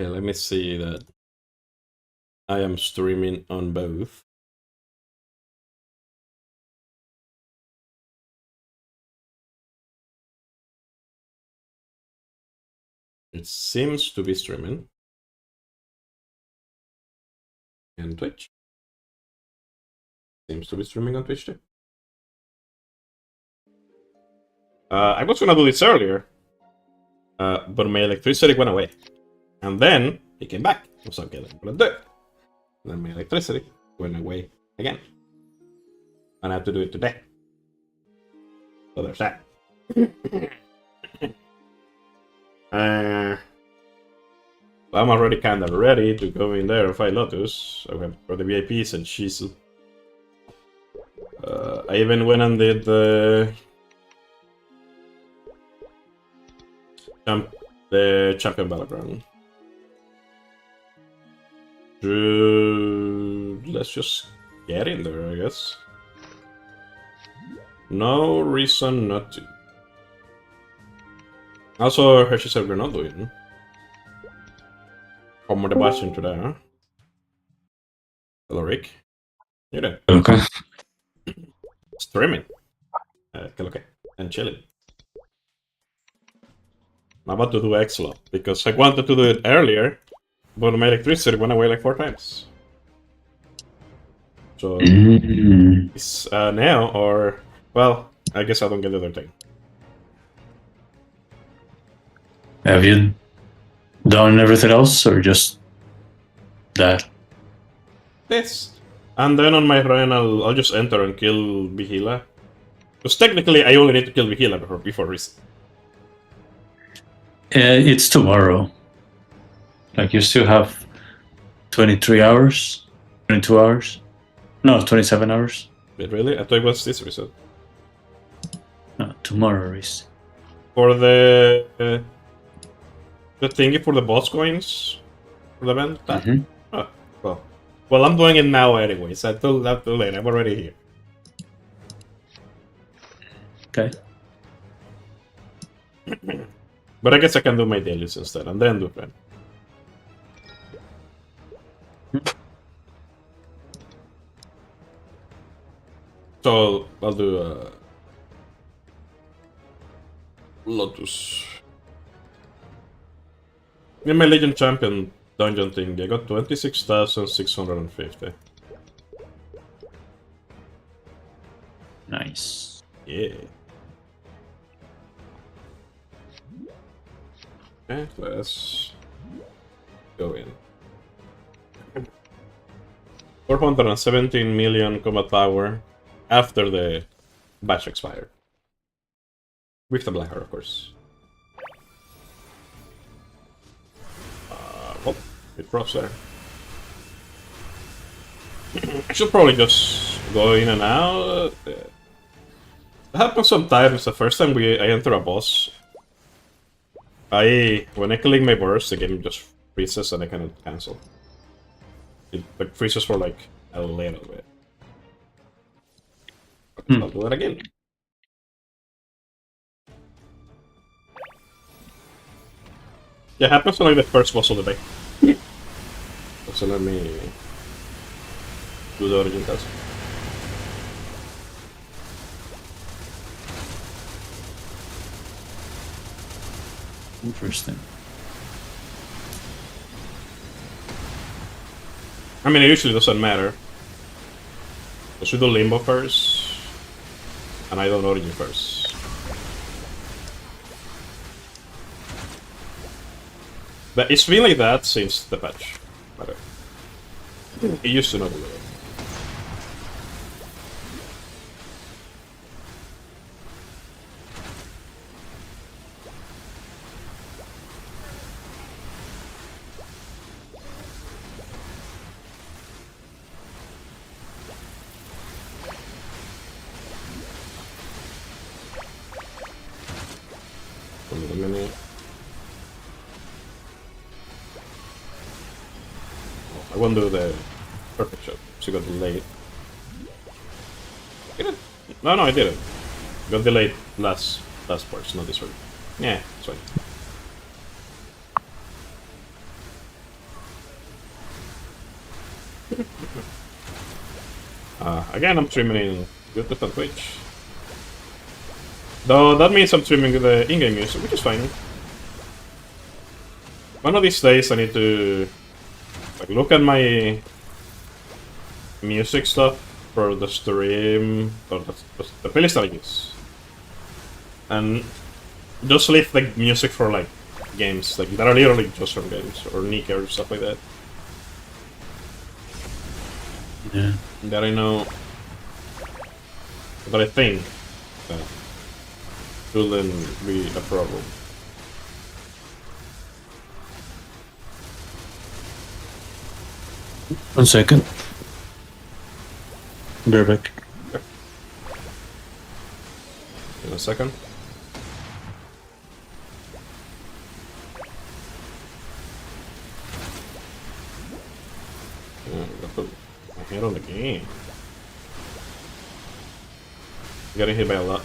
Okay, let me see that I am streaming on both. It seems to be streaming. And Twitch. Seems to be streaming on Twitch too. I was gonna do this earlier, but my electricity went away. And then it came back. I was okay, I'm gonna do it. And then my electricity went away again. And I have to do it today. So there's that. I'm already kind of ready to go in there and fight Lotus. I went for the VIPs and she's. I even went and did the champion battleground. Let's just get in there, I guess. No reason not to. Also, Hershey said we're not doing. Kommer det bara into där, huh? Hello, Rick. You're there. Okay. Streaming. Okay. And chilling. I'm about to do Exlot, because I wanted to do it earlier, but my electricity went away like 4 times. So, it's now, or, well, I guess I don't get the other thing. Have you done everything else, or just that? This. And then on my run, I'll just enter and kill Vigila. Because technically, I only need to kill Vigila before reset. It's tomorrow. Like, you still have 23 hours? 22 hours? No, 27 hours. Wait, really? I thought it was this reset. No, tomorrow is. For the thingy for the boss coins? For the event? Oh, well, I'm doing it now anyways. I told that too late. I'm already here. Okay. But I guess I can do my dailies instead, and then do friend. So I'll do Lotus. In my Legend Champion dungeon thing, I got 26,650. Nice. Yeah. Okay, let's go in. 417 million combat power after the batch expired. With the Blacker, of course. Oh, it drops there. I should probably just go in and out. It happens sometimes. The first time I enter a boss, when I click my burst, the game just freezes and I cannot cancel. It like, freezes for like a little bit. I'll do it again. Yeah, it happens on like the first boss of the day. So let me do the origin task. Interesting. I mean, it usually doesn't matter. Because we do Limbo first, and I don't Origin first. But it's been like that since the patch. It used to not be like that. Wait a minute. I won't do the perfect shot. She got delayed. Did it? No, I didn't. Got delayed last parts, not this one. Yeah, it's fine. Again, I'm streaming in YouTube and Twitch. Though that means I'm streaming the in-game music, which is fine. One of these days I need to like look at my music stuff for the stream, or the playlist that I use. And just leave the music for like games, like that are literally just from games, or Nika or stuff like that. Yeah. That I know, that I think that shouldn't be a problem. One second. Be right back. In a second. Yeah, I put my hand on the game. Getting hit by a lot.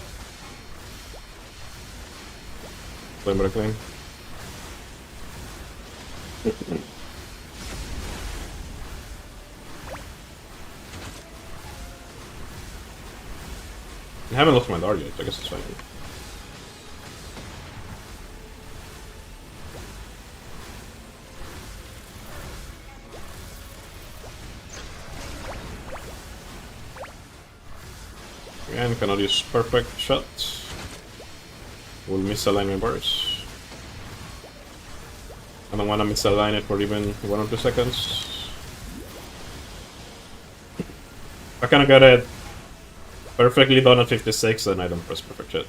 Flame reclaim. I haven't lost my dart yet, I guess it's fine. Again, cannot use perfect shots. Will misalign my bars. I don't want to misalign it for even 1 or 2 seconds. I kinda got it perfectly done at 56, and I don't press perfect shot.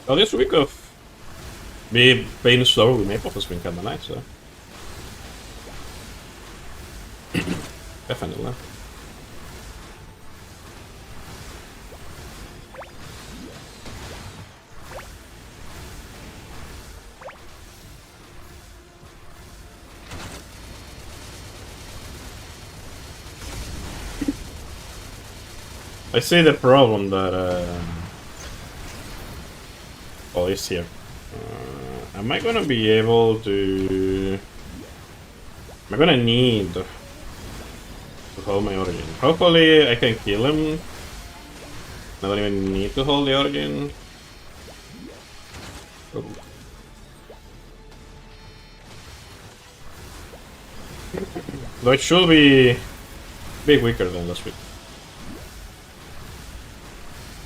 Well, this week of me being slow with Maple has been kinda nice, so. Definitely. I see the problem that oh, it's here. Am I gonna be able to? Am I gonna need to hold my origin? Hopefully, I can kill him. I don't even need to hold the origin. Oh. Though it should be big weaker than last week.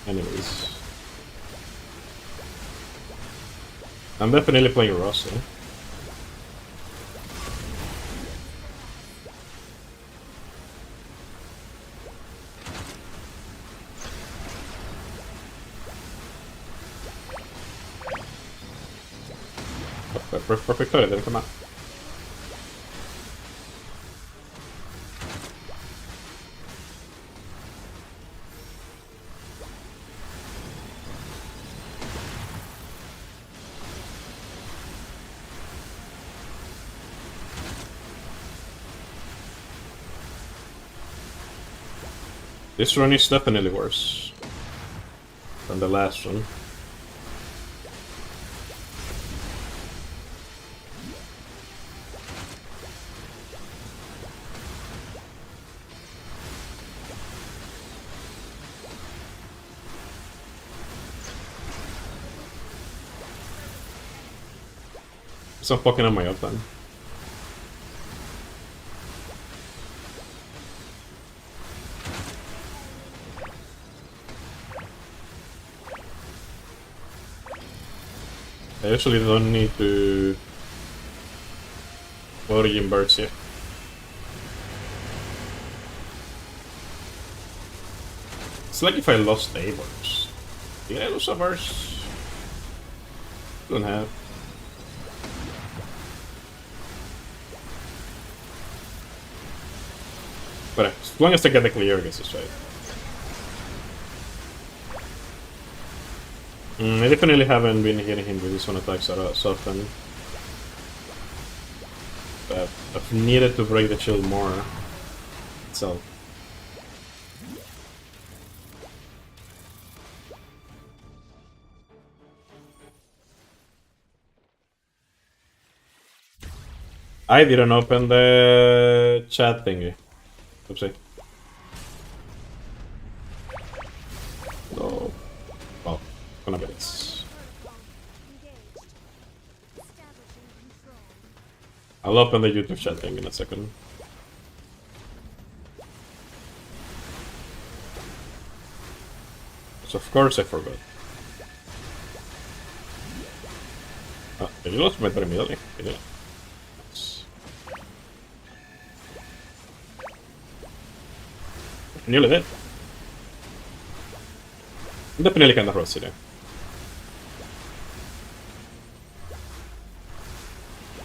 Anyways. I'm definitely playing Ross, though. Perfect turret, then come out. This run is definitely worse than the last one. I'm fucking on my uptime. I actually don't need to origin birds yet. It's like if I lost a verse. Did I lose a verse? Don't have. But as long as I get the clear, I guess it's right. I definitely haven't been hitting him with his own attacks so often. But I've needed to break the shield more. So. I didn't open the chat thingy. Oopsie. So, well, gonna be this. I'll open the YouTube chat thing in a second. So of course I forgot. Oh, did you lose my better immediately? Did you? Nice. Nearly did. Definitely kinda rusty there.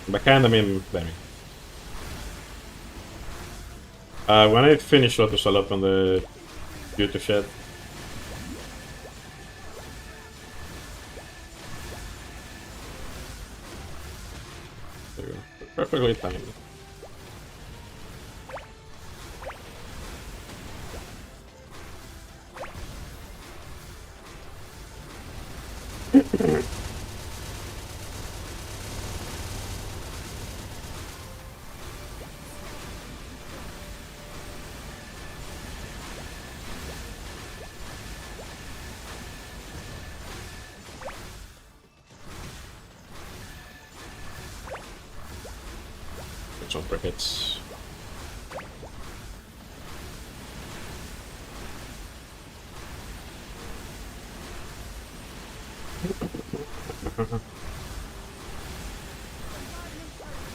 By kind I mean very. When I finish Lotus, I'll open the YouTube chat. There you go. Perfectly timed. Some crickets.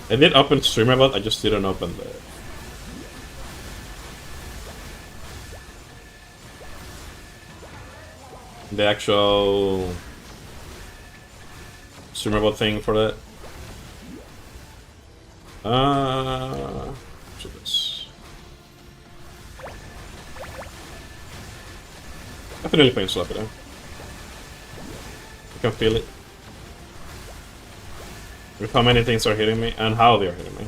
I did open streamer, I just didn't open the actual streamer thing for that. So this definitely playing sloppy though. I can feel it. With how many things are hitting me and how they are hitting me.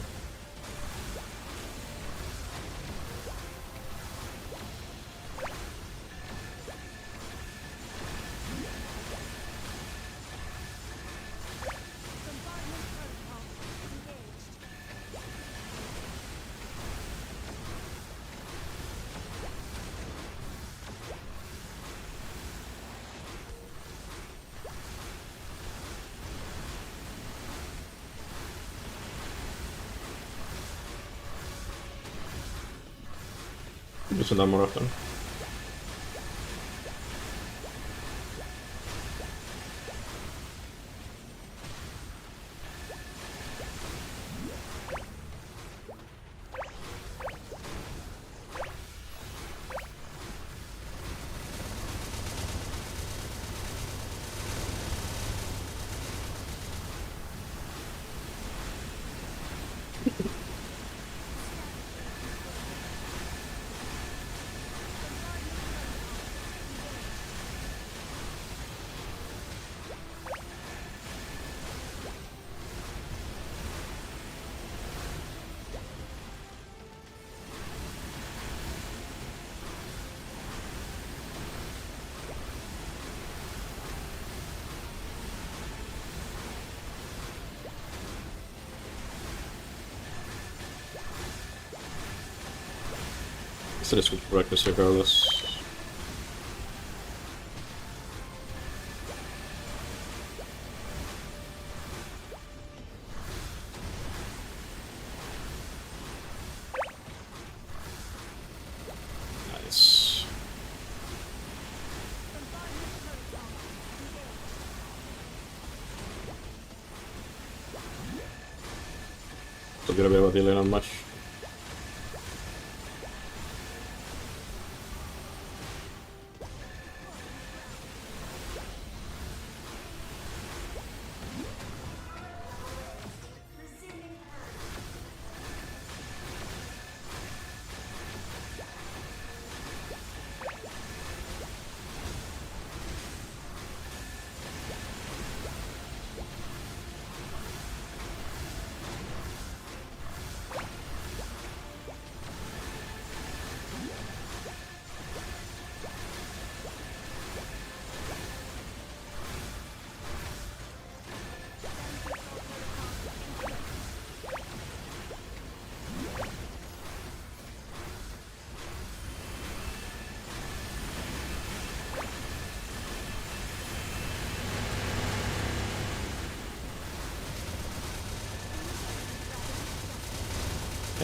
Using that more often. So this would breakfast regardless. Nice. So gonna be able to delay on much.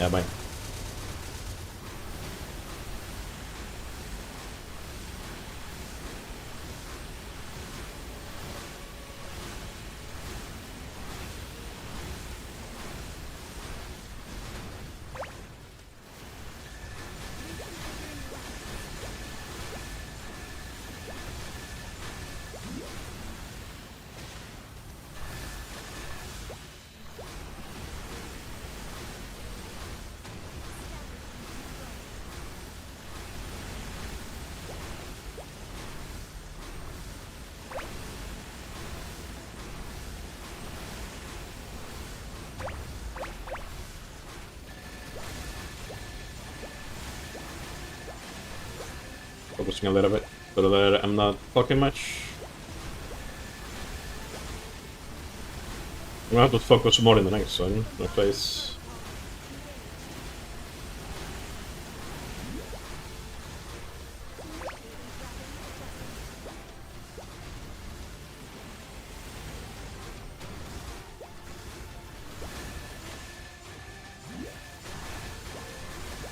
Yeah, bye. Focusing a little bit, so that I'm not talking much. I'm gonna have to focus more in the next one. No place.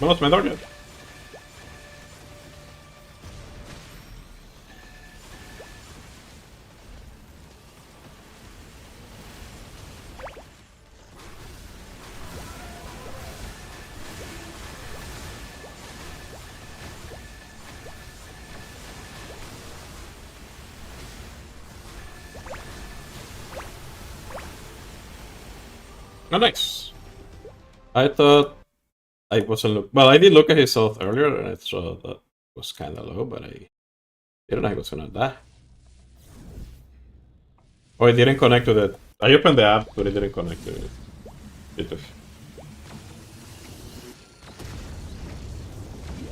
I lost my target. Oh, nice. I thought I wasn't look. Well, I did look at his health earlier, and I saw that was kind of low, but I didn't know he was gonna die. Oh, it didn't connect to the. I opened the app, but it didn't connect to it.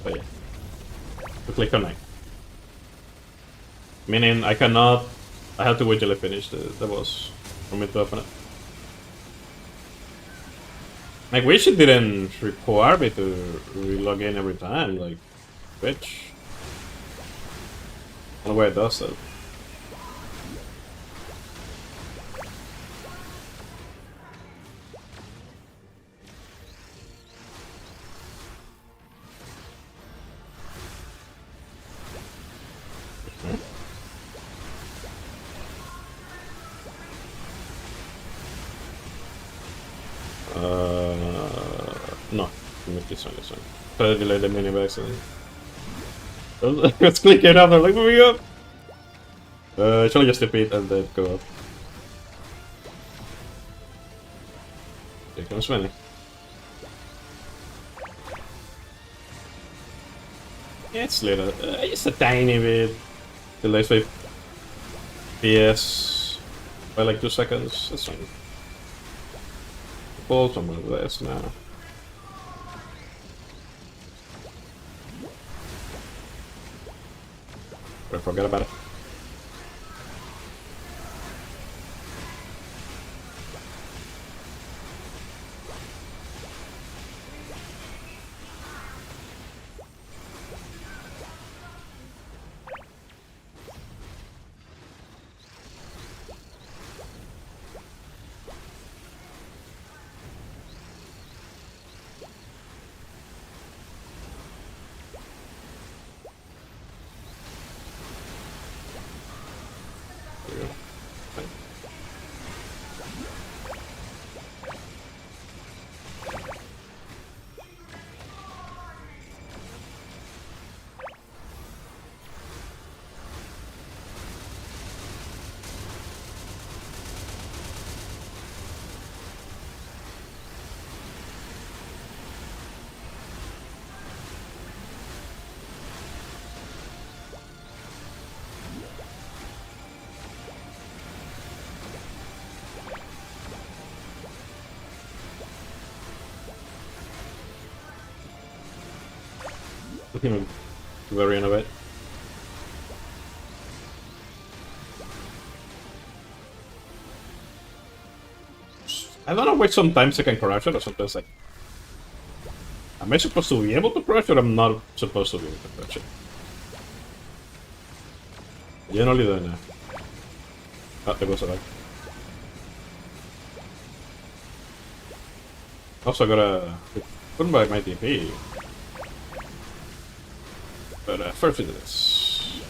But yeah, to click connect. Meaning I cannot. I have to wait till I finish the boss for me to open it. Like, wish it didn't require me to re-log in every time, like, Twitch. I don't know why it does that. No. This one. Try to delay the mini by accident. Let's click it up, I'm like, moving up! Shall I just repeat and then go up? Here comes Svenny. Yeah, it's little. Just a tiny bit. Delays my PS by like 2 seconds. That's fine. Pull some of this now. I forgot about it. Very in a bit. I don't know why sometimes I can crush it or sometimes like. Am I supposed to be able to crush it or I'm not supposed to be able to crush it? Generally don't know. Oh, there goes a bug. Also gotta Couldn't buy my DP. But first we do this.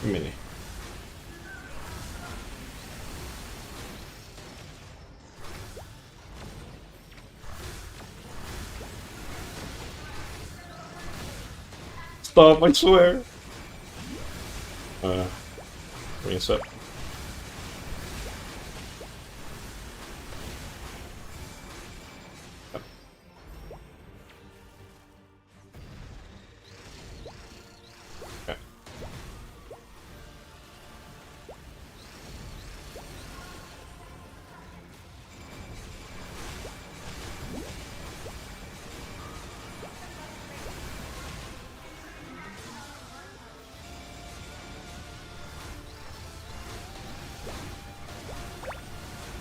Mini. Stop, I swear! Reset. Okay.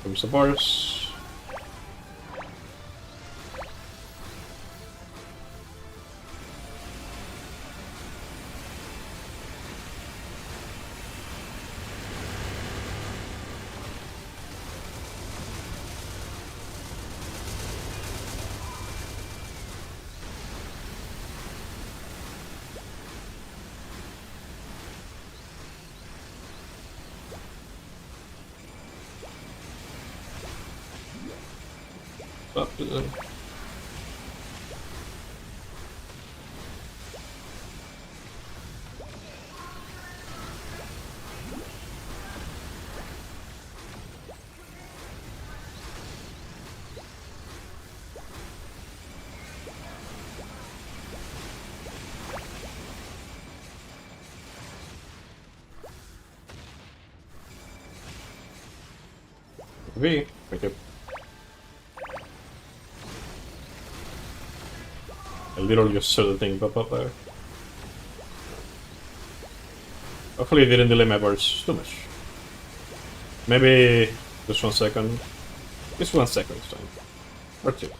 Comes the bars. Up to them. V, thank you. I literally just saw the thing pop up there. Hopefully it didn't delay my bars too much. Maybe just 1 second. Just 1 second this time. Or 2.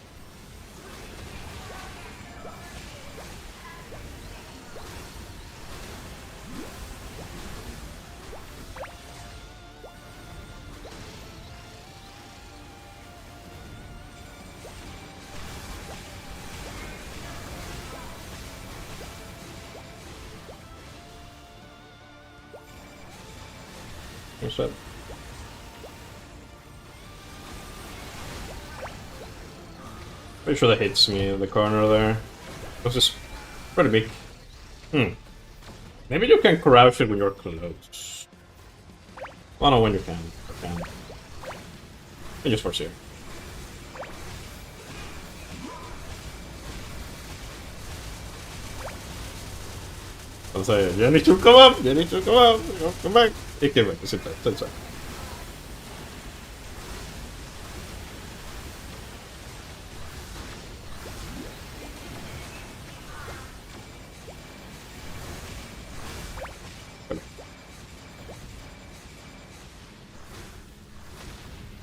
What's that? Pretty sure that hits me in the corner there. It's just pretty big. Maybe you can crouch it when you're close. I don't know when you can. I just force here. I'll say, you need to come up! You need to come up! Come back! It came back, sit back, sit back.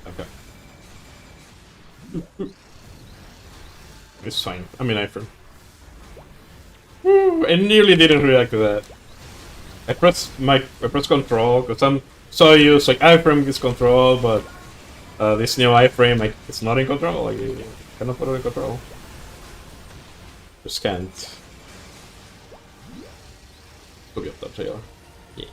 Okay. It's fine. I mean, iframe. I nearly didn't react to that. I pressed control because I'm so used like iframe is control, but this new iframe like it's not in control. Like you cannot put it in control. Just can't. Could be up top here. Yeah.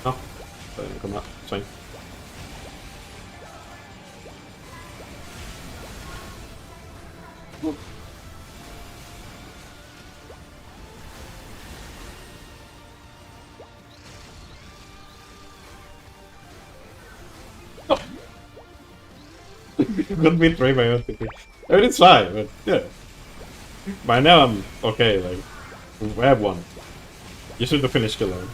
No, doesn't come out. It's fine. Could be three by own. I mean, it's fine, but yeah. By now I'm okay, like, I have one. You should have finished killing.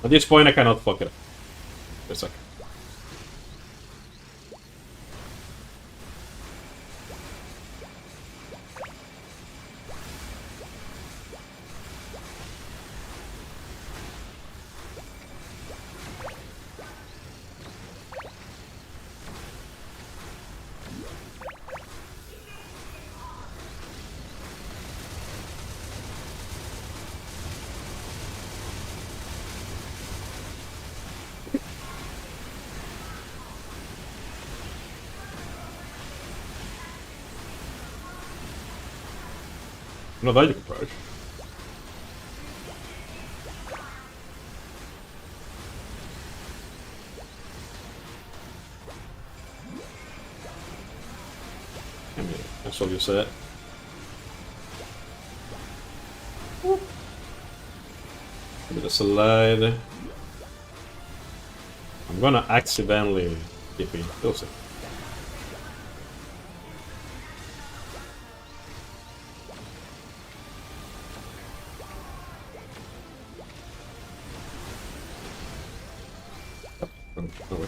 At this point I cannot fuck it up. Just a second. No, that you can approach. I mean, that's all you said. A bit of slide. I'm gonna accidentally TP. We'll see. Oh, no way.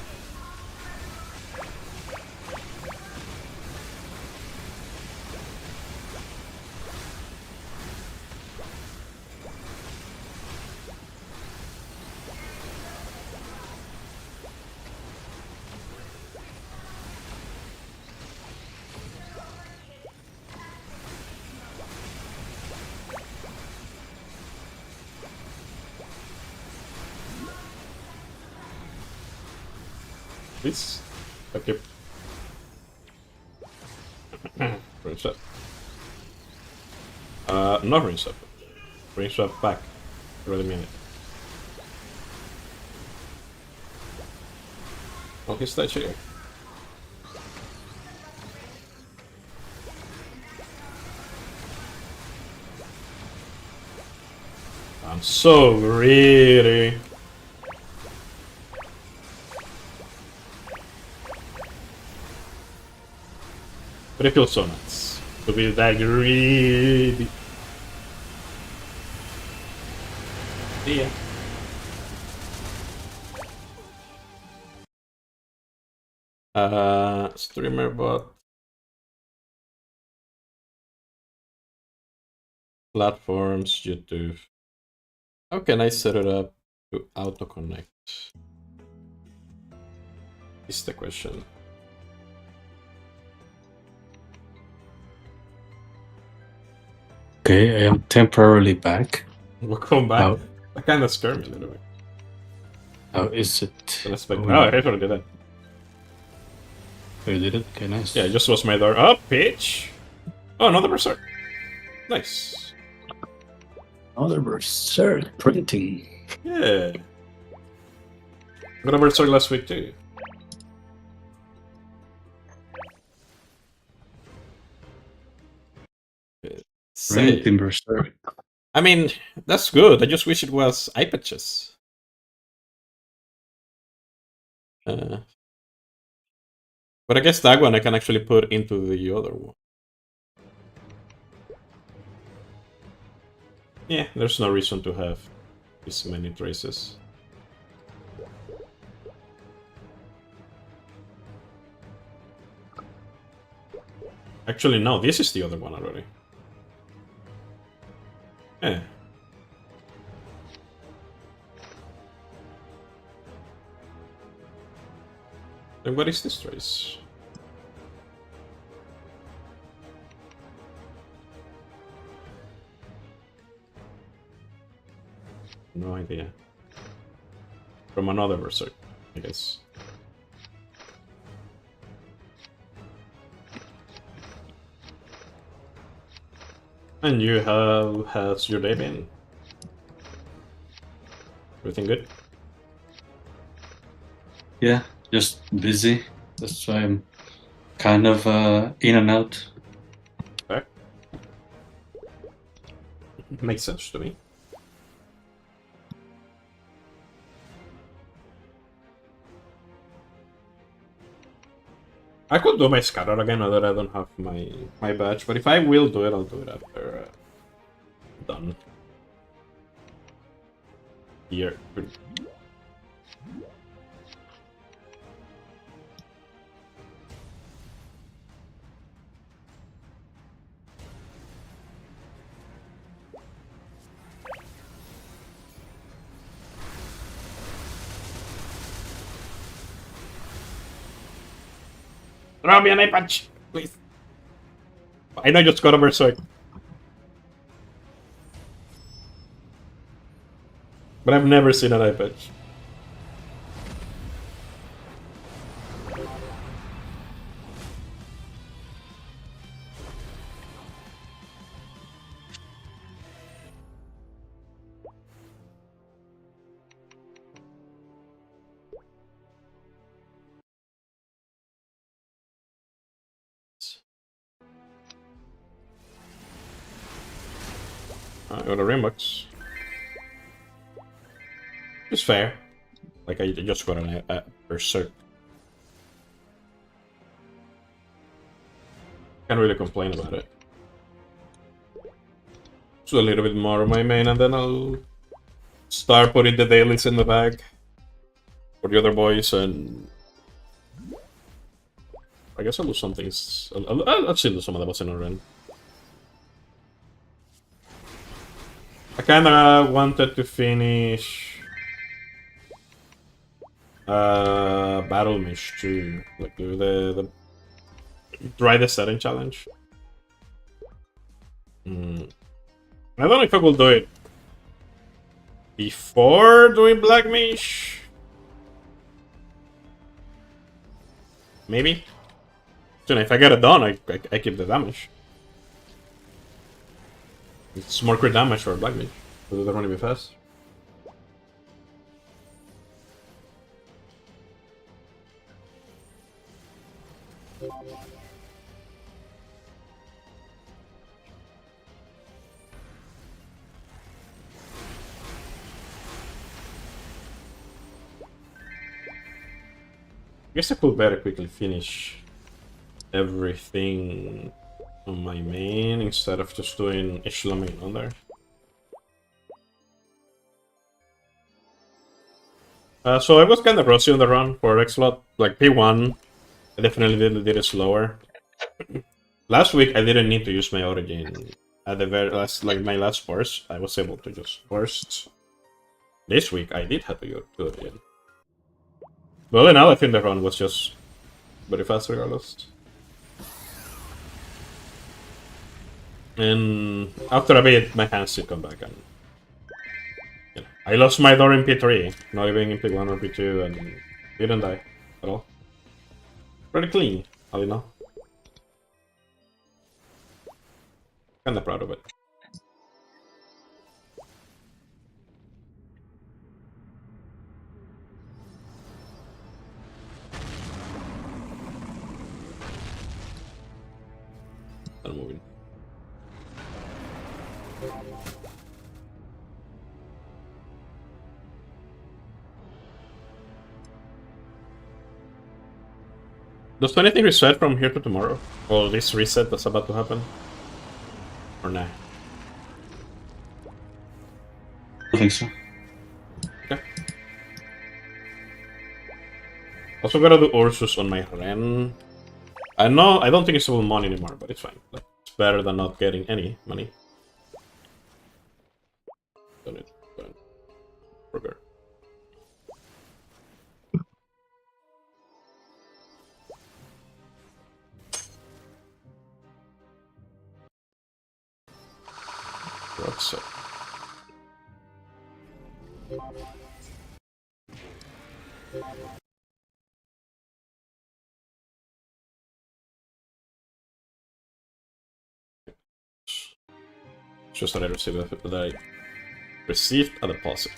Please. Okay. Range up. Not range up. Range up back. Really mean it. Oh, he's that here. I'm so greedy. But it feels so nice to be that greedy. Yeah. Streamer bot. Platforms, YouTube. How can I set it up to auto connect? Is the question. Okay, I am temporarily back. Welcome back. How, That kind of scared me a little bit. how is it? Oh, I already did that. Oh, you did it? Okay, nice. Yeah, it just was my door. Oh, pitch. Oh, another berserk. Nice. Another berserk printing. Yeah. I got a berserk last week too. Printing berserk. I mean, that's good. I just wish it was eye patches. But I guess that one I can actually put into the other one. Yeah, there's no reason to have this many traces. Actually, no, this is the other one already. Yeah. Then what is this trace? No idea. From another berserk, I guess. And you has your day been? Everything good? Yeah, just busy. That's why I'm kind of in and out. Okay. Makes sense to me. I could do my scatter again now that I don't have my badge, but if I will do it, I'll do it after done. Here. Throw me an eye patch, please. I know I just got a berserk. But I've never seen an eye patch. got a Rimbox. It's fair. Like, I just got a Berserk. Can't really complain about it. So a little bit more of my main, and then I'll start putting the dailies in the bag for the other boys, and I guess I'll do some things. I'll still do some of the boss in a run. I kinda wanted to finish Battle Mish too, like do the try the setting challenge. I don't know if I will do it before doing Black Mish. Maybe. So if I get it done, I keep the damage. It's more crit damage for Black Mish. So they're running me fast. I guess I could better quickly finish everything on my main instead of just doing Exlot main on there. So I was kind of rusty on the run for Exlot. Like P1, I definitely did it slower. Last week I didn't need to use my Origin. At the very last, like my last burst, I was able to just burst. This week I did have to do it again. Well, in all, I think the run was just very fast regardless. And after a bit, my hands did come back, and you know, I lost my door in P3, not even in P1 or P2, and didn't die at all. Pretty clean, all in all. Kinda proud of it. I'm moving. Does anything reset from here to tomorrow? Or this reset that's about to happen? Or nah? I think so. Okay. Also gotta do Ursus on my Ren. I know I don't think it's full money anymore, but it's fine. Like, it's better than not getting any money. Done it. Done. Burger. What's up? Just that I received a deposit.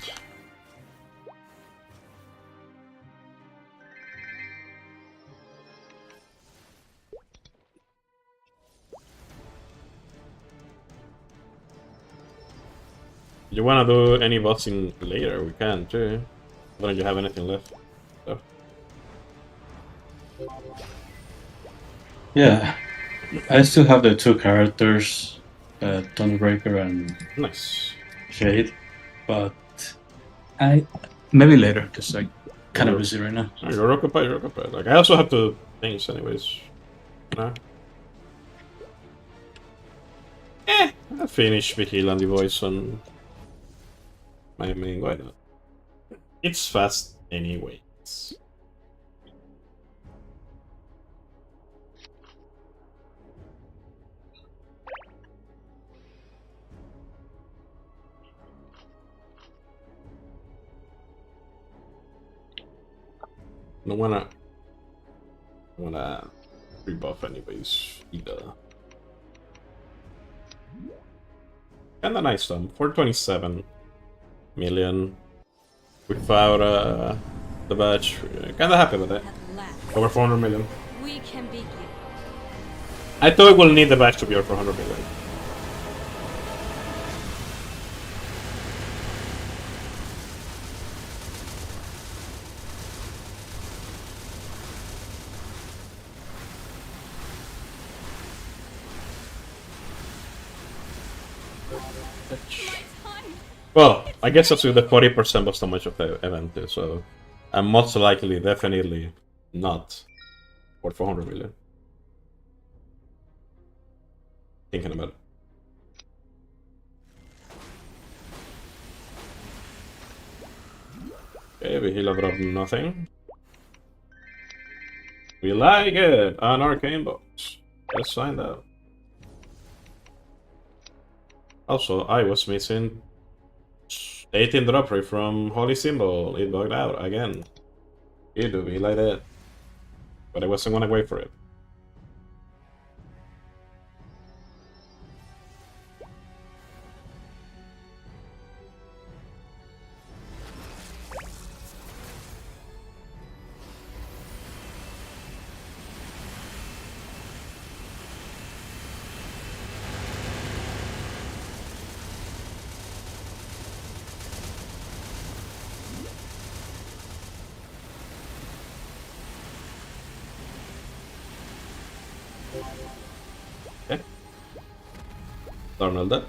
You wanna do any boxing later? We can too. Why don't you have anything left? So. Yeah, I still have the two characters, Thunderbreaker and Nice. Shade, but I maybe later because I'm kind of busy right now. You're occupied, you're occupied. Like, I also have to things anyways. Nah. I'll finish Vigilante Voice on my main, why not? It's fast anyways. Don't wanna rebuff anyways either. Kinda nice though, 427 million without the badge. Kinda happy with it. Over 400 million. We can begin. I thought we'll need the badge to be over 400 million. Well, I guess that's with the 40% of damage of the event too, so I'm most likely, definitely not worth 400 million. Thinking about it. Okay, we heal over nothing. We like it! An arcane box. Let's find out. Also, I was missing 18 drop rate from Holy Symbol. It bugged out again. It do be like that. But I wasn't gonna wait for it. Okay. Darnell dead.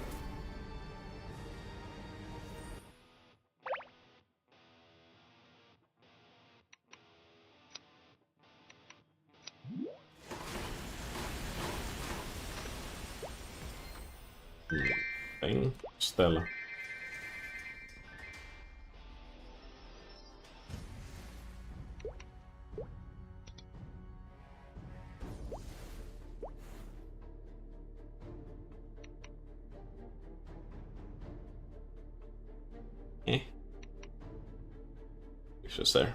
Thing. Stella. Eh. It's just there.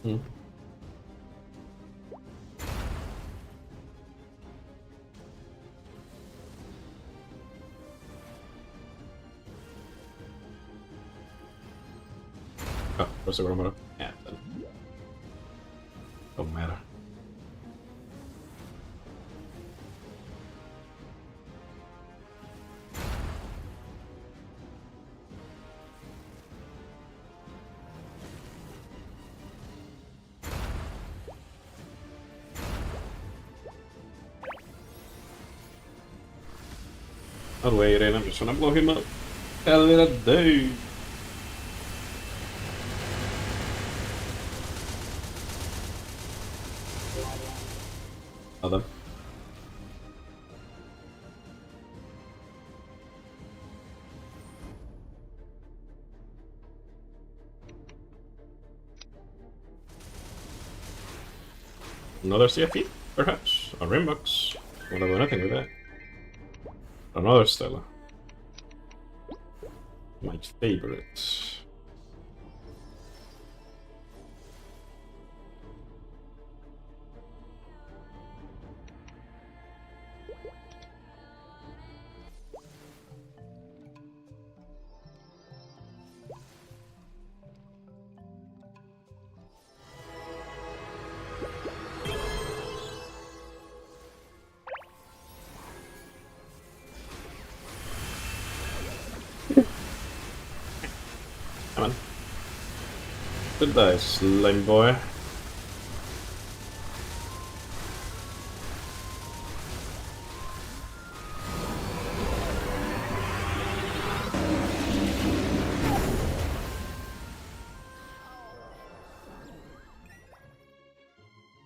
Hmm. Oh, where's the Romoto? Yeah, then. Don't matter. I'll wait in, I'm just gonna blow him up. Hell in a day. Other. Another CFE, perhaps? A Rimbox. Wanna do anything with that. Another Stella. My favorite. Come on. Good dice, lame boy.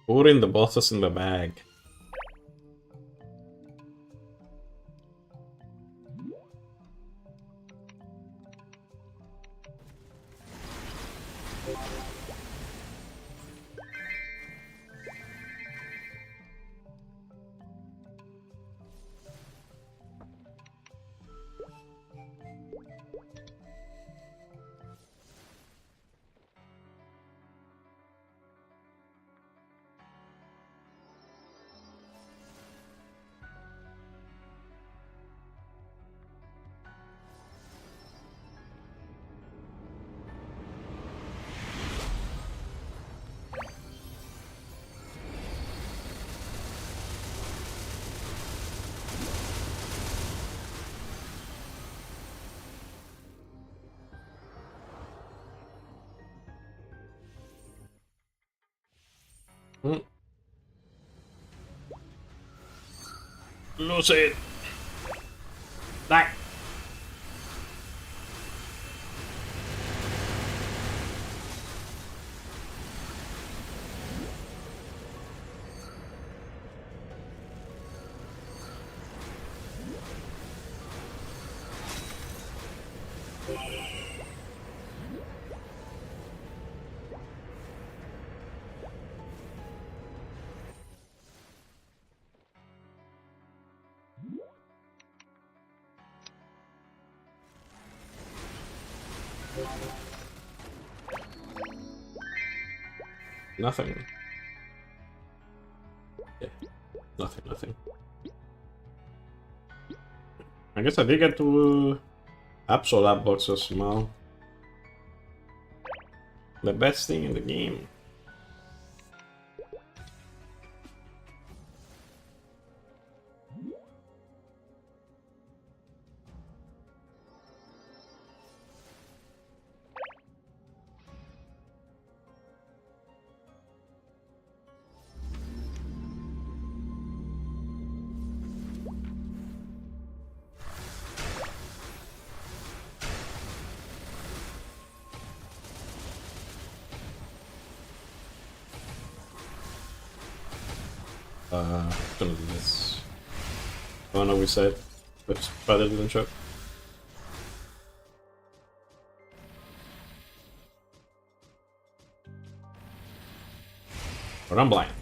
Putting the bosses in the bag. Mm. Lose it. Die. Nothing. Yeah, nothing. I guess I did get to Absol boxes now. The best thing in the game. Gonna do this. Oh no, we said, but father didn't show. But I'm blind.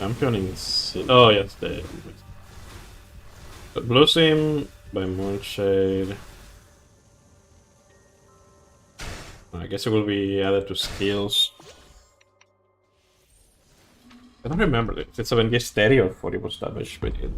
Championing is... Oh yes, the Blue Sim by Moonshade. I guess it will be added to skills. I don't remember if it's 7 gauge steady or 40 plus damage, but it...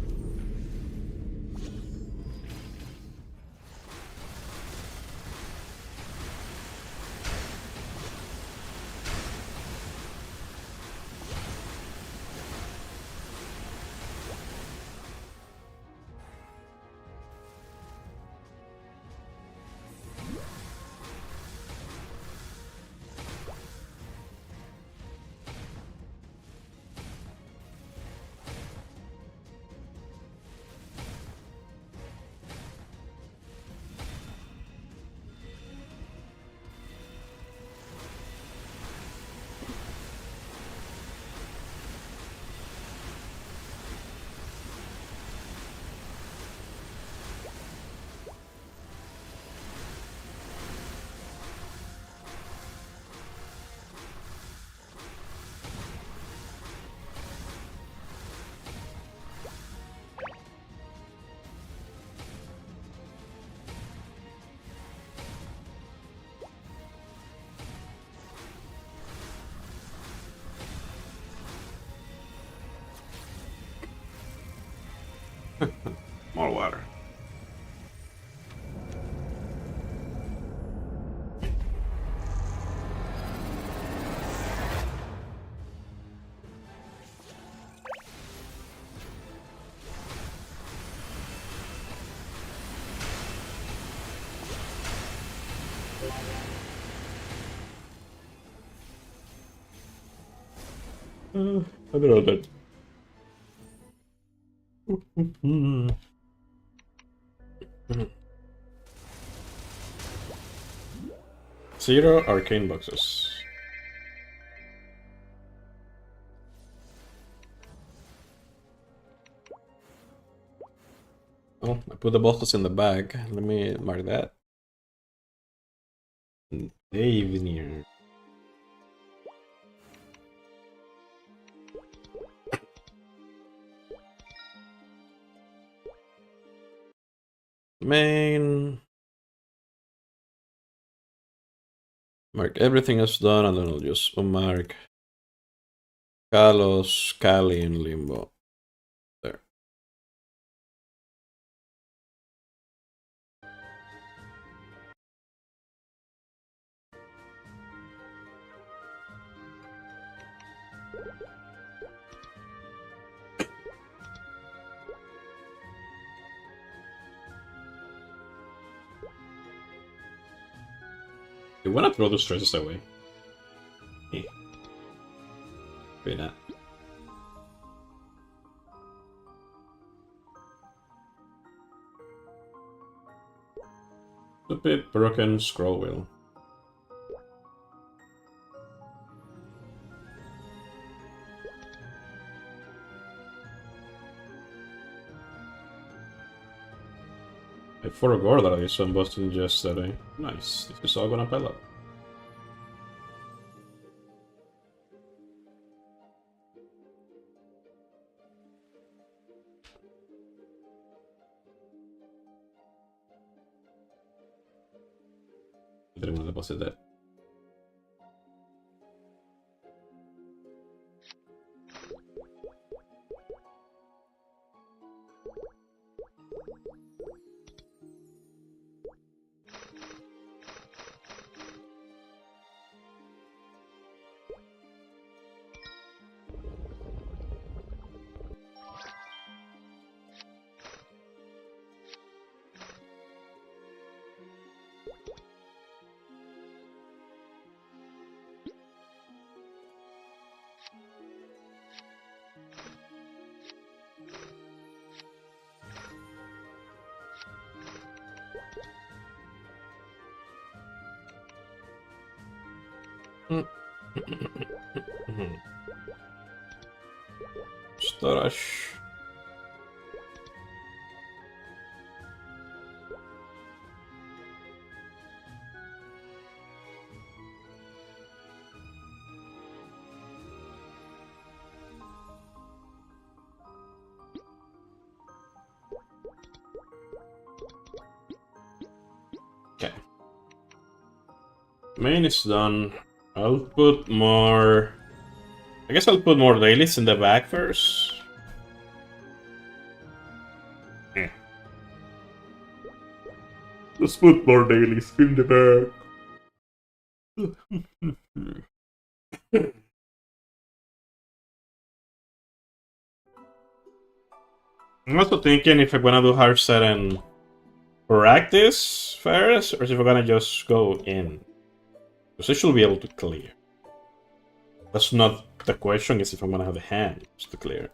More water. I don't know that. Zero arcane boxes. Oh, I put the boxes in the bag. Let me mark that. Avenir. Main. Mark everything is done, and then I'll just mark Kalos, Kali, and Limbo. There. You wanna throw those traces away? Yeah. Maybe not. Stupid broken scroll wheel. I forgot that I saw Boston yesterday. Nice. This is all gonna pile up. I didn't want to deposit that. Storage. Okay. Main is done. I'll put more... I guess I'll put more dailies in the back first. Yeah. Let's put more dailies in the back. I'm also thinking if I'm gonna do hard set and practice first, or if I'm gonna just go in. Because I should be able to clear. That's not the question, is if I'm gonna have the hand to clear.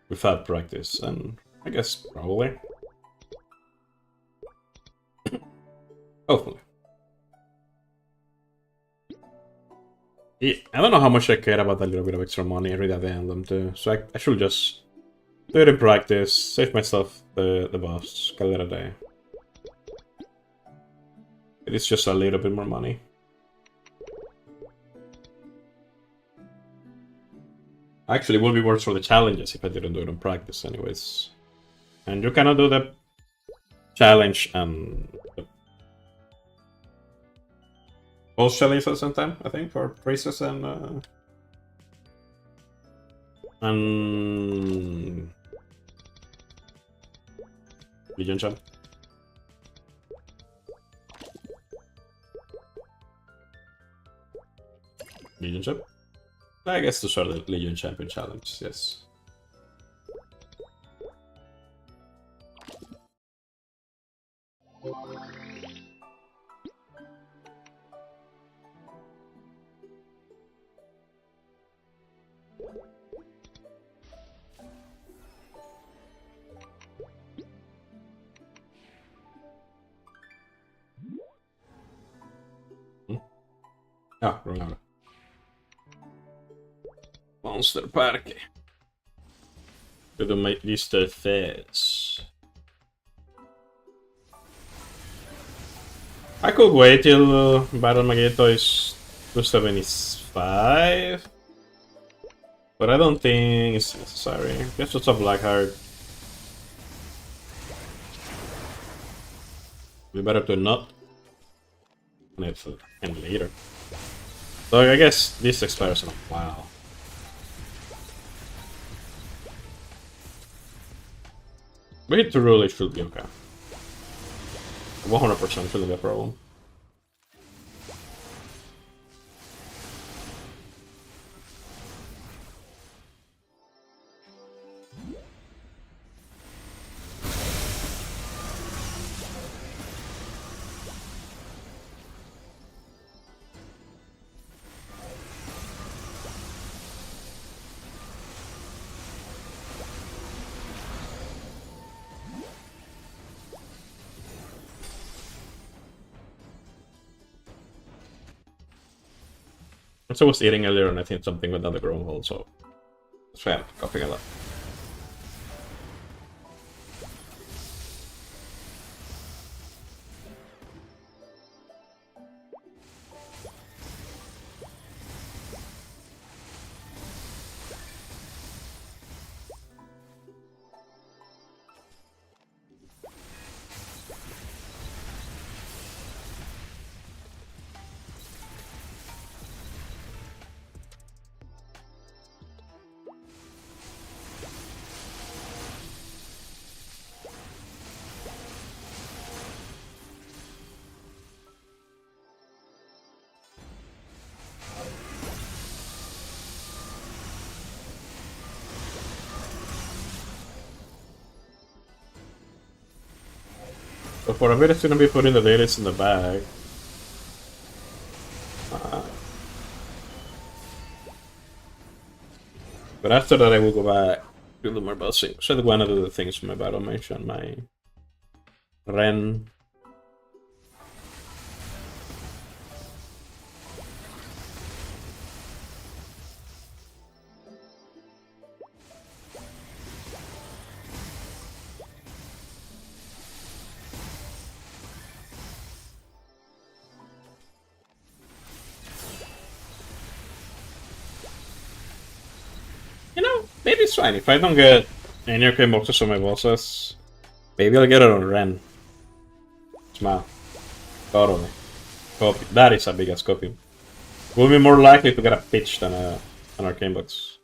Without practice, and I guess probably. Hopefully. Yeah, I don't know how much I care about that little bit of extra money right at the end of them too. So I should just do it in practice, save myself the boss, call it a day. It is just a little bit more money. Actually, it would be worse for the challenges if I didn't do it in practice anyways. And you cannot do the challenge and the boss challenge at the same time, I think, for races and Legion Champ. Legion Champ? I guess to start the Legion Champion Challenge, yes. Ah, wrong order. Monster Park. With my Easter Fairs. I could wait till Battle Magneto is 275. But I don't think it's necessary. Guess what's a Blackheart? Be better to not. And later. So I guess this expires in a while. But hit to rule it should be okay. 100% shouldn't be a problem. So I was eating earlier and I think something went down the grown hole, so that's why I'm coughing a lot. So for a bit it's gonna be putting the dailies in the bag. But after that I will go back to do more bossing. So I wanna do the things from my battle mention, my Ren. You know, maybe it's fine. If I don't get any arcane boxes on my bosses, maybe I'll get it on Ren. Smile. Totally. Copy. That is a big ass copy. Will be more likely to get a pitch than an arcane box.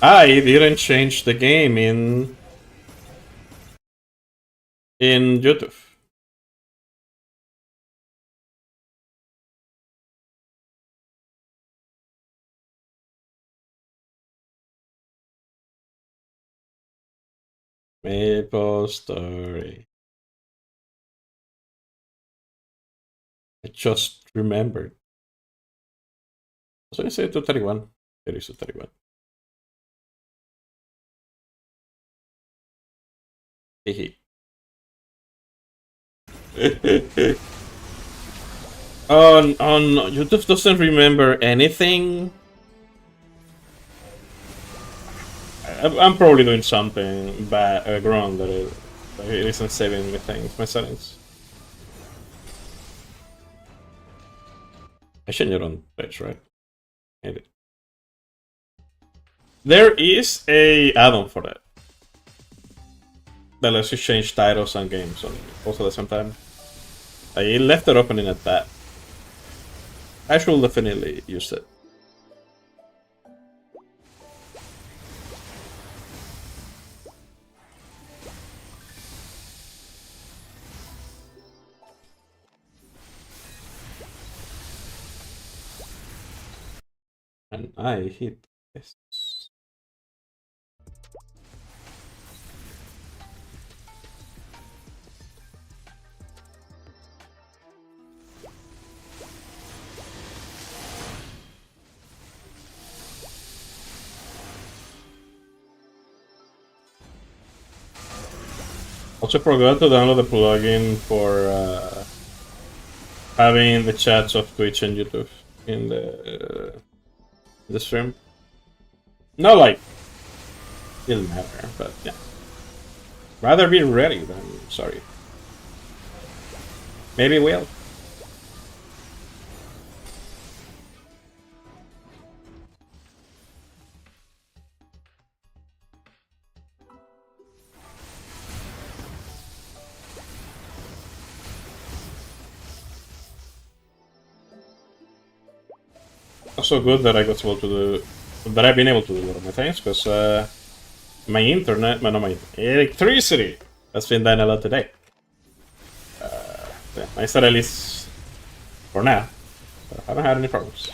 I didn't change the game in YouTube. Maple Story. I just remembered. So I say 231. It is 231. Hehe. Oh no, YouTube doesn't remember anything. I'm probably doing something bad, wrong that it isn't saving me things, my settings. I changed it on page, right? Maybe. There is a add-on for that. That lets you change titles and games on both at the same time. I left it open in a tab. I should definitely use it. And I hit this. Also forgot to download the plugin for having the chats of Twitch and YouTube in the stream. Not like it'll matter, but yeah. Rather be ready than sorry. Maybe we'll. Also good that I got able to do that I've been able to do a lot of my things because my internet, my electricity has been down a lot today. Yeah, I said at least for now. So I haven't had any problems.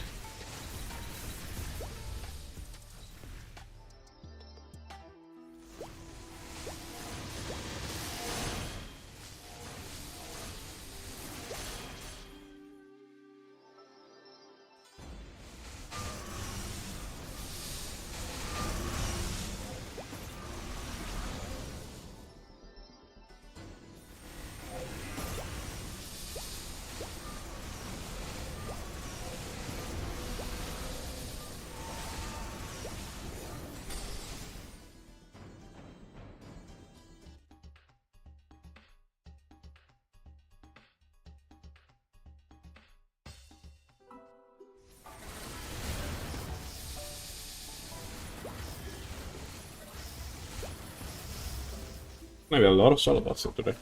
Maybe a lot of solo bots today.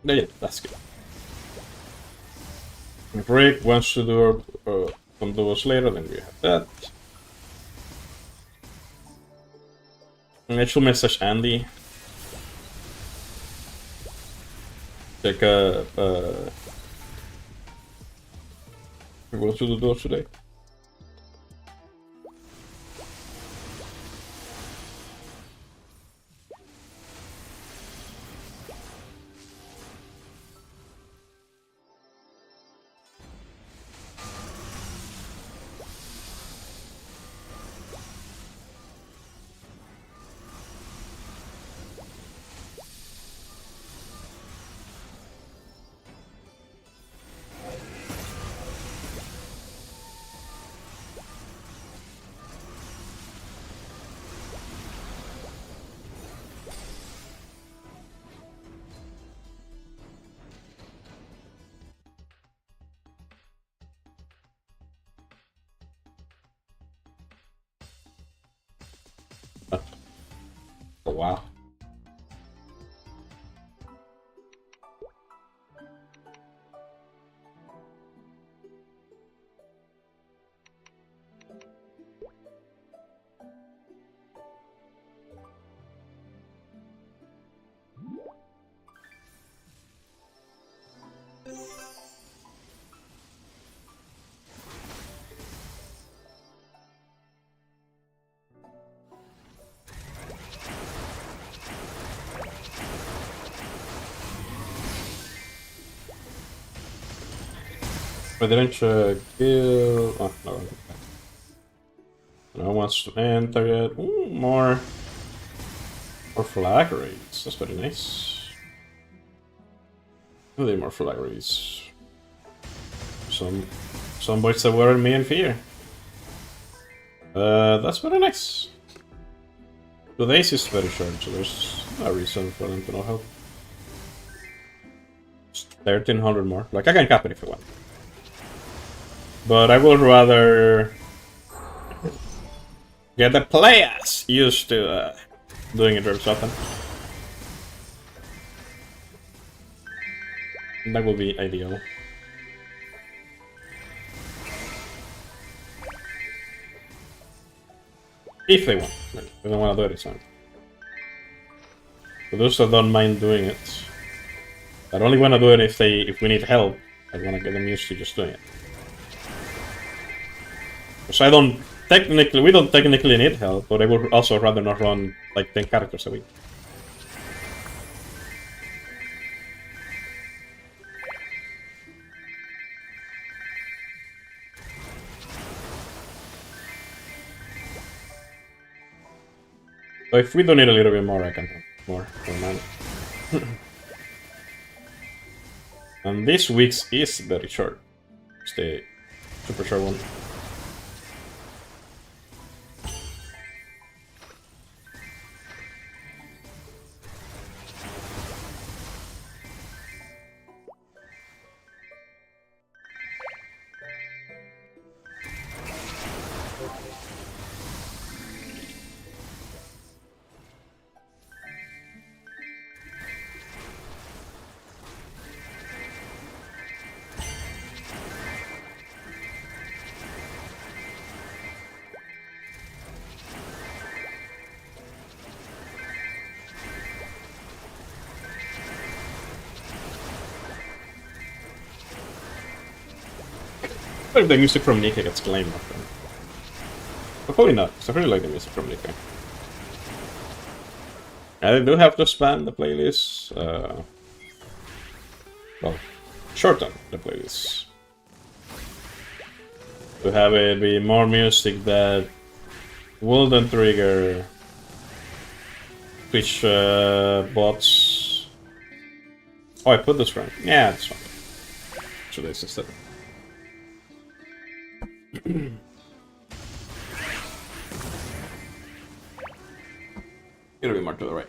Yeah, that's good. If Rick wants to do some duos later, then we have that. And I should message Andy. Check we will do the duos today. Oh wow. I didn't check kill. Oh, no. No one wants to enter yet. Ooh, more flag rates. That's very nice. Really more flag rates. Some boys that were me in fear. That's very nice. The days is very short, so there's no reason for them to not help. 1300 more. Like, I can cap it if I want. But I would rather get the players used to doing it very often. That would be ideal. If they want. Like, if they don't want to do it, it's fine. For those that don't mind doing it, I only want to do it if we need help. I want to get them used to just doing it. Because we don't technically need help, but I would also rather not run like 10 characters a week. So if we donate a little bit more, I can have more money. And this week's is very short. It's the super short one. If the music from Nika gets claimed often. But probably not, because I really like the music from Nika. I do have to span the playlist. Well, shorten the playlist. To have it be more music that wouldn't trigger Twitch bots. Oh, I put this right. Yeah, that's fine. Should this instead. It'll be more to the right.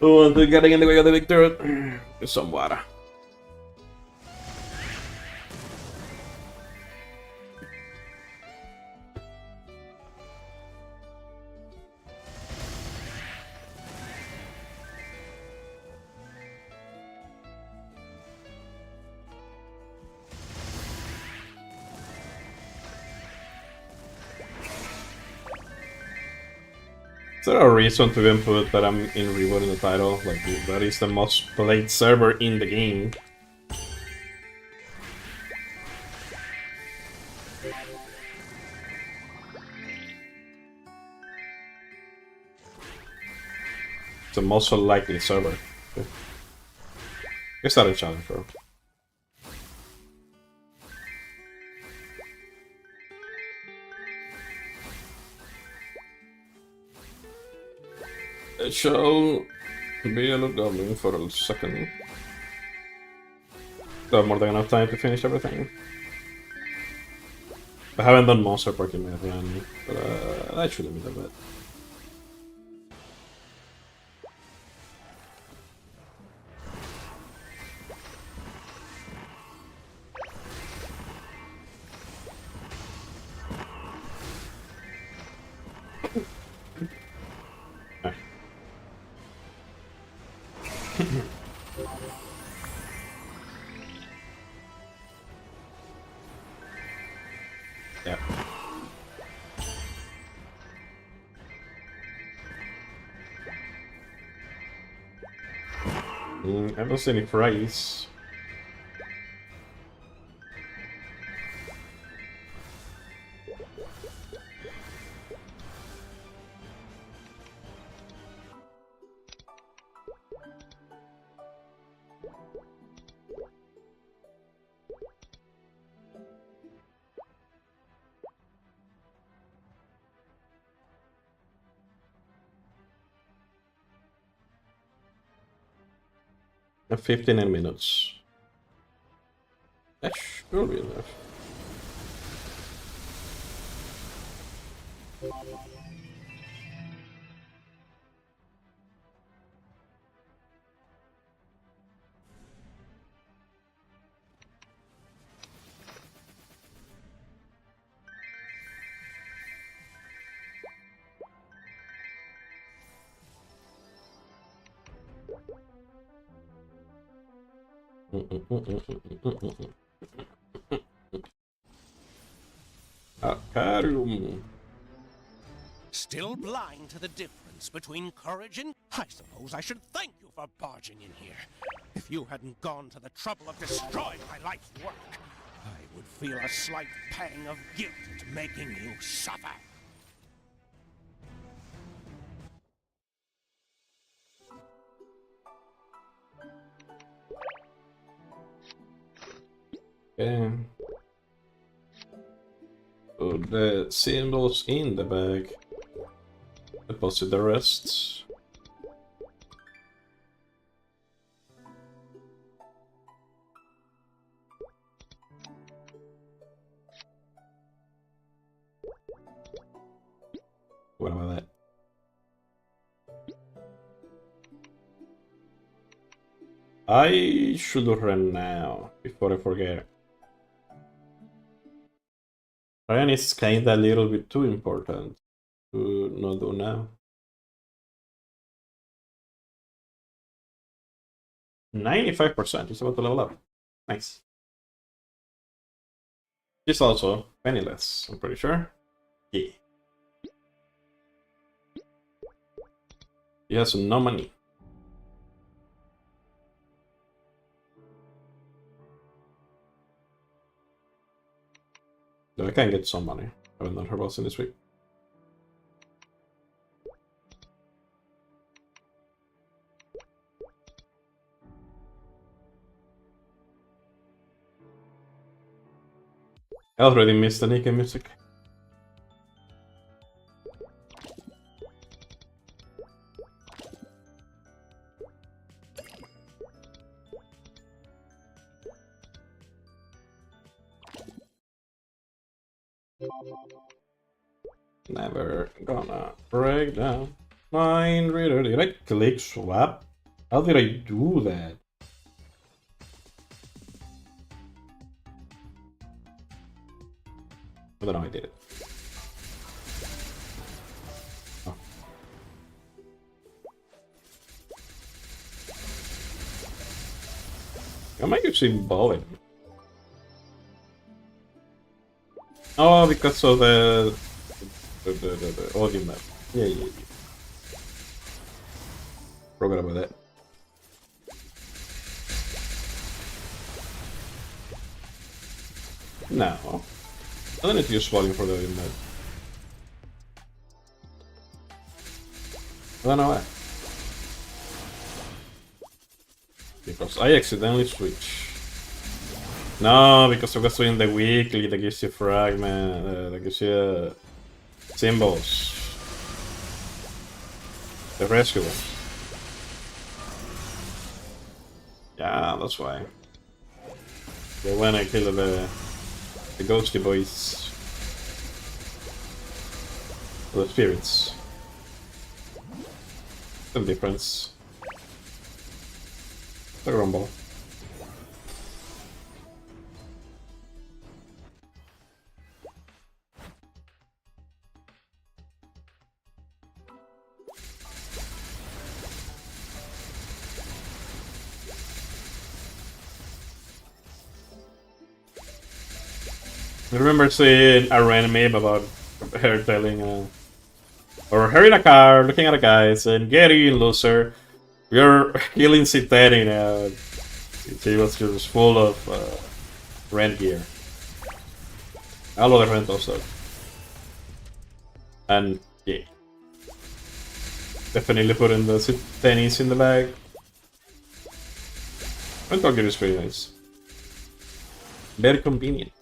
Oh, they're getting in the way of the big turret. There's some water. Is there a reason to input that I'm in Reboot in the title? Like, that is the most played server in the game. It's the most likely server. Guess that a challenge, bro. It shall be a look goblin for a second. I have more than enough time to finish everything. I haven't done Monster Party Run, but that shouldn't be that bad. Yeah. I don't see any price. And 15 minutes. That should be enough. Arcarium. Still blind to the difference between courage and... I suppose I should thank you for barging in here. If you hadn't gone to the trouble of destroying my life's work, I would feel a slight pang of guilt at making you suffer. Okay. Put the symbols in the bag. Deposit the rest. What about that? I should run now before I forget. Ryan is kinda a little bit too important to not do now. 95%, he's about to level up. Nice. He's also penniless, I'm pretty sure. Yeah. He has no money. Though I can get some money. I haven't done her boss in this week. I already missed the Nika music. Never gonna break down. Mind reader. Did I click swap? How did I do that? I don't know, I did it. Oh. Am I using bowling? Oh, because of the audio map. Yeah. Forgot about that. No. I don't need to use volume for the audio map. I don't know why. Because I accidentally switched. No, because I was doing the weekly that gives you fragment, that gives you symbols. The rescue one. Yeah, that's why. Yeah, when I killed the ghosty boys. The spirits. Some difference. The rumble. I remember seeing a random meme about her telling, or her in a car, looking at a guy, saying, "Get in, loser. You're killing Citeri now." She was just full of rent gear. All of the rental stuff. And, yeah. Definitely putting the pennies in the bag. Rental gear is pretty nice. Very convenient.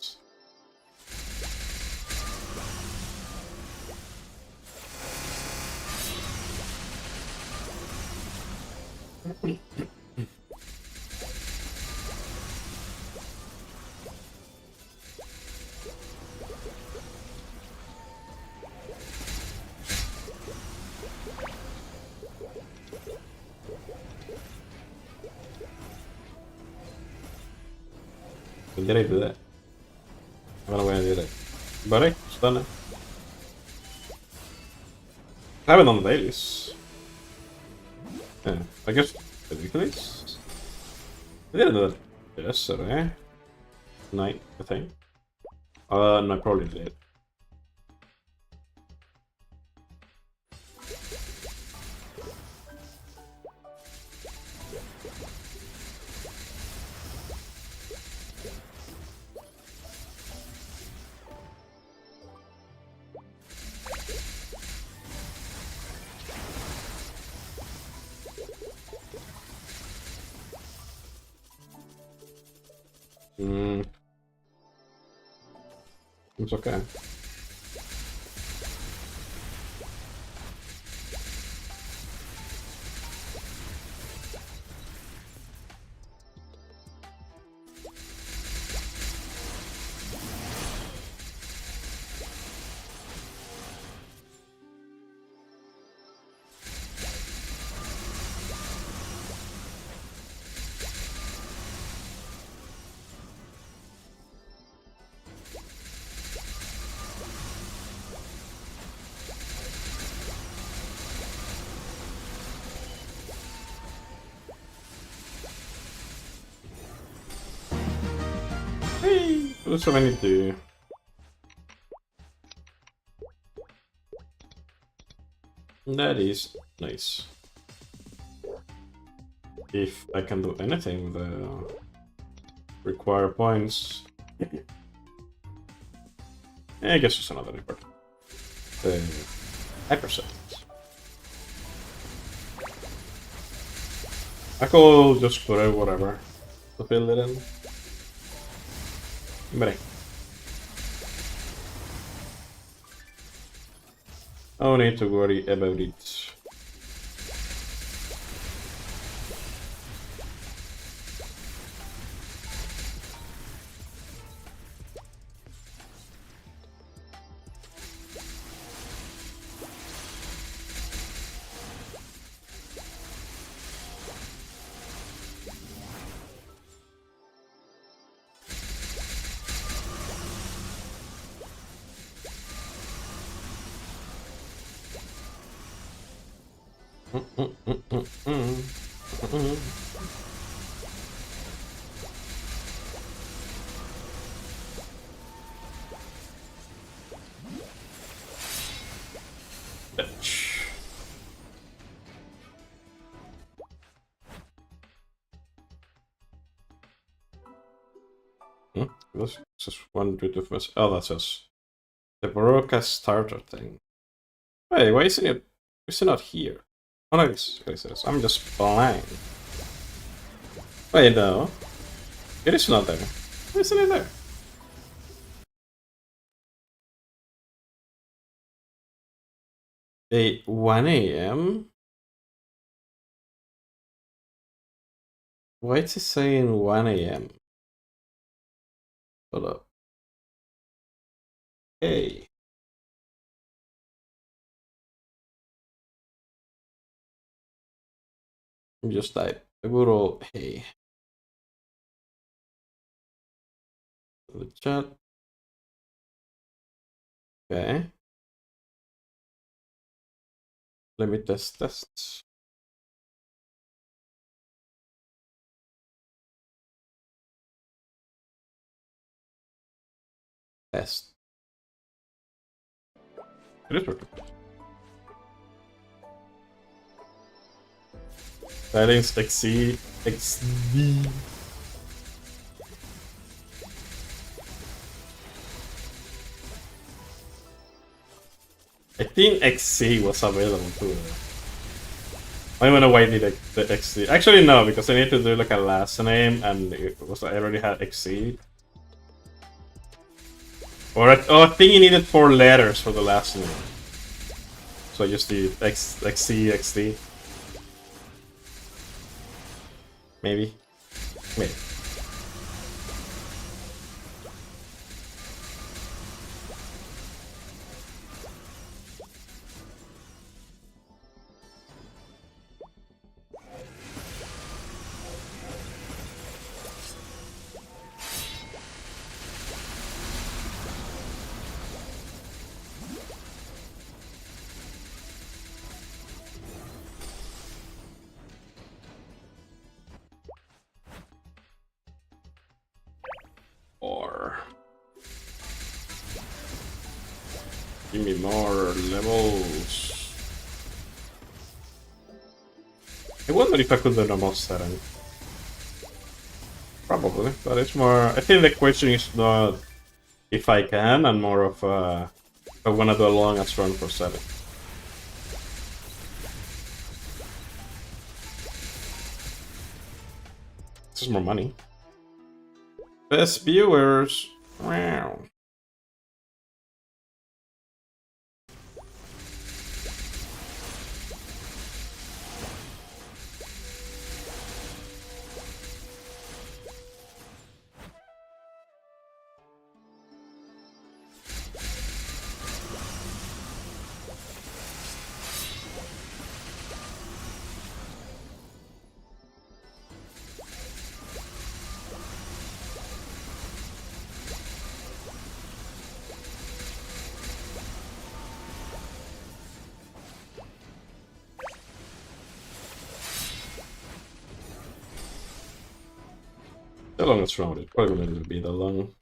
When did I do that? I don't know when I did it. But hey, it's done it. I haven't done the dailies. Yeah, I guess the weeklies? I didn't do that yesterday. Night, I think. No, I probably did. It's okay. Hey, that's what I need to do. That is nice. If I can do anything with the require points. I guess it's another report. The hyperset. I could just put out whatever to fill it in. But I don't need to worry about it. This is one due to first. Oh, that's us. The Baroka starter thing. Wait, why isn't it? Is it not here? Oh no, it's I'm just blind. Wait, no. It is not there. Why isn't it there? Hey, 1 AM? Why is it saying 1 AM? Hold up. Hey. Just type a good old hey. The chat. Okay. Let me test. Test. It is working. Settings XC, XD. I think XC was available too. I don't know why I did the XC. Actually, no, because I need to do like a last name, and it was I already had XC. Or I think you needed 4 letters for the last name. So I just did XC, XD. Maybe. Maybe. Or give me more levels. I wonder if I could do normal setting. Probably, but it's more. I think the question is not if I can, and more of if I want to do a long as run for 7. This is more money. Best viewers. Wow. The longest round is probably going to be the long.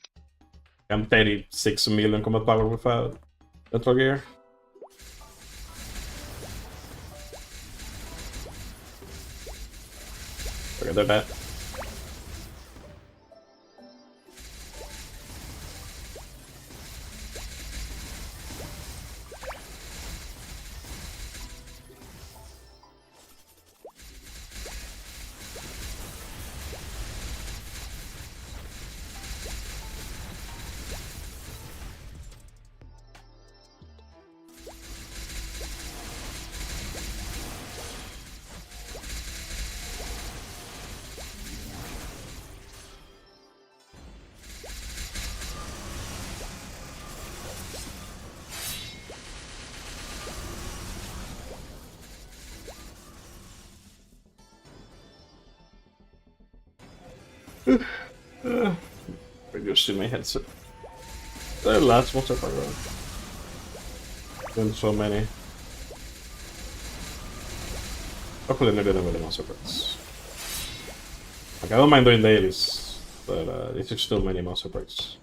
I'm 36 million combat power without Metal Gear. Forget that. Reducing my headset. The last monster program. Been so many. Hopefully they're gonna win the monster breaks. Like, I don't mind doing dailies, but it's just too many monster breaks.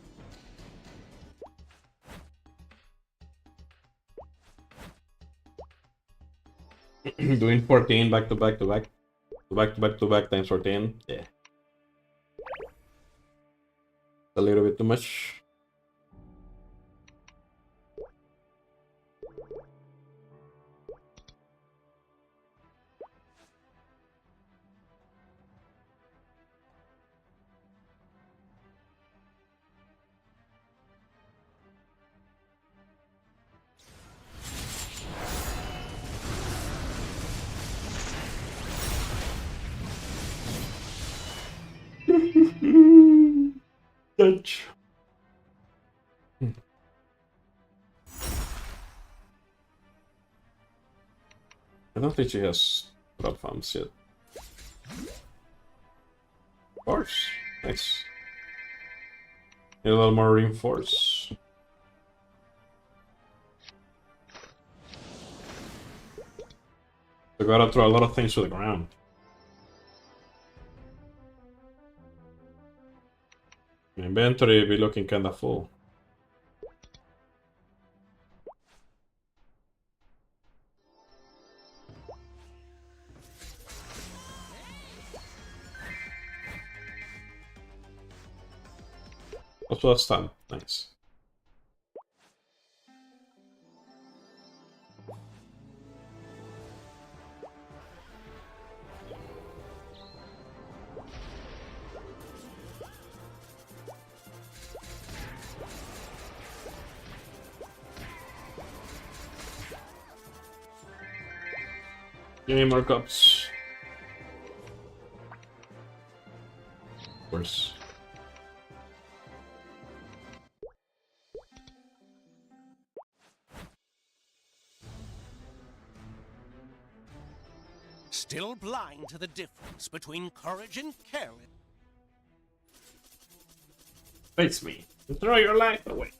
Doing 14 back to back to back. Back to back to back times 14. Yeah. A little bit too much. Touch. I don't think she has drop farms yet. Of course. Nice. Need a little more reinforce. I gotta throw a lot of things to the ground. My inventory be looking kinda full. Also a stun. Nice. Give me more cups. Of course. Still blind to the difference between courage and careless. Face me. And throw your life away.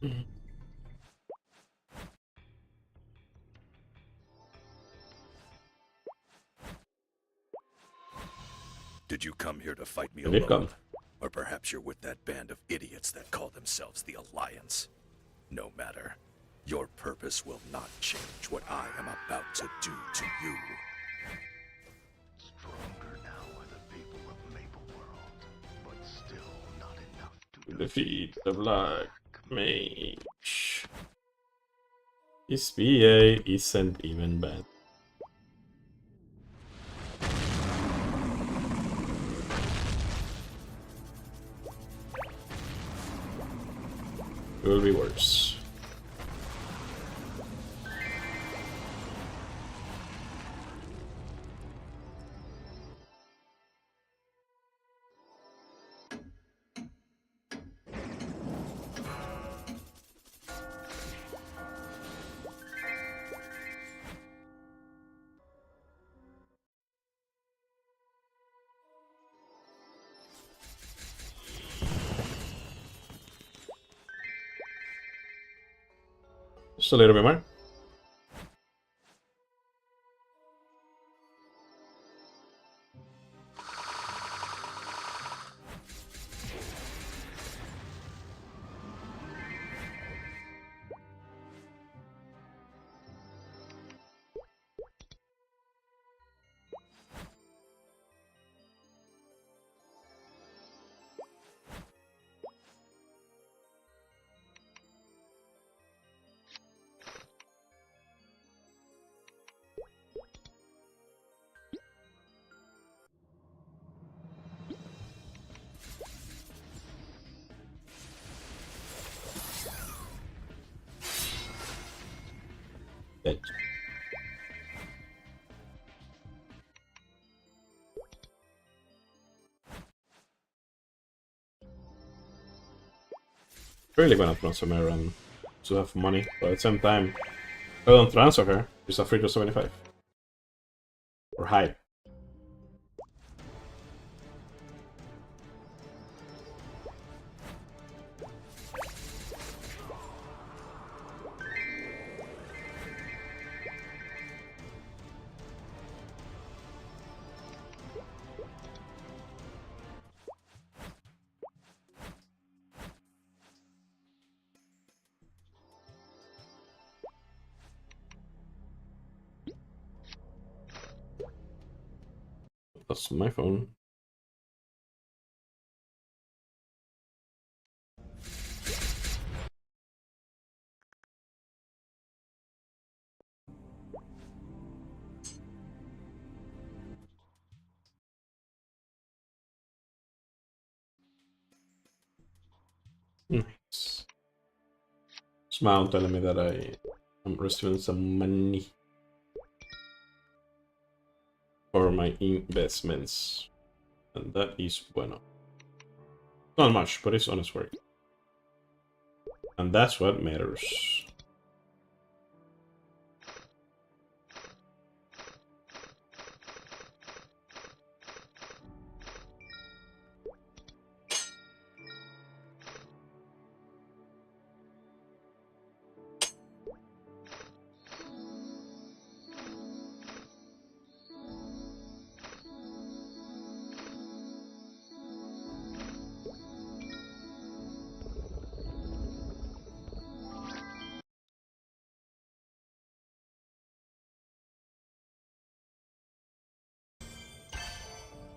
Did you come here to fight me I did alone? come. Or perhaps you're with that band of idiots that call themselves the Alliance? No matter. Your purpose will not change what I am about to do to you. Stronger now are the people of Maple World, but still not enough to Defeat the Black Mage. His PA isn't even bad. It will be worse. Just a little bit more. Dead. Really gonna transfer her and to have money, but at the same time, if I don't transfer her, she's a free to 75. Or high. That's my phone. Nice. Smile telling me that am receiving some money for my investments. And that is bueno. Not much, but it's honest work. And that's what matters.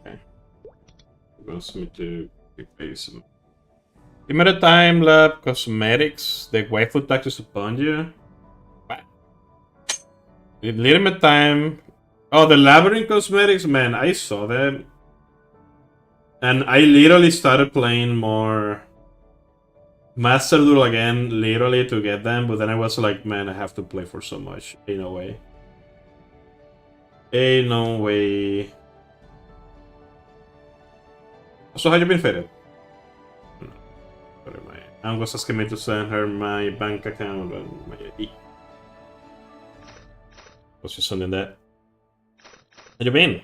Okay. Wants me to pay some. Limited time lab cosmetics. The waifu taxes upon you. What? Limit time. Oh, the labyrinth cosmetics, man. I saw them, and I literally started playing more Master Duel again, literally to get them. But then I was like, man, I have to play for so much. Ain't no way. Ain't no way. So how you been faded? I'm just asking me to send her my bank account and my ID. Was just sending that. How you been?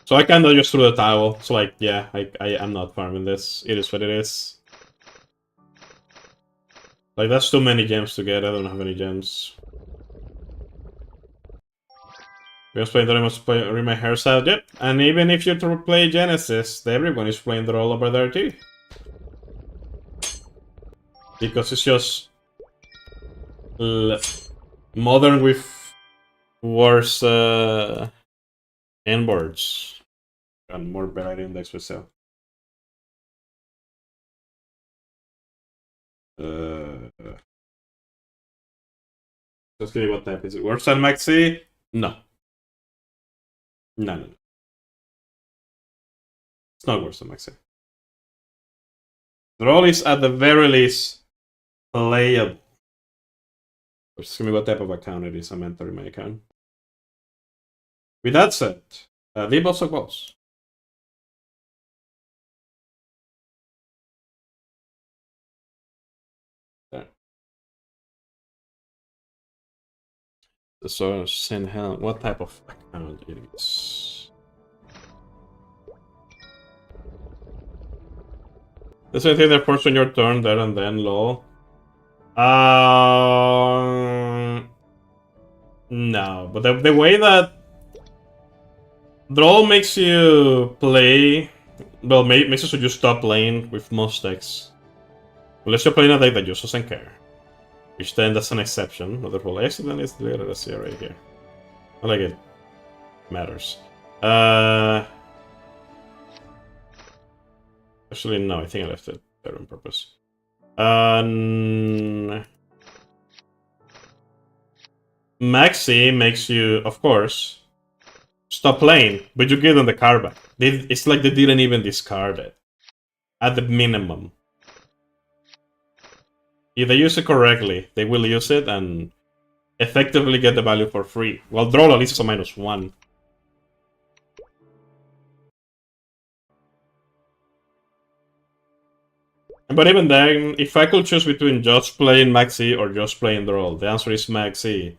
So I kinda just threw the towel. So like, yeah, I am not farming this. It is what it is. Like, that's too many gems to get. I don't have any gems. We was playing that I must play read my hair's out, yep. And even if you play Genesis, everyone is playing the role over there too. Because it's just modern with worse endboards and more variety index for sale. Let's see what type is it. Worse than Maxi? No. No. It's not worse than Maxi. The role is at the very least playable. Just give me what type of account it is. I'm entering my account. With that said, leave also goes. There. So send hell. What type of account it is? The same thing that force on your turn there and then, lol. No, but the way that draw makes you play, well, makes it so you stop playing with most decks. Unless you're playing a deck that just doesn't care. Which then that's an exception of the rule. Actually, then it's the let's see right here. I like it. Matters. Actually, no, I think I left it there on purpose. Maxi makes you, of course, stop playing, but you give them the card back. It's like they didn't even discard it. At the minimum. If they use it correctly, they will use it and effectively get the value for free. Well, draw at least is a -1. But even then, if I could choose between just playing Maxi or just playing draw, the answer is Maxi.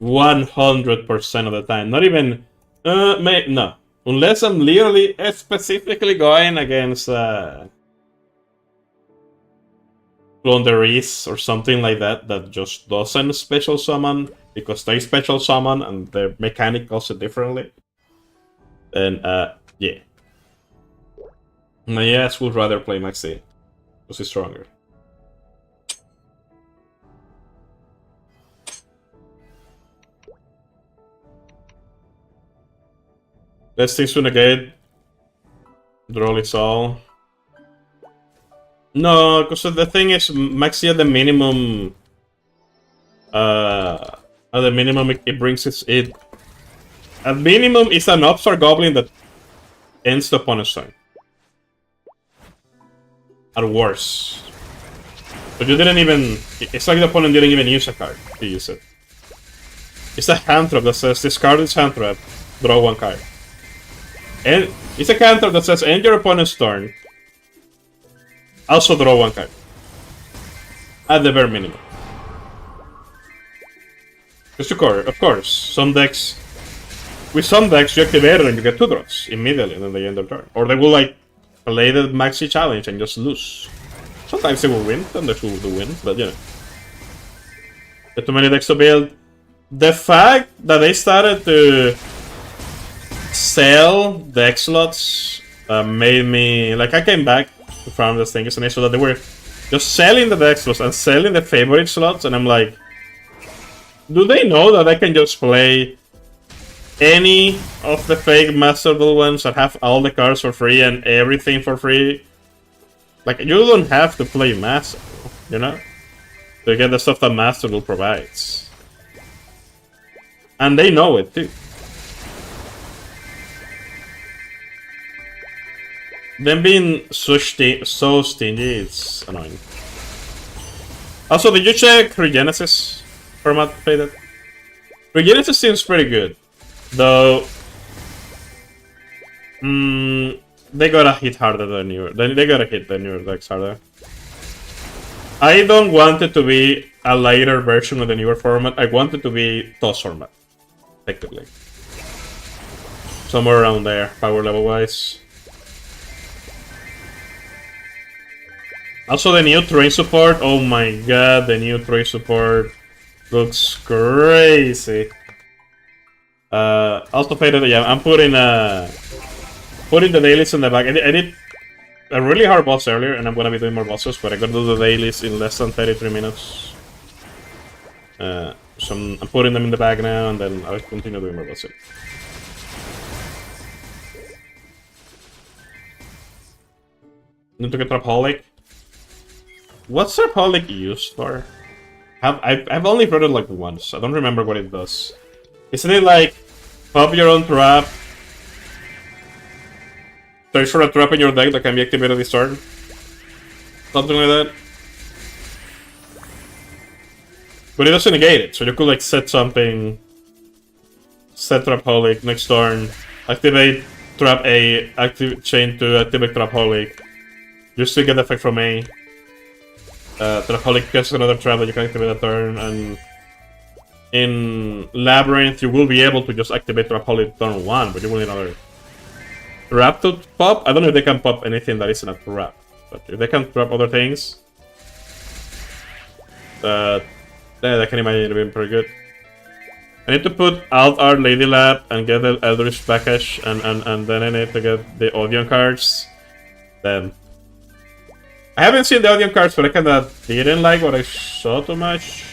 100% of the time. Not even... no. Unless I'm literally specifically going against... Plunderies or something like that that just doesn't special summon because they special summon and the mechanic calls it differently. Then, yeah. My ass would rather play Maxi because he's stronger. Let's things to negate. Draw it all. No, because the thing is, Maxi at the minimum... it brings it... At minimum, it's an Upstart Goblin that ends the opponent's turn. At worst. But you didn't even... It's like the opponent didn't even use a card to use it. It's a hand trap that says, discard this hand trap, draw 1 card. And it's a hand trap that says, end your opponent's turn, also draw 1 card. At the bare minimum. Just of course, some decks... With some decks, you activate it and you get 2 draws immediately, and then they end their turn. Or they will, like, play the Maxi challenge and just lose. Sometimes they will win, then they will do win, but you know. Get too many decks to build. The fact that they started to sell the Exlots made me... Like, I came back to farm this thing, and I saw that they were just selling the Exlots and selling the favorite slots, and I'm like... Do they know that I can just play any of the fake Master Duel ones that have all the cards for free and everything for free? Like, you don't have to play Master, you know? To get the stuff that Master Duel provides. And they know it, too. Them being so stingy, it's annoying. Also, did you check Regenesis format, Faded? Regenesis seems pretty good. Though... they gotta hit harder than newer. They gotta hit the newer decks harder. I don't want it to be a lighter version of the newer format. I want it to be TOS format. Effectively. Somewhere around there, power level wise. Also, the new terrain support. Oh my god, the new terrain support looks crazy. Also faded. Yeah, I'm putting the dailies in the back. I did a really hard boss earlier, and I'm gonna be doing more bosses, but I gotta do the dailies in less than 33 minutes. So I'm putting them in the bag now, and then I'll continue doing more bosses. Need to get Trapaholic. What's Trapaholic used for? I've only heard it like once. I don't remember what it does. Isn't it like pop your own trap? Search for a trap in your deck that can be activated this turn? Something like that. But it doesn't negate it, so you could like set something. Set Trapaholic next turn. Activate Trap A, active chain to activate Trapaholic. You still get the effect from A. Trapaholic gets another trap that you can activate a turn, and in Labyrinth you will be able to just activate Trapaholic turn 1, but you will need another trap to pop. I don't know if they can pop anything that isn't a trap, but if they can trap other things, yeah, I can imagine it being pretty good. I need to put Alt Art Lady Lab and get the Eldritch package, and then I need to get the Odeon cards. Then I haven't seen the Odeon cards, but I kinda didn't like what I saw too much.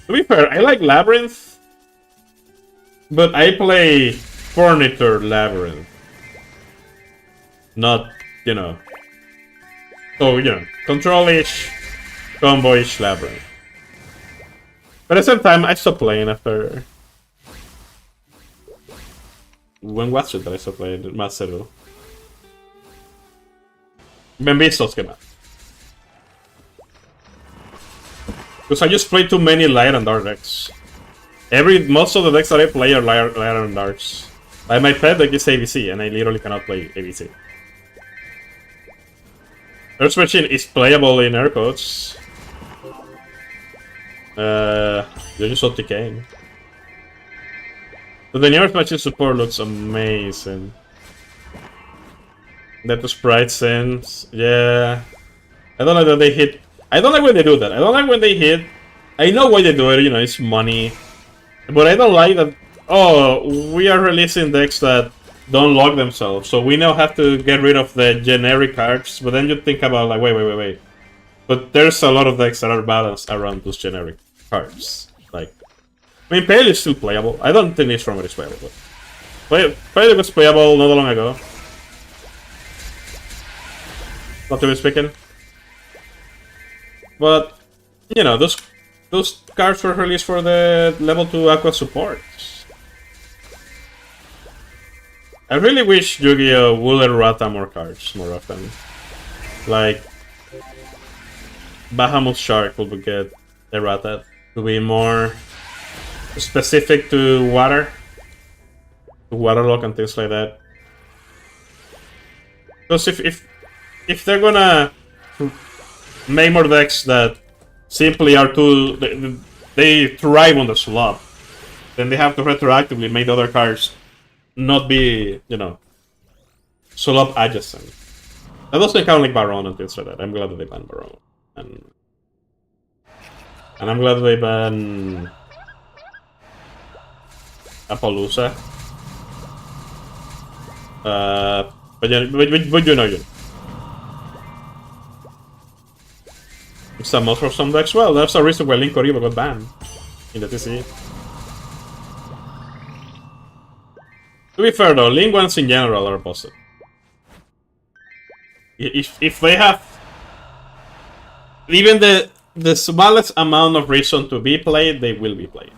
To be fair, I like Labyrinth, but I play Furniture Labyrinth. Not, you know. So, you know, control-ish, combo-ish Labyrinth. But at the same time, I stopped playing after... When was it that I stopped playing Master? When Beastles came out. Because I just play too many light and dark decks. Most of the decks that I play are light and darks. Like my pet deck is ABC, and I literally cannot play ABC. Earth Machine is playable in air quotes. You're just OTKing. But the new Earth Machine support looks amazing. That the sprite sense, yeah. I don't like that they hit. I don't like when they do that. I don't like when they hit. I know why they do it, you know, it's money. But I don't like that. Oh, we are releasing decks that don't lock themselves, so we now have to get rid of the generic cards. But then you think about like, wait. But there's a lot of decks that are balanced around those generic cards. Like, I mean, Pale is still playable. I don't think this Romer is playable, but Pale was playable not long ago. Not to be speaking. But, you know, those cards were released for the level 2 Aqua support. I really wish Yu-Gi-Oh! Would errata more cards more often. Like, Bahamut Shark will get errata to be more specific to water. To waterlock and things like that. Because if they're gonna make more decks that simply are too... They thrive on the slop, then they have to retroactively make the other cards not be, you know, slop adjacent. That doesn't count like Baron and things like that. I'm glad that they banned Baron. And I'm glad that they banned Appaloosa. But yeah, but you know. Some most for some decks. Well, that's a reason why Link Oribo got banned in the TCG. To be fair though, Link ones in general are busted. If they have even the smallest amount of reason to be played, they will be played.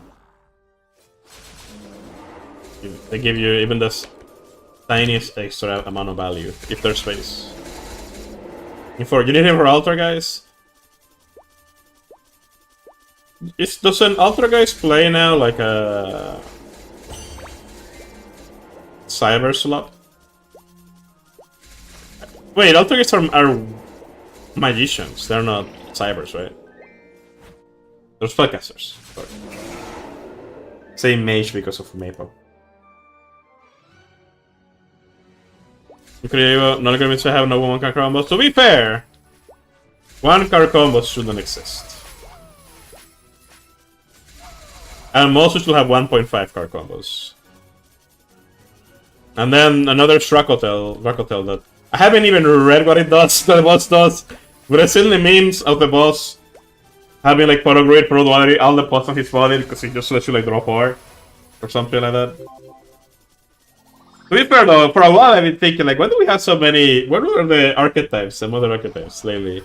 They give you even the tiniest extra amount of value if there's space. You need him for Ultra, guys? Does an Ultra guys play now like a Cyber slot? Wait, Ultra guys are magicians. They're not Cybers, right? They're spellcasters. Sorry. Say mage because of Maple. Not going to have no woman can crown, but to be fair, 1 card combo shouldn't exist. And most should have 1.5 card combos. And then another Dracotel that I haven't even read what it does, what the boss does, but I've seen the memes of the boss having like Photo Grid, Pro Duality, all the pots on his body because he just lets you like draw 4 or something like that. To be fair though, for a while I've been thinking like, why do we have so many? What are the archetypes, the modern archetypes lately?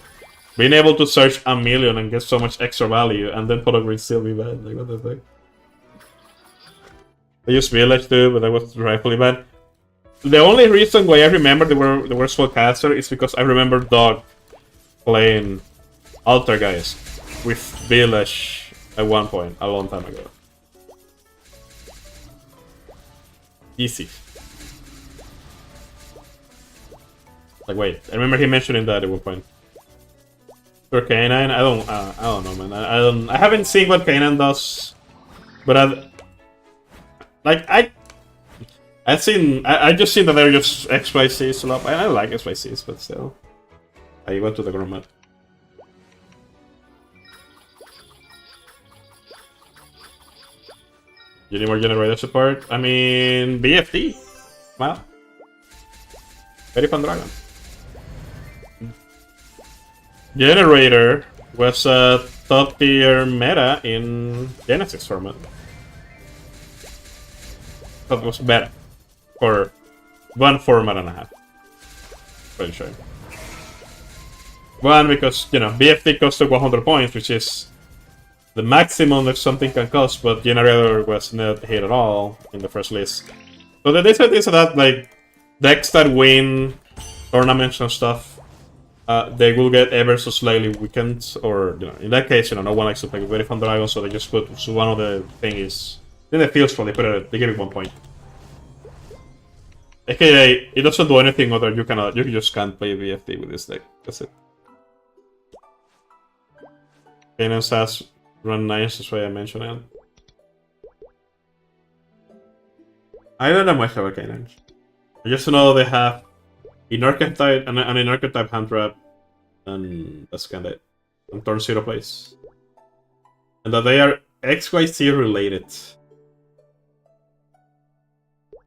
Being able to search a million and get so much extra value, and then Photo Grid still be bad. Like what the fuck? I used Village too, but that was rightfully bad. The only reason why I remember they were Spellcaster is because I remember Dog playing Altar Guys with Village at one point, a long time ago. Easy. Like wait, I remember him mentioning that at one point. For K9, I don't know, man. I haven't seen what K9 does, but I just seen that they're just XYZs a lot. I like XYZs, but still. I went to the grommet. You need more generator support? I mean, BFT. Wow. Very fun dragon. Generator was a top tier meta in Genesis format. That was better for one format and a half. Pretty sure. One, because, you know, BFT costs 100 points, which is the maximum that something can cost, but Generator was not hit at all in the first list. So the downside is that, like, decks that win tournaments and stuff, they will get ever so slightly weakened, or, you know, in that case, you know, no one likes to play with Very Fun Dragon, so they just put, so one of the things in the field spell, they give it 1 point. AKA, it doesn't do anything other, you just can't play VFT with this deck, that's it. Kanan has run 9, that's why I mentioned it. I don't know much about Kanan. I just know they have an archetype and an archetype hand trap, and that's kinda it. And turn 0 plays. And that they are XYZ related.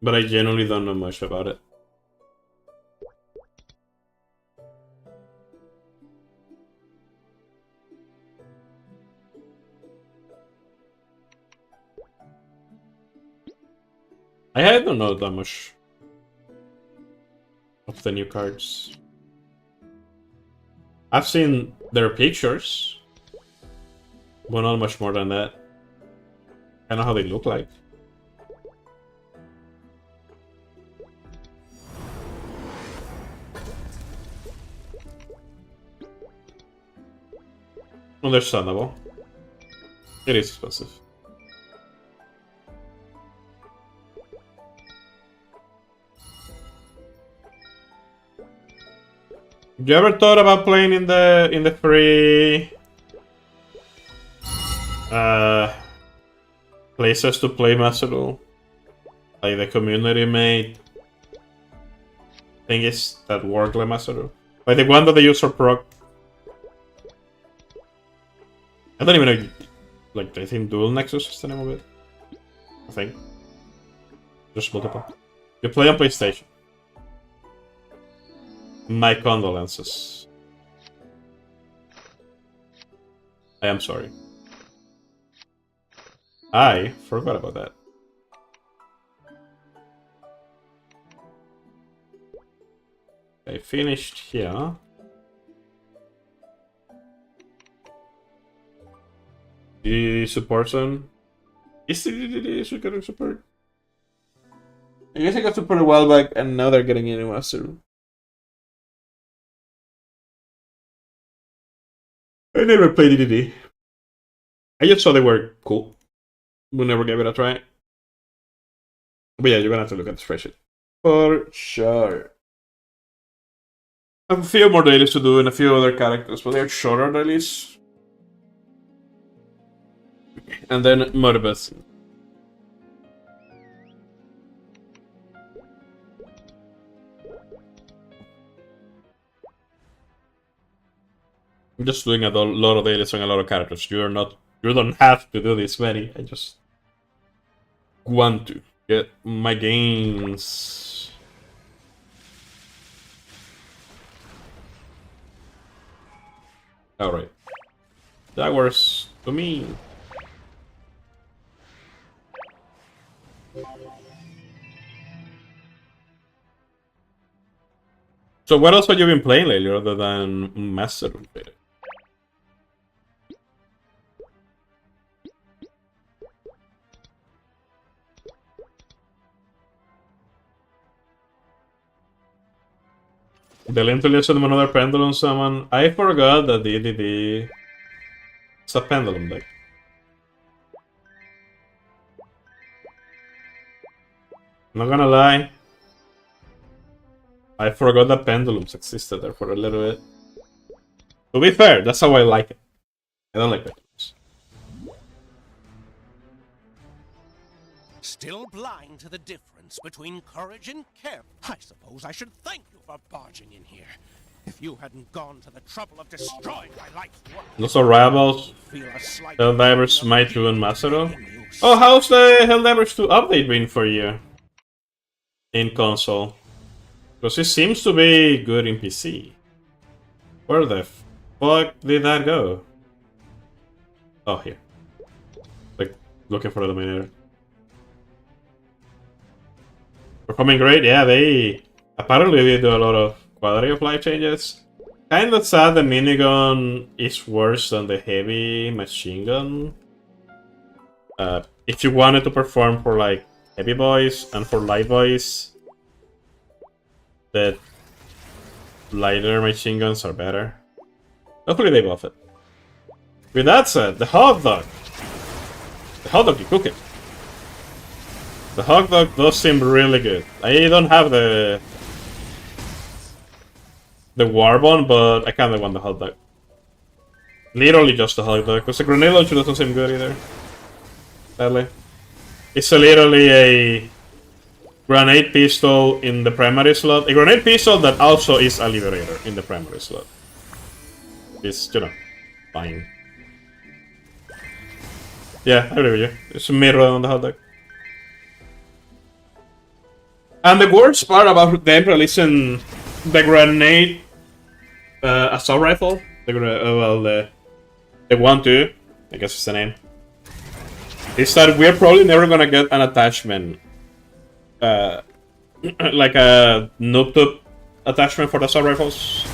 But I genuinely don't know much about it. I don't know that much of the new cards. I've seen their pictures, but not much more than that. I know how they look like. Understandable. It is expensive. You ever thought about playing in the free places to play Master Duel? Like the community made thingies that work like Master Duel? Like the one that they use for proc. I don't even know, like, I think Dual Nexus is the name of it. I think. Just multiple. You play on PlayStation. My condolences. I am sorry. I forgot about that. I finished here. The support zone. Is it getting support? I guess I got support a while back and now they're getting into Master. I never played DDD. I just saw they were cool. We never gave it a try. But yeah, you're gonna have to look at the spreadsheet. For sure. I have a few more dailies to do and a few other characters, but they're shorter dailies. And then Murderbus. I'm just doing a lot of dailies on a lot of characters. You don't have to do this many. I just want to get my gains. Alright. Jaguars to me. So what else have you been playing lately other than Master Race? The Lentulus and another pendulum summon. I forgot that the EDD is a pendulum deck. Not gonna lie. I forgot that pendulums existed there for a little bit. To be fair, that's how I like it. I don't like pendulums. Still blind to the difference between courage and care. I suppose I should thank you for barging in here. If you hadn't gone to the trouble of destroying my life's work, Those are rivals. feel a slight Helldivers, Smite 2, and Macero. Oh, how's the Helldivers 2 update been for you? In console? Because it seems to be good in PC. Where the fuck did that go? Oh, here. Like, looking for the dominator. Performing great, yeah, they apparently did do a lot of quality of life changes. Kinda sad the minigun is worse than the heavy machine gun. If you wanted to perform for like heavy boys and for light boys, the lighter machine guns are better. Hopefully they buff it. With that said, the hot dog. The hot dog you cook it. The hot dog does seem really good. I don't have the Warbone, but I kinda want the hot dog. Literally just the hot dog, because the grenade launcher doesn't seem good either. Sadly. It's literally a grenade pistol in the primary slot. A grenade pistol that also is a liberator in the primary slot. It's, you know, fine. Yeah, I agree with you. It's a mirror on the hot dog. And the worst part about them releasing the grenade assault rifle, the 1-2, I guess it's the name, is that we're probably never gonna get an attachment, like a noob tube attachment for the assault rifles,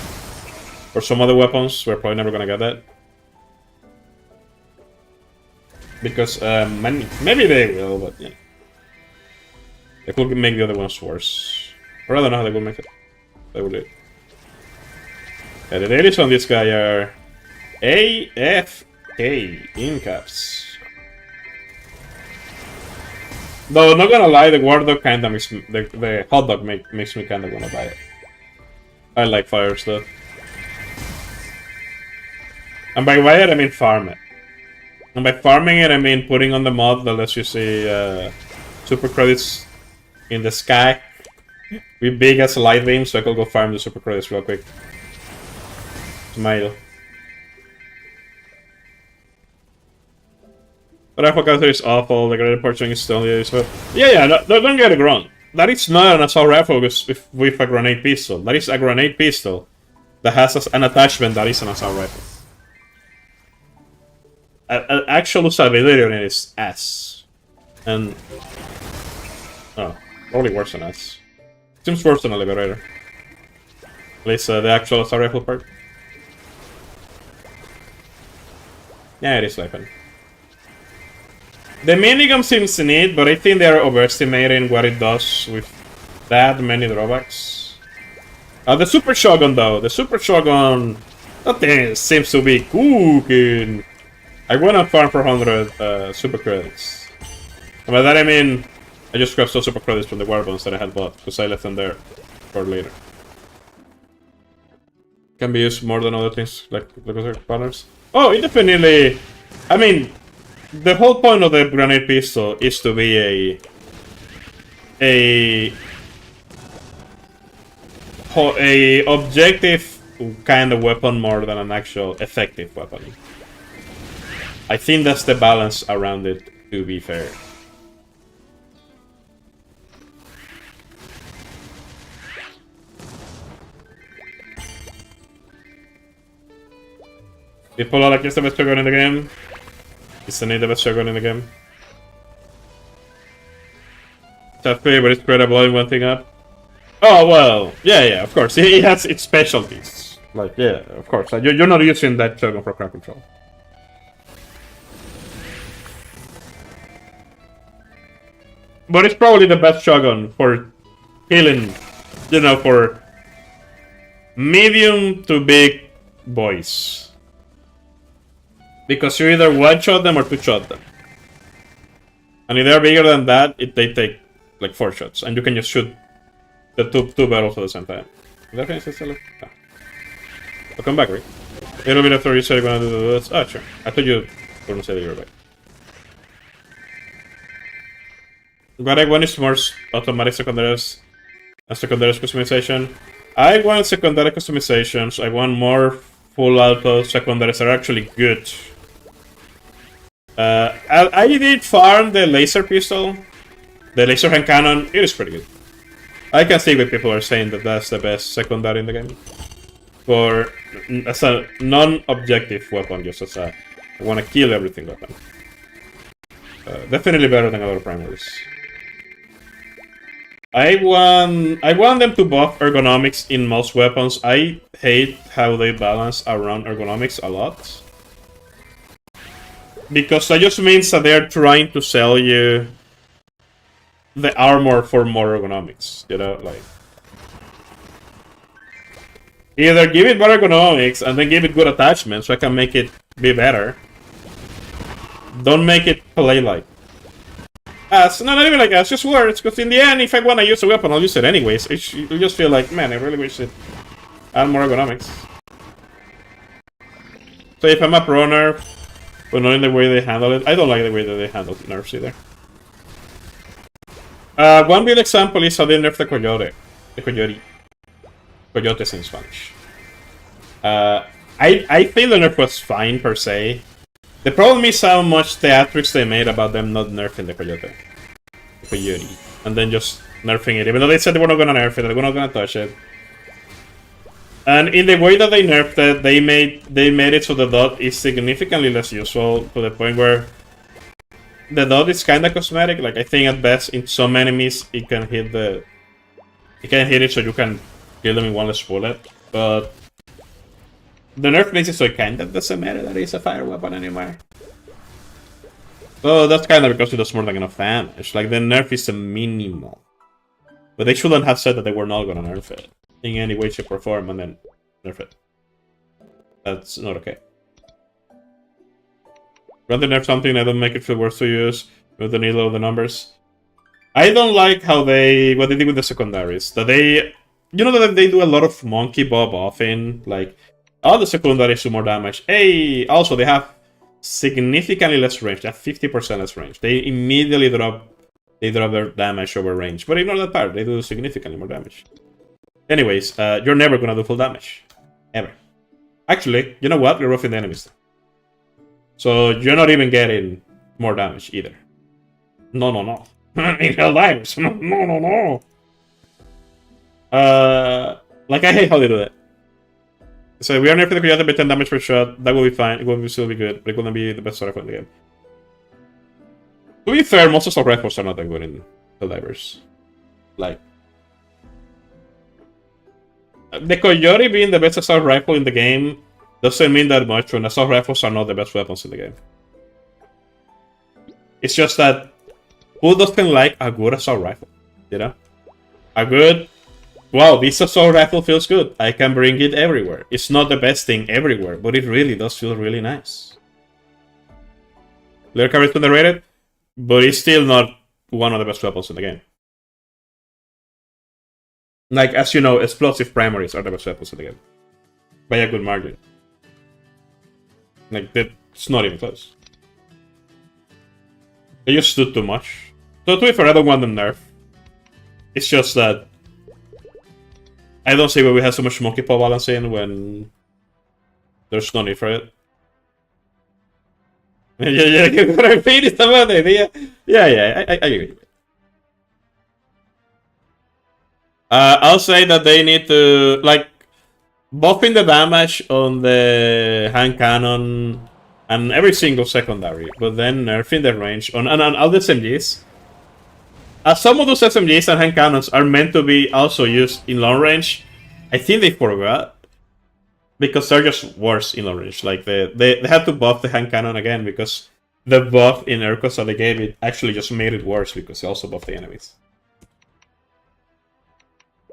or some other weapons. We're probably never gonna get that. Because maybe they will, but yeah. They could make the other ones worse. Or I don't know how they will make it. They will do it. Yeah, the dailies on this guy are AFK in caps. Though, not gonna lie, the War Dog kinda makes me, the Hot Dog makes me kinda wanna buy it. I like fire stuff. And by buy it, I mean farm it. And by farming it, I mean putting on the mod that lets you see super credits in the sky with big as a light beam, so I could go farm the super credits real quick. Smile. But I forgot is awful, the grenade portion is still useful. Yeah, don't get it wrong. That is not an assault rifle with a grenade pistol. That is a grenade pistol that has an attachment that is an assault rifle. Actual usability on it is ass. And... oh, probably worse than ass. Seems worse than a liberator. At least the actual assault rifle part. Yeah, it is weapon. The minigun seems neat, but I think they are overestimating what it does with that many drawbacks. The super shotgun though, the super shotgun, that thing seems to be cooking. I wanna farm for 100 super credits. And by that I mean, I just grabbed some super credits from the warbones that I had bought, because I left them there for later. Can be used more than other things, like partners. Oh, it definitely... I mean, the whole point of the grenade pistol is to be a objective kind of weapon more than an actual effective weapon. I think that's the balance around it, to be fair. People are like, it's the best shotgun in the game. Isn't it the best shotgun in the game? Tough play, but it's great at blowing one thing up. Oh, well, yeah, of course. It has its specialties. Like, yeah, of course. You're not using that shotgun for crowd control. But it's probably the best shotgun for killing, you know, for medium to big boys. Because you either one-shot them or two-shot them. And if they're bigger than that, they take like 4 shots. And you can just shoot the two barrels at the same time. Is that finish still? No. I'll come back, right? A little bit after you said you're gonna do this. Oh, sure. I thought you were gonna say that you were back. What I want is more automatic secondaries and secondaries customization. I want secondary customizations. I want more full auto secondaries that are actually good. I did farm the laser pistol, the laser hand cannon. It is pretty good. I can see why people are saying that that's the best secondary in the game. As a non-objective weapon, just as a I want to kill everything weapon. Definitely better than other primaries. I want them to buff ergonomics in most weapons. I hate how they balance around ergonomics a lot. Because that just means that they're trying to sell you the armor for more ergonomics, you know, like... Either give it better ergonomics and then give it good attachments so I can make it be better. Don't make it play-like. Not even like as just words, because in the end, if I want to use a weapon, I'll use it anyways. You just feel like, man, I really wish it had more ergonomics. So if I'm a pro nerf, but not in the way they handle it, I don't like the way that they handle nerfs either. One good example is how they nerf the coyote. The coyote. Coyotes in Spanish. I feel the nerf was fine per se. The problem is how much theatrics they made about them not nerfing the coyote. The coyote. And then just nerfing it. Even though they said they were not gonna nerf it, they were not gonna touch it. And in the way that they nerfed it, they made it so the dot is significantly less useful, to the point where the dot is kinda cosmetic. Like, I think at best in some enemies it can hit it so you can kill them in one less bullet. But the nerf makes it so it kinda doesn't matter that it's a fire weapon anymore. So that's kinda because it does more than enough damage. Like, the nerf is a minimal. But they shouldn't have said that they were not gonna nerf it in any way, shape, or form, and then nerf it. That's not okay. When they nerf something, I don't make it feel worse to use with the needle of the numbers. I don't like what they did with the secondaries. That you know that they do a lot of monkey bob offing, like, all the secondaries do more damage. Hey, also they have significantly less range. They have 50% less range. They immediately drop their damage over range. But ignore that part. They do significantly more damage. Anyways, you're never gonna do full damage. Ever. Actually, you know what? You're roughing the enemies. So you're not even getting more damage either. No. In hell lives. No. Like, I hate how they do that. So we are nerfing the Coyote by 10 damage per shot. That will be fine. It will still be good, but it wouldn't be the best rifle in the game. To be fair, most assault rifles are not that good in Helldivers. Like, the Coyote being the best assault rifle in the game doesn't mean that much when assault rifles are not the best weapons in the game. It's just that who doesn't like a good assault rifle? You know? A good... Wow, this assault rifle feels good. I can bring it everywhere. It's not the best thing everywhere, but it really does feel really nice. Layer coverage underrated, but it's still not one of the best weapons in the game. Like, as you know, explosive primaries are the best weapons in the game. By a good margin. Like, it's not even close. They just do too much. So to be fair, I don't want them nerfed. It's just that I don't see why we have so much monkey paw balancing when there's no need for it. Yeah, que por el fin está mal de día. Yeah, I agree. I'll say that they need to, like, buffing the damage on the hand cannon and every single secondary, but then nerfing the range on all the SMGs. As some of those SMGs and hand cannons are meant to be also used in long range, I think they forgot. Because they're just worse in long range. Like, they had to buff the hand cannon again because the buff in Urkos that they gave it actually just made it worse because they also buffed the enemies.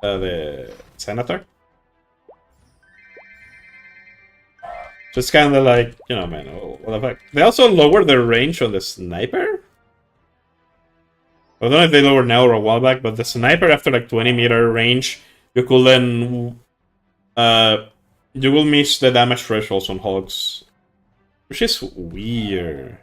The Senator? Just kind of like, you know, man, what the fuck. They also lowered the range on the sniper? I don't know if they lowered now or a while back, but the sniper after like 20-meter range, you could then you will miss the damage thresholds on hogs. Which is weird.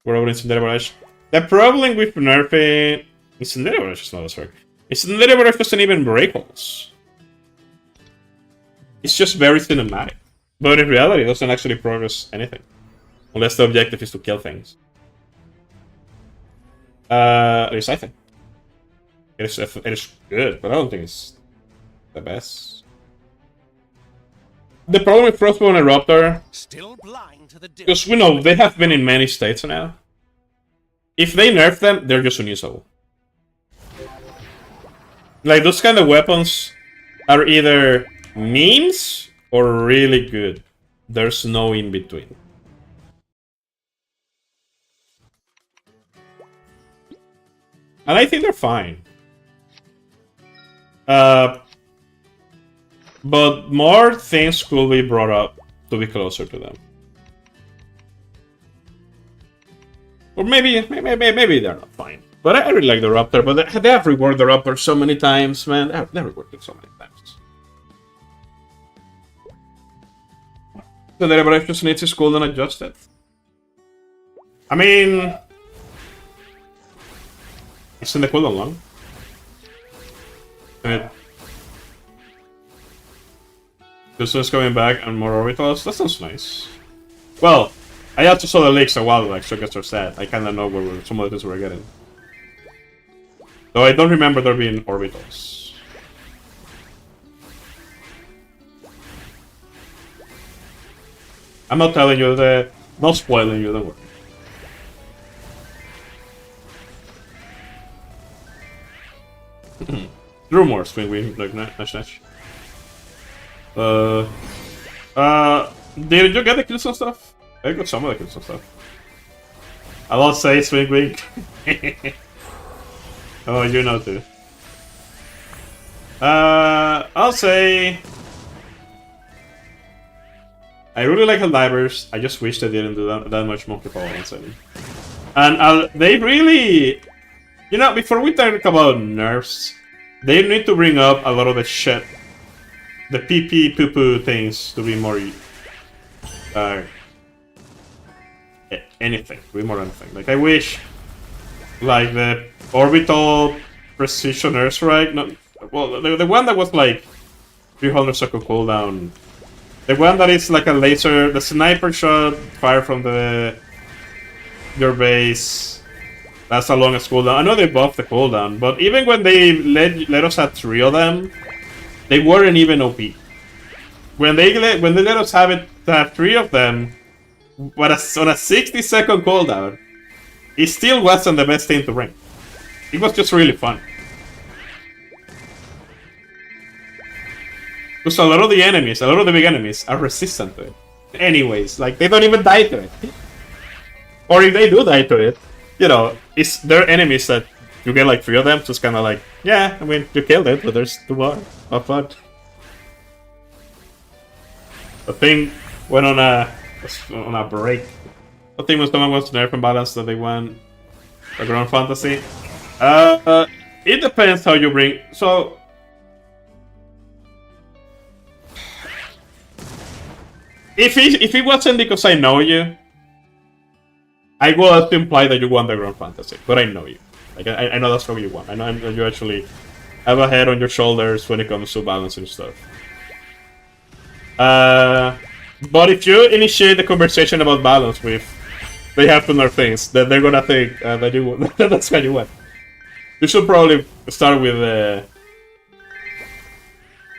We're over Incendiary Barrage. The problem with nerfing Incendiary Barrage is not as hard. Incendiary Barrage doesn't even break holes. It's just very cinematic. But in reality, it doesn't actually progress anything. Unless the objective is to kill things. At least I think. It is good, but I don't think it's the best. The problem with Frostbow and Eruptor, Still blind to the because we know they have been in many states now. If they nerf them, they're just unusable. Like, those kind of weapons are either memes or really good. There's no in between. And I think they're fine. But more things could be brought up to be closer to them. Or maybe they're not fine. But I really like the Raptor, but they have reworked the Raptor so many times, man. They have reworked it so many times. So the Revelation just needs his cooldown adjusted. I mean... Isn't the cooldown long? Business coming back and more orbitals? That sounds nice. Well, I also saw the leaks a while back, so I guess they're sad. I kinda know where some of the things we're getting. Though I don't remember there being orbitals. I'm not telling you not spoiling you, don't worry. Rumors, Swing, like Nash. Did you get the kills and stuff? I got some of the kills and stuff. I will say Swing. Oh, you know too. I'll say I really like Helldivers. I just wish they didn't do that much monkey power on 7. And they really, you know, before we talk about nerfs, they need to bring up a lot of the shit, the PP poo-poo things to be more anything, to be more anything. Like, I wish, like, the orbital precision airstrike, well, the one that was like 300 second cooldown, the one that is like a laser, the sniper shot fire from your base. That's the longest cooldown. I know they buffed the cooldown, but even when they let us have 3 of them, they weren't even OP. When they let us have 3 of them, but on a 60-second cooldown, it still wasn't the best thing to bring. It was just really fun. Because a lot of the enemies, a lot of the big enemies, are resistant to it. Anyways, like, they don't even die to it. Or if they do die to it, you know, they're enemies that you get like 3 of them, just kind of like, yeah, I mean, you killed it, but there's 2 more. Have fun. The thing went on a break. I think when someone wants to nerf and balance that they went a Ground Fantasy. It depends how you bring. So if it wasn't because I know you, I will have to imply that you want the Ground Fantasy, but I know you. Like, I know that's what you want. I know you actually have a head on your shoulders when it comes to balancing stuff. But if you initiate the conversation about balance with, they have to know things, then they're gonna think that you that's how you win. You should probably start with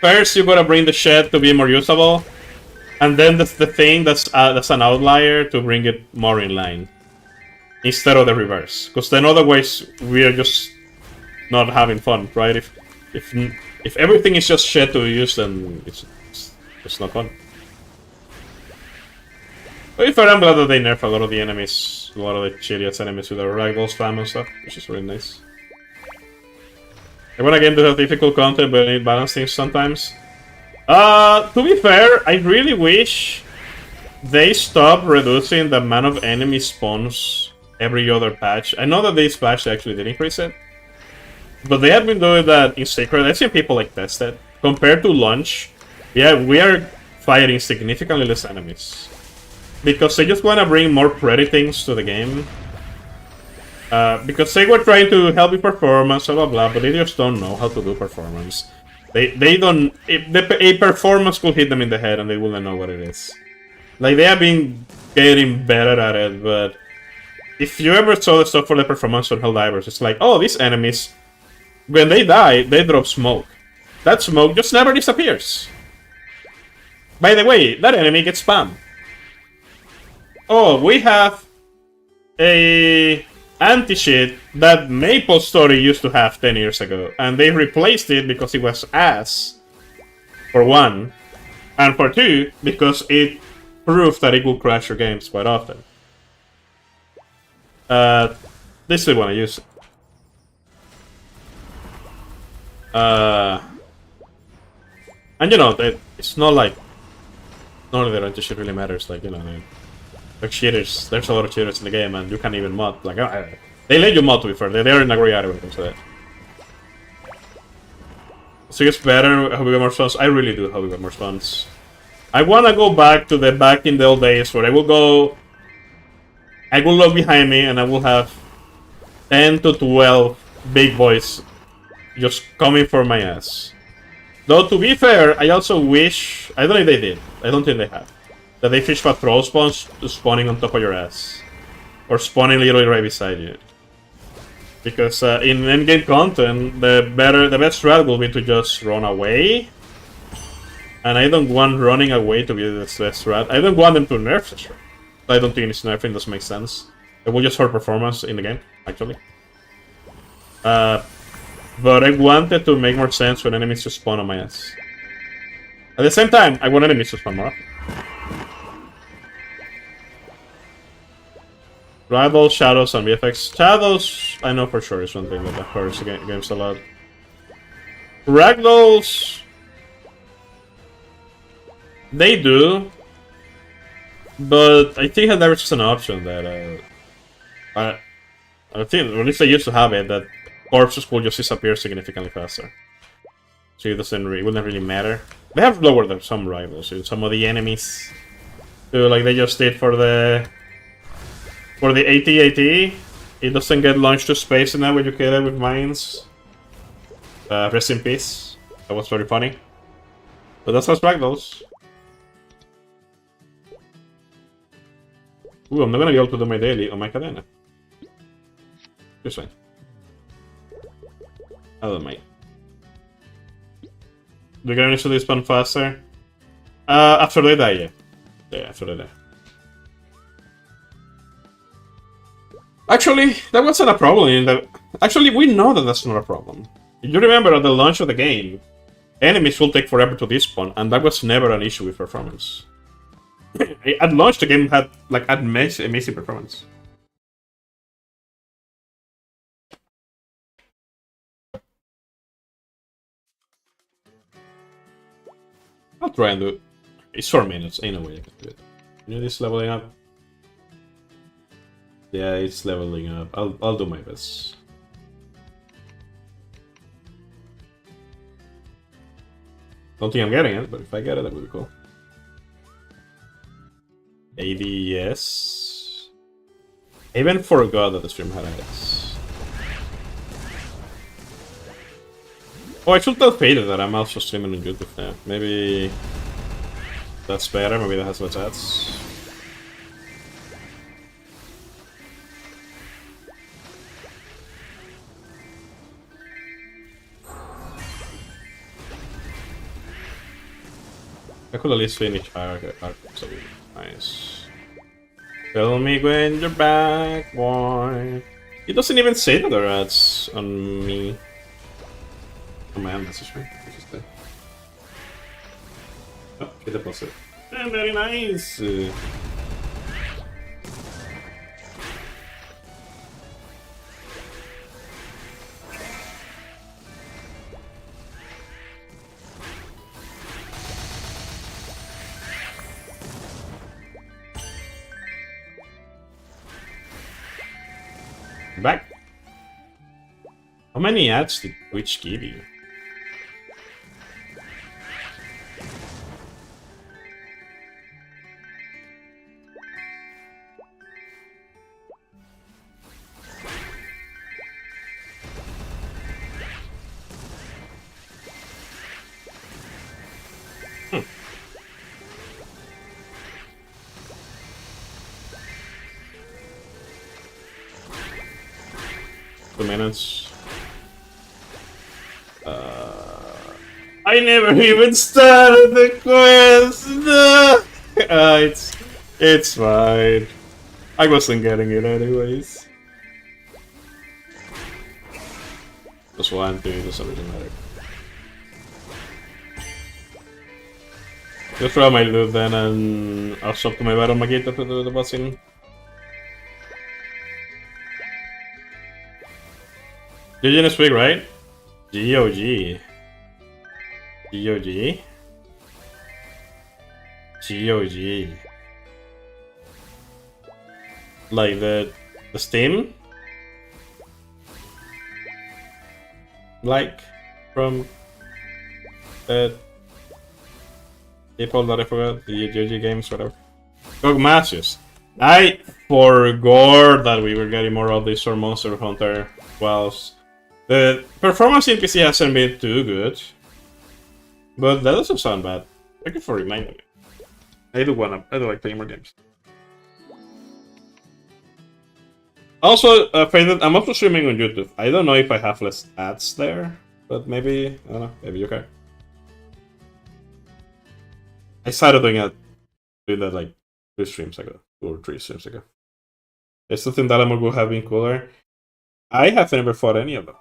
first you gotta bring the shed to be more usable, and then that's the thing that's an outlier to bring it more in line, instead of the reverse. Because then otherwise we are just not having fun, right? If everything is just shed to use, then it's not fun. But if I'm glad that they nerf a lot of the enemies, a lot of the shittiest enemies with the ragdoll spam and stuff, which is really nice. I want a game to have difficult content, but I need balance things sometimes. To be fair, I really wish they stop reducing the amount of enemy spawns every other patch. I know that this patch actually did increase it, but they have been doing that in Secret. I've seen people like test it. Compared to launch, yeah, we are fighting significantly less enemies. Because they just want to bring more pretty things to the game. Because they were trying to help with performance, blah blah blah, but they just don't know how to do performance. They don't... a performance could hit them in the head and they wouldn't know what it is. Like, they have been getting better at it, but... if you ever saw the stuff for the performance on Helldivers, it's like, oh, these enemies, when they die, they drop smoke. That smoke just never disappears. By the way, that enemy gets spammed. Oh, we have a anti-cheat that Maple Story used to have 10 years ago, and they replaced it because it was ass, for one, and for two, because it proved that it would crash your games quite often. They still want to use it. And you know, it's not like none of their anti-cheat really matters, like, you know, like cheaters, there's a lot of cheaters in the game, and you can't even mod. Like, they let you mod, to be fair. They're in a gray area when it comes to that. So it's better how we get more spawns. I really do how we get more spawns. I want to go back to the back in the old days where I will look behind me and I will have 10 to 12 big boys just coming for my ass. Though, to be fair, I also wish... I don't know if they did. I don't think they have. That they fish patrol spawns spawning on top of your ass. Or spawning literally right beside you. Because in endgame content, the best strat will be to just run away. And I don't want running away to be the best strat. I don't want them to nerf the strat. I don't think it's nerfing doesn't make sense. It will just hurt performance in the game, actually. But I wanted to make more sense when enemies just spawn on my ass. At the same time, I want enemies to spawn more. Rival, Shadows, and VFX. Shadows, I know for sure is one thing that hurts games a lot. Ragdolls, they do, but I think that there's just an option that I think, or at least they used to have it, that corpses will just disappear significantly faster. So it wouldn't really matter. They have lowered some rivals, some of the enemies, so like they just did for the AT-AT, it doesn't get launched to space now when you kill it with mines. Rest in peace. That was very funny. But that's how Ragdolls. Ooh, I'm not gonna be able to do my daily on my cadena. Just fine. I don't mind. Do you initially spawn faster? After they die, yeah. Yeah, after they die. Actually, that wasn't a problem. Actually, we know that that's not a problem. If you remember at the launch of the game, enemies will take forever to despawn, and that was never an issue with performance. At launch, the game had like amazing performance. I'll try and do it. It's 4 minutes, ain't no way I can do it. You know this leveling up? Yeah, it's leveling up. I'll do my best. Don't think I'm getting it, but if I get it, that would be cool. ADS. I even forgot that the stream had ads. Oh, I should tell Fader that I'm also streaming on YouTube now. Maybe that's better. Maybe that has less ads. I could at least finish arc, so nice. Tell me when you're back, boy. It doesn't even say that there are ads on me. Oh man, message me. Oh, she deposited. Very nice. Back. How many ads did Twitch give you? Hmm. 2 minutes. I never even started the quest. No. It's fine. I wasn't getting it anyways. Just 1, 2, doesn't really matter. Just throw my loot then, and I'll stop to my battle Magita to do the bossing. GG next week, right? GOG. GOG. GOG. Like the Steam? Like from the people that I forgot, the GOG games, whatever. GOG Matches. I forgot that we were getting more of this or Monster Hunter whilst the performance in PC hasn't been too good. But that doesn't sound bad. Thank you for reminding me. I do like playing more games. Also, Faded, I'm also streaming on YouTube. I don't know if I have less ads there, but maybe, I don't know, maybe you can. I started doing that like 2 streams ago, 2 or 3 streams ago. I still think that would have been cooler. I have never fought any of them.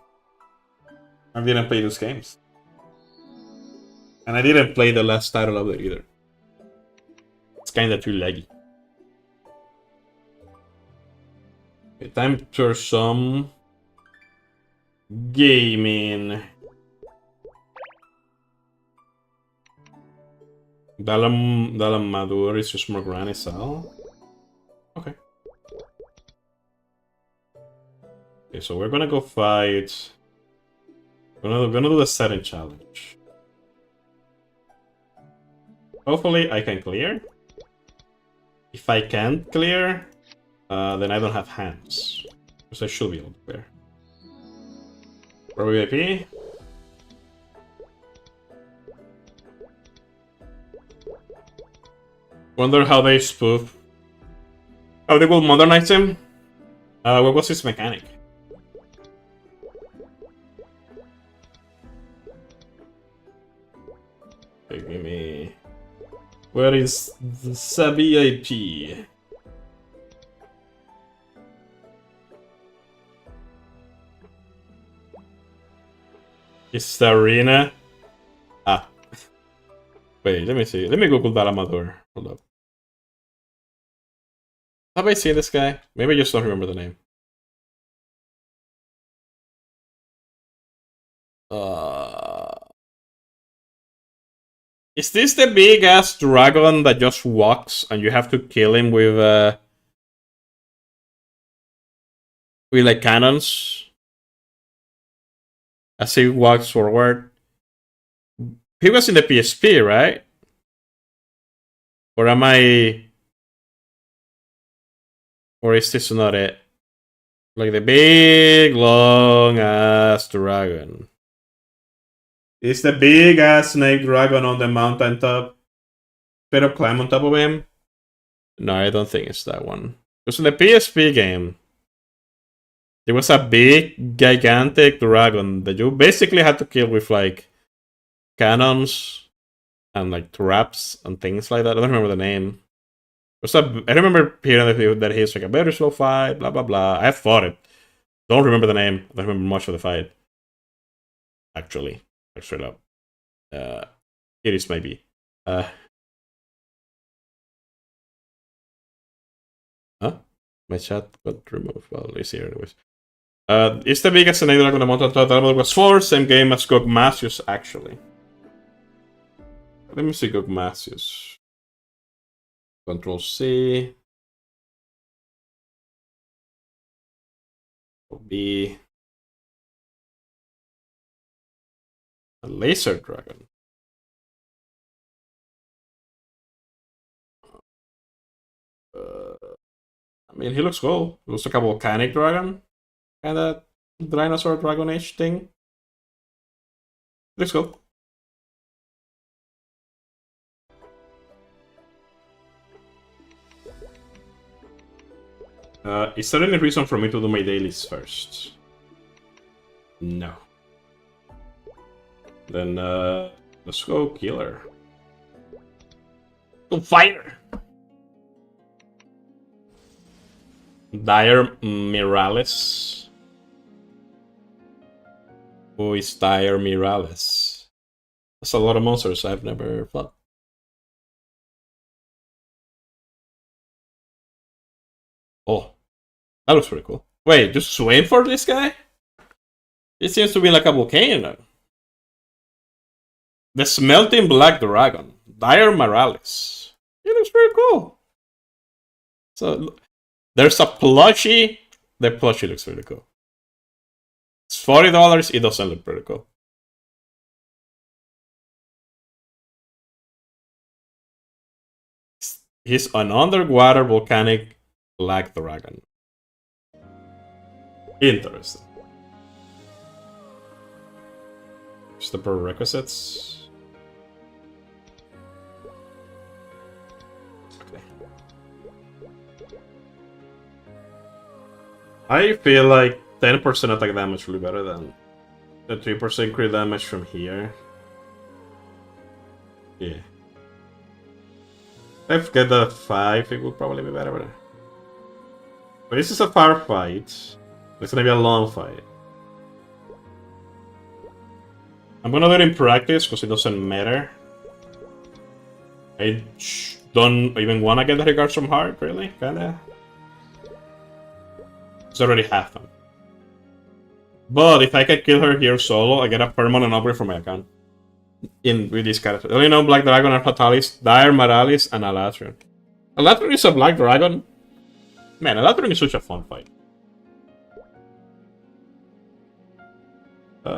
I didn't play those games. And I didn't play the last title of it either. It's kinda too laggy. Okay, time for some gaming. Dalam Madur is just more Granny Sal. Okay. Okay, so we're gonna go fight. We're gonna do the setting challenge. Hopefully I can clear. If I can't clear, then I don't have hands. Because I should be able to clear. Pro VIP. Wonder how they spoof. How they will modernize him? What was his mechanic? Okay, give me... Where is the VIP? Is the arena? Ah. Wait, let me see. Let me Google that Amador. Hold up. Have I seen this guy? Maybe I just don't remember the name. Is this the big ass dragon that just walks and you have to kill him with like cannons as he walks forward? He was in the PSP, right? Or am I? Or is this not it? Like the big long ass dragon. Is the big ass snake dragon on the mountain top? Straight up climb on top of him? No, I don't think it's that one. Because in the PSP game, there was a big, gigantic dragon that you basically had to kill with like cannons and like traps and things like that. I don't remember the name. I remember hearing that he's like a very slow fight, blah blah blah. I have fought it. Don't remember the name. I don't remember much of the fight. Actually, straight up. It is maybe. Huh? My chat got removed. Well, it's here anyways. It's the biggest snake dragon on the mountain top. That was 4, same game as Gogmasius, actually. Let me see Gogmasius. Control C. B. A laser dragon. I mean, he looks cool. He looks like a volcanic dragon. Kind of dinosaur dragon-ish thing. Looks cool. Is there any reason for me to do my dailies first? No. Then, let's go killer. Go fighter! Dire Miralis. Who is Dire Miralis? That's a lot of monsters I've never fought. Oh, that looks pretty cool. Wait, just swim for this guy? It seems to be like a volcano. The Smelting Black Dragon. Dire Miralis. It looks pretty cool. So, there's a plushie. The plushie looks really cool. It's $40. It doesn't look pretty cool. He's an underwater volcanic black dragon. Interesting. Here's the prerequisites. Okay. I feel like 10% attack damage will be better than the 3% crit damage from here. Yeah. If I get the 5, it would probably be better. But this is a far fight. It's gonna be a long fight. I'm gonna do it in practice because it doesn't matter. I don't even wanna get the regards from heart, really, kinda. It's already half them. But if I can kill her here solo, I get a permanent upgrade for my account. With this character. I only know Black Dragon are Fatalis, Dire Miralis, and Alatrion. Alatrion is a Black Dragon. Man, Alatrion is such a fun fight.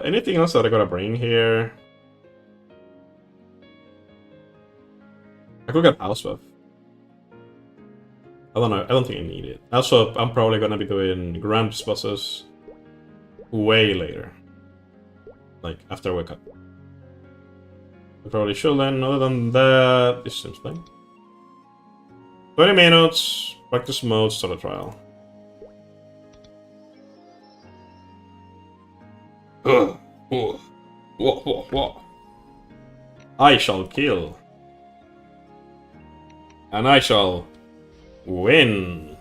Anything else that I gotta bring here? I could get House Buff. I don't know. I don't think I need it. Also, I'm probably gonna be doing Grand bosses way later. Like, after I wake up. I probably should then. Other than that, this seems fine. 20 minutes, practice mode, start a trial. Whoa. I shall kill. And I shall win.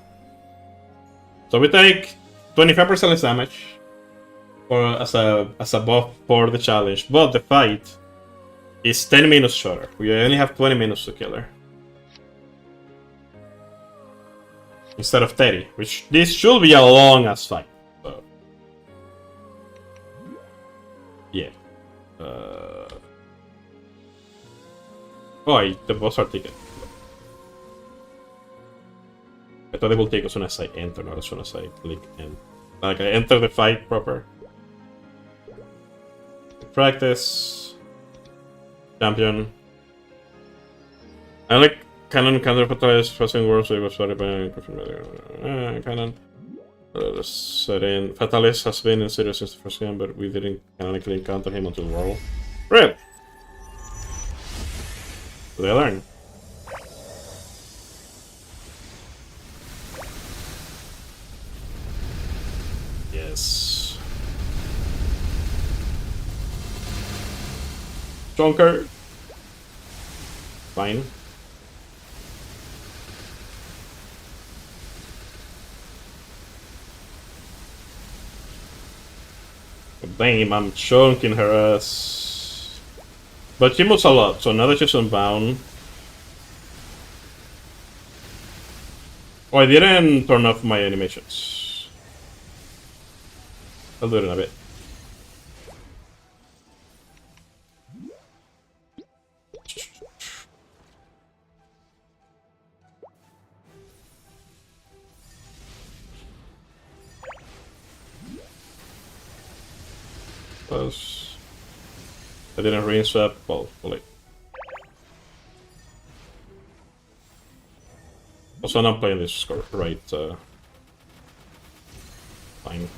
So we take 25% less damage as a buff for the challenge, but the fight is 10 minutes shorter. We only have 20 minutes to kill her. Instead of 30, which this should be a long ass fight. So. Yeah. Oh, the boss are ticket. I thought they will take as soon as I enter, not as soon as I click in. Like I enter the fight proper. Practice. Champion. I like Canon counter-fatalized passing words, so it was started by Canon. Set in. Fatalis has been in serious since the first game, but we didn't canonically encounter him until World. Rip! What did I learn? Yes. Jonker! Fine. Damn, I'm chunking her ass. But she moves a lot, so now that she's unbound. Oh, I didn't turn off my animations. I'll do it in a bit. Plus, I didn't rinse up. Well, wait. Also, I'm not playing this score right. Fine.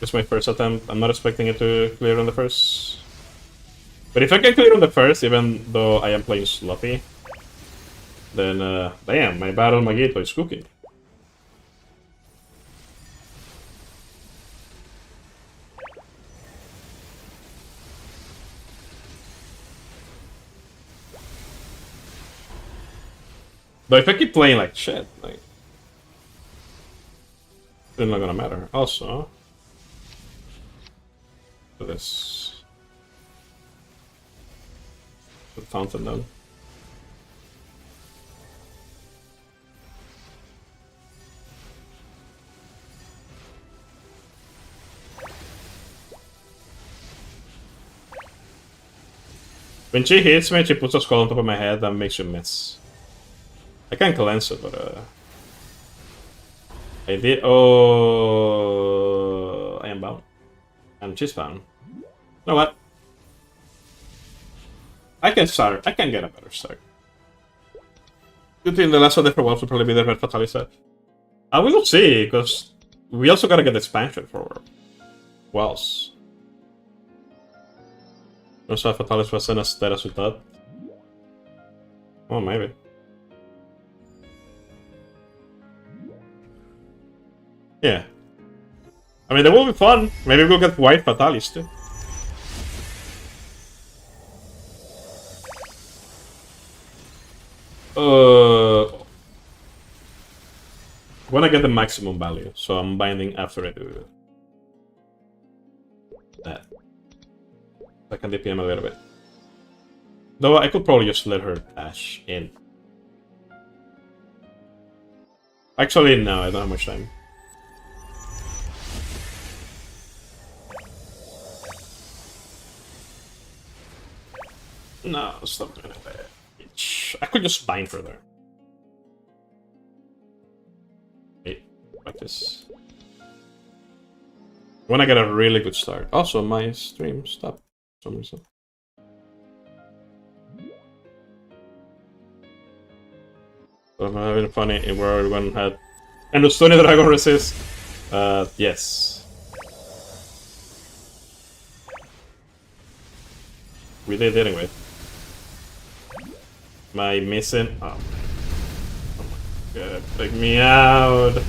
It's my first attempt. I'm not expecting it to clear on the first. But if I can clear on the first, even though I am playing sloppy, then damn, my battle Magito is cooking. But if I keep playing like shit, like, it's not gonna matter. Also, for this, the fountain down. When she hits me, she puts a skull on top of my head and makes you miss. I can cleanse it, but I did. Oh, I am bound, and she's bound. You know what? I can start. I can get a better start. Good thing the last of the Worlds will probably be there for Fatalisa. We will see, because we also gotta get expansion for Wells. Also, Fatalis was in a status with that. Oh, maybe. Yeah. I mean, that will be fun. Maybe we'll get white Fatalis too. I wanna get the maximum value, so I'm binding after I do that. I can DPM a little bit. Though I could probably just let her dash in. Actually, no, I don't have much time. No, stop doing that. I could just bind her there. Wait, like this. When I get a really good start. Also, my stream stopped for some reason. So I'm having funny where everyone had. And the Stony Dragon resist. Yes. We did anyway. Am I missing? Oh my god, take me out!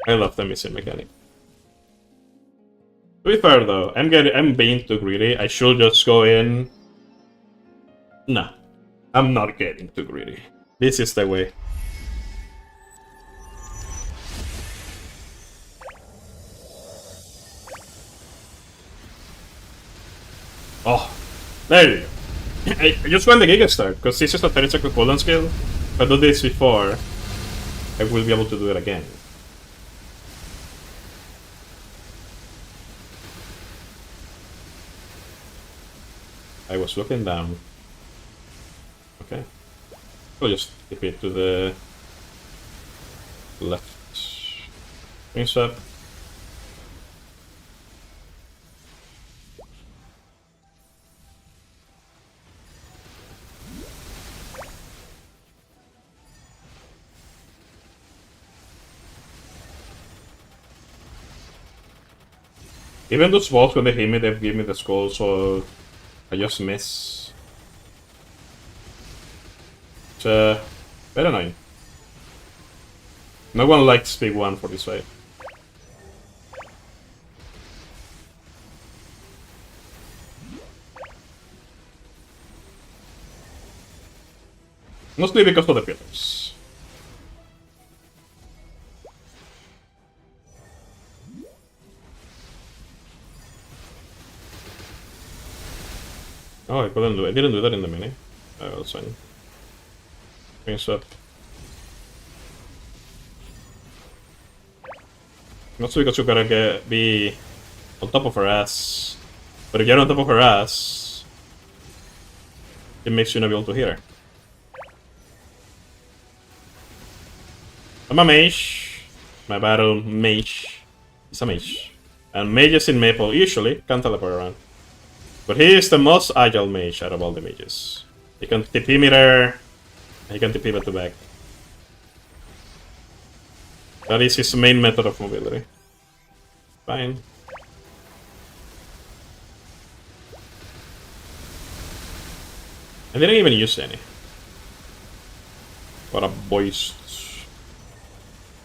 I love the missing mechanic. To be fair though, I'm being too greedy. I should just go in. No. I'm not getting too greedy. This is the way. Oh, there you go. I just went the Giga Start, because this is a 30-second cooldown skill. If I do this before, I will be able to do it again. I was looking down. Okay. I'll just keep it to the left. Wings up. Even those balls, when they hit me, they give me the skull, so I just miss. It's very annoying. No one likes big one for this fight. Mostly because of the pillars. Oh, I couldn't do it. I didn't do that in the mini. That's fine. Brings up. Mostly because you gotta be on top of her ass. But if you're on top of her ass, it makes you not be able to hit her. I'm a mage. My battle mage is a mage. And mages in Maple usually can teleport around. But he is the most agile mage out of all the mages. He can TP me there, and he can TP me to back. That is his main method of mobility. Fine. I didn't even use any. What a voice.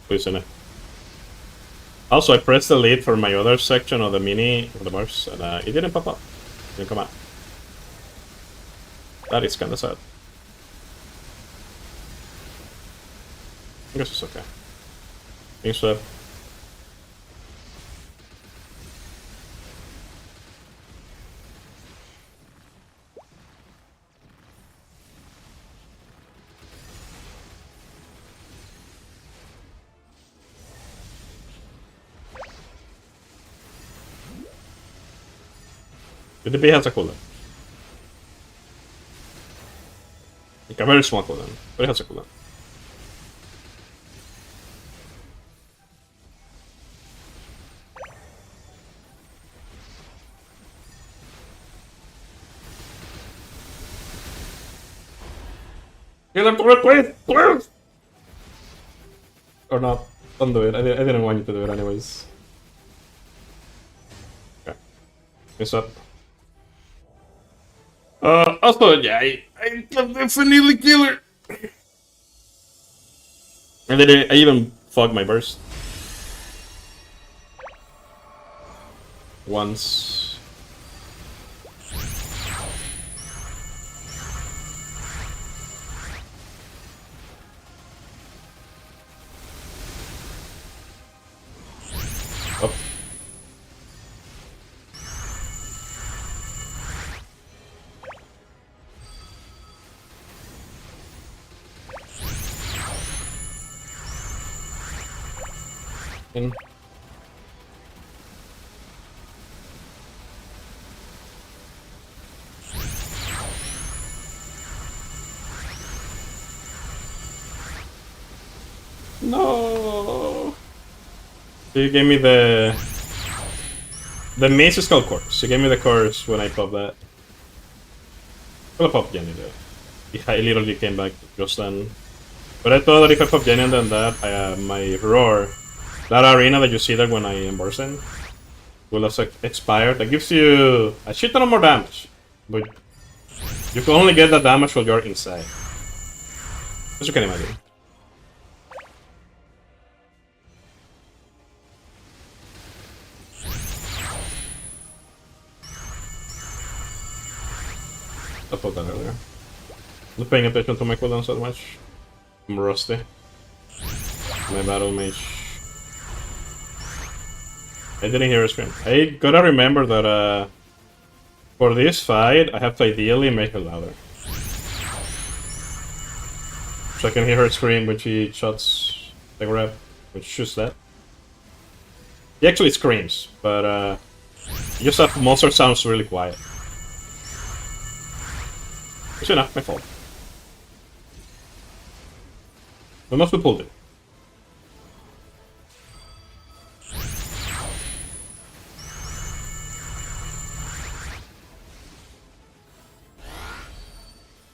Poison. Also, I pressed the lead for my other section of the mini of the bars, and it didn't pop up. It didn't come out. That is kinda sad. I guess it's okay. Thanks, Web. The DP has a cooldown. Like a very small cooldown, but it has a cooldown. Kill him, please! Please! Or not. Don't do it. I didn't want you to do it anyways. Okay. Miss up. Also, yeah, I can definitely kill her. And then I even fogged my burst. Once. Up. In. No. You gave me the mace is called Chorus. You gave me the Chorus when I popped that. Well, I popped Jenny though. Yeah, I literally came back just then. But I thought that if I popped Jenny and then that, my roar, that arena that you see there when I am bursting, will have expired. That gives you a shit ton of more damage. But you can only get that damage while you're inside. As you can imagine. I thought that earlier. Not paying attention to my cooldowns so much. I'm rusty. My battle mage. I didn't hear a scream. I gotta remember that for this fight I have to ideally make her louder. So I can hear her scream when she shots the grab, when she shoots that. He actually screams, but you just have monster sounds really quiet. It's enough, my fault. We must be pulled it.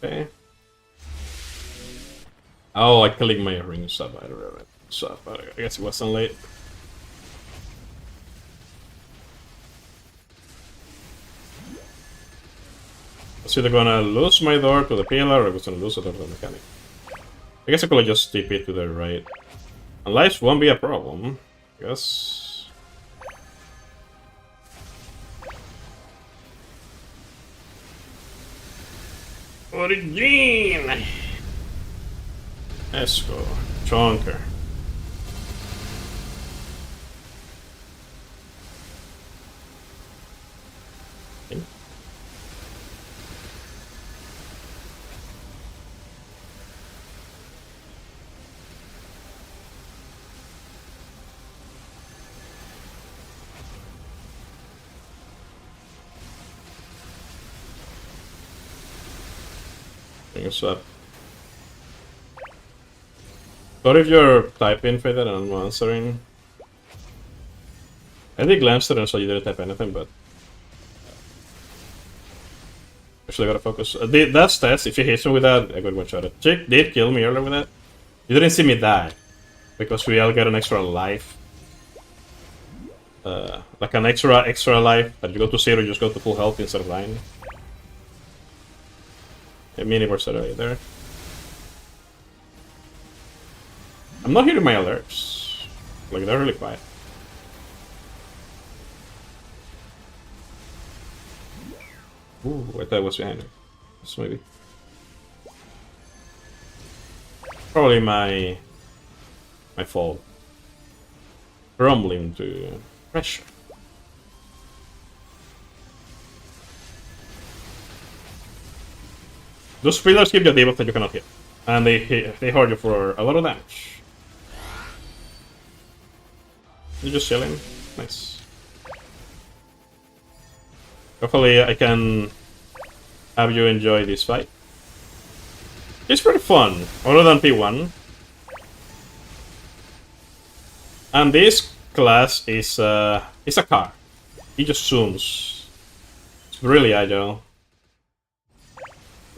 Okay. Oh, I clicked my ring sub. I don't know. So, I guess it wasn't late. It's either gonna lose my door to the pillar or it's gonna lose the door to the mechanic. I guess I could just TP to the right. And lives won't be a problem. I guess. Origin! Let's go. Chonker. Bring us up. Sorry if you're typing for that and I'm answering. I did glance at it and saw you didn't type anything, but actually gotta focus. That's stats. If he hits me with that, I could one shot it. Jake did kill me earlier with that. You didn't see me die because we all get an extra life. Like an extra life, but you go to 0, you just go to full health instead of dying. A mini burst right there. I'm not hearing my alerts. Like, they're really quiet. Ooh, I thought it was behind her. This maybe. Probably my fault. Rumbling to pressure. Those pillars give you a debuff that you cannot hit. And they hurt you for a lot of damage. You're just chilling. Nice. Hopefully I can have you enjoy this fight. It's pretty fun, other than P1. And this class is a car. He just zooms. It's really agile.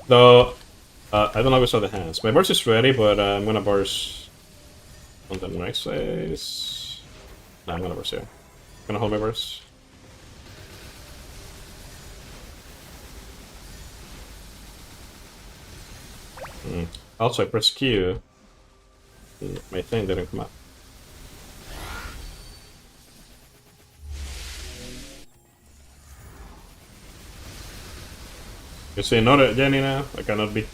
Though, I don't know if we saw the hands. My burst is ready, but I'm gonna burst on the next phase. No, I'm gonna burst here. I'm gonna hold my burst. Also, I press Q. My thing didn't come up. You see, not a Jenny now. I cannot be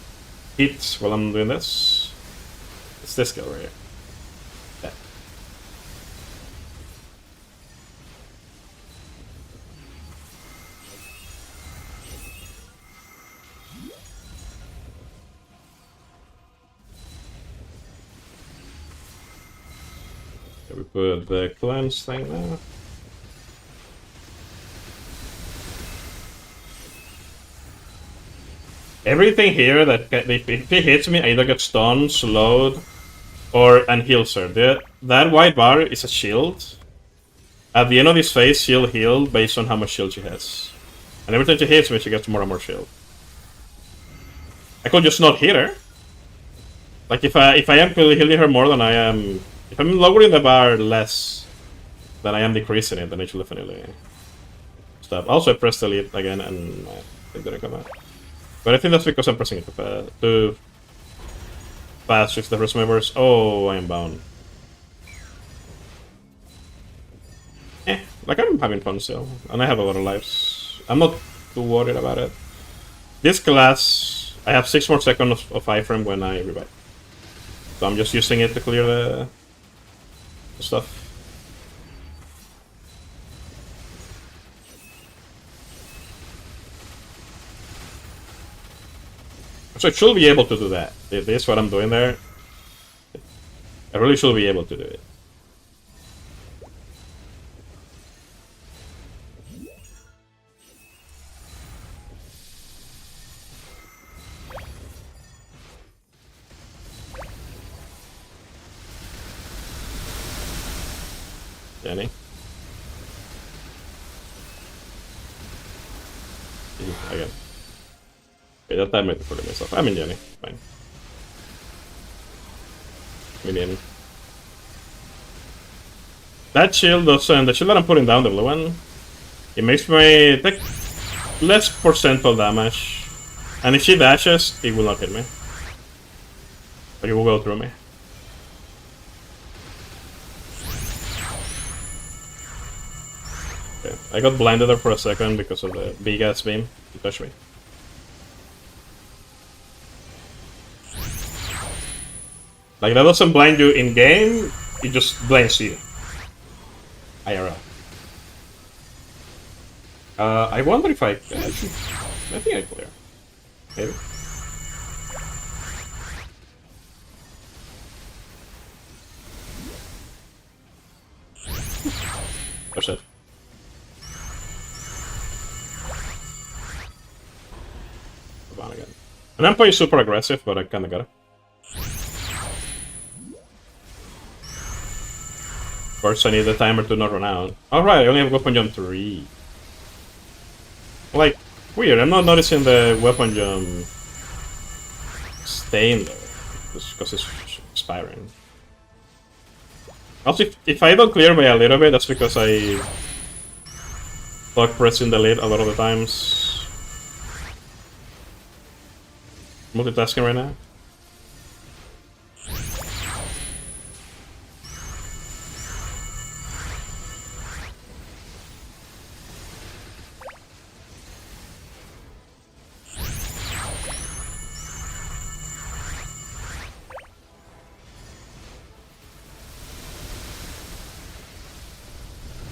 hit while I'm doing this. It's this guy right here. Yeah. Okay, we put the cleanse thing there. Everything here that if he hits me, I either get stunned, slowed, and heals her. That white bar is a shield. At the end of this phase, she'll heal based on how much shield she has. And every time she hits me, she gets more and more shield. I could just not hit her. Like if I am healing her more than I am, if I'm lowering the bar less than I am decreasing it, then I should definitely stop. Also, I pressed delete again, and it didn't come out. But I think that's because I'm pressing it too fast with the rest of my burst. Oh, I am bound. Like I'm having fun still. And I have a lot of lives. I'm not too worried about it. This class, I have 6 more seconds of iframe when I revive. So I'm just using it to clear the stuff. So I should be able to do that. If this is what I'm doing there, I really should be able to do it. Jenny. Again. Okay, that time I recorded myself. I'm in Jenny. Fine. Minion. That shield doesn't. The shield that I'm putting down, the blue one, it makes me take less percentile damage And if she dashes, it will not hit me. But it will go through me. Okay, I got blinded there for a second because of the big ass beam. It touched me. Like, that doesn't blind you in game, it just blinds you. IRL. I wonder if I think I clear. Maybe. Oh shit. Come on again. And I'm playing super aggressive, but I kinda got it. Of course, I need the timer to not run out. Alright, I only have weapon jump 3. Like, weird, I'm not noticing the weapon jump staying there. Just because it's expiring. Also, if I don't clear by a little bit, that's because I fuck pressing the lid a lot of the times. Multitasking right now.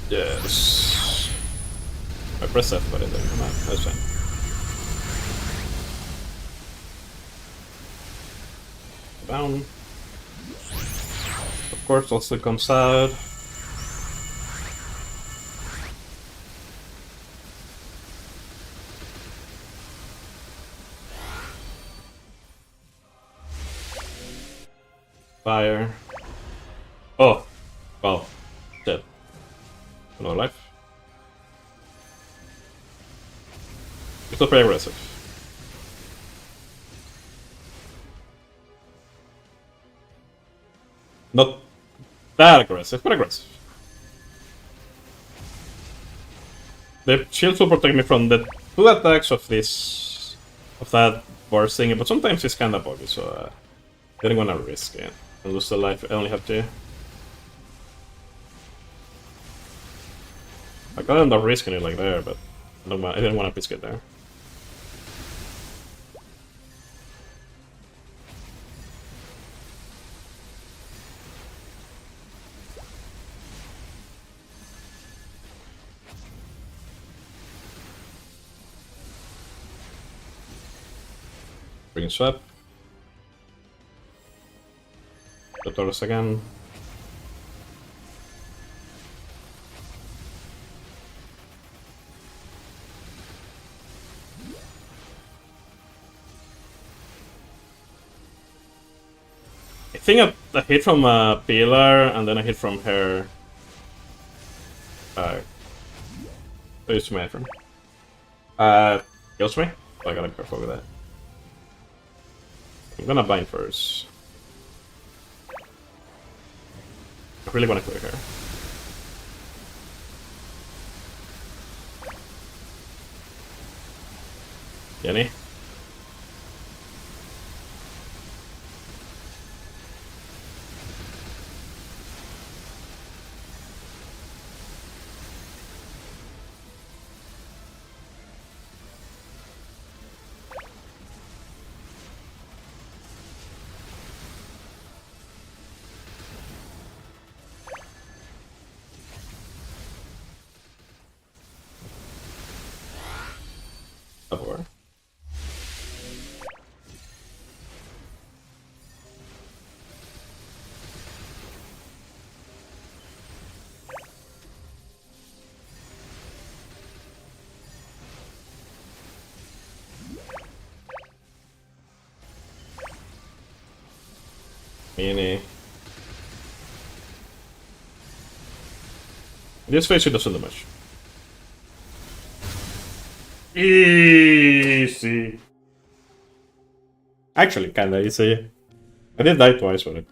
Yes. I press F, but it didn't come out. That's fine. Down. Of course, also comes out. Fire. Oh. Well. Dead. No life. It's still pretty aggressive. Not that aggressive, but aggressive. The shield will protect me from the 2 attacks of this, of that burst thingy, but sometimes it's kinda buggy, so I didn't wanna risk it and lose the life. I only have to. I could end up risking it like there, but I didn't want to risk it there. Bring swap. The Taurus again. I think a hit from a pillar and then a hit from her. Kills me, friend. Kills me? So I gotta be careful with that. I'm gonna bind first. I really wanna clear her. Jenny? Or Meanie. In this phase, it doesn't do much. Easy. Actually, kinda easy. I did die twice with it.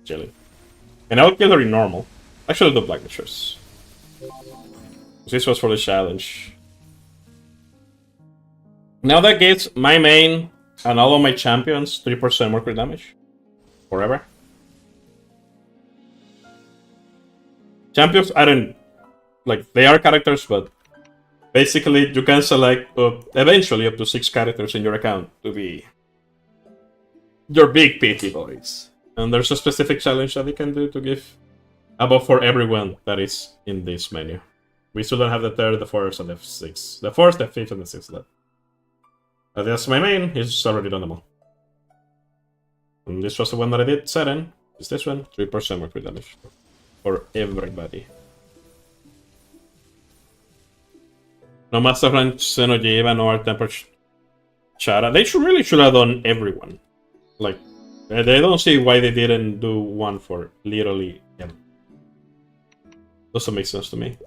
Jelly. And I'll kill her in normal. Actually, the black matures. This was for the challenge. Now that gives my main and all of my champions 3% more crit damage. Forever. Champions, I don't... Like, they are characters, but... Basically, you can select eventually up to 6 characters in your account to be... your big PT boys. And there's a specific challenge that you can do to give a buff for everyone that is in this menu. We still don't have the 3rd, the 4th, and the 6th. The 4th, the 5th, and the 6th left. That's my main. He's already done them all. And this was the one that I did set in. Is this one? 3% more crit damage. For everybody. No Master Range, no Jiva, no Art Temperature Chara. They really should have done everyone. Like, I don't see why they didn't do one for literally everyone. Doesn't make sense to me.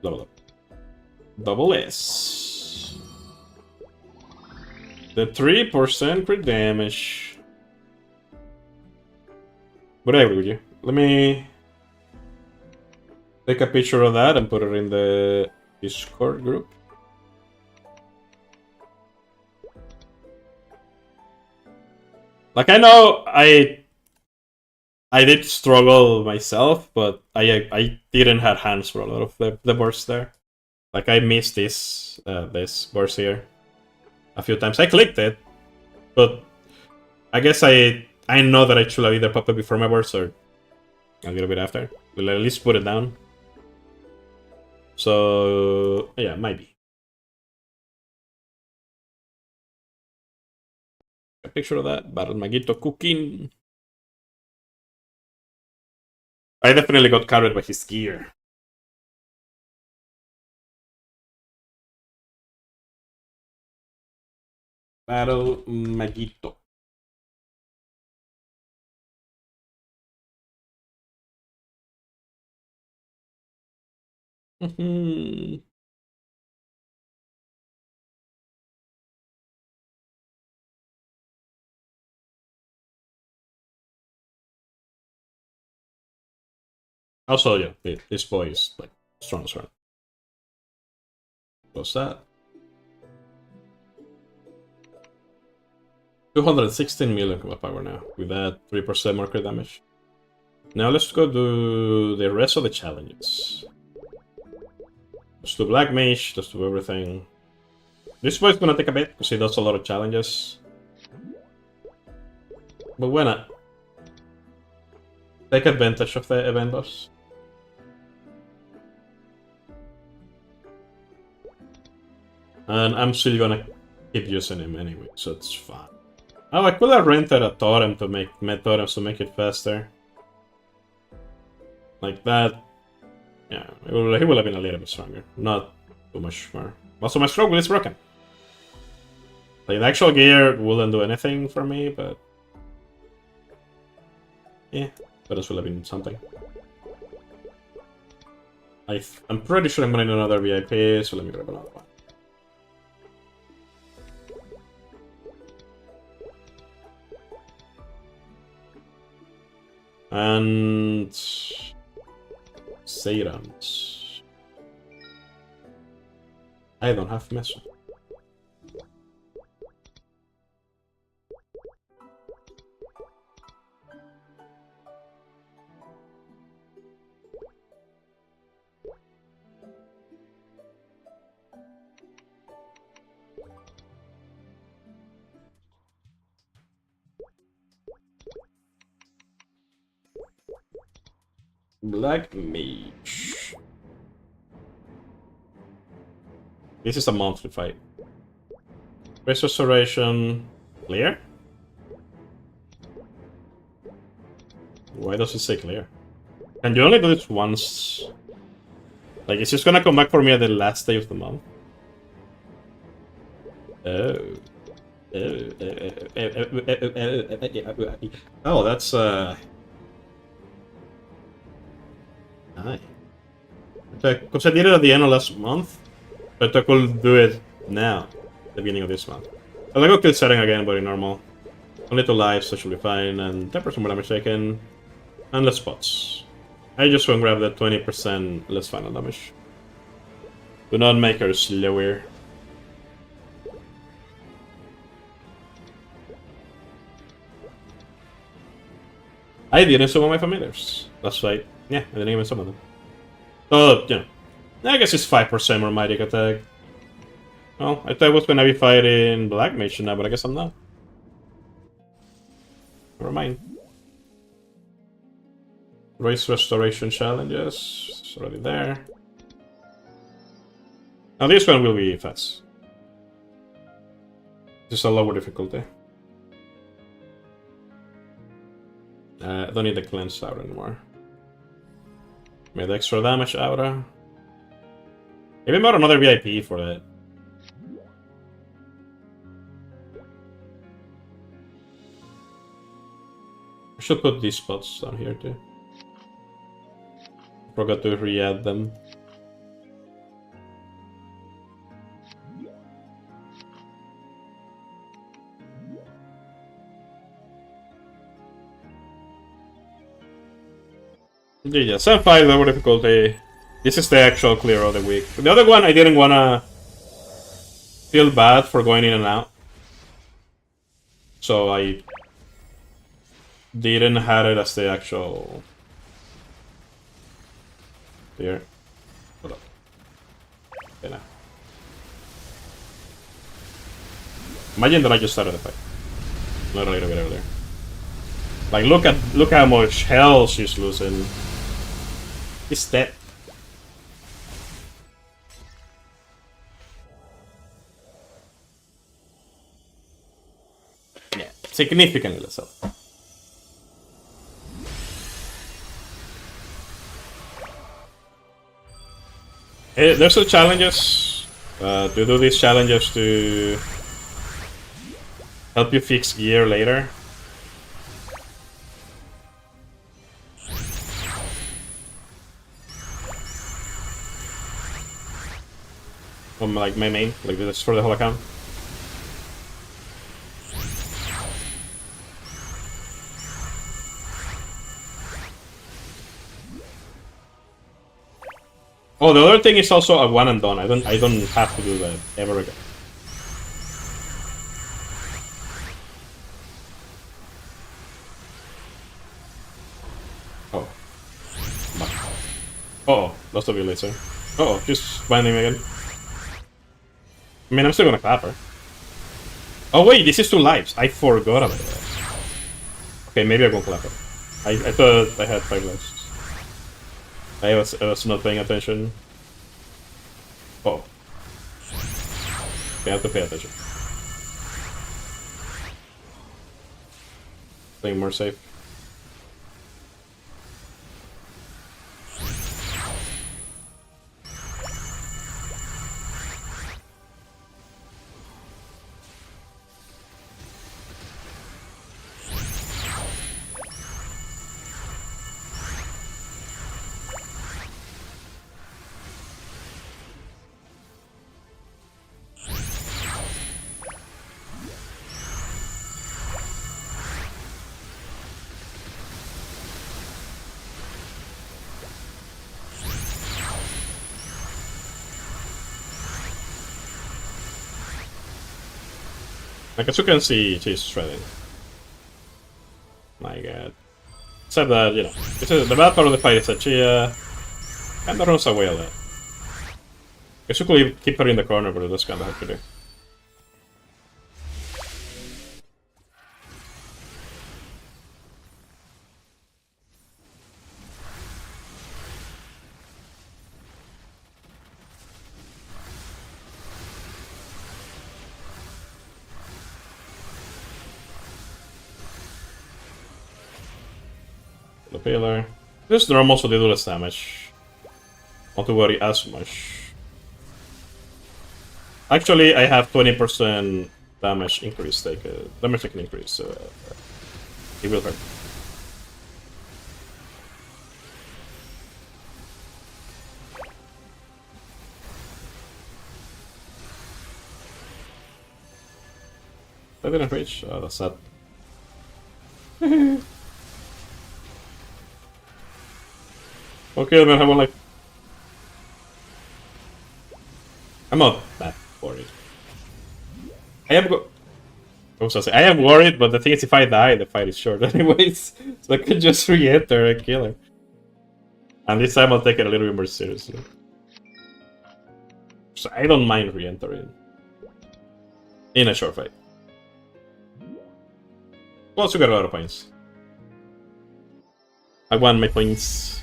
Level up. Double S. The 3% crit damage. Whatever with you. Let me take a picture of that and put it in the Discord group. Like, I know I did struggle myself, but I didn't have hands for a lot of the bursts there. Like, I missed this burst here a few times. I clicked it, but I guess I know that I should have either popped it before my burst or a little bit after. We'll at least put it down. So, yeah, might be. A picture of that. Battle Magito cooking. I definitely got carried by his gear. Battle Magito. Also, yeah, this boy is like strong. What's that? 216 million combat power now, with that 3% more crit damage. Now let's go do the rest of the challenges. Let's do Black Mage, let's do everything. This boy's gonna take a bit, because he does a lot of challenges. But why not? Take advantage of the event buffs. And I'm still gonna keep using him anyway, so it's fine. Oh, I could have rented a totem to make totems to make it faster. Like that. Yeah, he will have been a little bit stronger. Not too much more. Also, my stroke is broken. Like, the actual gear wouldn't do anything for me, but... yeah, but this will have been something. I'm pretty sure I'm gonna need another VIP, so let me grab another one. And... Serums. I don't have meso. Black Mage. This is a monthly fight. Race Restoration. Clear? Why does it say clear? Can you only do this once? Like, it's just gonna come back for me at the last day of the month. Oh, that's Aye. Because I did it at the end of last month, but I could do it now, at the beginning of this month. I'll go kill setting again, but in normal. Only 2 lives, so should be fine, and 10% more damage taken, and less spots. I just want to grab that 20% less final damage. Do not make her slower. I didn't summon my familiars. That's right. Yeah, I didn't even summon them. Oh, you know. I guess it's 5% more magic attack. Well, I thought I was gonna be fighting Black Mage now, but I guess I'm not. Never mind. Race Restoration challenges. It's already there. Now this one will be fast. Just a lower difficulty. I don't need the cleanse aura anymore. Made extra damage aura. Maybe about another VIP for that. I should put these spots down here too. Forgot to re-add them. Yeah, 7-5 lower difficulty. This is the actual clear of the week. The other one, I didn't wanna feel bad for going in and out, so I didn't have it as the actual clear. Hold up. Okay, now. Imagine that I just started the fight. Not a little bit earlier. Like look how much hell she's losing. He's dead. Yeah, significantly less health. There's some challenges. To do these challenges to help you fix gear later. From like my main, like this for the whole account. Oh, the other thing is also a one and done. I don't have to do that ever again. Oh. Uh-oh, lost a laser. Uh-oh, just binding me again. I mean, I'm still gonna clap her. Oh wait, this is 2 lives. I forgot about that. Okay, maybe I won't clap her. I thought I had 5 lives. I was not paying attention. Oh. Okay, I have to pay attention. Playing more safe. Like as you can see, she's shredding. My god. Except that, you know, the bad part of the fight is that she kinda runs away a lot. Guess you could keep her in the corner, but that's kinda hard to do. The pillar. This normal, so they do less damage. Not to worry as much. Actually, I have 20% damage increase, like damage taken increase, so it will hurt. That didn't reach. Oh, that's sad. Okay, man, I'm like... I'm not that worried. I am I am worried, but the thing is, if I die, the fight is short anyways. So I could just re-enter and kill her. And this time I'll take it a little bit more seriously. So I don't mind re-entering. In a short fight. Plus, we got a lot of points. I won my points.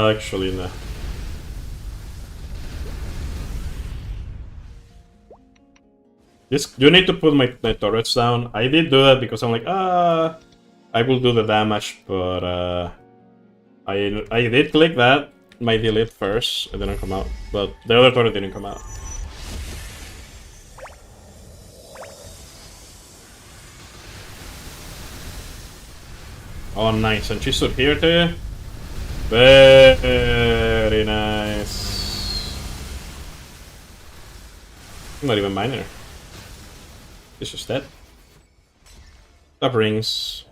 Actually, no. You need to put my turrets down. I did do that because I'm like, I will do the damage, but I did click that. My delete first, it didn't come out. But the other turret didn't come out. Oh, nice. And she stood here too. Very nice. I'm not even minor. It's just dead. Top rings.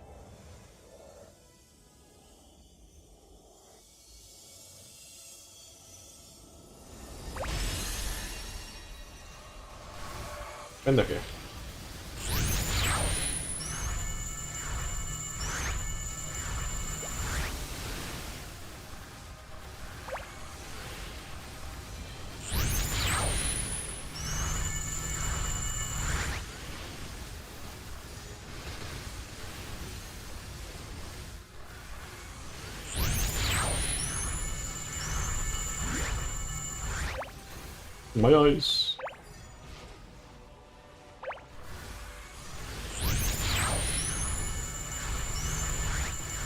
And okay. My eyes.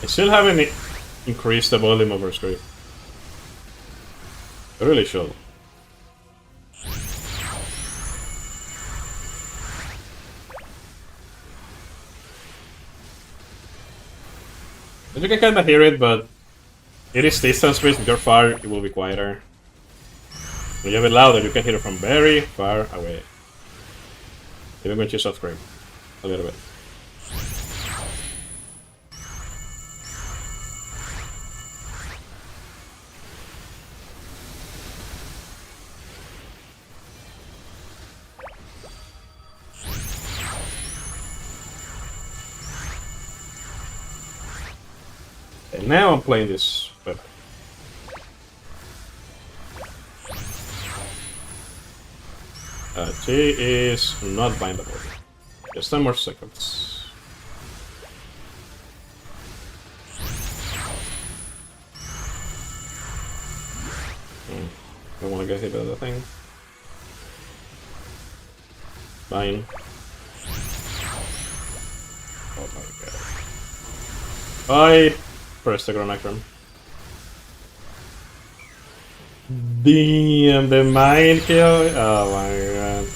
I still haven't increased the volume of her screen. I really should. You can kinda hear it, but it is distance based. If you're far, it will be quieter. When you have it louder, you can hear it from very far away. Even when you soft scream. A little bit. And now I'm playing this weapon. She is not bindable. Just 10 more seconds. Don't want to get hit by the thing. Fine. Oh my god. I pressed the Gronacron. Damn, the mind kill. Oh my god.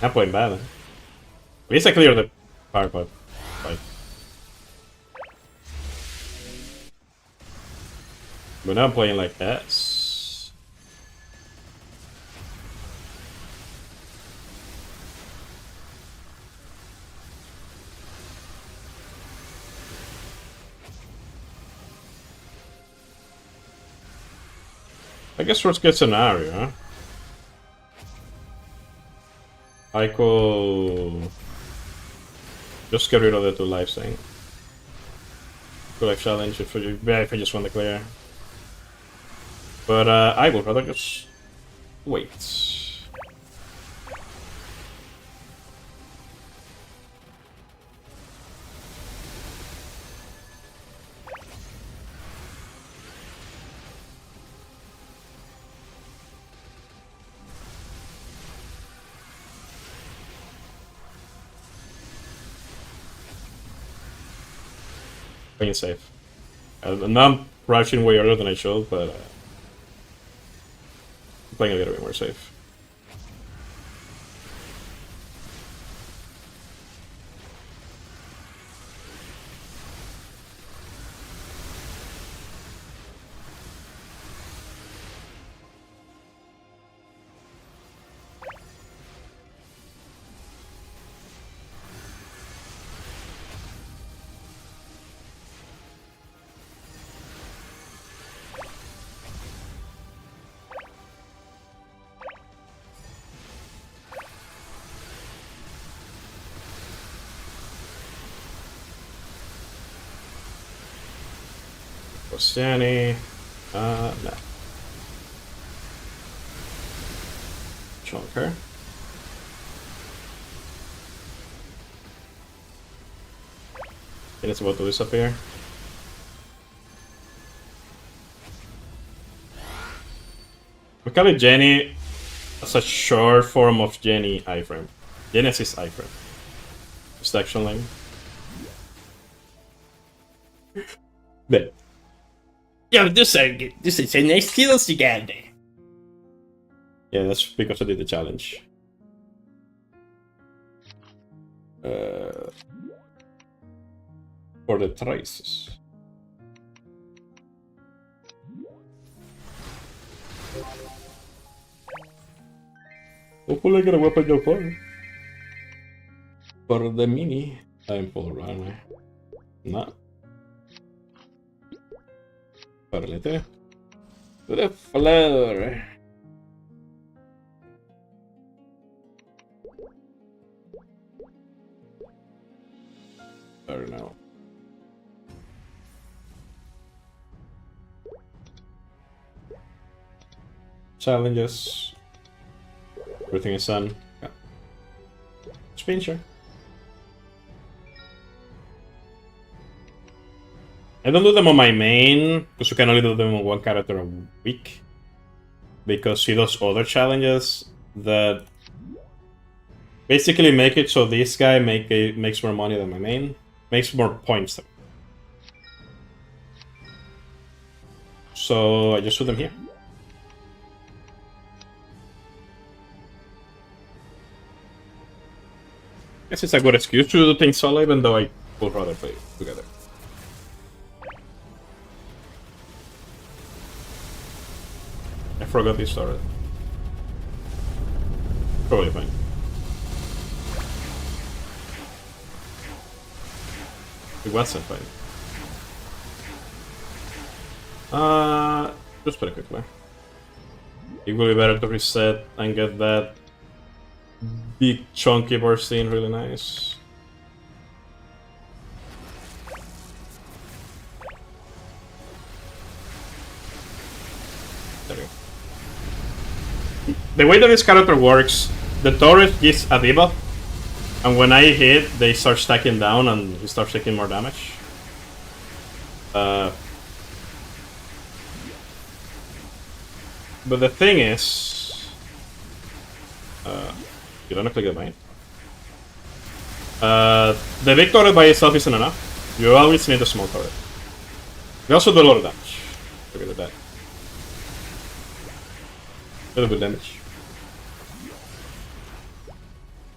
I'm playing bad. At least I cleared the power pod. Like. But now I'm playing like this. I guess worst case scenario, I could just get rid of the 2 lives thing. 2 life challenge if I just want to clear. But I would rather just wait. Playing safe. I'm not rushing way earlier than I should, but I'm playing a little bit more safe. Prox Jenny. No. Chunk her. And it's about to disappear. We call it Jenny as a short form of Jenny iframe. Genesis iframe. Just action line. But yeah, this is a nice skills together. Yeah, that's because I did the challenge. For the traces. Hopefully I get a weapon your car. For the mini, I'm full runner. No. Parlete. To the floor. I don't know. Challenges. Everything is done. Yeah. Spin sure. I don't do them on my main, because you can only do them on one character a week. Because he does other challenges that basically make it so this guy makes more money than my main. Makes more points. So I just do them here. Guess it's a good excuse to do things solo, even though I would rather play together. I forgot this started. Probably fine. It wasn't fine. Just pretty quickly. It will be better to reset and get that big chunky burst in really nice. There you go. The way that this character works, the turret gives a debuff, and when I hit, they start stacking down and he starts taking more damage. But the thing is, you don't have to click the bind. The big turret by itself isn't enough. You always need a small turret. We also do a lot of damage. Look at that. Really good damage.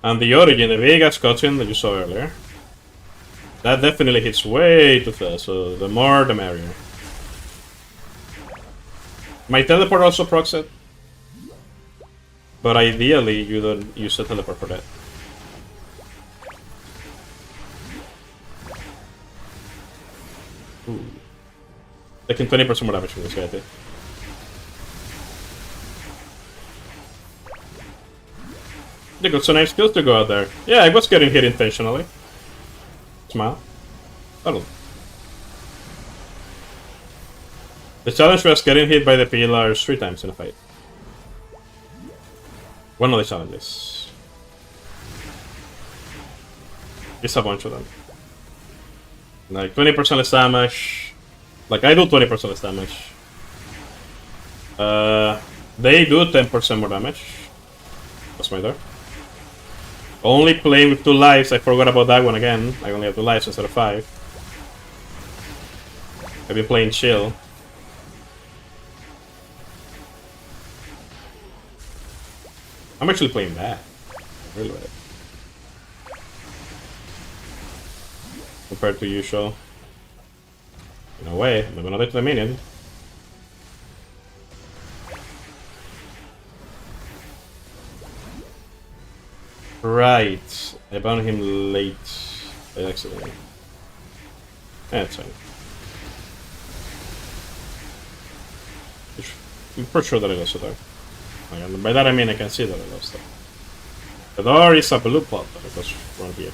And the origin, the big ass cutscene that you saw earlier, that definitely hits way too fast, so the more the merrier. My teleport also procs it, but ideally you don't use the teleport for that. Ooh. Taking 20% more damage from this guy, I think. They got some nice skills to go out there. Yeah, I was getting hit intentionally. Smile. That'll. The challenge was getting hit by the pillars 3 times in a fight. One of the challenges. It's a bunch of them. Like 20% less damage. Like I do 20% less damage. They do 10% more damage. That's my door. Only playing with 2 lives, I forgot about that one again. I only have 2 lives instead of 5. I've been playing chill. I'm actually playing bad. Really bad. Compared to usual. In a way, I'm gonna hit the minion. Right. I bound him late. By accident. That's fine. I'm pretty sure that I lost it there. And by that I mean I can see that I lost it. The door is a blue pot that it was from here.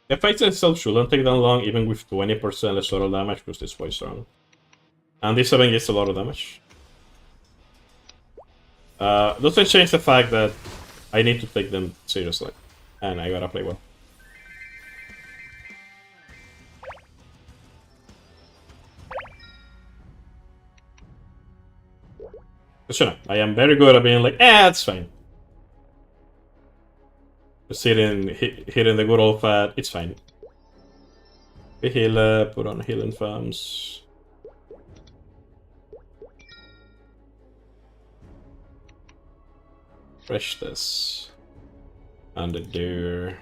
The fight itself shouldn't take that long, even with 20% less total damage, because this boy's strong. And this 7 gets a lot of damage. Doesn't change the fact that I need to take them seriously. And I gotta play well. But you know, I am very good at being like, it's fine. Just hitting the good old fat, it's fine. We heal, put on healing farms. Fresh this. And the deer.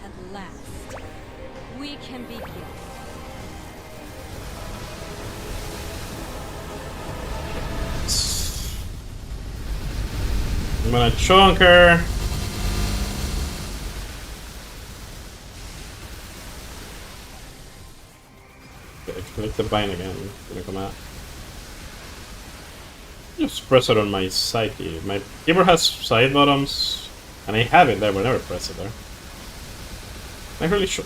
At last, we can begin. I'm gonna chunk her. Okay, click the bind again. It's gonna come out. Just press it on my psyche. My keyboard has side bottoms, and I have it there, but I never press it there. I'm really sure.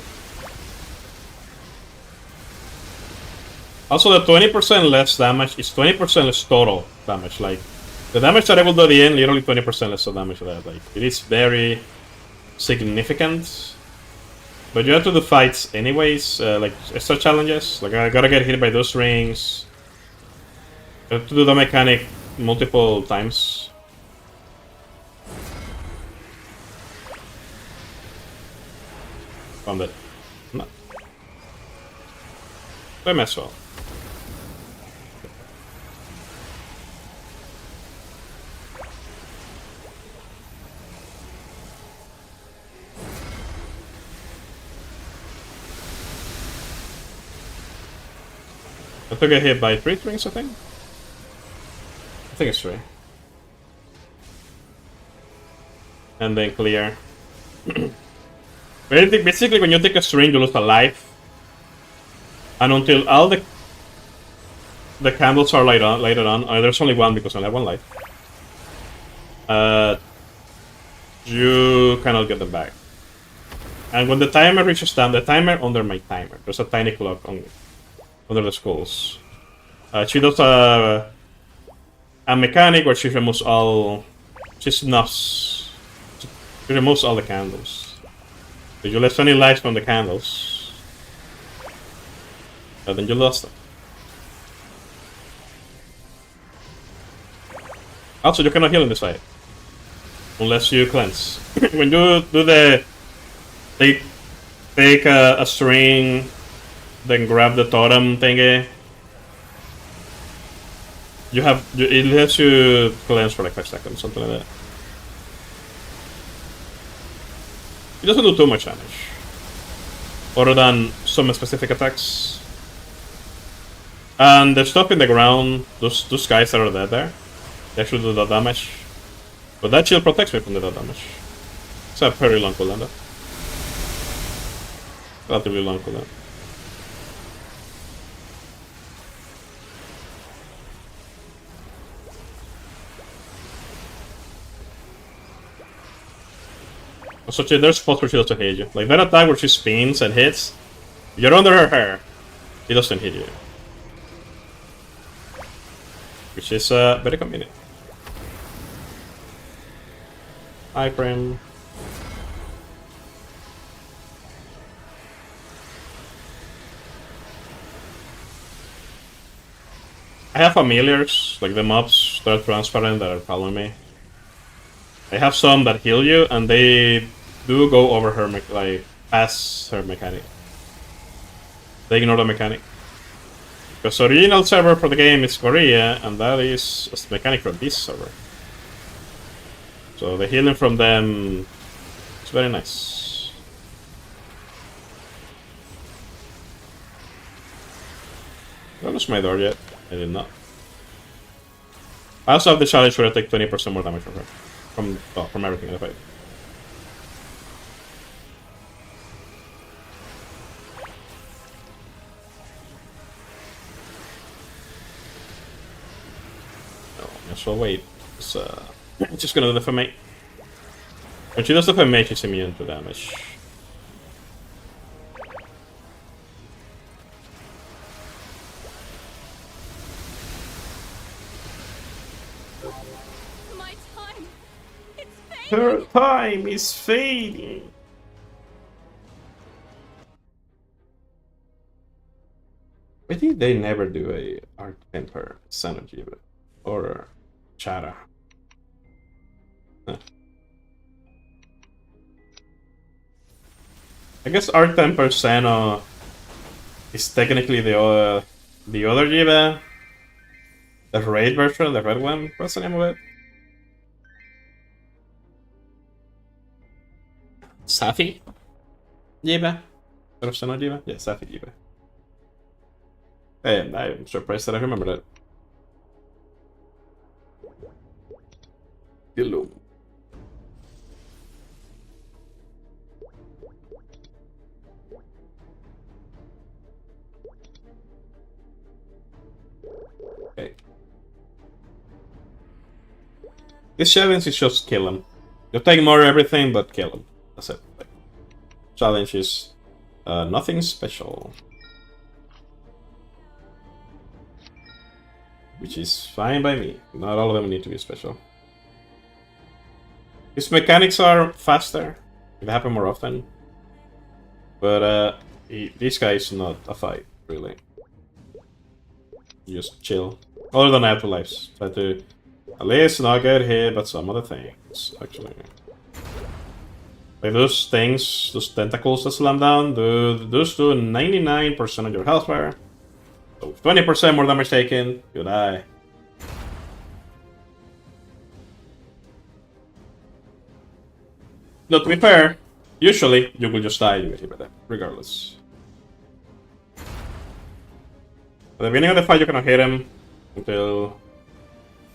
Also, the 20% less damage is 20% less total damage. Like, the damage that I will do at the end, literally 20% less of damage of that. Like, it is very significant. But you have to do fights anyways, like extra challenges. Like, I gotta get hit by those rings. I have to do the mechanic multiple times. Found it. No. I might as well. I took a hit by 3 rings, I think. I think it's 3. And then clear. Basically, when you take a string, you lose a life. And until all the candles are lighted on, there's only one because I only have 1 life. You cannot get them back. And when the timer reaches down, the timer under my timer, there's a tiny clock on under the skulls. She does a mechanic where she removes all. She snuffs. She removes all the candles. If you left any lights from the candles, then you lost them. Also, you cannot heal in this fight unless you cleanse. When you do the take a string, then grab the totem thingy. It lets you cleanse for like 5 seconds, something like that. It doesn't do too much damage, other than some specific attacks. And the stuff in the ground, those guys that are dead there, they actually do that damage. But that shield protects me from the dead damage. It's a very long cooldown though. Relatively long cooldown. So there's spots where she doesn't hit you. Like that attack where she spins and hits, you're under her hair, it doesn't hit you. Which is very convenient. Hi, Prim. I have familiars, like the mobs that are transparent that are following me. I have some that heal you, and they do go over her, like, past her mechanic. They ignore the mechanic. Because the original server for the game is Korea, and that is a mechanic from this server. So the healing from them is very nice. Did I lose my door yet? I did not. I also have the challenge where I take 20% more damage from her. From everything in the fight. So wait. It's just gonna defamate. When she does defamate, she's immune to damage. My time. It's fading. Her time is fading. I think they never do a Arc Temper Synergy or Chara. Huh. I guess Arc Temper Sano is technically the other Jiva. The raid version, the red one. What's the name of it? Safi Jiva? Or Sano Jiva? Yeah, Safi Jiva. Hey, I'm surprised that I remember that. Hello. Okay. This challenge is just kill him. You take more everything, but kill him. That's it. Like, challenge is nothing special. Which is fine by me. Not all of them need to be special. His mechanics are faster. It happen more often. But this guy is not a fight, really. Just chill. Other than afterlives. Try to at least not get hit, but some other things, actually. Like those things, those tentacles that slam down, those do 99% of your health bar. So 20% more damage taken, you die. No, to be fair, usually you will just die you get hit by them, regardless. At the beginning of the fight you cannot hit him until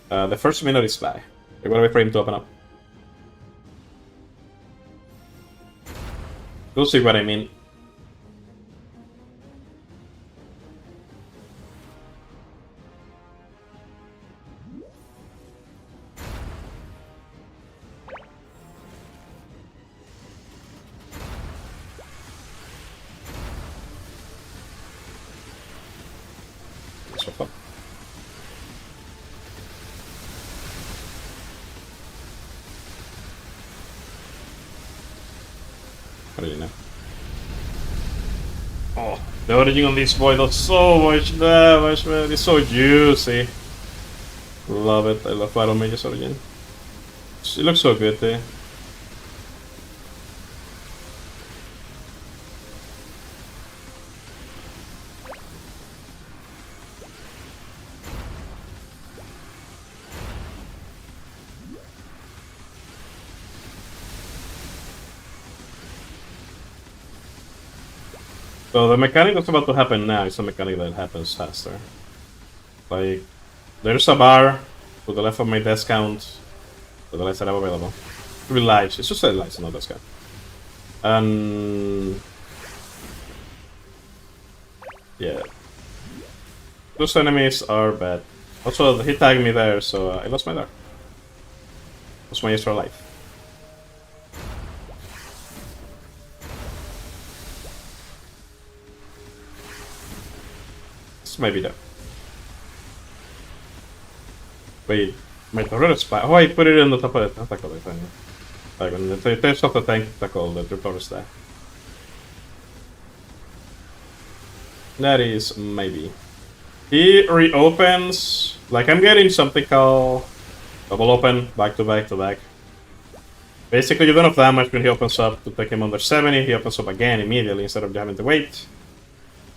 the first minute is by. You gotta wait for him to open up. You'll see what I mean. So far. What do you know? Oh, the origin on this boy does so much damage, man. It's so juicy. Love it. I love Battle Mage's origin. It looks so good, eh? So the mechanic that's about to happen now is a mechanic that happens faster. Like, there's a bar to the left of my death count, to the left that I have available. 3 lives, it's just 3 lives, not death count. And... yeah. Those enemies are bad. Also, he tagged me there, so I lost my dart. Lost my extra life. Maybe that. Wait, my turret is back. Oh, I put it in the top of the tentacle, I think. Like when the tips of the tentacle, the tripper is there. That is maybe. He reopens. Like I'm getting something called double open, back to back to back. Basically, you don't have damage when he opens up to take him under 70. He opens up again immediately instead of having to wait.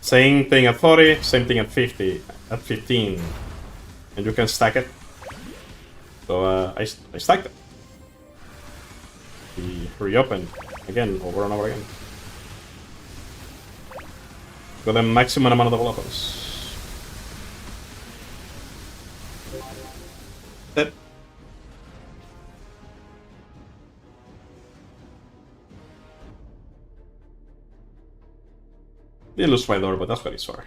Same thing at 40, same thing at 50, at 15. And you can stack it. So I stacked it. He reopened again, over and over again. Got the maximum amount of developers. That. Did lose my door, but that's very sorry.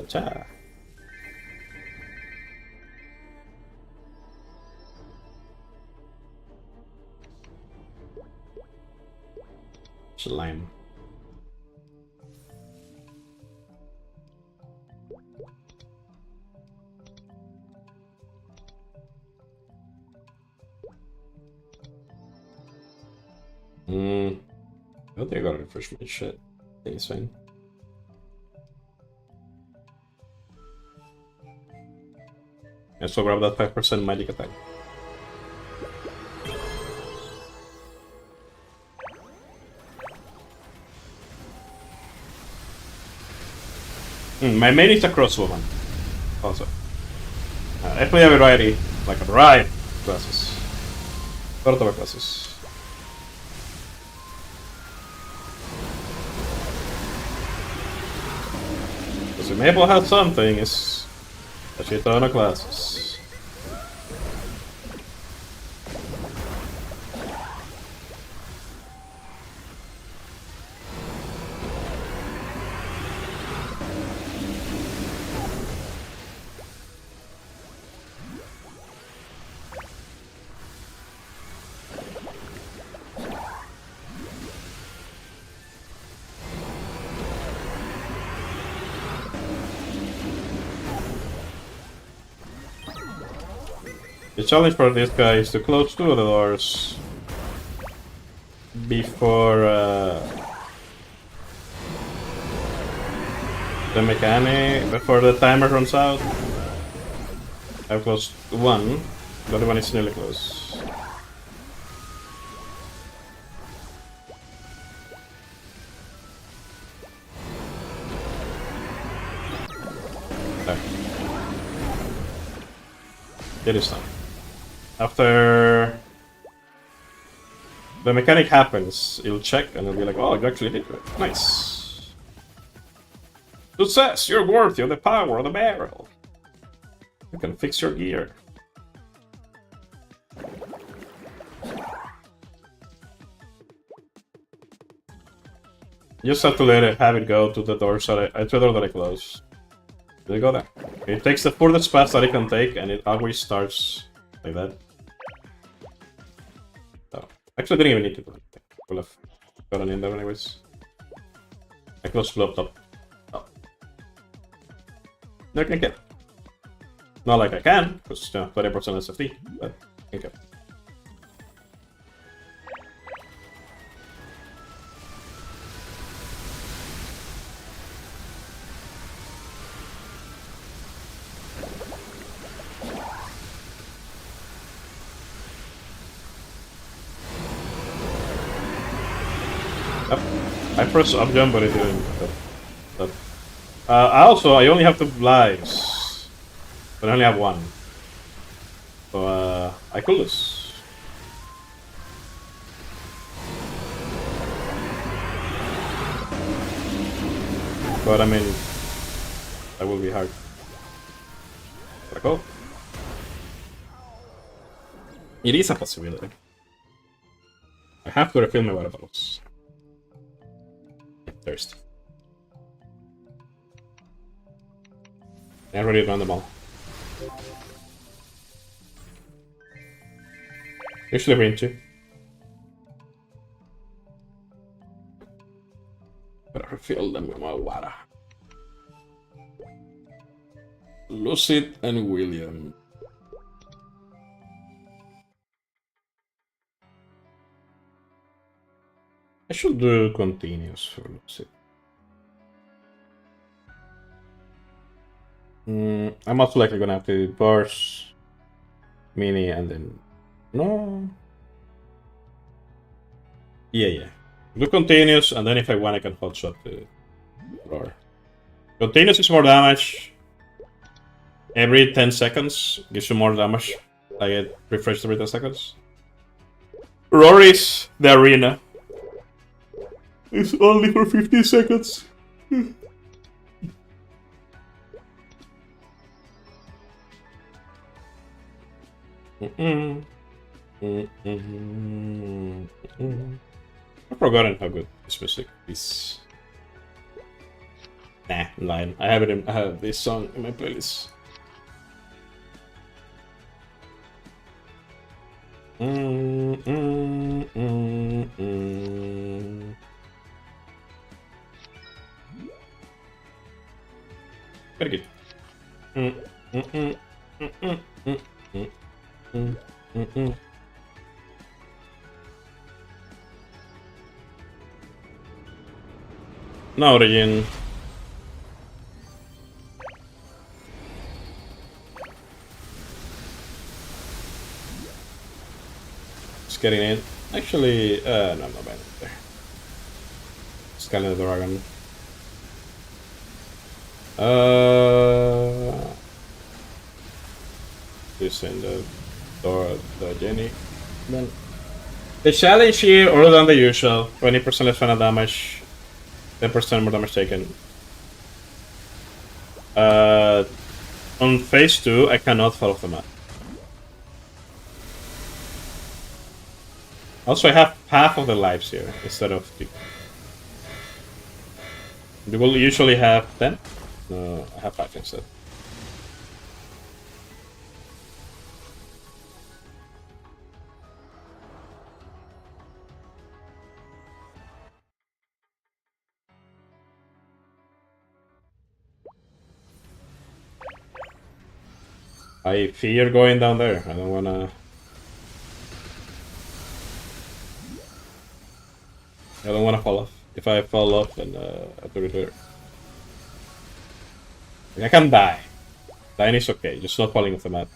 Cha-cha. Slime. I don't think I got a refreshment. Shit. I think it's fine. I still grab that 5% magic attack. My main is a crossbowman. Also. I play a variety, like a variety of classes. A lot of classes. Because if Maple has something, it's a shit ton of classes. The challenge for this guy is to close 2 of the doors before the mechanic, before the timer runs out. I've closed 1, the other one is nearly close. There. It is done. After the mechanic happens, it'll check and it'll be like, oh, you actually did it. Nice. Success! You're worthy of the power of the barrel. You can fix your gear. You just have to have it go to the doors that to the door that I close. There you go there. It takes the furthest path that it can take, and it always starts like that. So, actually, I didn't even need to do anything. Could have gotten in there anyways. I close flopped up. Oh. No, I can get. Not like I can, because 20% SFT, but I can get. I pressed up jump, but it didn't. I only have 2 lives, but I only have 1. So I could lose. But I mean, that will be hard. But go. It is a possibility. I have to refill my water bottles. Thirsty. I already run them all. Usually win 2. But I refill them with my water. Lucid and William. I should do continuous for Lucid. I'm most likely gonna have to do Burst, Mini, and then... No... Yeah. Do continuous, and then if I want I can hot shot the roar. Continuous is more damage. Every 10 seconds gives you more damage. I get refreshed every 10 seconds. Roar is the arena. It's only for 15 seconds. I've forgotten how good this music is. Nah, I'm lying. I have it. I have this song in my playlist. Very good. No, Origin. Just getting in. Actually, no, I'm not bad there. Scaling the dragon. Using the Jenny. Then the challenge here, other than the usual, 20% less final damage, 10% more damage taken. On phase 2, I cannot fall off the map. Also, I have half of the lives here instead of 2. You will usually have 10. No, I have 5 instead. I fear going down there. I don't wanna. I don't wanna fall off. If I fall off, then I have to return. I can die. Dying is okay, just not falling off the map.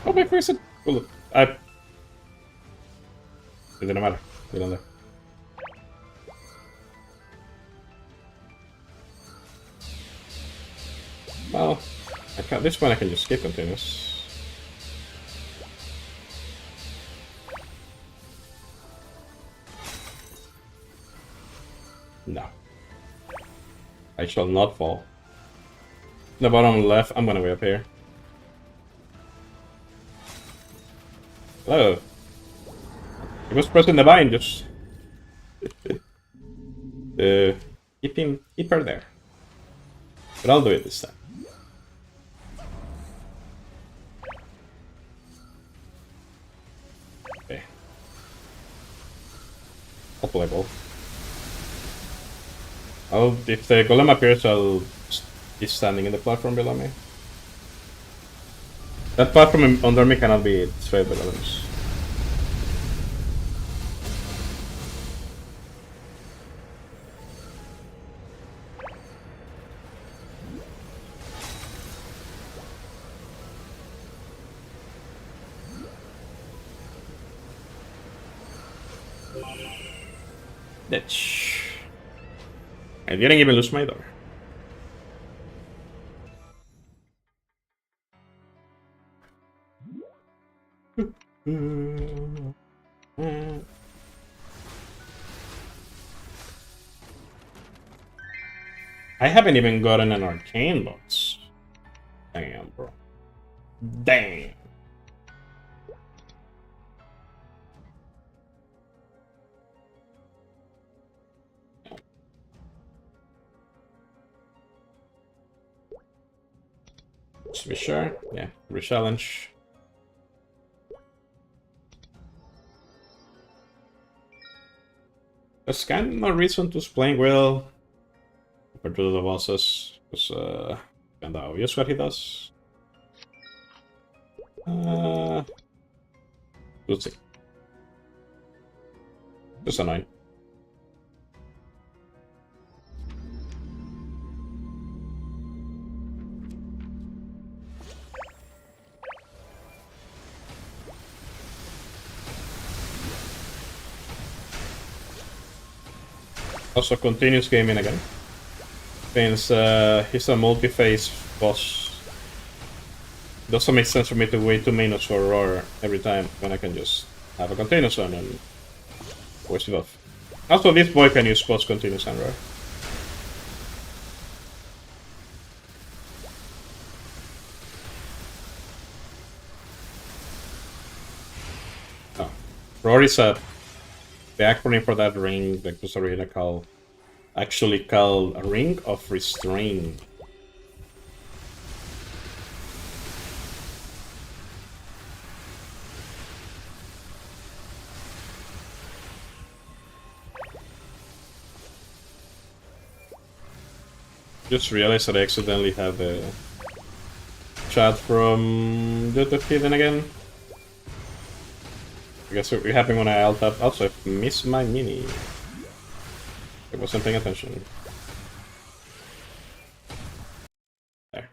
Oh, my person! Oh, look. It didn't matter. Get on there. Well, at this point I can just skip continuous. No. I shall not fall. The bottom left, I'm gonna be up here. Hello. He was pressing the bind, just keep her there. But I'll do it this time. Okay. I'll play both. If the golem appears, I'll be standing in the platform below me. That platform under me cannot be destroyed by golems. Ditch. I didn't even lose my door. I haven't even gotten an arcane box. Damn, bro. Damn. Just to be sure. Yeah, re-challenge. There's kind of no reason to playing well compared to the bosses. It's kind of obvious what he does. We'll see. Just annoying. Also continues gaming again. Since he's a multi-phase boss. Doesn't make sense for me to wait 2 minutes for a roar every time when I can just have a continuous on and force it off. Also, this boy can use post continuous on, right? Oh. Rory's the acronym for that ring that was actually called a ring of restraint. Just realized that I accidentally have a chat from YouTube hidden again. I guess it happened when I alt up. Also, I missed my mini. I wasn't paying attention. There.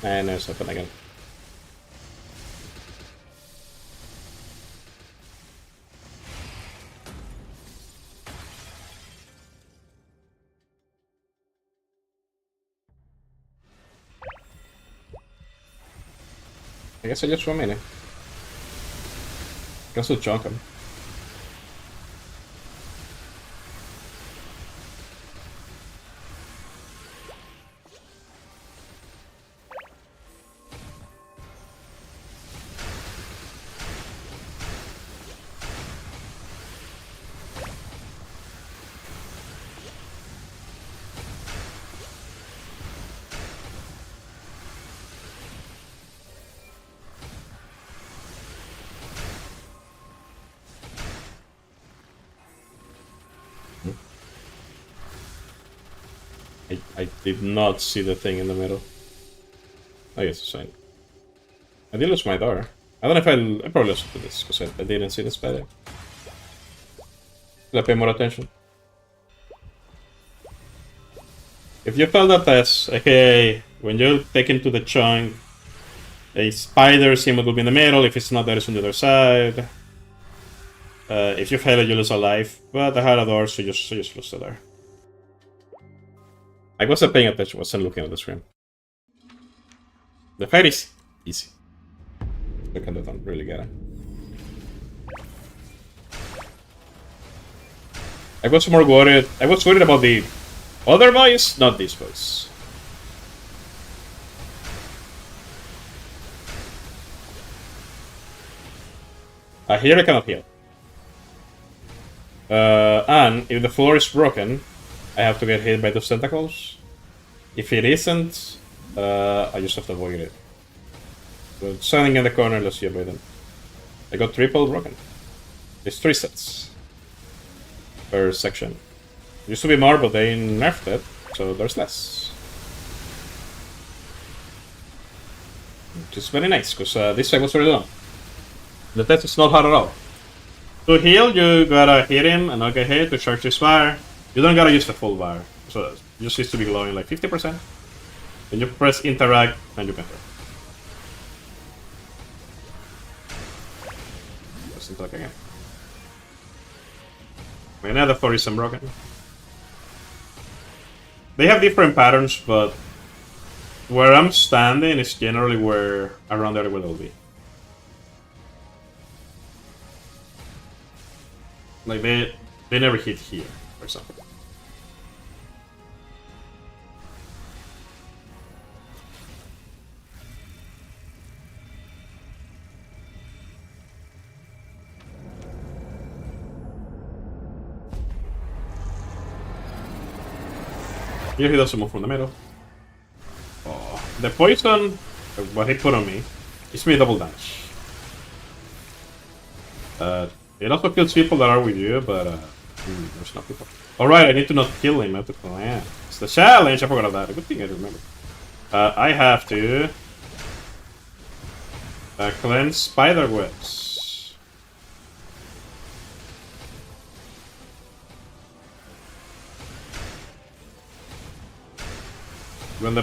And there's something again. I guess I just swim in it. Guess we'll chunk him. I did not see the thing in the middle. I guess it's fine. I did lose my door. I don't know if I probably lost to this because I didn't see the spider. Did I pay more attention? If you fail that test, aka when you take him to the chunk, a spider symbol will be in the middle. If it's not there, it's on the other side. If you fail it, you lose a life. But I had a door, so you just lose the door. I wasn't paying attention, wasn't looking at the screen. The fight is easy. Look at that, don't really get it. I was worried about the other boys, not these boys. Here I cannot heal. And if the floor is broken, I have to get hit by those tentacles. If it isn't, I just have to avoid it. So standing in the corner, let's see avoid them. I got triple broken. There's 3 sets per section. Used to be more, but they nerfed it, so there's less. Which is very nice, because this side was already done. The test is not hard at all. To heal, you gotta hit him and not get hit to charge his fire. You don't gotta use the full bar, so it just needs to be glowing like 50%. Then you press interact and you can hit. Press interact again. Another 4 is unbroken. They have different patterns, but where I'm standing is generally where around there will be. Like they never hit here, for example. Here he doesn't move from the middle. Oh, the poison, what he put on me, gives me double damage. It also kills people that are with you, but there's no people. Alright, I need to not kill him. I have to plan. It's the challenge, I forgot about that. Good thing I remember. I have to cleanse spider webs. When the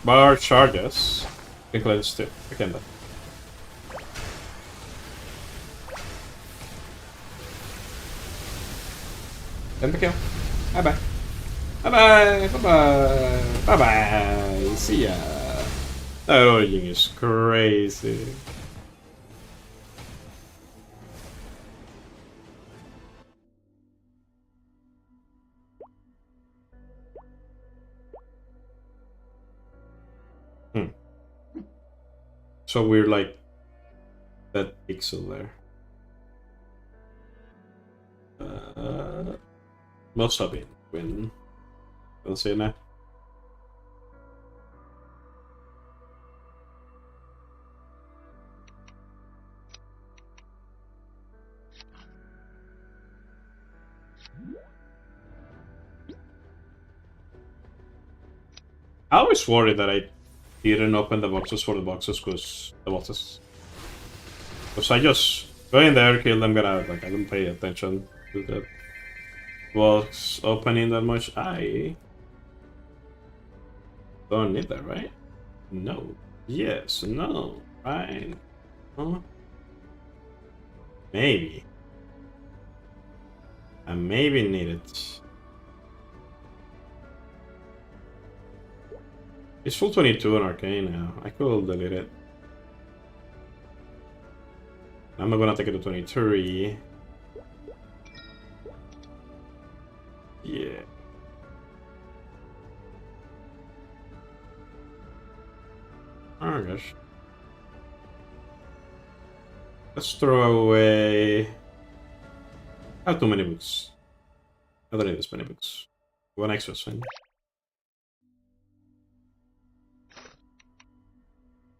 bar charges, you can cleanse too. I can do. End the kill. Bye bye. Bye bye. Bye bye. Bye bye. See ya. That origin is crazy. So we're like that pixel there. Must have been when. Don't see it now. I always worried that I didn't open the boxes for the boxes because I just go in there, kill them, get out. Like I don't pay attention to the box opening that much. I don't need that, right? No. Yes. No. Right. Huh? Maybe. I maybe need it. It's full 22 on Arcane now. I could delete it. I'm not gonna take it to 23. Yeah. Oh gosh. Let's throw away. I have too many books. I don't need this many books. One extra is fine.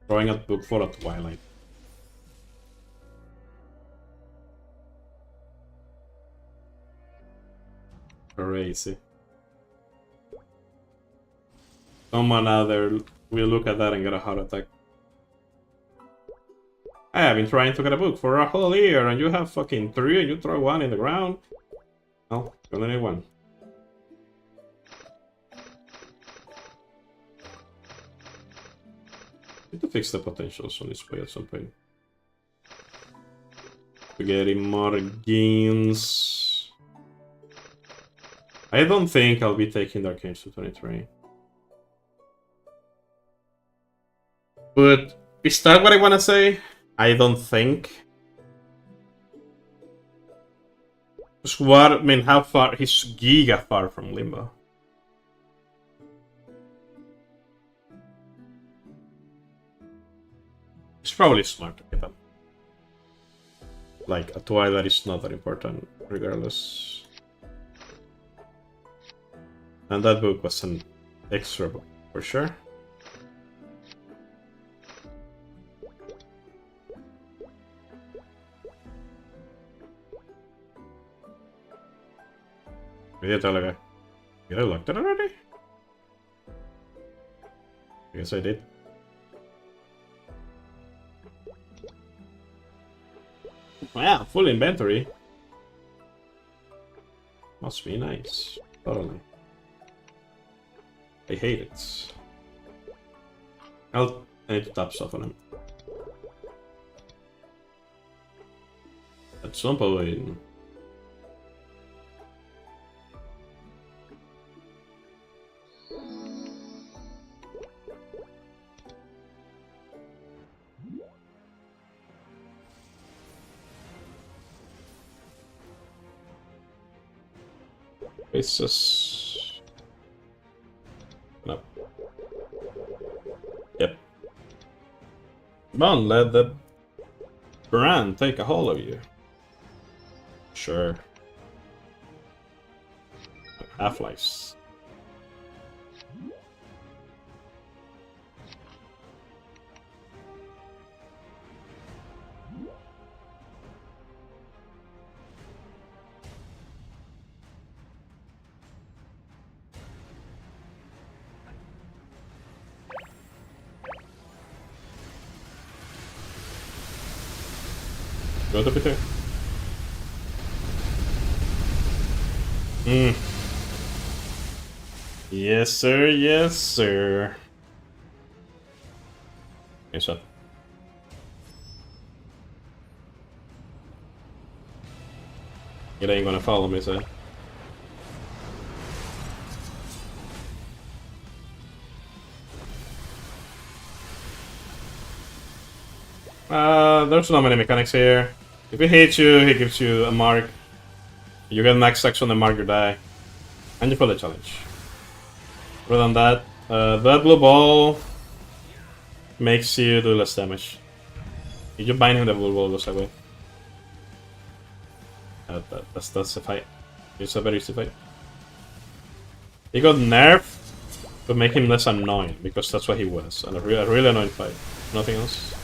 Throwing a book for a Twilight. Crazy. Someone out there will look at that and get a heart attack. I have been trying to get a book for a whole year and you have fucking 3 and you throw one in the ground. No, you only need 1. Need to fix the potentials on this way at some point. Spaghetti Morgans. I don't think I'll be taking Dark Age to 23. But is that what I want to say? I don't think. Because what, I mean, how far? He's giga far from Limbo. It's probably smart to get them. Like, a Twilight is not that important, regardless. And that book was an extra book, for sure. Did I locked it already? I guess I did. Wow, full inventory. Must be nice. Totally. I hate it. I need to tap stuff on him. At some point. It's just... No. Yep. Come on, let the brand take a hold of you. Sure. Half-Lives. Go to Peter. Yes, sir. Yes, sir. Guess what? It ain't gonna follow me, so. There's not many mechanics here. If he hits you, he gives you a mark. You get max sex on the mark, you die. And you pull the challenge. Other than that, that blue ball makes you do less damage. If you bind him, the blue ball goes away. That's a fight. It's a very easy fight. He got nerfed to make him less annoying, because that's what he was. And a really annoying fight. Nothing else.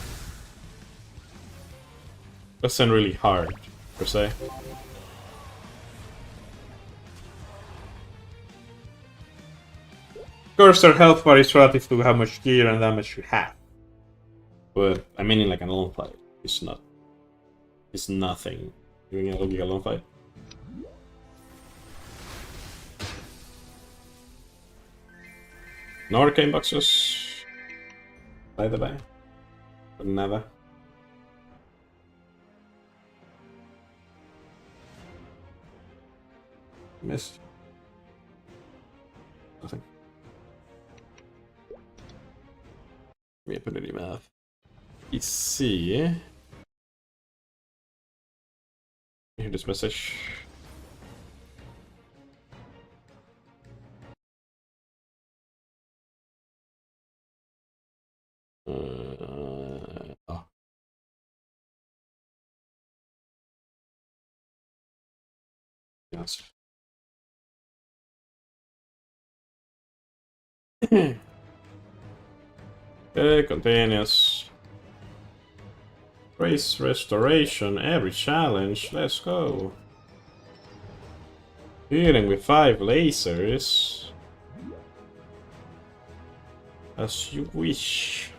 Wasn't really hard, per se. Of course, their health bar is relative to how much gear and damage you have. But I mean, in like an alone fight, it's not. It's nothing. Doing a logic alone fight. No arcane boxes. By the way. But never. Missed. Nothing. We open the map. Let's see. Hear this message. Oh. Yes. Okay, continuous. Race restoration, every challenge, let's go. Healing with 5 lasers. As you wish.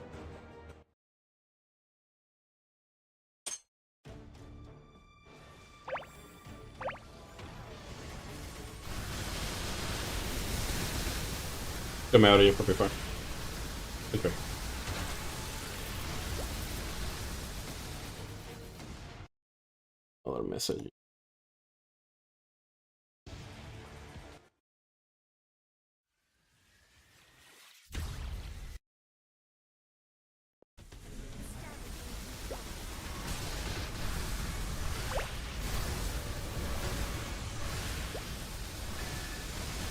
Come out of here for before. Okay. Another message.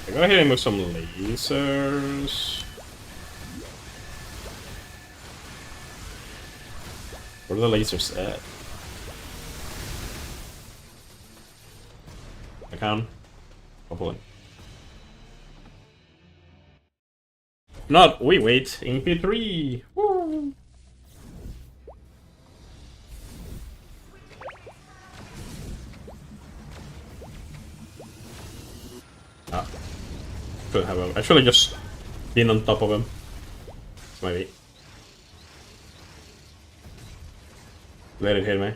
I go ahead and move some lasers. Where are the lasers at? I can. Hopefully. Not, we wait. In P3. Woo. Ah. Could have him. I should have just been on top of him. Maybe. Let it hit me.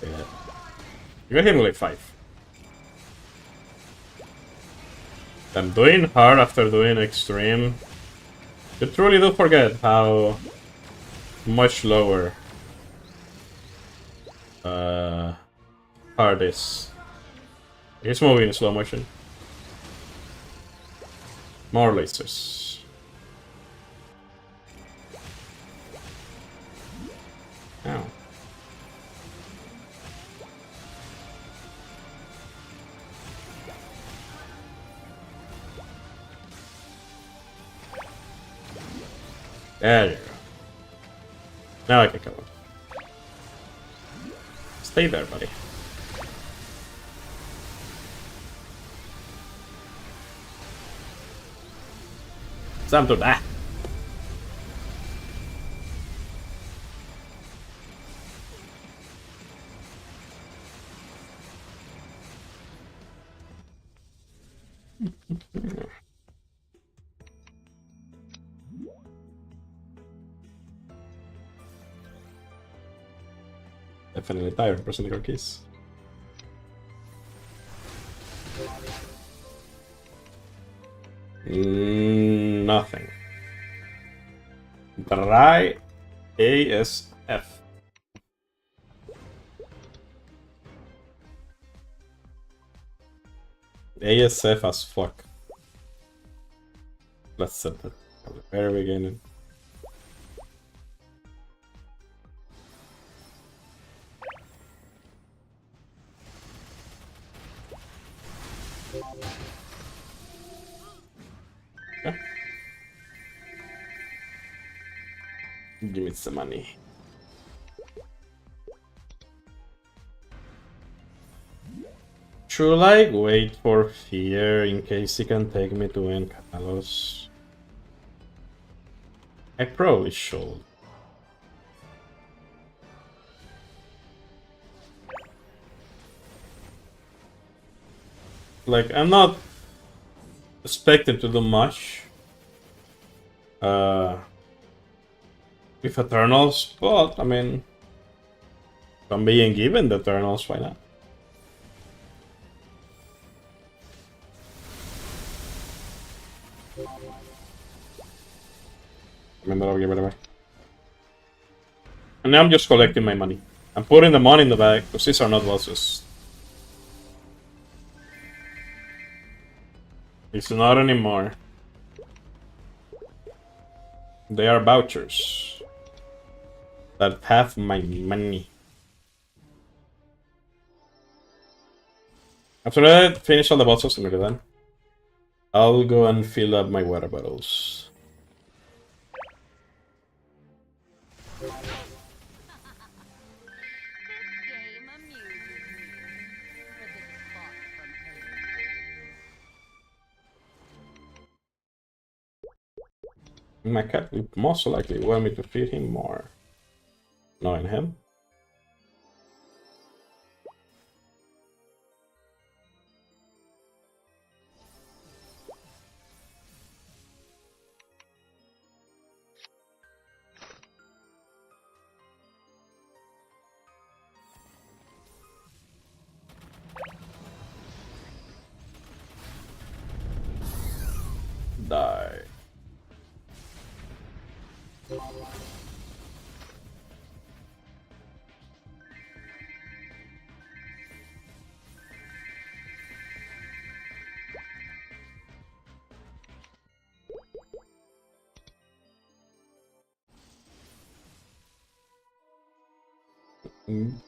Yeah. You got hit me like 5. I'm doing hard after doing extreme. You truly do forget how much lower hard is. He's moving in slow motion. More lasers. Ow. There you go. Now I can kill him. Stay there, buddy. It's time to die. Definitely tired of pressing the keys. Nothing. Dry ASF. ASF as fuck. Let's set that at the very beginning. Give me some money. Should I wait for Fear in case he can take me to Encalos? I probably should. Like, I'm not expecting to do much with Eternals, but I mean, if I'm being given the Eternals, why not? Remember, I'll give it away. And now I'm just collecting my money. I'm putting the money in the bag, because these are not losses. It's not anymore. They are vouchers that have my money. After I finish all the bosses, then I'll go and fill up my water bottles. This game amuses me. For this spot from him. My cat will most likely want me to feed him more. Knowing him. Die.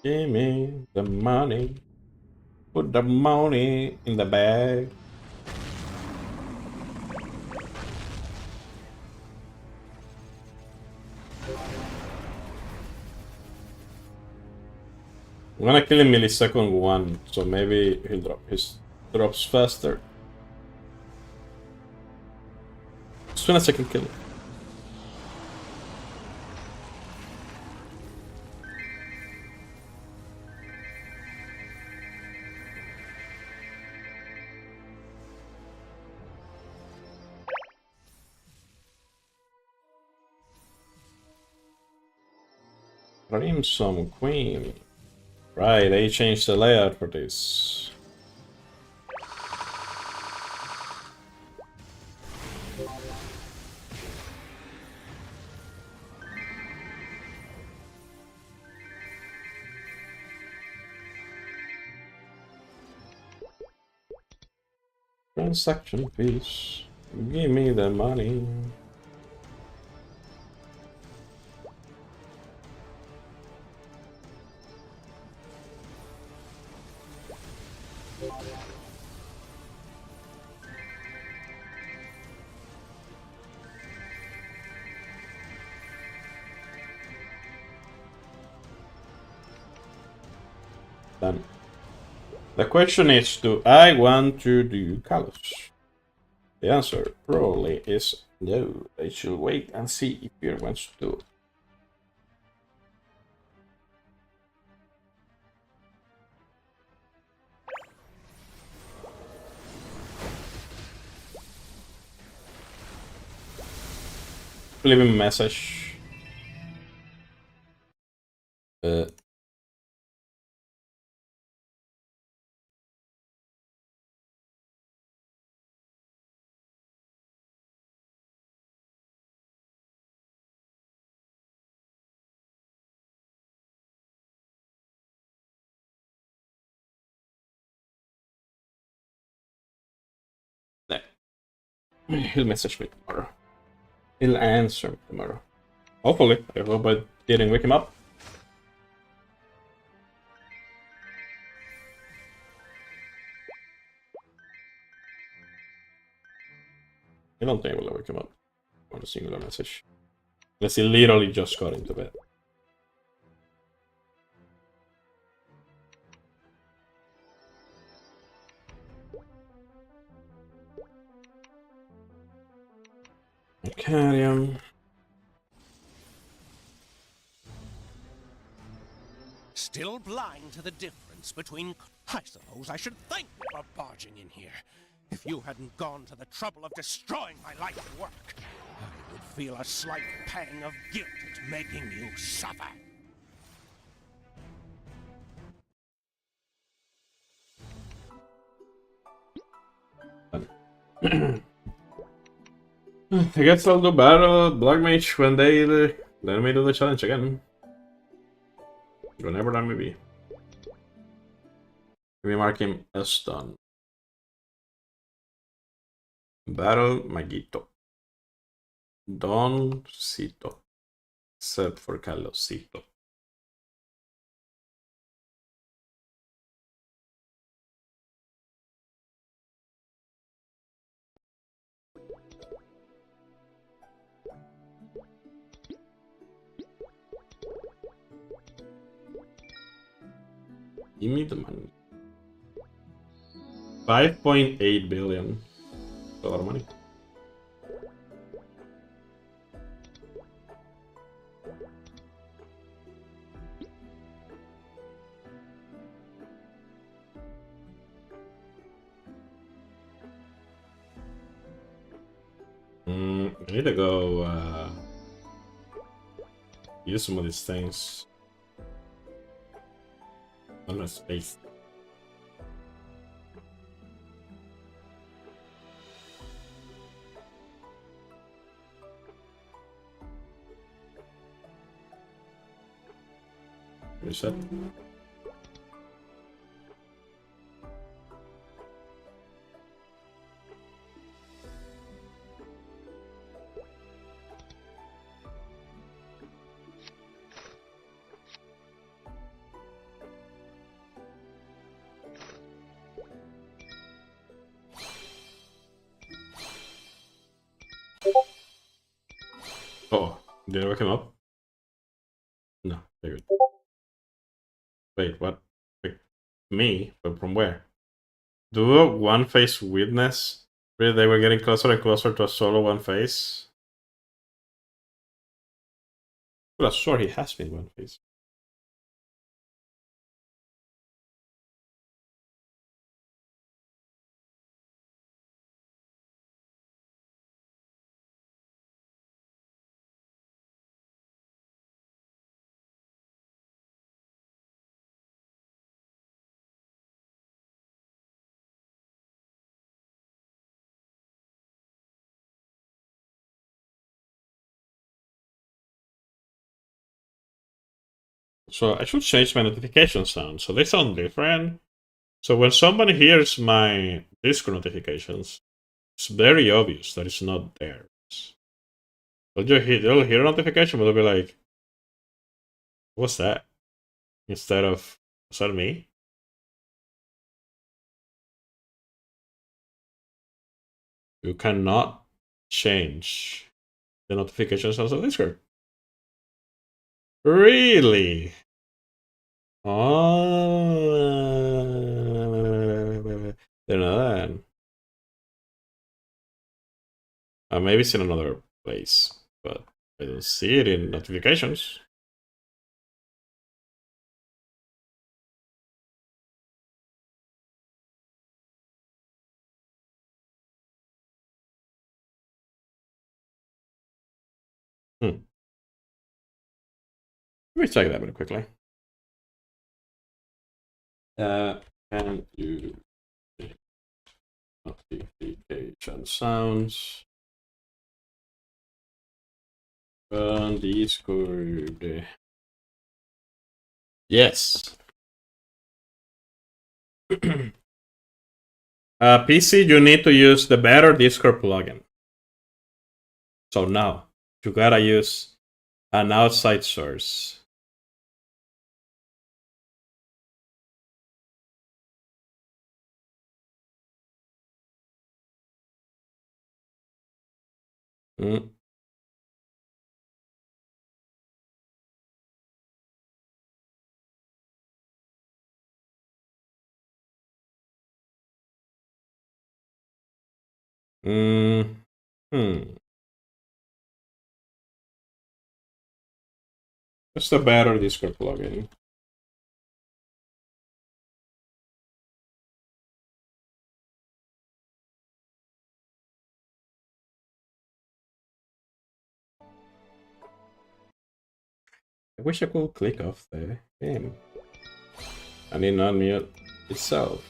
Give me the money. Put the money in the bag. I'm gonna kill him millisecond 1, so maybe he'll drop his drops faster. As soon as I can kill him. Crimson Queen. Right, they changed the layout for this. Transaction fees. Give me the money. Done. The question is, do I want to do Kalos? The answer probably is no. I should wait and see if Pierre wants to do it. Leave him a message. No. He'll message me tomorrow. He'll answer me tomorrow. Hopefully. I hope I didn't wake him up. I don't think I will wake him up on a singular message. Unless he literally just got into bed. Arcadium. Still blind to the difference between... I suppose I should thank you for barging in here. If you hadn't gone to the trouble of destroying my life's work, I would feel a slight pang of guilt at making you suffer. I guess I'll do battle Black Mage when they let me do the challenge again. Whenever that may be. Let me mark him as done. Battle Maguito. Doncito. Except for Calosito. Give me the money. 5.8 billion. A lot of money. I need to go use some of these things. On the space. Reset. Oh, did I wake him up? No, very good. Wait, what? Wait, me? But from where? Duo one face witness? Really, they were getting closer and closer to a solo one face? Well, sure, he has been one face. So I should change my notification sound, so they sound different. So when somebody hears my Discord notifications, it's very obvious that it's not theirs. They'll hear a notification, but they'll be like, what's that? Instead of, was that me? You cannot change the notification sounds of Discord. Really? Oh, they're not. Maybe it's in another place, but I don't see it in notifications. Let me check that very quickly. Can you notification sounds on Discord? Yes. PC, you need to use the better Discord plugin. So now you gotta use an outside source. Hmm. What's the better Discord plugin? I wish I could click off the game. I need not mute itself.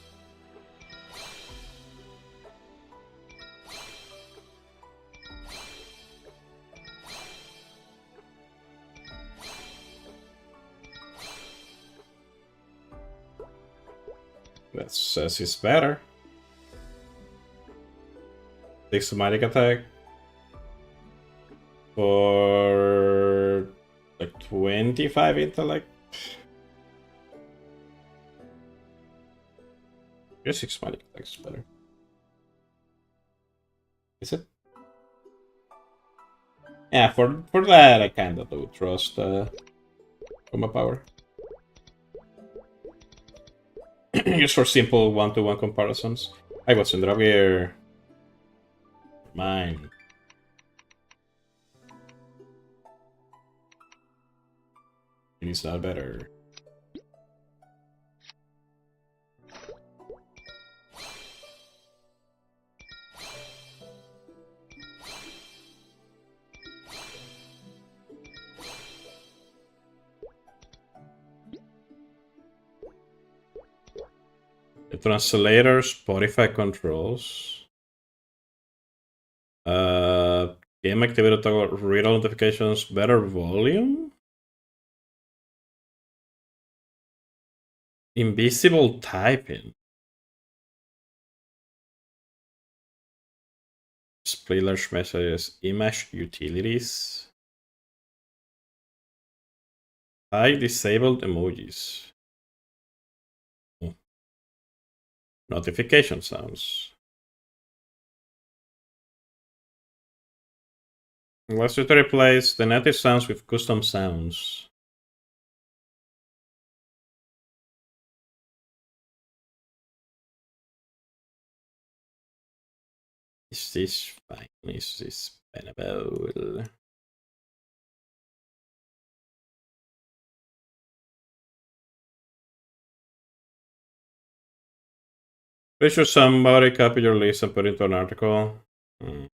That says it's better. 6 somatic attack for like 25 intellect. I guess 6 somatic attack is better. Is it? Yeah, for that I kinda do trust combat power. Just for simple one-to-one comparisons. I was in Dravier. Mine. It is not better. The translator, Spotify controls. Game activated toggle, read all notifications, better volume. Invisible typing. Display large messages, image utilities. Hide disabled emojis. Notification sounds. Let's try to replace the native sounds with custom sounds. Is this fine? Is this bearable? Pretty sure somebody copy your list and put it into an article. You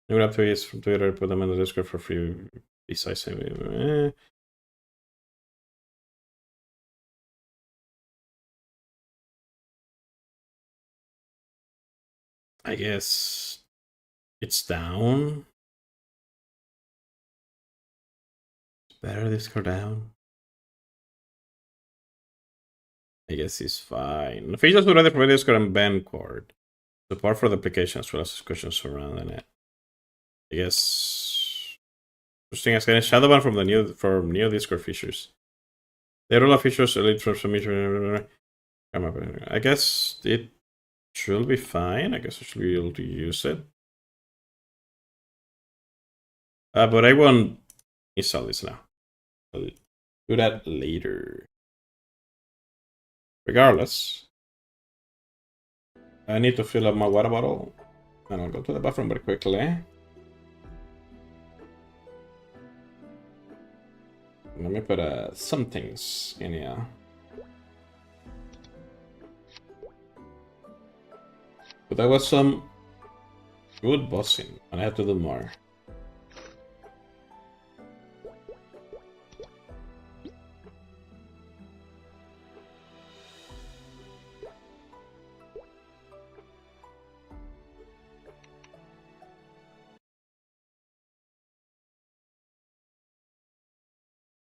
would have to use from Twitter, put them in the Discord for free. Besides, I guess it's down. It's better Discord down. I guess it's fine. Features already provide Discord and Bandcord. Support for the application as well as discussions surrounding it. I guess interesting as getting Shadowban from new Discord features. The rule of features elite from submission. I guess it should be fine. I guess I should be able to use it. But I won't install this now. I'll do that later. Regardless, I need to fill up my water bottle. And I'll go to the bathroom very quickly. Let me put some things in here. But there was some good bossing, and I have to do more.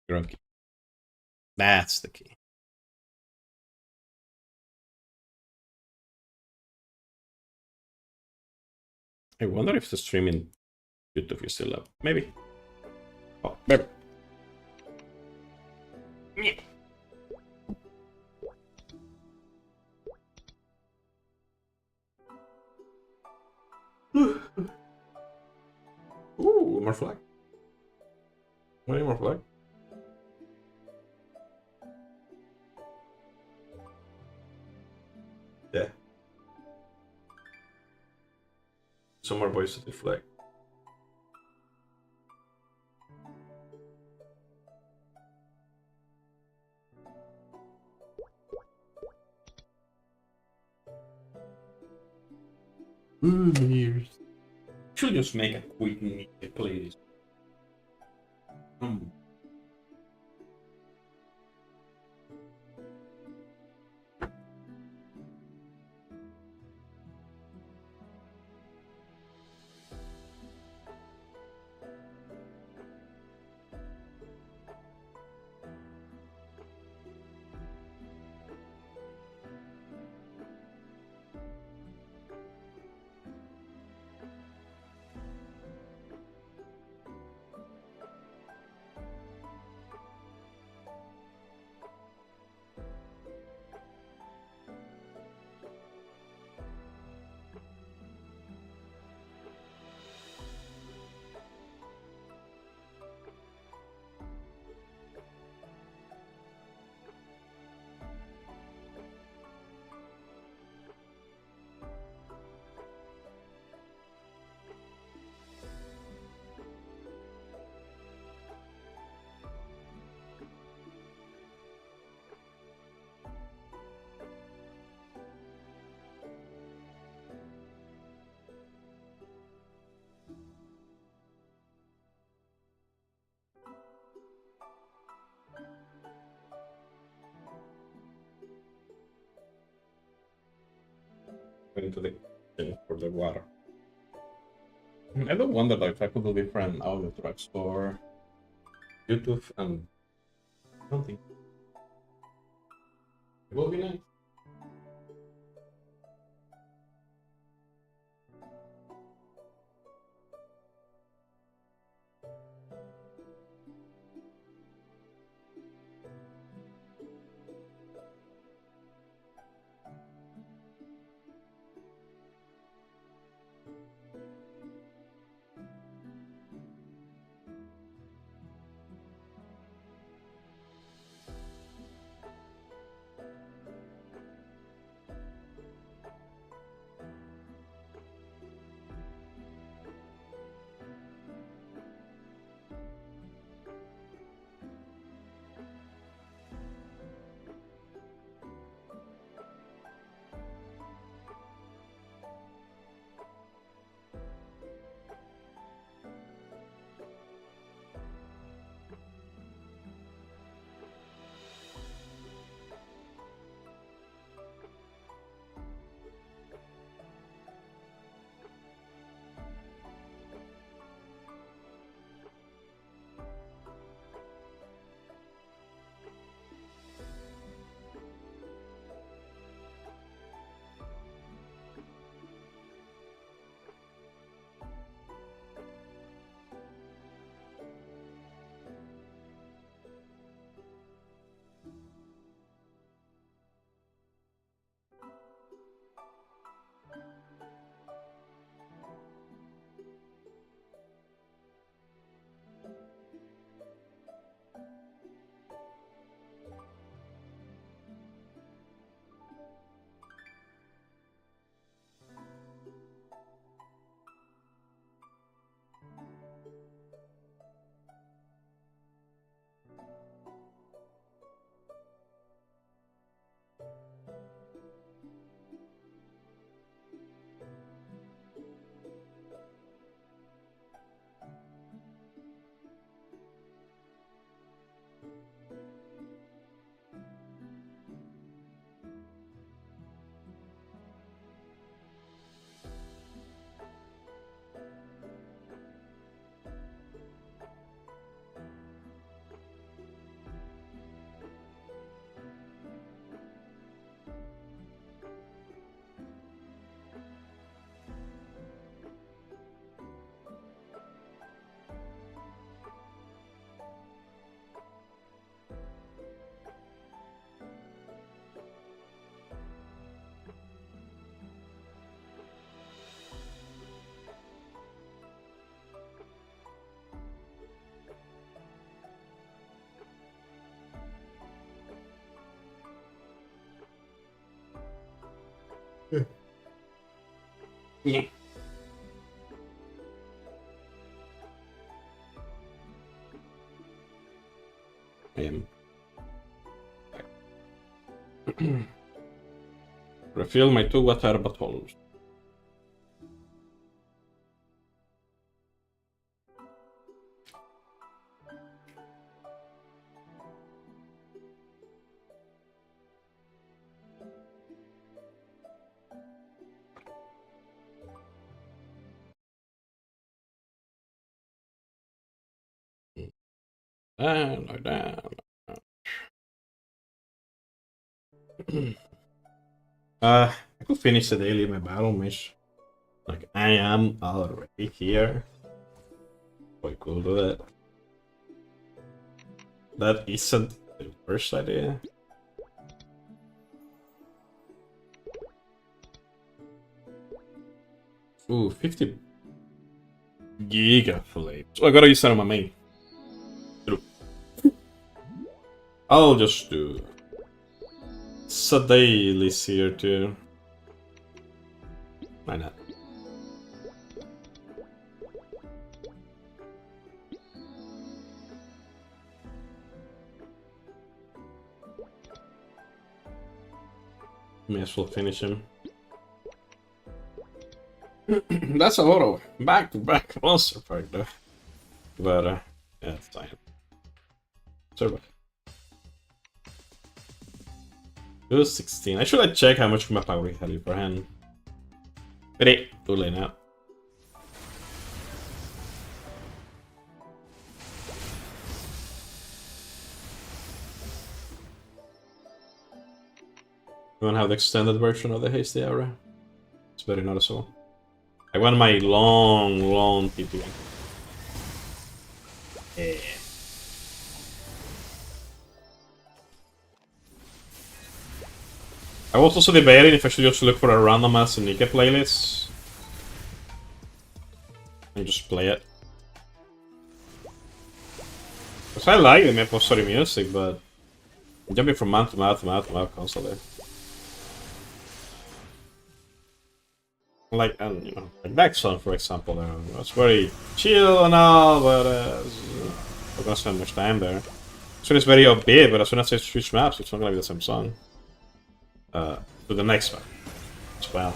Grub key. That's the key. I wonder if the streaming YouTube is still up. Maybe. Oh, maybe. Ooh, more flag. Any more flag? Yeah. Some more boys to deflect. Years. Should just make a quick meet, please. Into the thing for the water. I don't wonder though if I could do different audio tracks for YouTube and I don't think it will be nice. Yeah. I am. Refill my 2 water bottles. Like that. I could finish the daily my battle mission. Like, I am already here. I could do that. That isn't the worst idea. Ooh, 50 giga flames. Oh, I gotta use that on my main. I'll just do Dailies here too. Why not? May as well finish him. That's a lot of back-to-back monster fight though. But yeah, it's fine. Survive. 216. I should like check how much my power we had beforehand. But hey, too late now. You wanna have the extended version of the hasty aura? It's very noticeable. I want my long TP. Yeah. I was also debating if I should just look for a random ass Nika playlist and just play it. Because I like the Maple Story music, but jumping from mouth to mouth to mouth to mouth constantly. Like, and you know, like that song for example, it's very chill and all, but I'm not gonna spend much time there. So it's very upbeat, but as soon as I switch maps, it's not gonna be the same song. To the next one as well.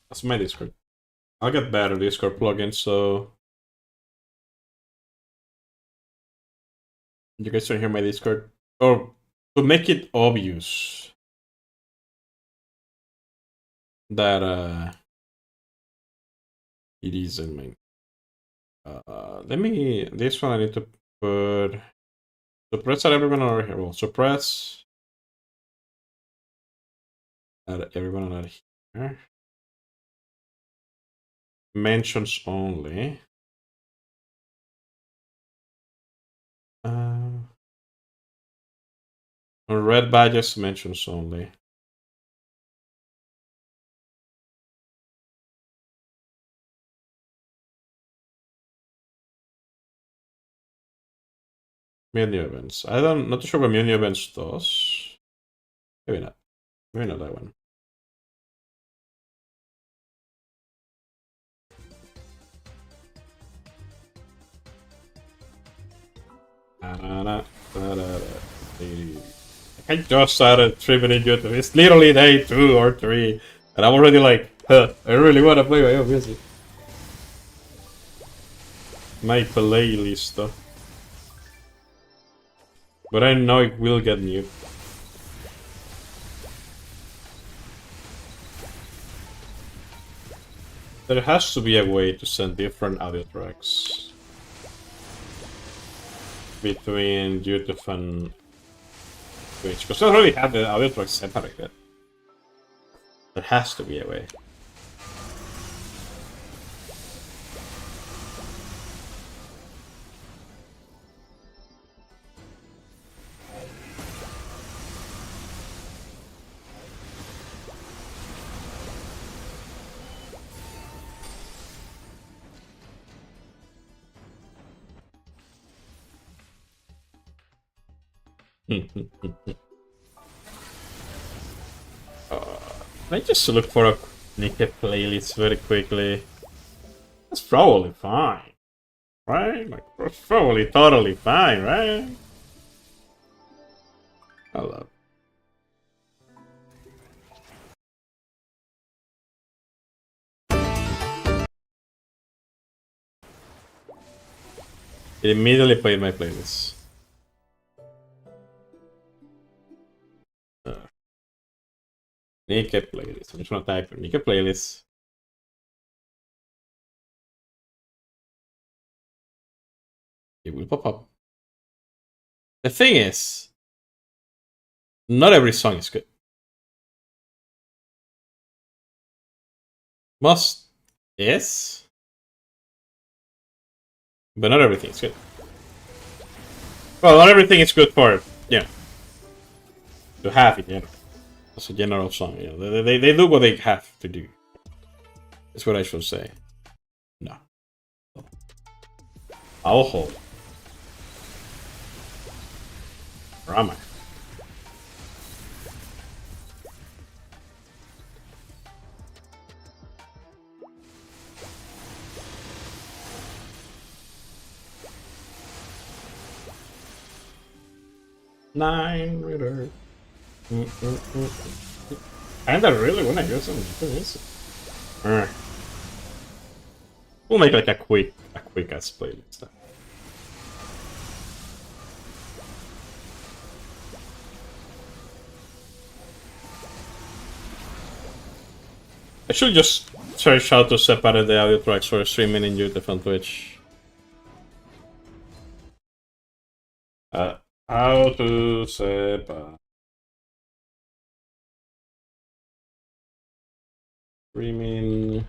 That's my Discord. I'll get better Discord plugins, so you guys don't hear my Discord. Or to make it obvious that it is in my let me this one I need to put suppress at everyone over here. Well, suppress at everyone out here. Mentions only. Red badges mentions only. Menu events. Not too sure what menu events does. Maybe not. Maybe not that one. I just started tripping YouTube. It's literally day 2 or 3, and I'm already like, huh, I really want to play my own music. My playlist though. But I know it will get new. There has to be a way to send different audio tracks between YouTube and Twitch, because I already have the audio tracks separated. There has to be a way. I just look for a Nika playlist very quickly. That's probably fine, right? Like, that's probably totally fine, right? Hello. It immediately played my playlist. Nika playlist. I'm just gonna type Nika playlist. It will pop up. The thing is, not every song is good. Most is, but not everything is good. Well, not everything is good for, you know, to have it, you know. As a general song, you know. They do what they have to do. That's what I should say. No. I'll hold. Where am I? Nine Ritter. And I really wanna use some music. We'll make like a quick ass playlist. I should just search how to separate the audio tracks for streaming in YouTube and Twitch. How to separate streaming.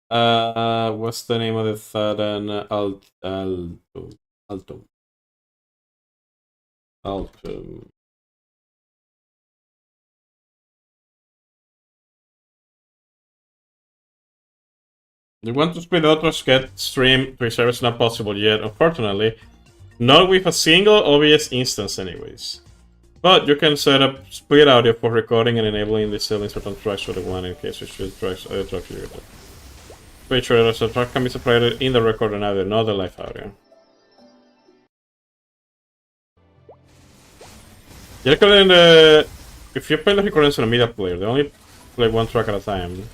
What's the name of the third and Altum. You want to split Autos get stream to a service not possible yet, unfortunately. Not with a single OBS instance anyways. But you can set up split audio for recording and enabling the selling certain tracks for the one in case you should tracks other tracks you get. Make sure that the track can be separated in the recording audio, not the live audio. If you play the recordings on a media player, they only play one track at a time.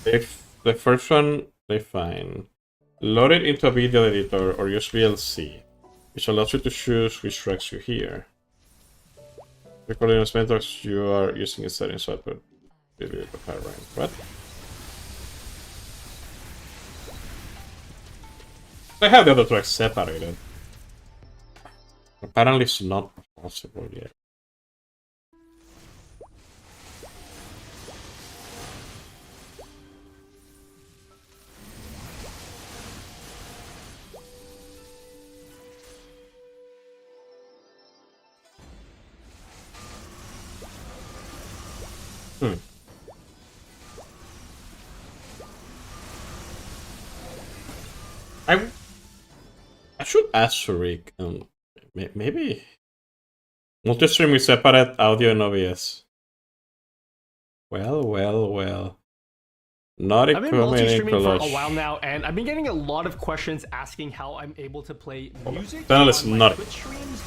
If the first one they find, load it into a video editor or use VLC, which allows you to choose which tracks you hear. Recording as many tracks you are using a setting, so I put video right. What? I have the other tracks separated. Apparently it's not possible yet. I should ask Rick. Maybe multi-stream with separate audio and OBS. Well. Not I've been multi-streaming for a while now, and I've been getting a lot of questions asking how I'm able to play music on my Twitch streams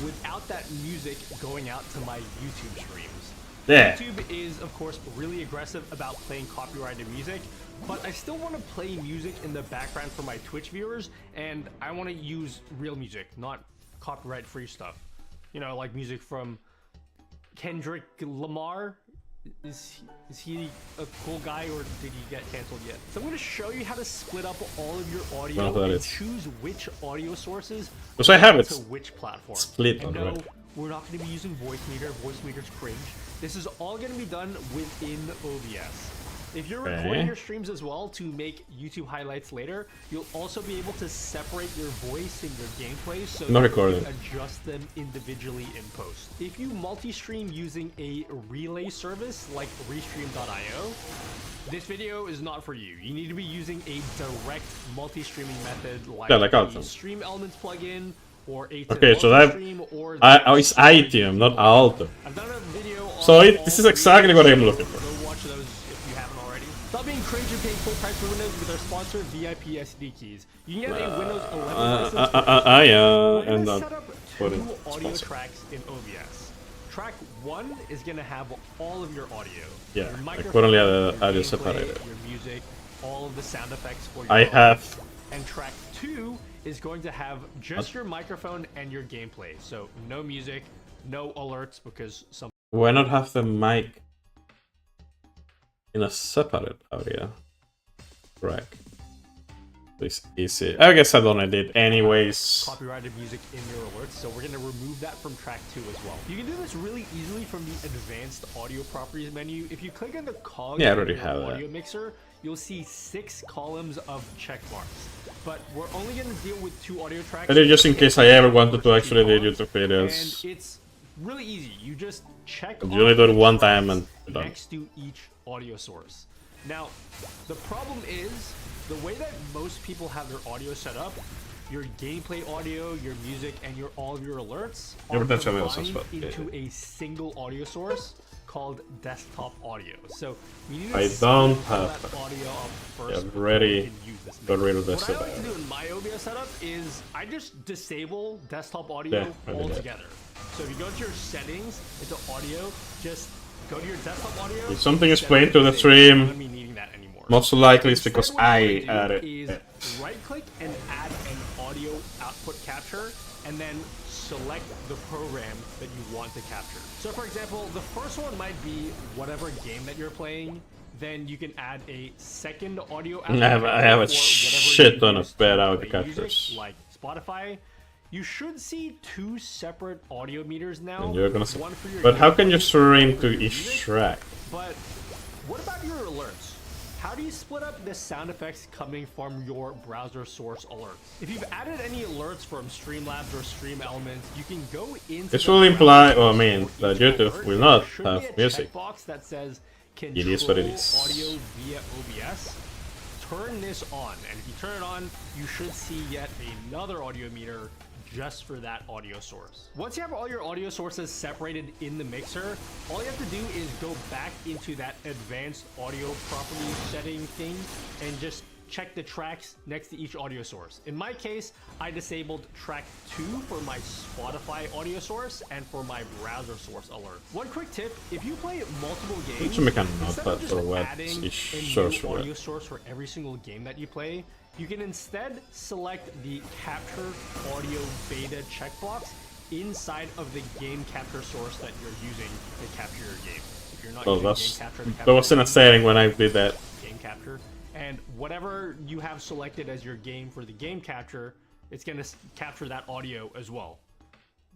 without that music going out to my YouTube streams. Yeah. YouTube is, of course, really aggressive about playing copyrighted music, but I still want to play music in the background for my Twitch viewers, and I want to use real music, not copyright-free stuff. You know, like music from Kendrick Lamar. Is he a cool guy, or did he get canceled yet? So I'm going to show you how to split up all of your audio and choose which audio sources because I have it to which platform. Split. And no, we're not going to be using voice meter. Voice meter's cringe. This is all going to be done within OBS. If you're recording your streams as well to make YouTube highlights later, you'll also be able to separate your voice and your gameplay so you can adjust them individually in post. If you multi-stream using a relay service like Restream.io, this video is not for you. You need to be using a direct multi-streaming method like the Stream Elements plugin or 8 to Okay, so multi-stream, or it's item, not alto. I've done a video on So all this is exactly what I'm looking for. Go watch those if you haven't already. Stop being cringe and paying full price for Windows with our sponsor VIP SD keys. You can get a Windows 11 license for and We're gonna not set up put two it audio sponsor. tracks in OBS. Track 1 is gonna have all of your audio. Yeah, Your I microphone, currently have your audio gameplay, separated. your music, all of the sound effects for your I audio. have. And track 2 is going to have just your microphone and your gameplay. So no music, no alerts because some Why not have the mic in a separate audio track? It's easy. I guess I don't need it anyways. copyrighted music in your alerts, so we're going to remove that from track 2 as well. You can do this really easily from the advanced audio properties menu. If you click on the cog Yeah, I in already your have that. audio mixer, you'll see 6 columns of check marks. But we're only going to deal with 2 audio tracks. I did just in case I ever wanted to actually do YouTube videos. And it's really easy. You just check You only off do it the one time tracks and you're done. next to each audio source. Now, the problem is the way that most people have their audio set up. Your gameplay audio, your music, and all of your alerts Yeah, are but that's what I was combined supposed to into a single audio source called desktop audio. So you need to I set don't all have that that. audio up first. Yeah, I've before already you can use this got rid of mix. this What I like to setup. do in my OBS setup is I just disable desktop audio Yeah, I do that. altogether. So if you go to your settings, into audio, just go to your desktop audio. If something is set playing it to the to stream, I'm gonna be needing that anymore. most likely it's Instead, because what I'm I gonna do added is it. right-click and add an audio output capture, and then select the program that you want to capture. So, for example, the first one might be whatever game that you're playing. Then you can add a second audio output. I have a capture for whatever shit you ton of use to bad audio play music, captures. like Spotify. You should see 2 separate audio meters now. And you're gonna one for your But how can you gameplay, stream one for to your each music. track? But what about your alerts? How do you split up the sound effects coming from your browser source alerts? If you've added any alerts from Streamlabs or Stream Elements, you can go into This the will browser imply, source well, I mean, for that each YouTube alert. will not There should have be a music. checkbox that says It is what it control is. audio via OBS. Turn this on, and if you turn it on, you should see yet another audio meter just for that audio source. Once you have all your audio sources separated in the mixer, all you have to do is go back into that advanced audio property setting thing and just check the tracks next to each audio source. In my case, I disabled track 2 for my Spotify audio source and for my browser source alert. One quick tip, if you play multiple games, To make a instead notepad of just for what adding each a new source for audio it. source for every single game that you play, you can instead select the capture audio beta checkbox inside of the game capture source that you're using to capture your game. If you're not Well, using that's, game capture to capture that wasn't your a setting when I did that. game capture, and whatever you have selected as your game for the game capture, it's going to capture that audio as well.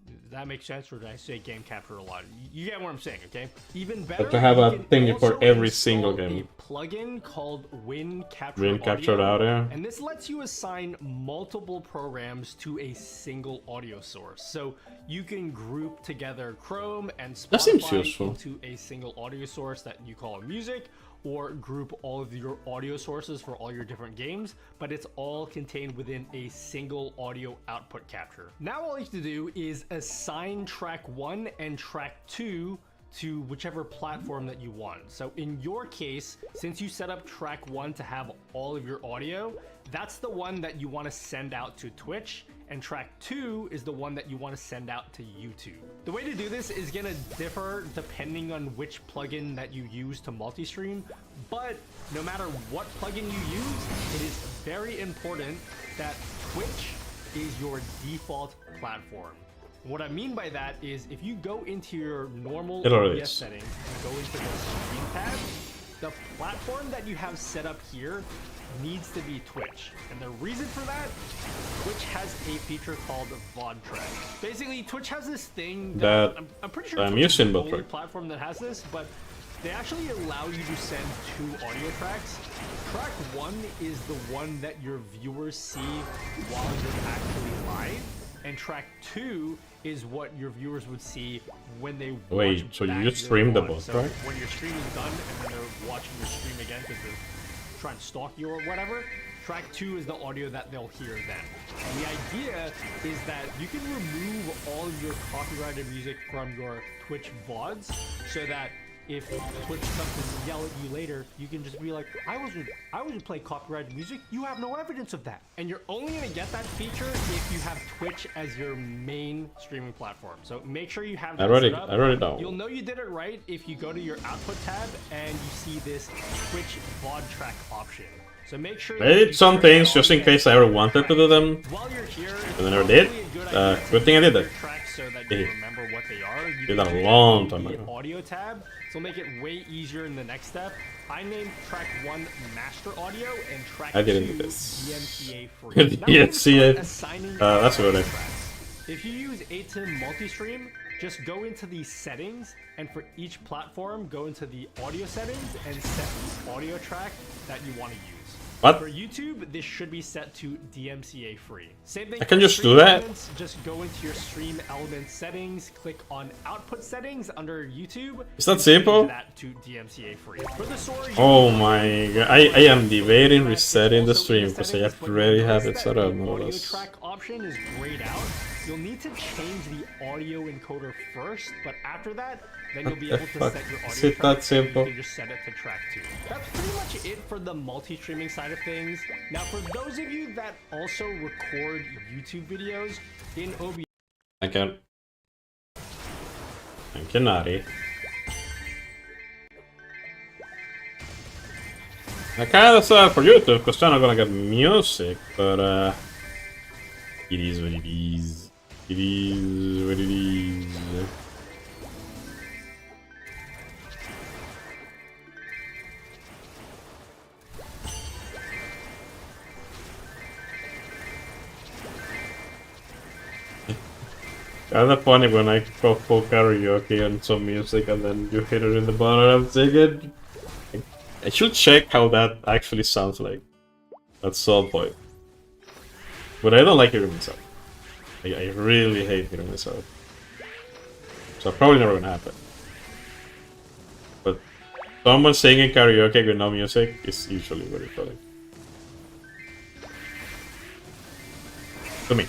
Does that make sense, or did I say game capture a lot? You get what I'm saying, okay? Even better, to have you a can thingy for also every install single game. a plugin called Win Capture Win Captured Audio. and this lets you assign multiple programs to a single audio source. So you can group together Chrome and That seems Spotify useful. into a single audio source that you call music, or group all of your audio sources for all your different games, but it's all contained within a single audio output capture. Now all you have to do is assign track 1 and track 2 to whichever platform that you want. So in your case, since you set up track 1 to have all of your audio, that's the one that you want to send out to Twitch, and track 2 is the one that you want to send out to YouTube. The way to do this is going to differ depending on which plugin that you use to multi-stream, but no matter what plugin you use, it is very important that Twitch is your default platform. What I mean by that is if you go into your normal It already OBS is. settings and go into the stream tab, the platform that you have set up here needs to be Twitch. And the reason for that, Twitch has a feature called VOD track. Basically, Twitch has this thing that I'm pretty sure I'm Twitch is using the VOD only track. platform that has this, but they actually allow you to send 2 audio tracks. Track 1 is the one that your viewers see while you're actually live, and track 2 is what your viewers would see when they watch Wait, so you back just your streamed the VOD. VOD So track? when your stream is done and then they're watching your stream again because they're trying to stalk you or whatever, Track 2 is the audio that they'll hear then. And the idea is that you can remove all of your copyrighted music from your Twitch VODs so that if Twitch comes to yell at you later, you can just be like, I wasn't playing copyrighted music. You have no evidence of that. And you're only gonna get that feature if you have Twitch as your main streaming platform. So make sure you have that set up. I already know. You'll know you did it right if you go to your output tab and you see this Twitch VOD track option. So make sure I did some things just in case I ever wanted to do them, while you're here, and I never did. Good thing I did that. So that you remember what they are. You Did that a can long name time the ago. audio tab, so it'll make it way easier in the next step. I named track 1 master audio and track I didn't 2 do this. DMCA free. Now Yeah, we'll see start it. assigning That's a good audio idea. tracks. If you use ATEM multi-stream, just go into the settings, and for each platform, go into the audio settings and set the audio track that you want to use. What? For YouTube, this should be set to DMCA free. Same thing. I can for just stream do that? elements. Just go into your stream element settings, click on output settings under YouTube. Is that and simple? change that to DMCA free. For the story, Oh my god, I am debating resetting the stream because I already have it set up more or audio less. track option is grayed out. You'll need to change the audio encoder first, but after that, then you'll be able to fuck? set your audio Is it track, that and simple? You can just set it to track 2. That's pretty much it for the multi-streaming side of things. Now, for those of you that also record YouTube videos in OBS, Thank you. Thank you, Naughty. I kinda sad for YouTube because they're not gonna get music, but it is what it is. It is what it is. Kinda funny when I go full karaoke and some music and then you hit it in the bottom and I'm singing. I should check how that actually sounds like at some point. But I don't like hearing myself. I really hate hearing myself. So probably never gonna happen. But someone singing karaoke with no music is usually very funny. To me.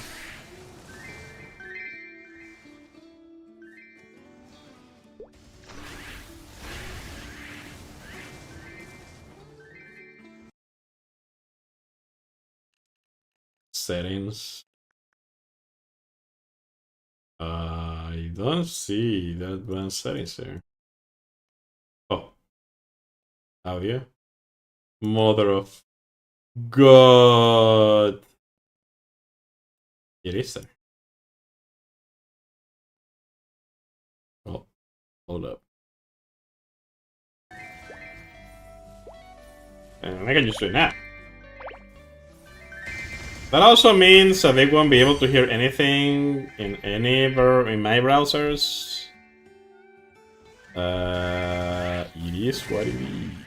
Settings. I don't see the advanced settings here. Oh. Audio. Mother of God. It is there. Oh, hold up. And I can just do it now. That also means that they won't be able to hear anything in in my browsers. It is what it is.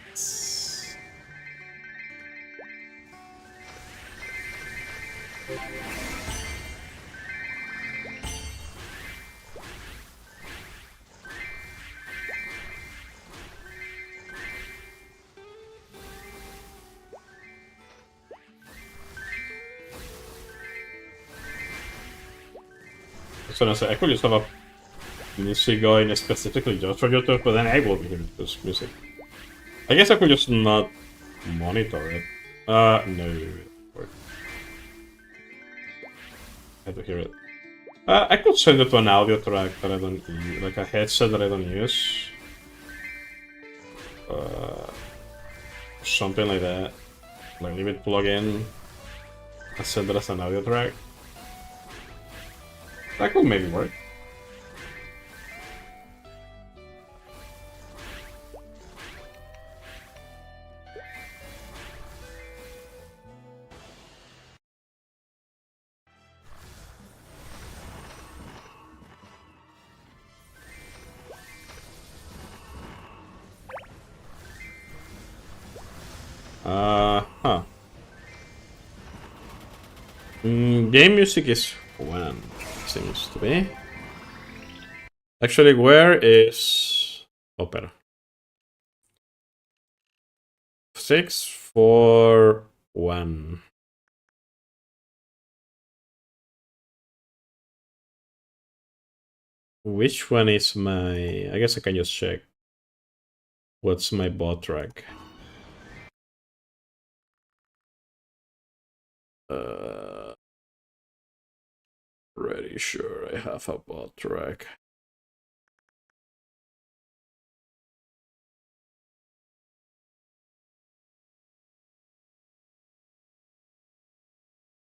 So I could just have a music going specifically just for YouTube, but then I will be hearing this music. I guess I could just not monitor it. No. I have to hear it. I could send it to an audio track that I don't use, like a headset that I don't use. Something like that. Like leave it plug in and send it as an audio track. That could maybe work. Huh. Game music is one, seems to be. Actually, where is Opera? 6 for one. Which one is my... I guess I can just check. What's my bot track? Pretty sure I have a bot track.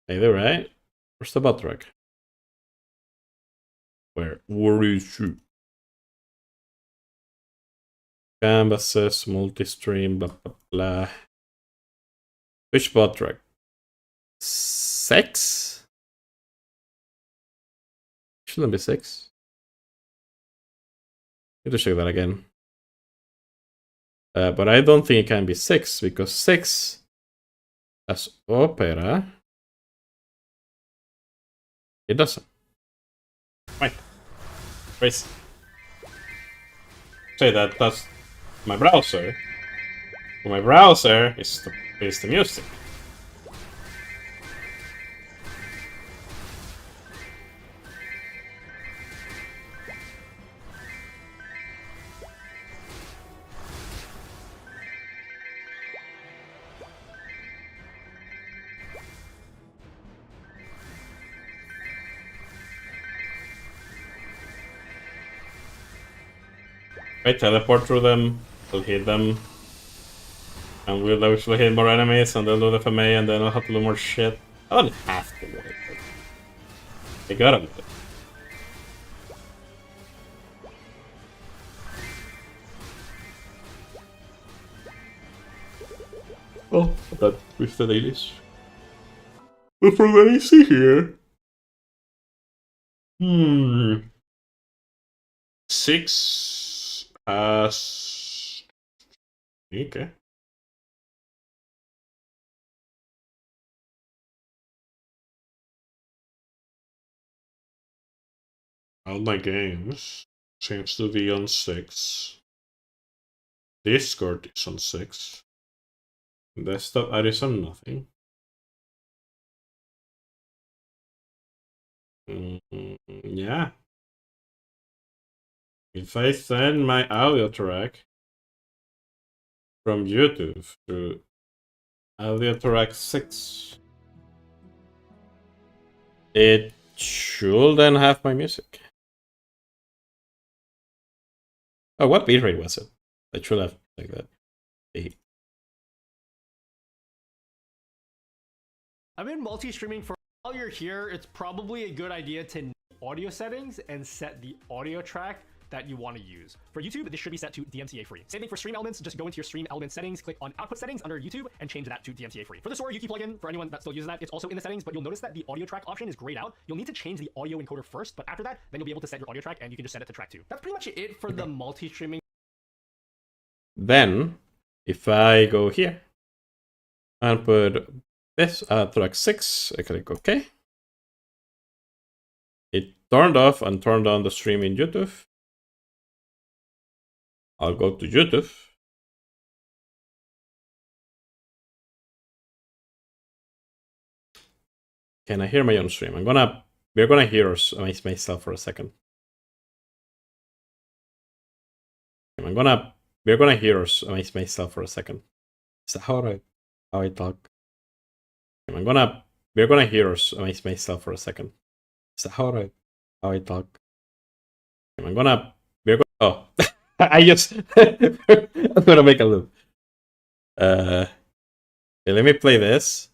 Either right? Where's the bot track? Where is you? Canvases, multi-stream, blah blah blah. Which bot track? 6? Shouldn't be 6. Need to check that again. But I don't think it can be 6 because 6 as opera. It doesn't. Right. Crazy. Say that's my browser. Well, my browser is the music. I teleport through them, we'll hit them, and we'll eventually hit more enemies, and they'll do the FMA, and then I'll have to do more shit. I don't have to do it, but I gotta do it. Oh, that with the dailies. But from what I see here... 6 has... Okay. All my games seems to be on 6. Discord is on 6. Desktop I is on nothing. Yeah. If I send my audio track from YouTube to audio track 6, it should then have my music. Oh, what bitrate was it? I should have like that. 8. I'm in multi-streaming for while you're here. It's probably a good idea to audio settings and set the audio track that you want to use. For YouTube, this should be set to DMCA free. Same thing for stream elements, just go into your stream element settings, click on output settings under YouTube and change that to DMCA free. For the Sora Yuki plugin, for anyone that still uses that, it's also in the settings, but you'll notice that the audio track option is grayed out. You'll need to change the audio encoder first, but after that, then you'll be able to set your audio track and you can just set it to track 2. That's pretty much it for the multi-streaming. Then, if I go here and put this track 6, I click OK. It turned off and turned on the stream in YouTube. I'll go to YouTube. Can I hear my own stream? We're gonna hear myself for a second. We're gonna hear myself for a second. Is that how I talk? We're gonna hear myself for a second. Is that how I talk? Oh, I just I'm gonna make a loop. Okay, let me play this.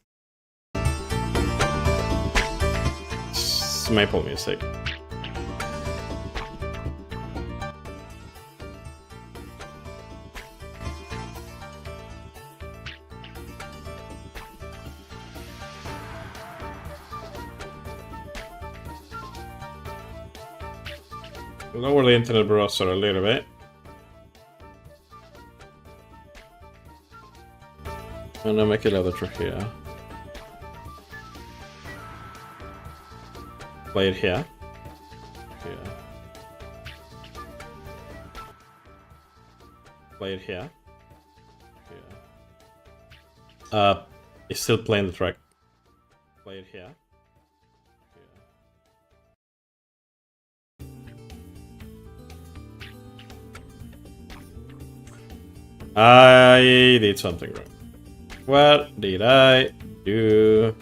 It's Maple music. Lower the internet browser a little bit. And then make it louder through here. Play it here. Here. Play it here. Here. It's still playing the track. Play it here. I did something wrong. What did I do?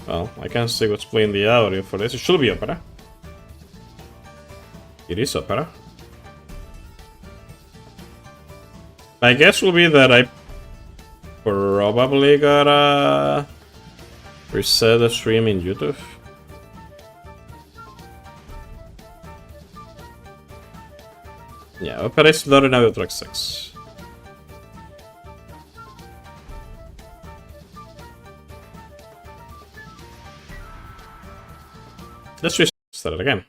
Well, I can't see what's playing the audio for this. It should be opera. It is opera. My guess will be that I probably gotta reset the stream in YouTube. Yeah, opera is loaded now with track 6. Let's restart it again.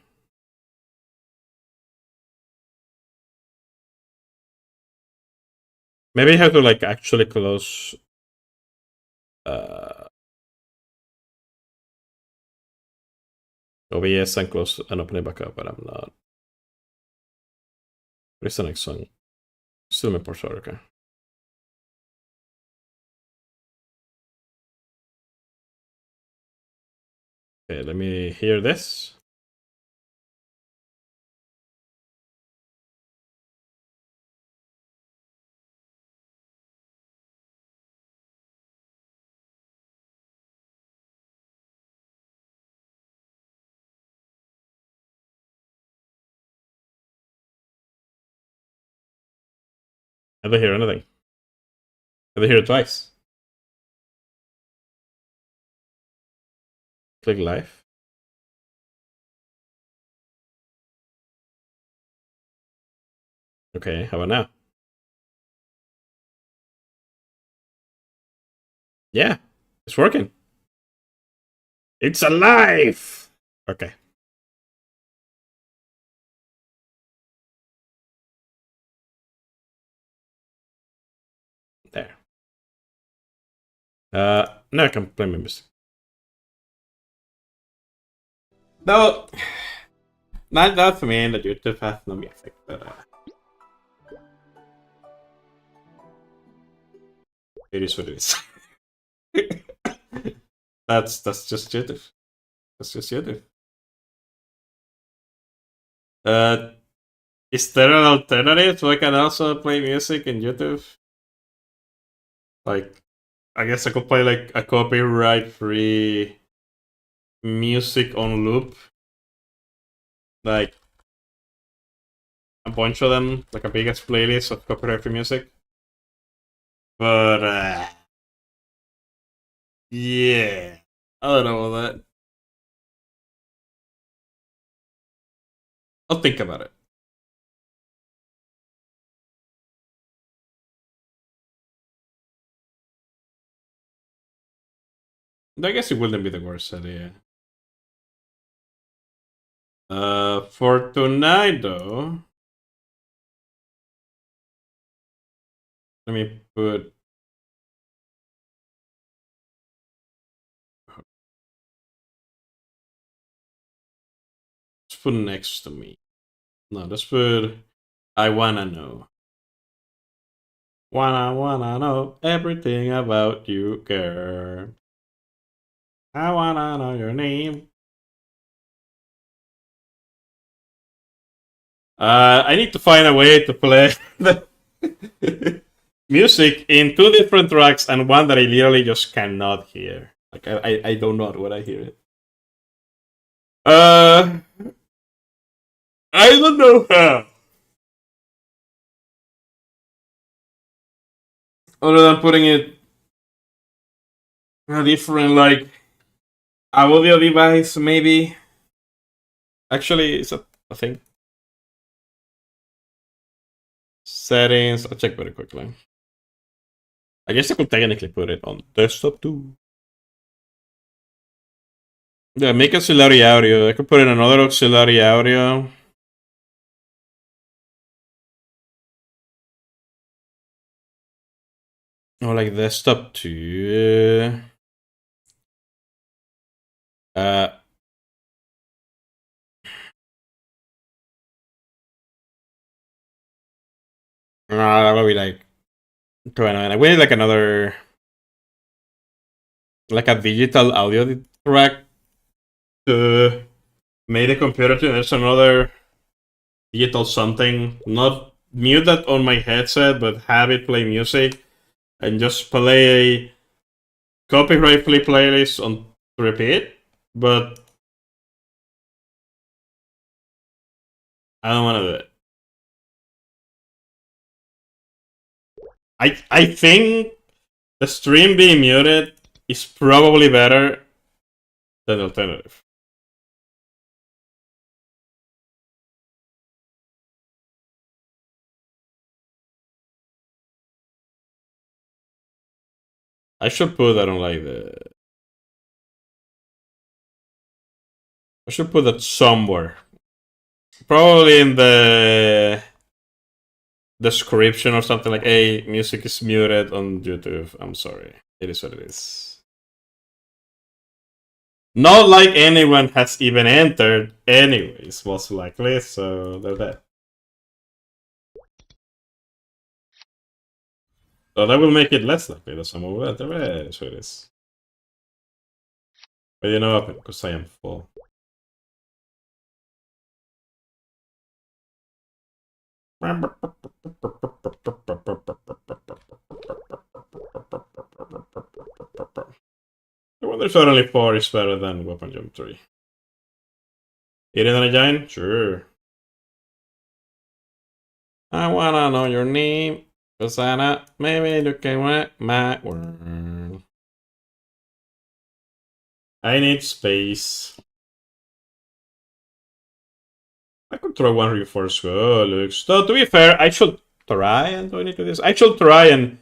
Maybe I have to like actually close OBS and close and open it back up, but I'm not. What is the next song? Still my Porsche, okay. Okay, let me hear this. I don't hear anything. I don't hear it twice. Click live. Okay, how about now? Yeah, it's working. It's alive! Okay. There. Now I can play my music. No, not that for me, and that YouTube has no music, but it is what it is. That's just YouTube. That's just YouTube. Is there an alternative so I can also play music in YouTube? Like, I guess I could play like a copyright-free music on loop. Like, a bunch of them, like a biggest playlist of copyright-free music. But, yeah. I don't know about that. I'll think about it. I guess it wouldn't be the worst idea. For tonight though, let me put let's put next to me. No, let's put I wanna know. Wanna know everything about you, girl. I wanna know your name. I need to find a way to play the music in two different tracks and one that I literally just cannot hear. Like I don't know what I hear it. I don't know how. Other than putting it a different like audio device, maybe. Actually, it's a thing. Settings. I'll check very quickly. I guess I could technically put it on desktop too. Yeah, make auxiliary audio. I could put in another auxiliary audio. Or like desktop too. That would be like We need like another, like a digital audio track to make the computer to. There's another digital something, not mute that on my headset, but have it play music and just play a copyright free playlist on repeat. But I don't want to do it. I think the stream being muted is probably better than the alternative. I should put that on like the. I should put that somewhere. Probably in the description or something like, hey, music is muted on YouTube. I'm sorry. It is what it is. Not like anyone has even entered anyways, most likely, so they're dead. So that will make it less likely that someone will enter. It is what it is. But you know what? Because I am full. I wonder if only 4 is better than Weapon Jump 3. Eating than a giant? Sure. I wanna know your name, cause I know maybe you can wreck my world. I need space. I could throw one reinforced looks. Though to be fair, I should try and turn into this. I should try and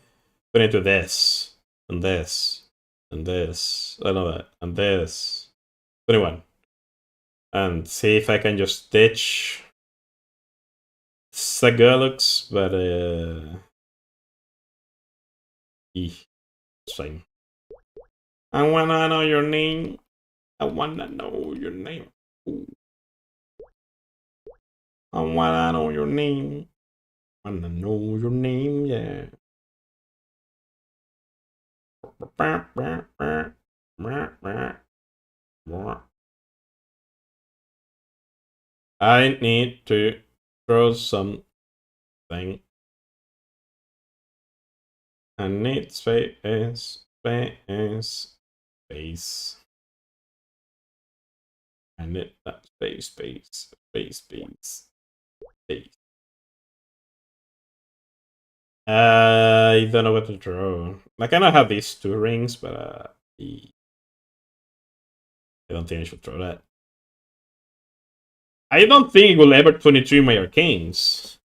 turn into this. And this. And this. I know that. And this. 21. And see if I can just ditch Sagalux, but it's fine. I wanna know your name. I wanna know your name. Ooh. I wanna know your name. I wanna know your name, yeah. I need to throw something. I need space. I need that space. I don't know what to draw. I kind of have these 2 rings, but I don't think I should throw that. I don't think it will ever 23 my arcanes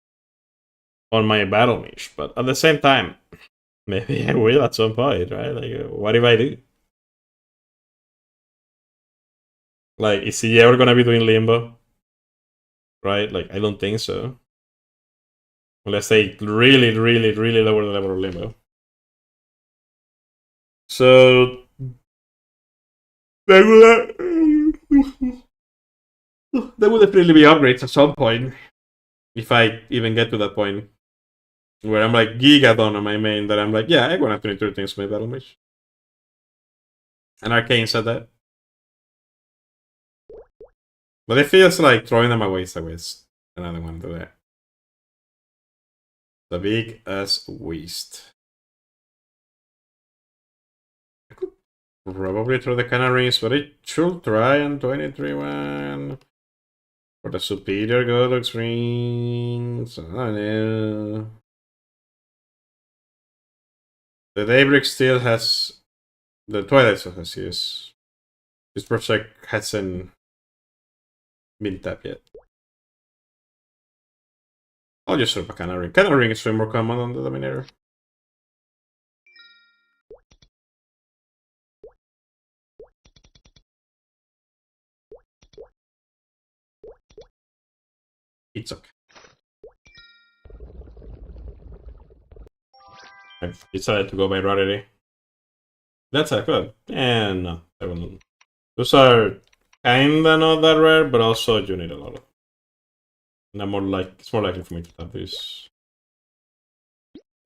on my battle mage, but at the same time, maybe I will at some point, right? Like, what if I do? Like, is he ever gonna be doing limbo? Right? Like, I don't think so. Unless they really lower the level of limbo. So there will definitely be upgrades at some point. If I even get to that point. Where I'm like gigadon on my main, that I'm like, yeah, I want to 22 things for my battle mage. And Arcane said that. But it feels like throwing them away is a waste. And I don't want to do that. The big ass waste. I could probably throw the canaries, but I should try and 23 one. For the superior Godox rings. I don't know. The Daybreak still has. The Twilight still has, yes. This project hasn't been tapped yet. I'll just throw a Canary. Canary is way more common on the Dominator. It's okay. I've decided to go by rarity. That's a good. And no, I wouldn't. Those are kinda not that rare, but also you need a lot of. And I'm more like it's more likely for me to have this.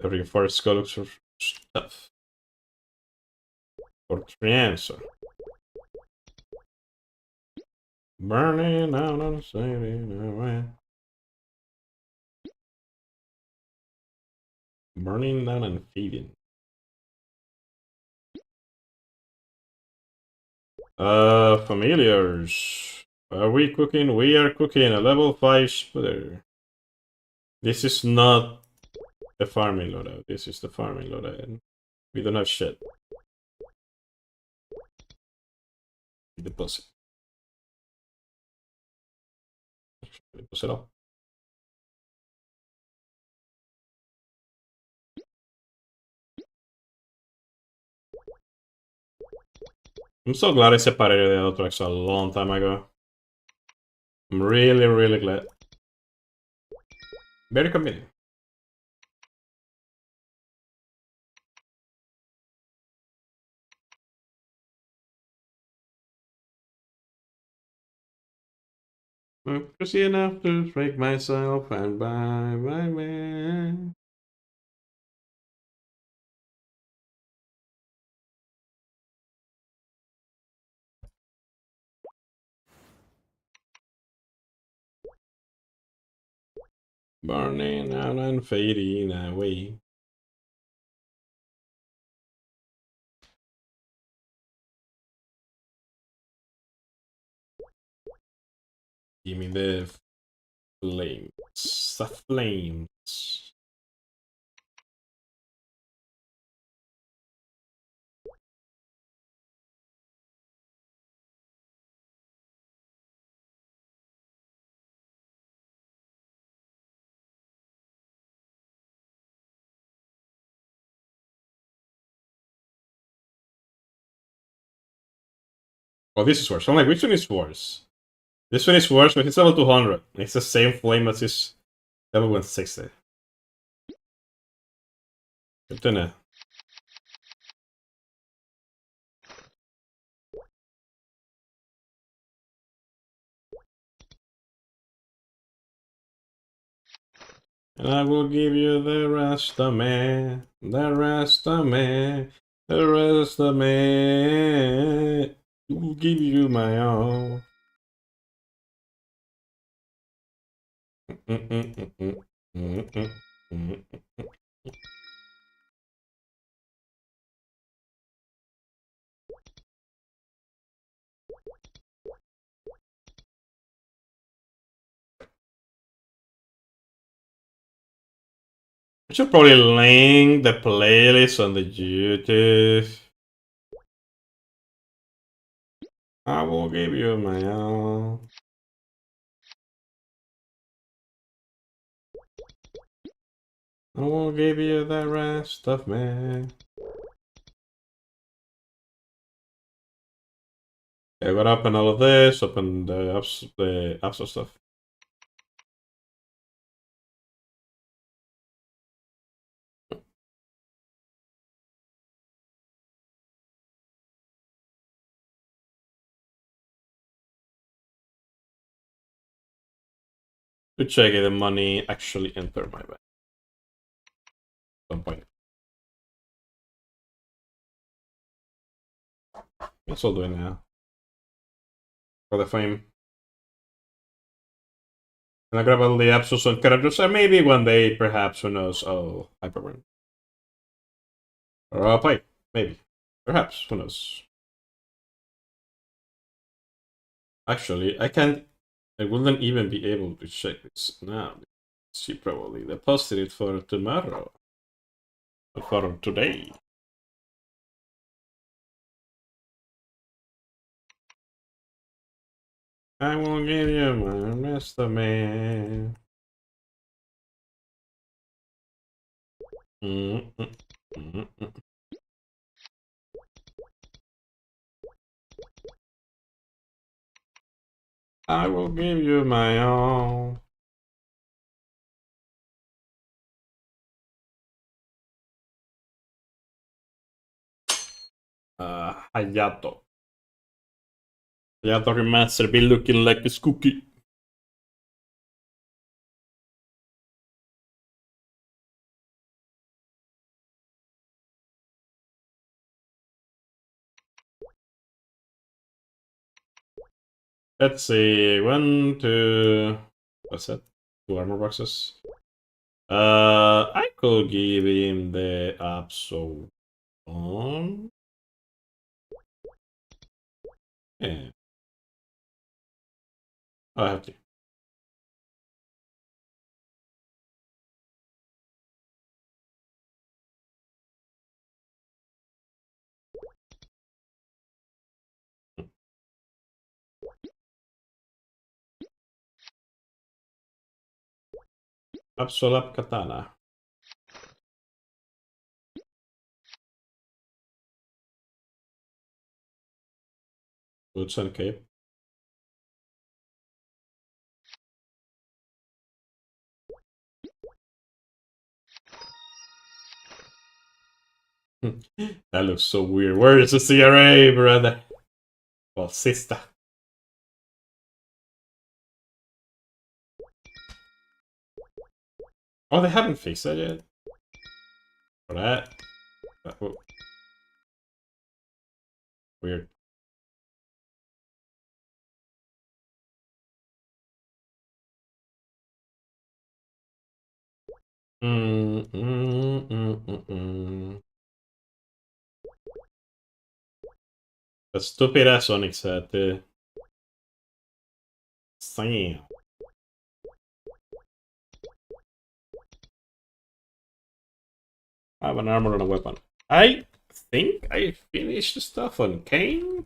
Every forest skull looks for stuff. For answer. Burning out on saving away. Burning down and feeding. Familiars. Are we cooking? We are cooking a level 5 splitter. This is not the farming loadout. This is the farming loadout. We don't have shit. Deposit. Deposit all. I'm so glad I separated the other tracks a long time ago. I'm really, really glad. Very convenient. I'm crazy enough to break myself and buy my man. Burning out and fading away. Give me the flames. The flames. Oh, this is worse. I'm like, which one is worse? This one is worse, but it's level 200. It's the same flame as his level 160. Good to know. And I will give you the rest of me, the rest of me, the rest of me. I will give you my all. I should probably link the playlist on the YouTube. I will give you my all. I will give you the rest of me. Okay, I gotta open all of this, open the apps and stuff. To check if the money actually entered my bank. At some point. Guess I'll do it now. For the fame. And I grab all the apps and characters, and maybe one day, perhaps, who knows, I'll hyperburn. Or I'll play. Maybe. Perhaps, who knows. Actually, I wouldn't even be able to check this now. She probably deposited it for tomorrow. Or for today. I will give you my rest of me. I will give you my all. Hayato. Hayato Remaster be looking like a cookie. Let's see. 1, 2. What's that? 2 armor boxes. I could give him the Absol on. Yeah. Oh, I have to. Absolap Katana. Boots and cape. That looks so weird. Where is the CRA, brother? Well, sister. Oh, they haven't fixed that yet. For that. Oh. Weird. The stupid ass Sonic set. Sam. I have an armor and a weapon. I think I finished the stuff on Kane.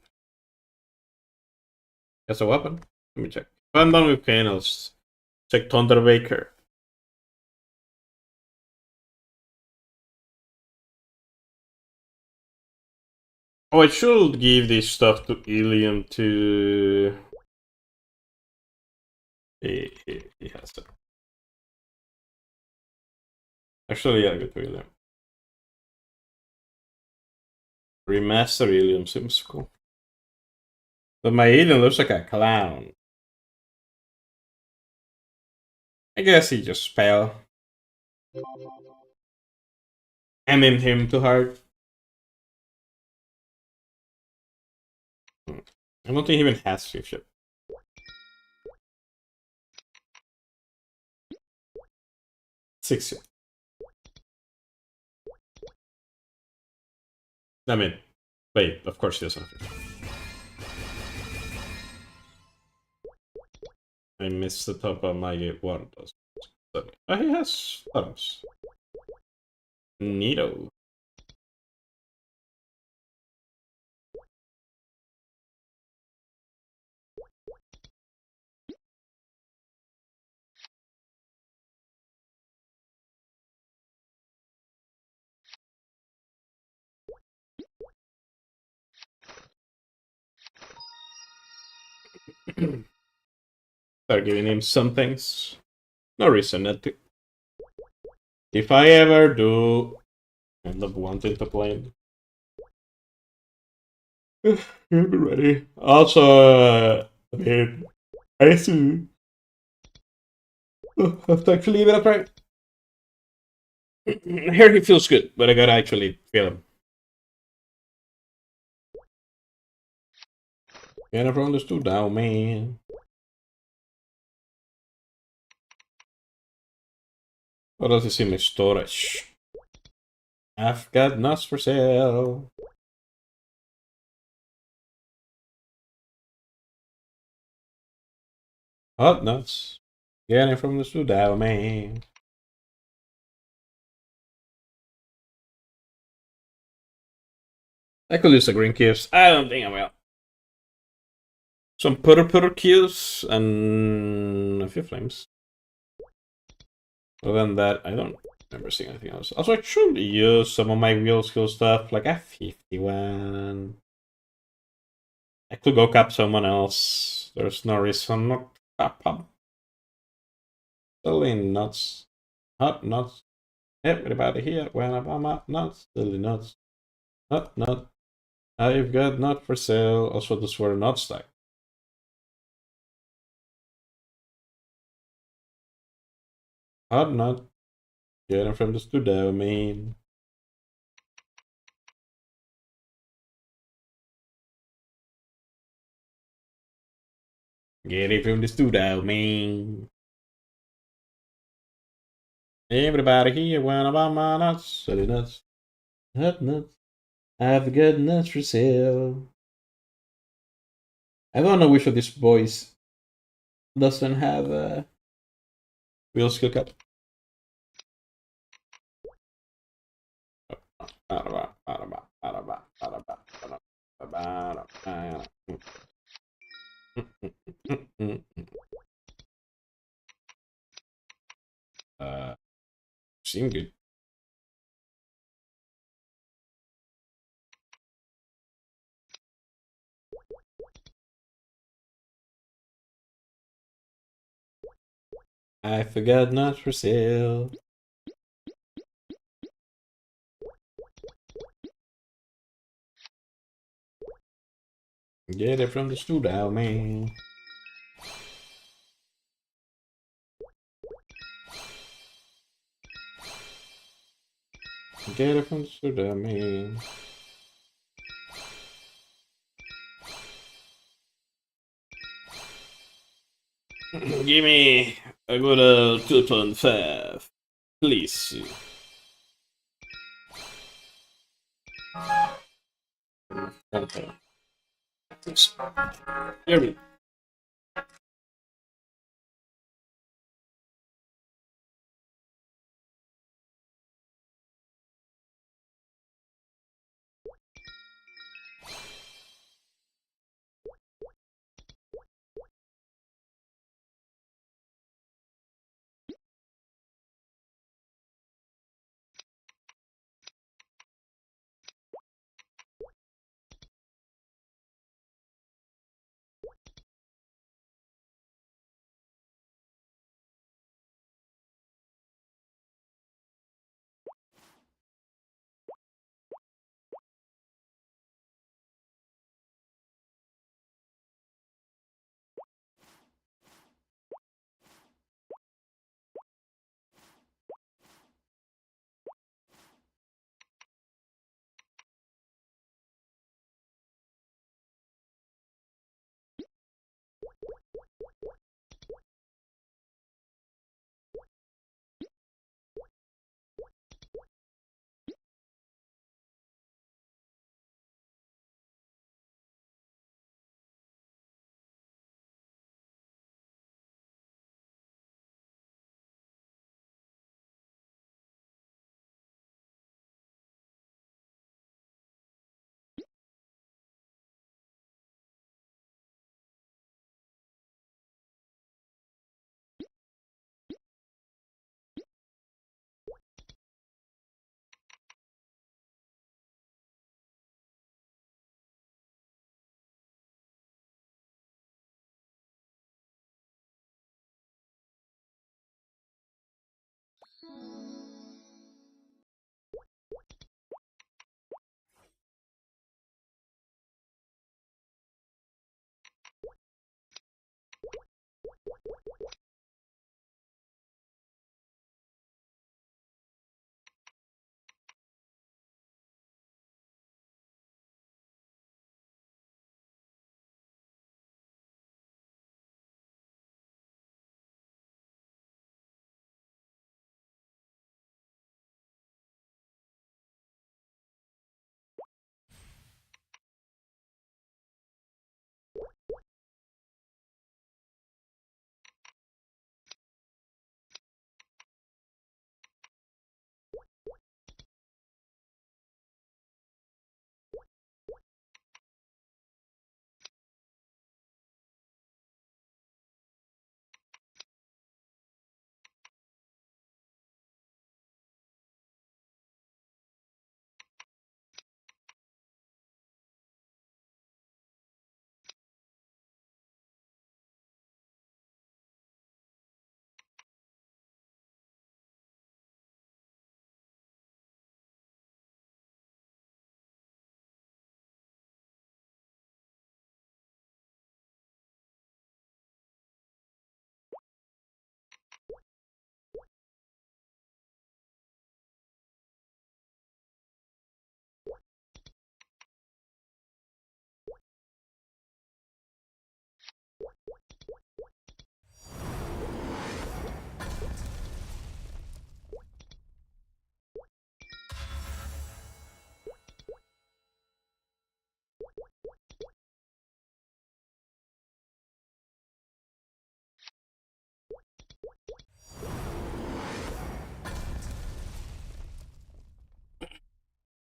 As a weapon. Let me check. If I'm done with Kane, I'll check Thunderbaker. Oh, I should give this stuff to Ilium to... He has it. Actually, yeah, good to Ilium. Remaster Ilium seems cool. But my Ilium looks like a clown. I guess he just fell. Aimed him too hard. I don't think he even has ship. Six. I mean, wait, of course he doesn't have it. I missed the top of my one. Oh, he has thumbs. Neato. Start giving him some things. No reason not to. If I ever do end up wanting to play him, you'll be ready. Also, I mean, I used to have to actually give it a try. Here he feels good, but I gotta actually feel him. Yeah, never understood now, man. What else is in my storage? I've got nuts for sale. Hot nuts. Getting from the Sudao, man. I could use the green cubes. I don't think I will. Some purple cubes and a few flames. Other than that, I don't remember seeing anything else. Also, I should use some of my real skill stuff, like F51. I could go cap someone else. There's no reason not to cap him. Silly nuts. Hot nuts. Everybody here when I'm at nuts. Silly nuts. Hot nut. I've got nut for sale. Also, this were not stack. Hot nut. Getting from the studio, man. Get it from the studio, man. Everybody here wanna buy my nuts, silly nuts, hot nuts. I have the good nuts for sale. I don't know which of these boys doesn't have a real skill cap. Seem good. I forgot not for sale. Get it from the studio, man. Get it from the studio, man. Give me a good 2.5, please. Okay. Hear me.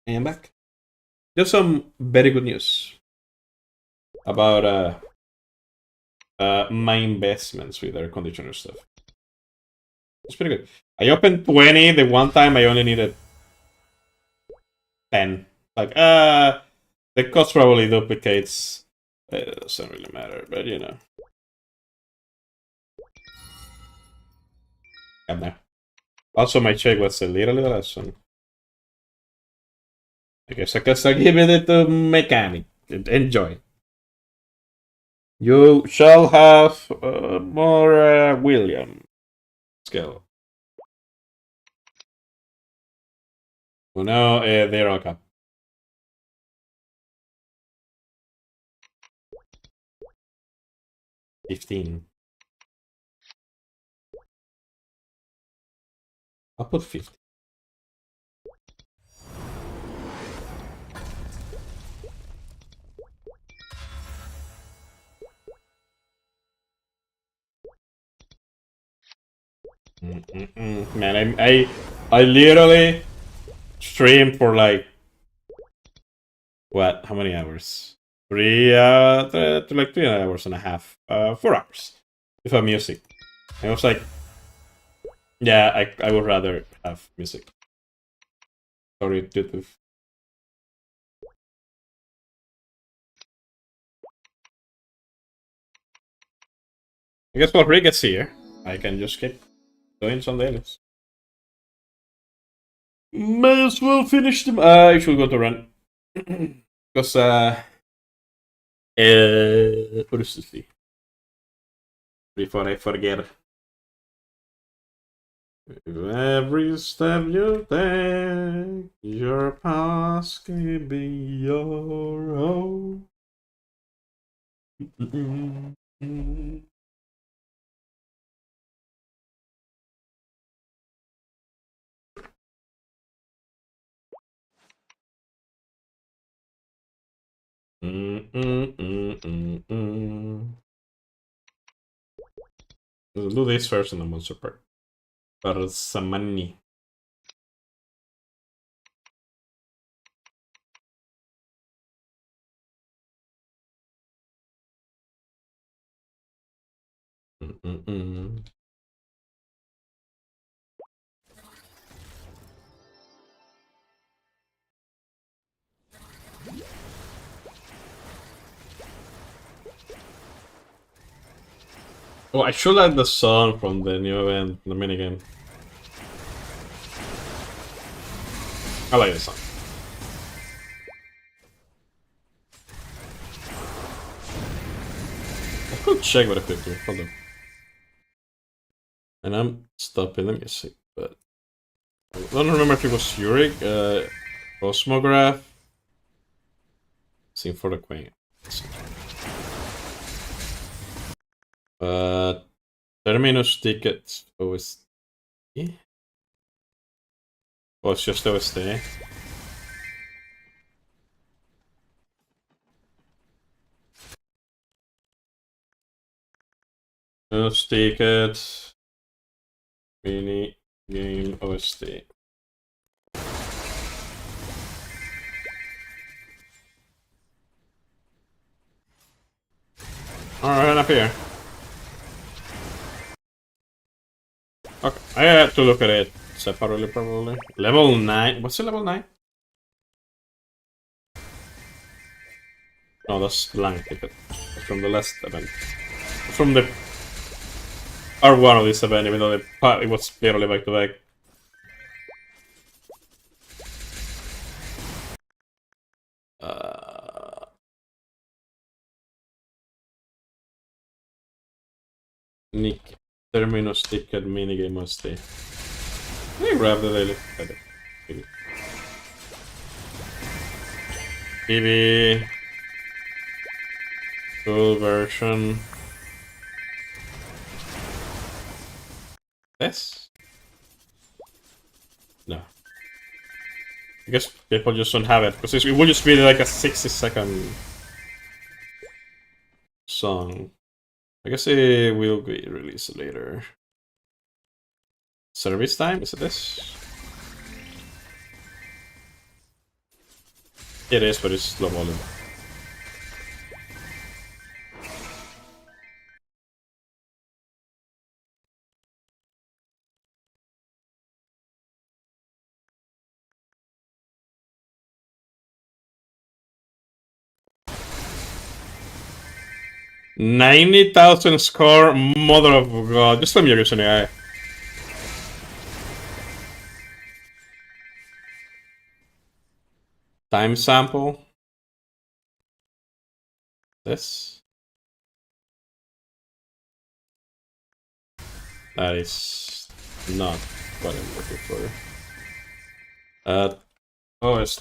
I am back. There's some very good news about my investments with air conditioner stuff. It's pretty good. I opened 20 the one time I only needed 10. Like, the cost probably duplicates. It doesn't really matter, but you know. Come there. Also, my check was a little less. So I guess I can start giving it to mechanic. Enjoy. You shall have more William skill. Well, now they're okay. $15. I'll put 50. Man, I literally streamed for like what? How many hours? Like 3 hours and a half. 4 hours without music. I was like, yeah, I would rather have music. Sorry, YouTube. I guess while Rick gets here, I can just keep doing some dailies. May as well finish them. I should go to run. Because, what is this? Before I forget. Every step you take, your past can be your own. Let's do this first in the monster part. For some money. Oh, I should add the song from the new event, the minigame. I like this song. I could check what I could do. Hold on. And I'm stopping the music, but I don't remember if it was Zurich, Cosmograph. Sing for the Queen. Terminus tickets OST. Oh, it's just OST. Terminus tickets. Mini game OST. Alright, up here. Okay, I had to look at it separately, probably. Level 9. What's the level 9? No, that's blank ticket. That's from the last event. From the R1 of this event, even though it was barely back to back. Nick. Terminus ticket minigame must stay. Let me grab the daily. TV. Full version. This? No. I guess people just don't have it, because it will just be like a 60-second song. I guess it will be released later. Service time? Is it this? It is, but it's low volume. $90,000 score, mother of God. Just let me use an AI. Time sample. This. That is not what I'm looking for. Oh, it's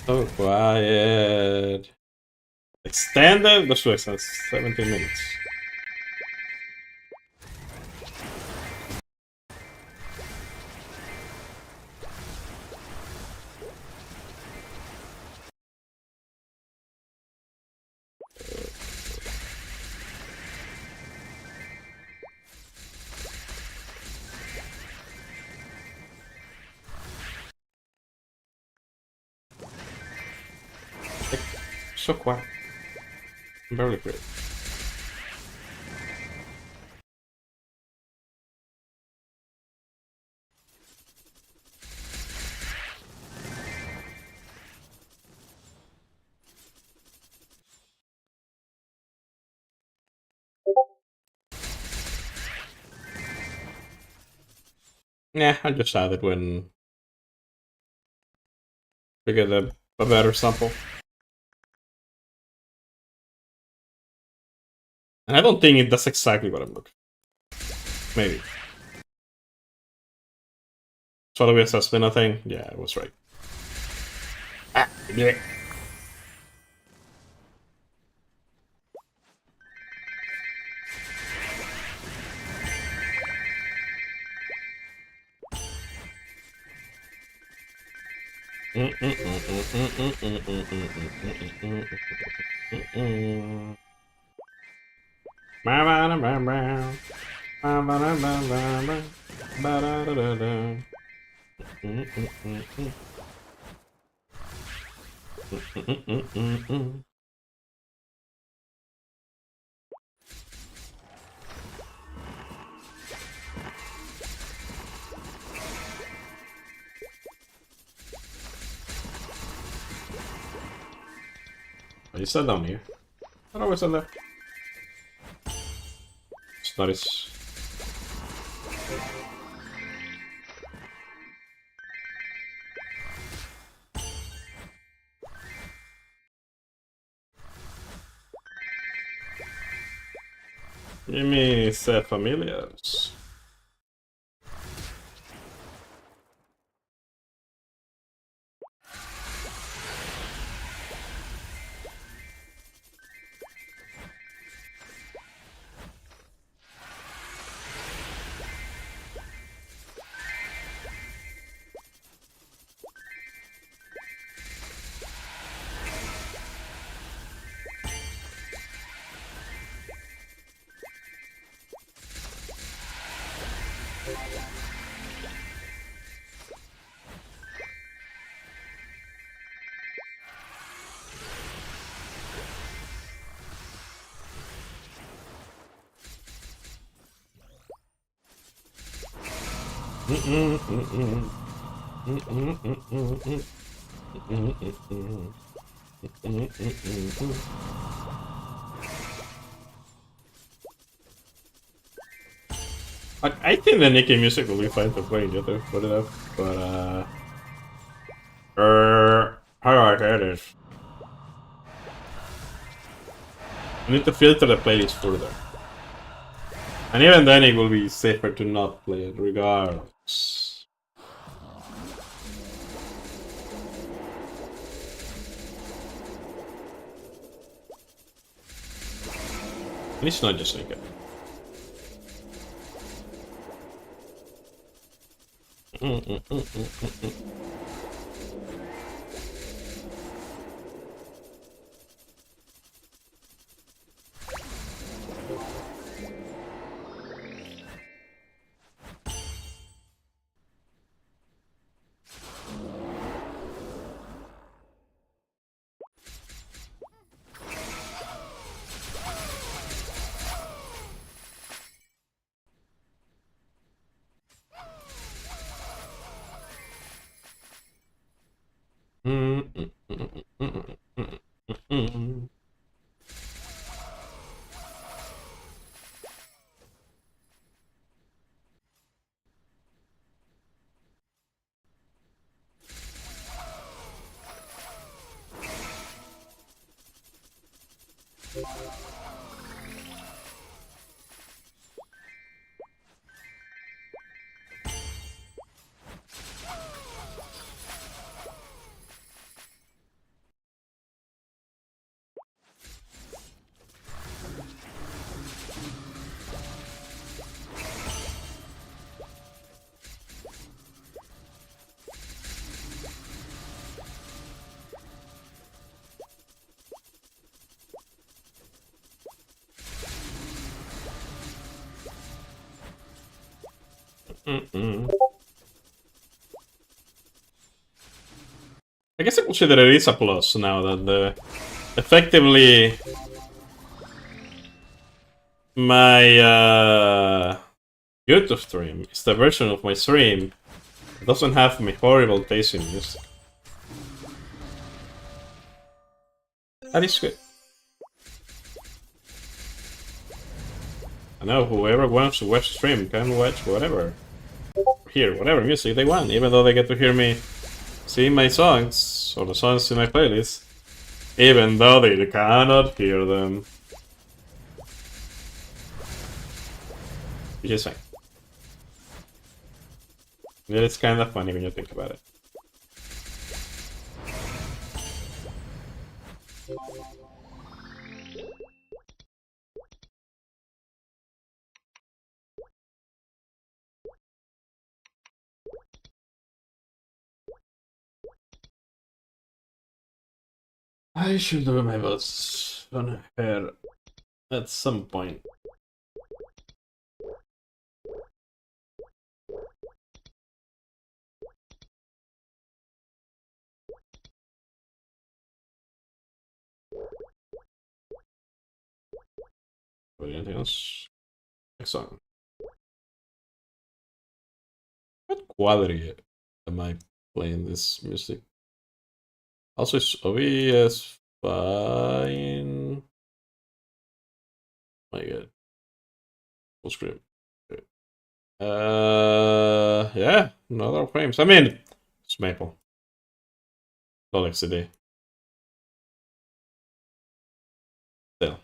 so quiet. Extended? Let's do extend 17 minutes. So quiet. Barely great. Yeah, I just added when we get a better sample. And I don't think that's exactly what I'm looking for. Maybe. So the assessment, I think. Yeah, I was right. Ah, yeah. You said down here. I always said that. It's nice. Give me set familiars. I think the Nicky music will be fine to play in YouTube, put it up, but how do I hear this? I need to filter the playlist further. And even then it will be safer to not play it regardless. And it's not just naked. I guess I consider it is a plus now that effectively my YouTube stream is the version of my stream that doesn't have my horrible taste in music. That is good. I know whoever wants to watch stream can watch whatever, hear whatever music they want, even though they get to hear me sing my songs, or the songs in my playlist, even though they cannot hear them. Which is fine. Yeah, it's kind of funny when you think about it. I should do my best on her at some point. Anything else? Next song. What quality am I playing this music? Also, is OBS fine? My god. Full screen. Okay. Yeah, another frames. I mean, it's Maple. Not like CD. Still.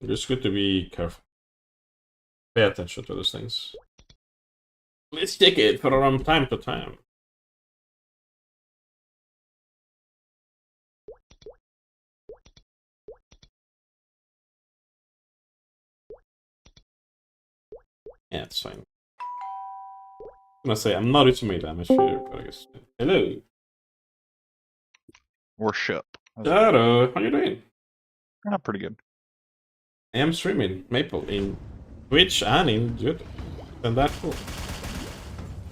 It's good to be careful. Pay attention to those things. Let's check it from time to time. Yeah, it's fine. I'm gonna say I'm not using my damage here, but I guess. Hello. Worship. Hello, how you doing? Pretty good. I am streaming Maple in Twitch and in YouTube. And that's cool.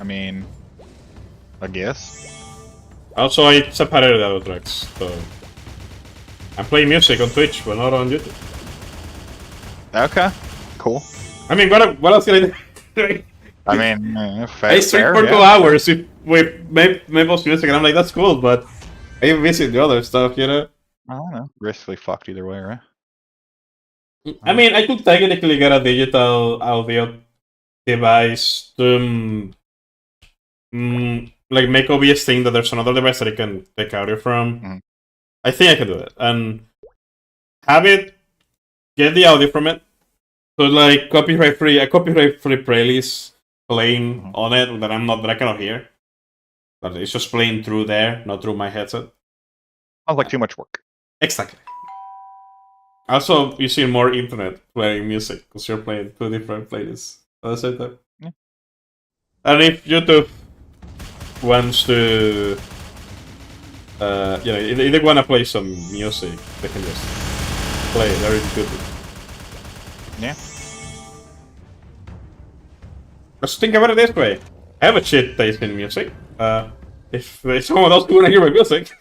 I mean, I guess. Also, I separated the other tracks, so I'm playing music on Twitch, but not on YouTube. Okay, cool. I mean, what else can I do? I mean, fair. I stream for 2 hours with Maple's music, and I'm like, that's cool, but I'm missing the other stuff, you know? I don't know. Basically fucked either way, right? I mean, I could technically get a digital audio device to like make OBS think that there's another device that I can take audio from. Mhm. I think I can do that and have it get the audio from it. So like a copyright free playlist playing on it that I cannot hear. But it's just playing through there, not through my headset. Sounds like too much work. Exactly. Also, you see more internet playing music because you're playing 2 different playlists at the same time. Yeah. And if YouTube wants to, if they want to play some music, they can just play it very good. Yeah. Let's think about it this way. I have a shit taste in music. If someone else want to hear my music,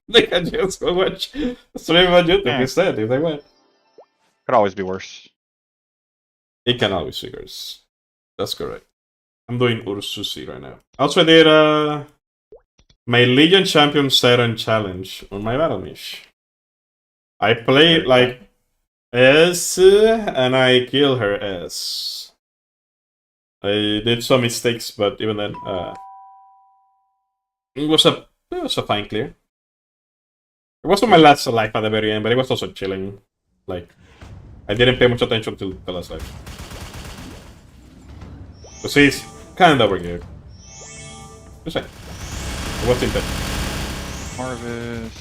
they can just go watch stream on YouTube instead if they want. Could always be worse. It can always be worse. That's correct. I'm doing Ursusi right now. Also, I did my Legion Champion Siren Challenge on my Battle Niche. I played like S and I killed her S. I did some mistakes, but even then, It was a fine clear. It wasn't my last life at the very end, but it was also chilling. Like, I didn't pay much attention to the last life. So see, it's kind of overgeared. Just saying. It was intent. Harvest.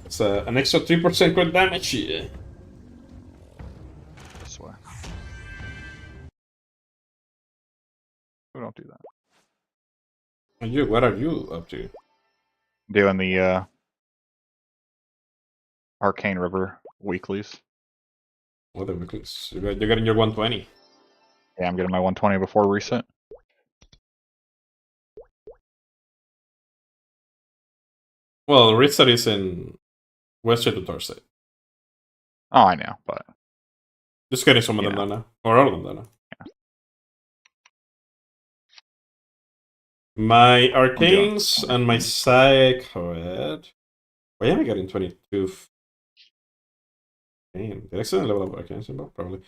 It's an extra 3% crit damage. Yeah. This way. We don't do that. And you, what are you up to? Doing the Arcane River weeklies. What are the weeklies? You're getting your 120. Yeah, I'm getting my 120 before reset. Well, Ritzer is in Wednesday to Thursday. Oh, I know, but Just getting some of them done now. Or all of them done now. My Arcanes and my Sacred. Why am I getting 22? Damn, did I accidentally level up Arcane symbol? Probably.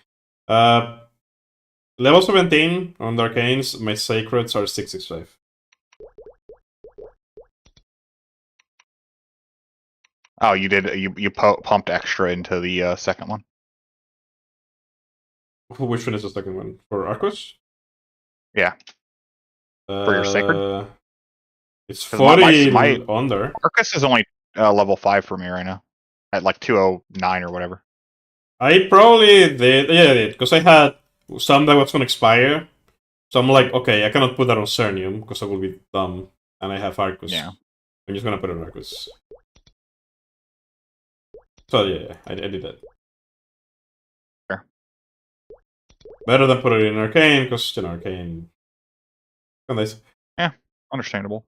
Level 17 on the Arcanes, my Sacreds are 665. oh, you did you pumped extra into the second one. Which one is the second one? For Arcus? Yeah. For your Sacred? It's 'Cause 40 my under. Arcus is only level 5 for me right now, at like 209 or whatever. I probably did, yeah, I did, because I had some that was going to expire. So I'm like, okay, I cannot put that on Cernium, because I will be dumb, and I have Arcus. Yeah. I'm just going to put it on Arcus. So yeah, I did that. Fair. Better than put it in Arcane, because, you know, Arcane... Nice. Understandable.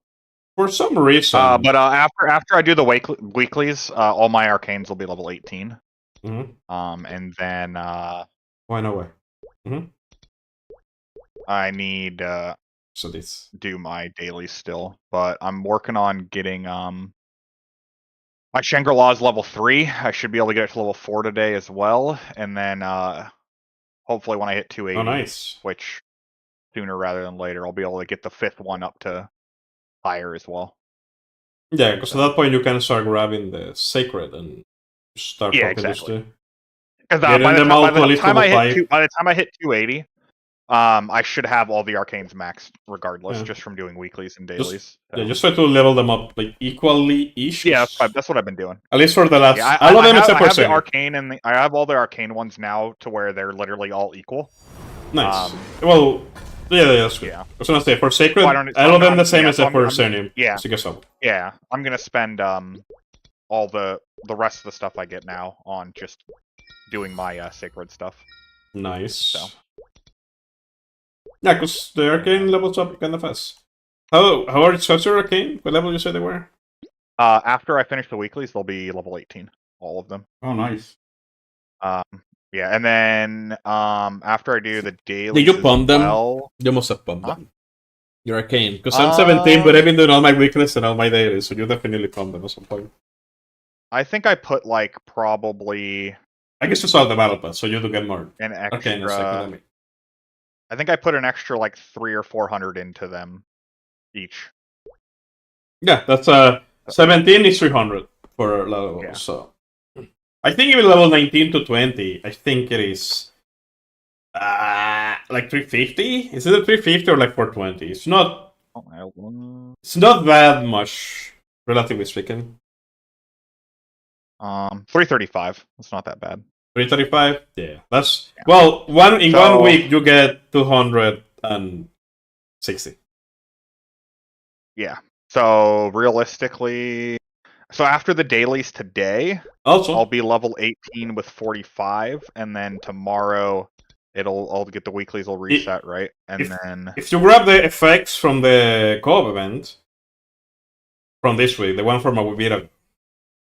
For some reason... But after I do the weeklies, all my Arcanes will be level 18. Mhm. And then Why no way? I need So this... do my daily still, but I'm working on getting my Shangri-La's level 3. I should be able to get it to level 4 today as well, and then hopefully when I hit 280, Oh, nice. which sooner rather than later, I'll be able to get the 5th one up to higher as well. Yeah, because at that point you can start grabbing the Sacred and start Yeah, popping exactly. those two. Because Getting by the them all to at time least I level hit 5. by the time I hit 280, I should have all the Arcanes maxed regardless, Yeah. just from doing weeklies and dailies. Yeah, just try to level them up like equally-ish. Yeah, that's what I've been doing. At least for the last... Yeah, all of them I except for have the Cernium. Arcane and I have all the Arcane ones now to where they're literally all equal. Nice. Well, yeah, that's good. Yeah. I was gonna say, for Sacred, So all of them the same yeah, except so for I'm- Cernium. yeah. So you guess up. Yeah, I'm gonna spend all the rest of the stuff I get now on just doing my Sacred stuff. Nice. So. Yeah, because the Arcane levels up kind of fast. How are your Arcane? What level you say they were? After I finish the weeklies, they'll be level 18, all of them. Oh, nice. Yeah, and then after I do the dailies, Did you pump them? well, You must have pumped Huh? them. Your Arcane. Because I'm 17, but I've been doing all my weeklies and all my dailies, so you definitely pump them at some point. I think I put like probably I guess you saw the battle pass, so you do get more an Arcane extra. and I think I put an extra like 300 or 400 into them each. Yeah, that's 17 is 300 for level, Yeah. so I think even level 19 to 20, I think it is like 350. Is it a 350 or like 420? It's not. It's not that much, relatively speaking. 335. That's not that bad. 335. Yeah, that's well. One week you get 260. Yeah. So realistically, so after the dailies today, Also, I'll be level 18 with 45, and then tomorrow I'll get the weeklies will reset, right? And then if you grab the effects from the co-op event from this week, the one from Awibira,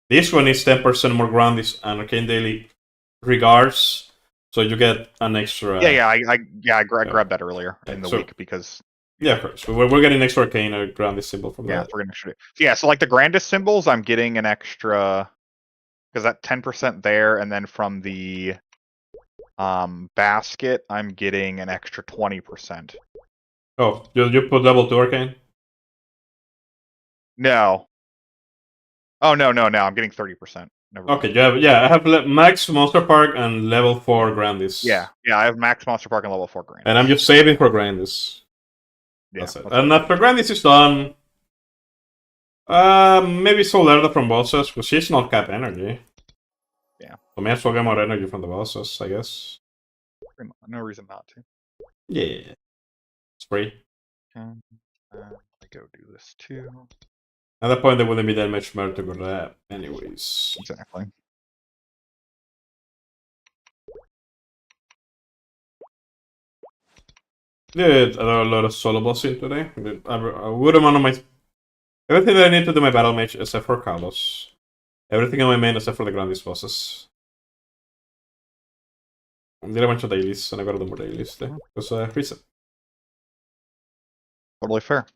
this one is 10% more ground and Arcane Daily regards, so you get an extra. I grabbed that earlier in the week because yeah, of course. We're getting extra Arcane or Grandest symbol from that. we're gonna so like the grandest symbols, I'm getting an extra because that 10% there, and then from the basket, I'm getting an extra 20%. Oh, you put level 2 arcane? No. Oh no, I'm getting 30%. Never Okay, mind. yeah, I have max Monster Park and level 4 Grandis. Yeah, I have max Monster Park and level 4 Grandis. And I'm just saving for Grandis. Yeah, That's it. that's And what I after did. Grandis is done, maybe Solerda from bosses, because she's not cap energy. Yeah. So may as well get more energy from the bosses, I guess. No reason not to. Yeah. It's free. I go do this too. At that point, there wouldn't be that much more to grab, anyways. Exactly. Did a lot of solo bossing today. I would have on my everything that I need to do my battle mage except for Carlos. Everything on my main except for the Grandis bosses. I did a bunch of dailies, and I gotta do more dailies there. Because reset. Totally fair.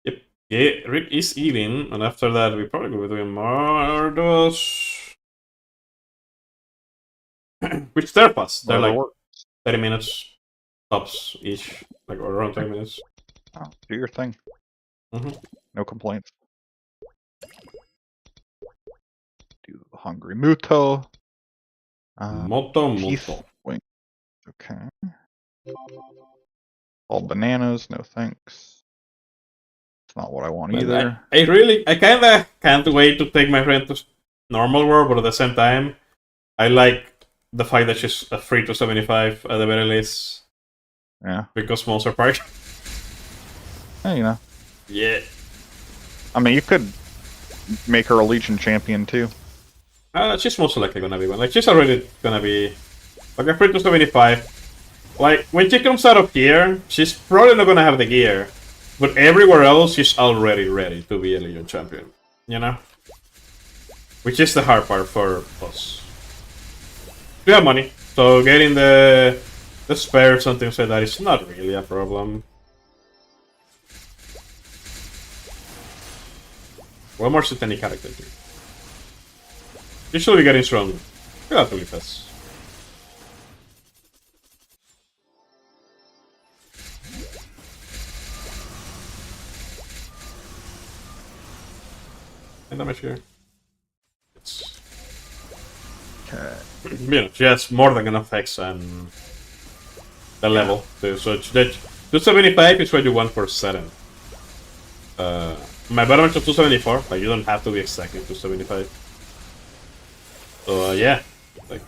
Yep. Yeah, Rick is eating, and after that we probably will be doing more of those. Which they're fast. They're like 30 minutes tops each. Like around 20 minutes. Oh, do your thing. No complaints. Do the Hungry Muto. Moto. Wing. Okay. All bananas, no thanks. It's not what I want either. I kinda can't wait to take my friend to normal world, but at the same time, I like the fact that she's a free to 75 at the very least. Yeah. Because Monster Park. You know. Yeah. I mean, you could make her a Legion champion too. She's most likely gonna be one. Like, she's already gonna be like a free to 75. Like, when she comes out of here, she's probably not gonna have the gear. But everywhere else, she's already ready to be a Legion champion. You know? Which is the hard part for us. We have money, so getting the spares and things like that is not really a problem. One more Satanic character here. Usually we're getting strong relatively fast. And damage here. It's... Okay. You know, she has more than enough X and the level too. So that 275 is what you want for 7. My battle match of 274, like you don't have to be exactly 275. So yeah, like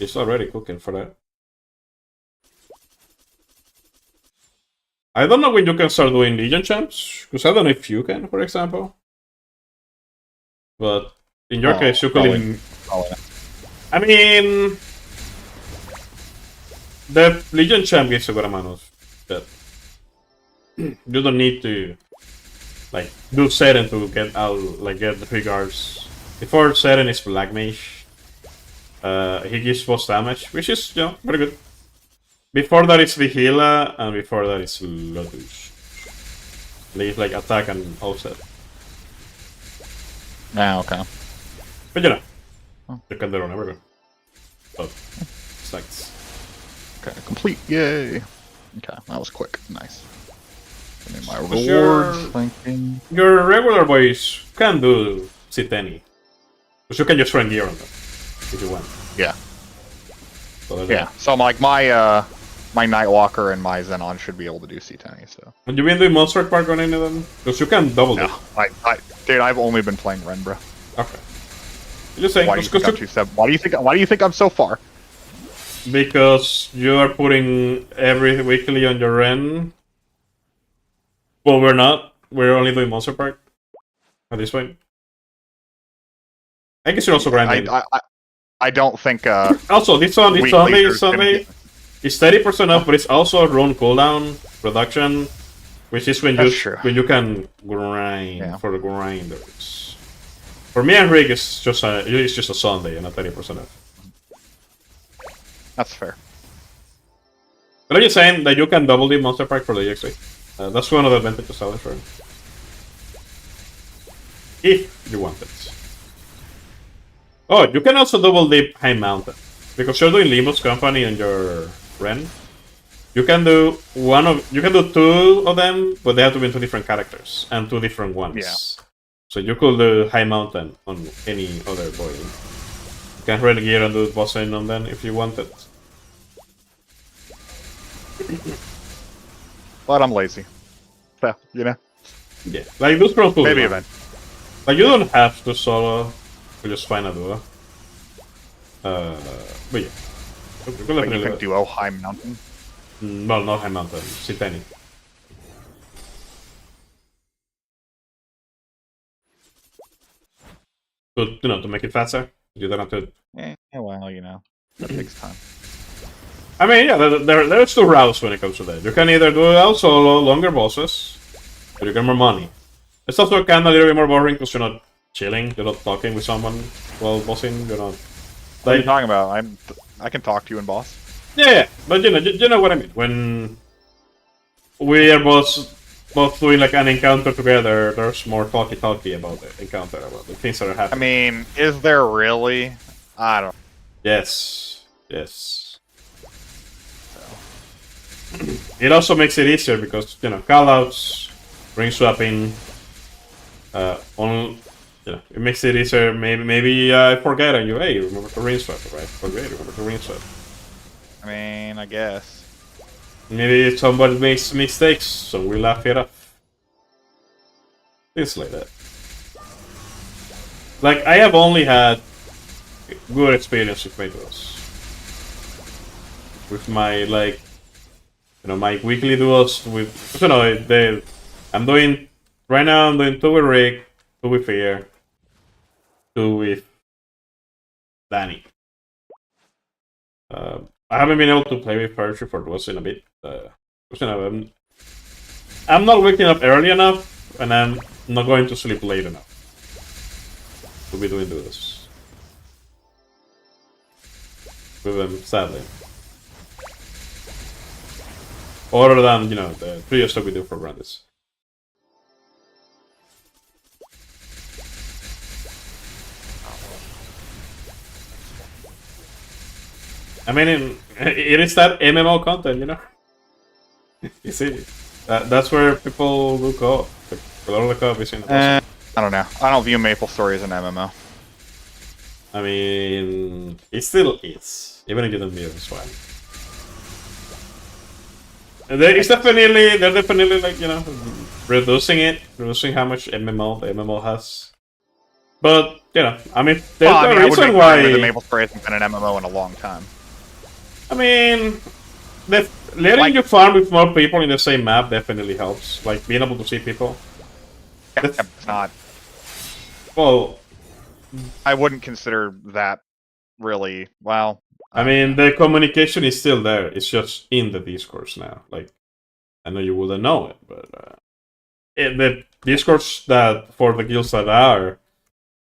it's already cooking for that. I don't know when you can start doing Legion champs, because I don't know if you can, for example. But in your case, you could. I mean, the Legion champ gives a good amount of that. You don't need to like do Seren to get out, like get the 3 guards. Before Seren is Black Mage. He gives boss damage, which is, you know, very good. Before that it's Vigila, and before that it's Lotus. Leave like attack and offset. Okay. But you know, you can do it on everything. So, sucks. Okay, complete. Yay. Okay, that was quick. Nice. Give me my What's rewards. Thank you. Your regular boys can do C10. Because you can just run gear on them if you want. Yeah. So Yeah. So like my my Nightwalker and my Xenon should be able to do C10. So. And you been doing Monster Park on any of them? Because you can double No, it. dude, I've only been playing Ren, bro. Okay. Just saying. Why do you think I'm 2-7? Why do you think I'm so far? Because you are putting every weekly on your Ren. Well, we're not. We're only doing Monster Park at this point. I guess you're also grinding. I don't think. Also, this Sunday is 30% off, but it's also a rune cooldown reduction, which is when you can grind for the grinders. For me and Rick, it's just a Sunday and a 30% off. That's fair. But I'm just saying that you can double the Monster Park for the EXP. That's one of the advantages of it. If you want it. Oh, you can also double dip High Mountain. Because you're doing Limbo's Company and your Ren. You can do two of them, but they have to be two different characters and two different ones. Yeah. So you could do High Mountain on any other boy. You can Red Gear and do boss in on them if you wanted. But I'm lazy. So, you know. Yeah, like those pros cool. Maybe event. Like you don't have to solo. You just find a duo. But yeah. But you can duo High Mountain. Well, not High Mountain. Citani. To make it faster, you don't have to. Yeah, well, you know, that takes time. I mean, yeah, there's two routes when it comes to that. You can either do it out solo, longer bosses, or you get more money. It's also kind of a little bit more boring because you're not chilling, you're not talking with someone while bossing, you're not. What are you talking about? I can talk to you in boss. Yeah, but you know what I mean. When we are both doing like an encounter together, there's more talky about the encounter, about the things that are I happening. mean, is there really? I don't. Yes. It also makes it easier because callouts, ring swapping, it makes it easier. Maybe I forget and hey, remember to ring swap, right? Forget, remember to ring swap. I mean, I guess. Maybe somebody makes mistakes, so we laugh it off. Things like that. Like, I have only had good experience with Matos. With my, my weekly duels with, right now I'm doing 2 with Rick, 2 with Fear, 2 with Danny. I haven't been able to play with Percy for duels in a bit. I'm not waking up early enough, and I'm not going to sleep late enough to be doing this with them, sadly. Other than, the previous stuff we do for Brandis. I mean, it is that MMO content, You see, that's where people will go. A lot of the co-op is in the I don't know. I don't view MapleStory as an MMO. I mean, it still is, even if you don't view it as one. They're definitely like, reducing how much MMO the MMO has. But, I mean, there's a reason why... the MapleStory hasn't been an MMO in a long time. I mean, letting you farm with more people in the same map definitely helps. Like, being able to see people. It's not... Well... I wouldn't consider that really... Well... I mean, the communication is still there. It's just in the discourse now. Like, I know you wouldn't know it, but... the discourse that, for the guilds that are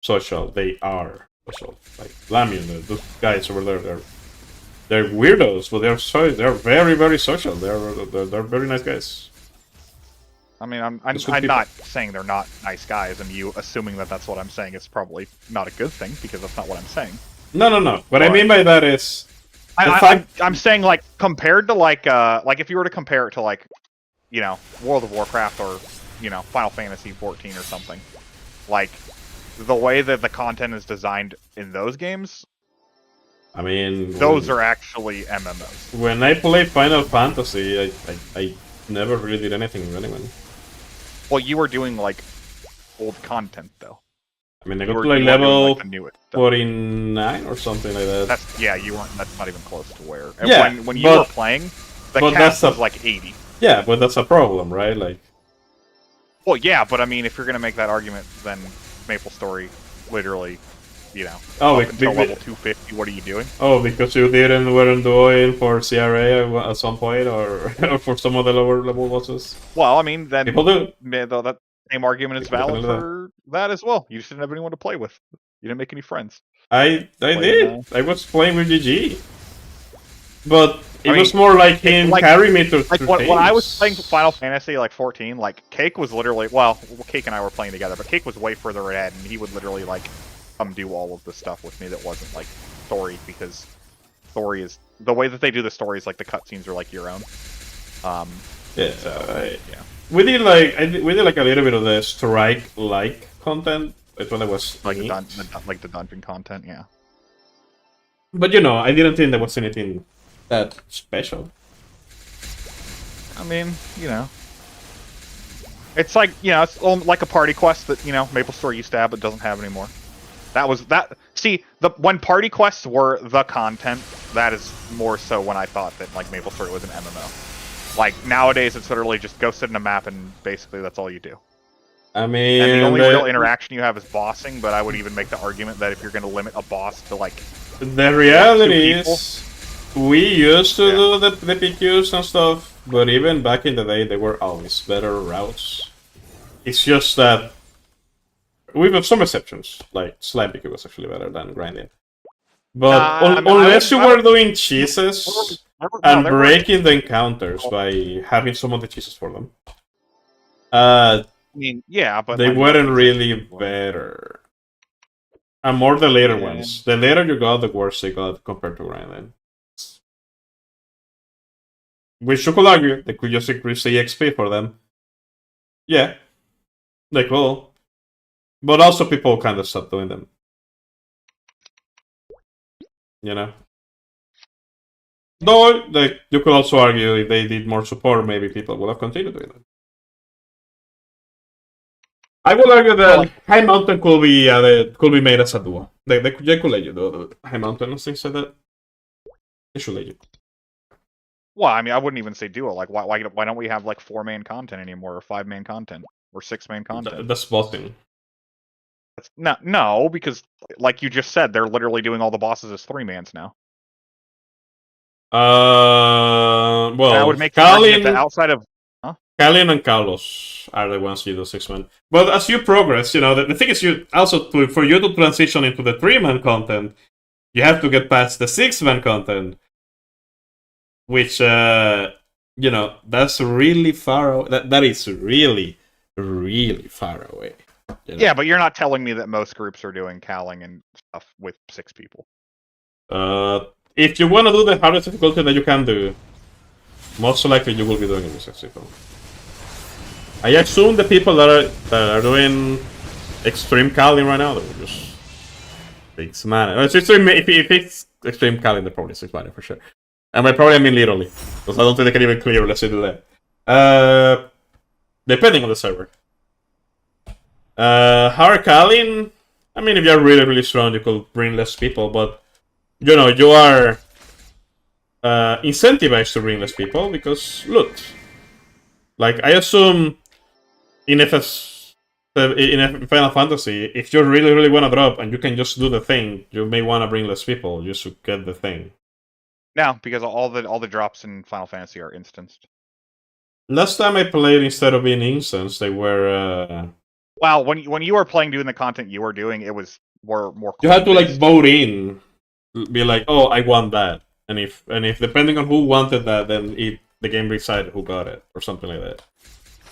social, they are social. Like, Lamian, those guys over there, they're weirdos, but they're very, very social. They're very nice guys. I mean, I'm not saying they're not nice guys, and you assuming that that's what I'm saying is probably not a good thing, because that's not what I'm saying. No. What I mean by that is... I'm saying, like, compared to, like if you were to compare it to, like, World of Warcraft or, Final Fantasy 14 or something, like, the way that the content is designed in those games... I mean... Those are actually MMOs. When I play Final Fantasy, I never really did anything with anyone. Well, you were doing, like, old content, though. I mean, I got to, like, level doing, like, 49 or something like that. You weren't... That's not even close to where... Yeah, when you were playing, the cast was, like, 80. Yeah, but that's a problem, right? Like... Well, yeah, but I mean, if you're gonna make that argument, then MapleStory literally... up until level 250, what are you doing? Oh, because you weren't doing for CRA at some point, or for some of the lower level bosses? Well, I mean, then... People do. Though that same argument is valid for that as well. You just didn't have anyone to play with. You didn't make any friends. I did. I was playing with GG. But it was more like him carry me to when I was playing Final Fantasy, like, 14, like, Cake was literally... Well, Cake and I were playing together, but Cake was way further ahead, and he would literally, like... come do all of the stuff with me that wasn't, like, story, because story is... The way that they do the story is, like, the cutscenes are, like, your own. Yeah, So, yeah. we did like a little bit of the strike content. I thought that was Like neat. the dungeon content, yeah. But you know, I didn't think there was anything that special. I mean, you know. It's like, you know, it's like a party quest that, you know, MapleStory used to have but doesn't have anymore. See, when party quests were the content, that is more so when I thought that, like, MapleStory was an MMO. Like, nowadays it's literally just go sit in a map and basically that's all you do. I mean, And the only real interaction you have is bossing, but I would even make the argument that if you're going to limit a boss to, like... the reality people. is, we used to do the PQs and stuff, but even back in the day, there were always better routes. It's just that, with some exceptions, like Slime PQ was actually better than grinding. But unless you were doing cheeses and breaking the encounters by having some of the cheeses for them, I mean, yeah, but... they weren't really better. And more the later ones. The later you got, the worse they got compared to grinding. Which you could argue, they could just increase the XP for them. Yeah, they could. But also people kind of stopped doing them. You know? Though, like, you could also argue if they did more support, maybe people would have continued doing it. I would argue that High Mountain could be made as a duo. They could let you do High Mountain and things like that. They should let you. Well, I mean, I wouldn't even say duo. Like, why don't we have, like, 4-man content anymore, or 5-man content, or 6-man content? That's bossing. No, because, like you just said, they're literally doing all the bosses as 3-mans now. Well, that would make the outside of... Kalin and Carlos are the ones you do 6-man. But as you progress, you know, the thing is, you also for you to transition into the 3-man content, you have to get past the 6-man content, which you know, that's really far away. That is really, really far away. You know? Yeah, but you're not telling me that most groups are doing calling and stuff with 6 people. If you want to do the hardest difficulty that you can do, most likely you will be doing it with 6 people. I assume the people that are doing extreme calling right now, they will just 6 mana. If it's extreme calling, they're probably 6 mana for sure. And by probably I mean literally, because I don't think they can even clear let's say that. Depending on the server. Hard calling, I mean, if you're really, really strong, you could bring less people, but you know, you are incentivized to bring less people because loot. Like, I assume in Final Fantasy, if you really, really want to drop and you can just do the thing, you may want to bring less people just to get the thing. No, because all the drops in Final Fantasy are instanced. Last time I played, instead of being instanced, they were. Well, when you were playing doing the content you were doing, it was more. You had to like vote in, be like, oh, I want that, and if depending on who wanted that, then the game decided who got it or something like that.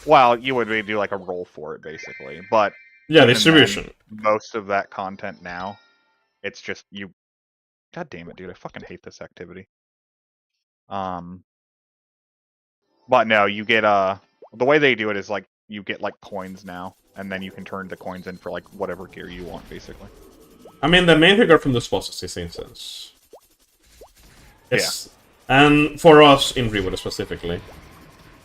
Well, you would do like a roll for it basically, but yeah, distribution. Most of that content now, it's just you. God damn it, dude! I fucking hate this activity. But no, you get the way they do it is like you get like coins now, and then you can turn the coins in for like whatever gear you want, basically. I mean, the main figure from this boss is instance. Yes. Yeah. And for us in Reboot specifically,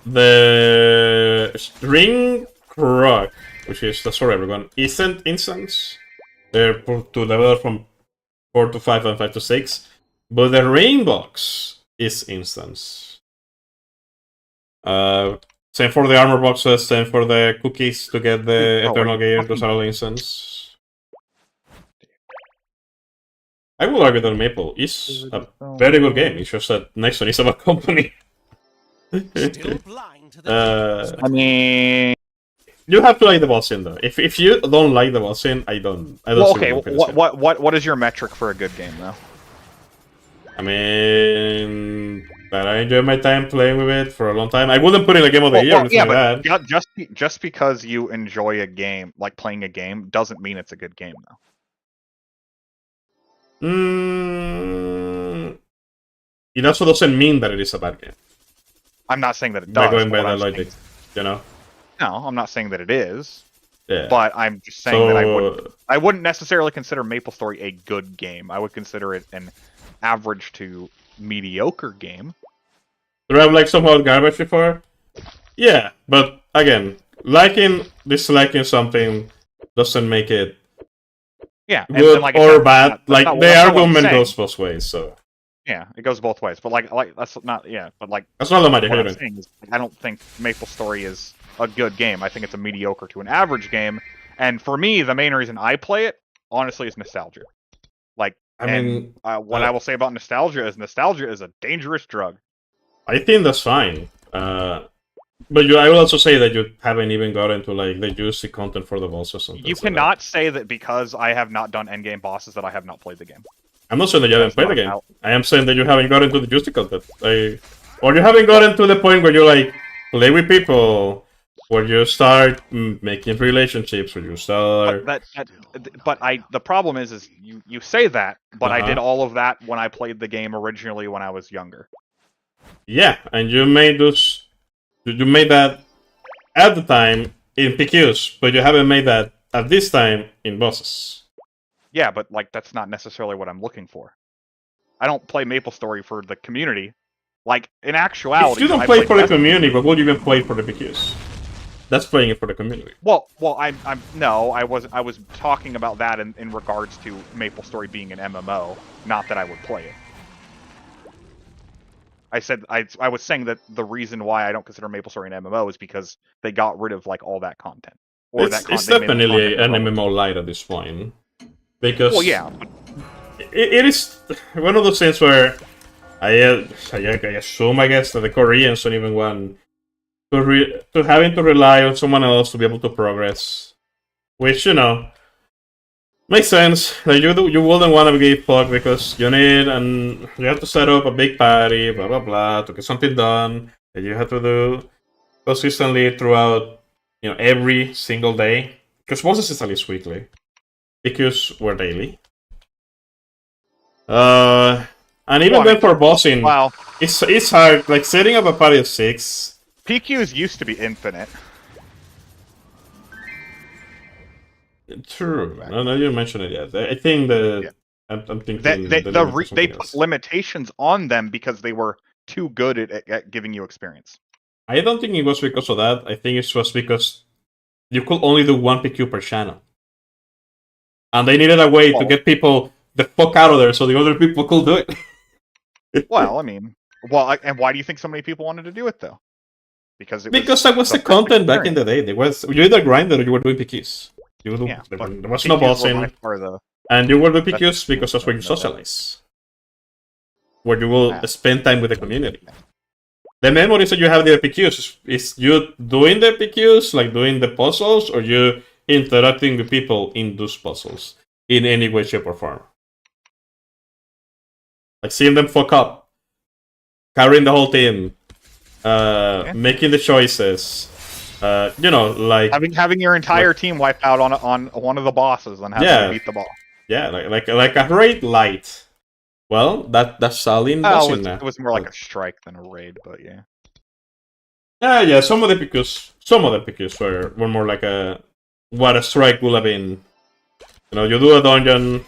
the Ring Croc, which is the Sword Everyone, isn't instance. They're to level from 4 to 5 and 5 to 6, but the Ring Box is instance. Same for the armor boxes, same for the cookies to get the Eternal Gear, those are all instance. I will argue that Maple is a very good game, it's just that next one is about company. I mean... You have to like the boss scene though. If you don't like the boss scene, I don't well, okay, what is your metric for a good game though? I mean, that I enjoy my time playing with it for a long time. I wouldn't put in a game of the year or anything like that. Just because you enjoy a game, like playing a game, doesn't mean it's a good game though. It also doesn't mean that it is a bad game. I'm not saying that it by does. going but by what that I'm saying- logic, you know? No, I'm not saying that it is. Yeah. But I'm just saying that So, I wouldn't necessarily consider MapleStory a good game. I would consider it an average to mediocre game. do I have like somehow garbage before? Yeah, but again, liking, disliking something doesn't make it Yeah, good like or said, bad. that's Like not- the that's not what I'm argument saying. goes both ways, so Yeah, it goes both ways. But like that's not but like that's not the matter. what I'm Here. saying is I don't think MapleStory is a good game. I think it's a mediocre to an average game. And for me, the main reason I play it, honestly, is nostalgia. Like, I mean, what I will say about nostalgia is a dangerous drug. I think that's fine. But I will also say that you haven't even got into like the juicy content for the bosses. And You things like that. cannot say that because I have not done endgame bosses that I have not played the game. I'm not saying that you haven't That's played the not game. how- I am saying that you haven't got into the juicy content. Or you haven't gotten to the point where you like play with people, where you start making relationships, where you start. But the problem is you say that, but I did Uh-huh. all of that when I played the game originally when I was younger. Yeah, and you made those. You made that at the time in PQs, but you haven't made that at this time in bosses. Yeah, but like that's not necessarily what I'm looking for. I don't play MapleStory for the community. Like in actuality, If you don't I play played for the Destiny. community, but would you even play for the PQs? That's playing it for the community. Well, I was talking about that in regards to MapleStory being an MMO, not that I would play it. I said I was saying that the reason why I don't consider MapleStory an MMO is because they got rid of like all that content. Or It's they made the definitely an content MMO light at this point. Because Well, yeah, it is one of those things where I assume, I guess, that the Koreans don't even want to having to rely on someone else to be able to progress. Which, you know, makes sense. Like you wouldn't want to get fucked because you need and you have to set up a big party, blah blah blah, to get something done that you have to do consistently throughout, every single day. Because bosses is at least weekly. Because we're daily. And even then for bossing, Wow. it's hard. Like setting up a party of 6. PQs used to be infinite. True. No, you mentioned it yet. I think that I'm thinking They something put else. limitations on them because they were too good at giving you experience. I don't think it was because of that. I think it was because you could only do 1 PQ per channel. And they needed a way to get people the fuck out of there so the other people could do it. Well, I mean, and why do you think so many people wanted to do it though? Because that was the first content back in the experience. day. You either grinded or you were doing PQs. There was no PQs were bossing. by far the- And you will do PQs That's- because that's where you no doubt. socialize. Where you will Yeah. spend time with the community. The memories that you have in the PQs is you doing the PQs, like doing the puzzles, or you interacting with people in those puzzles in any way, shape, or form. Like seeing them fuck up, carrying the whole team, making the choices. Like having your entire team wiped out on one of the bosses and having to beat the boss. Yeah, like a raid light. Well, that's Stalin bossing now. It was more like a strike than a raid, but yeah. Yeah. Some of the PQs were more like what a strike would have been. You do a dungeon,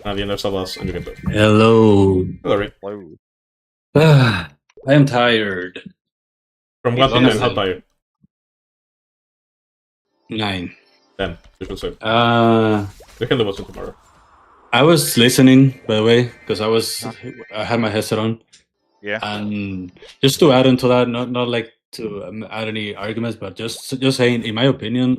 and there's a boss, and you can do it. Hello. Hello, Rick. I am tired. From what to 10, how tired? 9. 10, you should say. We can do bossing tomorrow. I was listening, by the way, because I had my headset on. Yeah. And just to add into that, not like to add any arguments, but just saying, in my opinion,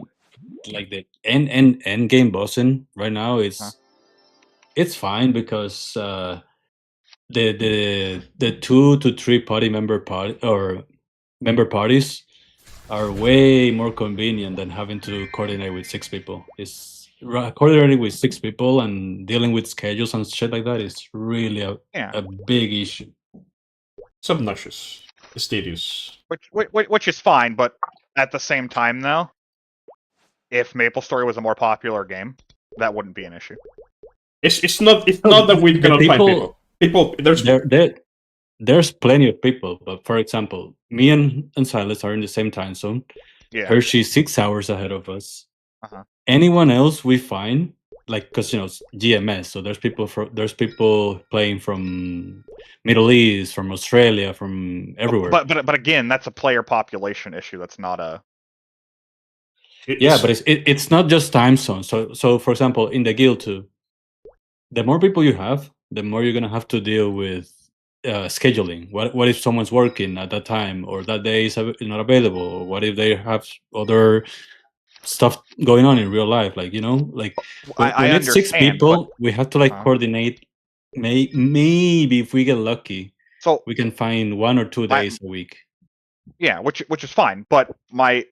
like the end game bossing right now it's fine because the 2 to 3 member parties are way more convenient than having to coordinate with 6 people. Coordinating with 6 people and dealing with schedules and shit like that is really a big issue. It's obnoxious. It's tedious. Which is fine, but at the same time, though, if MapleStory was a more popular game, that wouldn't be an issue. It's not that we cannot find people. There's there's plenty of people. But for example, me and Silas are in the same time zone. Yeah. Hershey's 6 hours ahead of us. Uh-huh. Anyone else we find, like, because it's GMS, so there's people playing from Middle East, from Australia, from everywhere. But again, that's a player population issue. That's not a. Yeah, but it's not just time zone. So for example, in the guild too, the more people you have, the more you're gonna have to deal with scheduling. What if someone's working at that time, or that day is not available? Or what if they have other stuff going on in real life? Like like when I it's 6 understand, people, we have to like Uh-huh. coordinate. Maybe if we get lucky, So we can find 1 or 2 My- days a week. yeah, which is fine. But my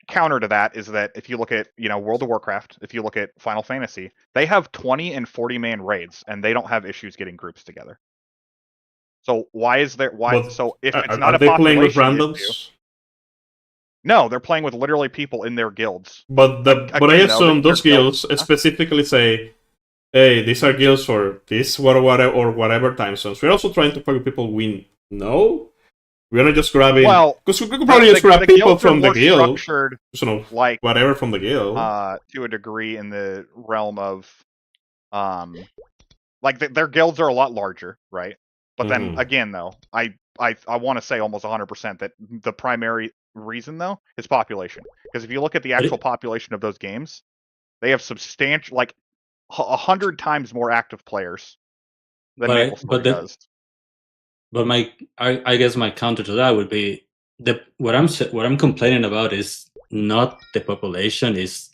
counter to that is that if you look at World of Warcraft, if you look at Final Fantasy, they have 20 and 40 man raids, and they don't have issues getting groups together. So why is there But so if it's not are a they playing with population randoms? issue, no, they're playing with literally people in their guilds. But I Again, though, assume their those guilds specifically say, "Hey, these are guilds for this whatever time zones." We're also trying to play with people we know. We're not just grabbing. Well, because we could probably just grab the people guilds are from the more guild, structured, like whatever from the guild. to a degree in the realm of, like their guilds are a lot larger, right? But then again, though, I want to say almost 100% that the primary reason though is population. Because if you look at the actual population of those games, they have substantial, like 100 times more active players than MapleStory does. But I guess my counter to that would be what I'm complaining about is not the population. Is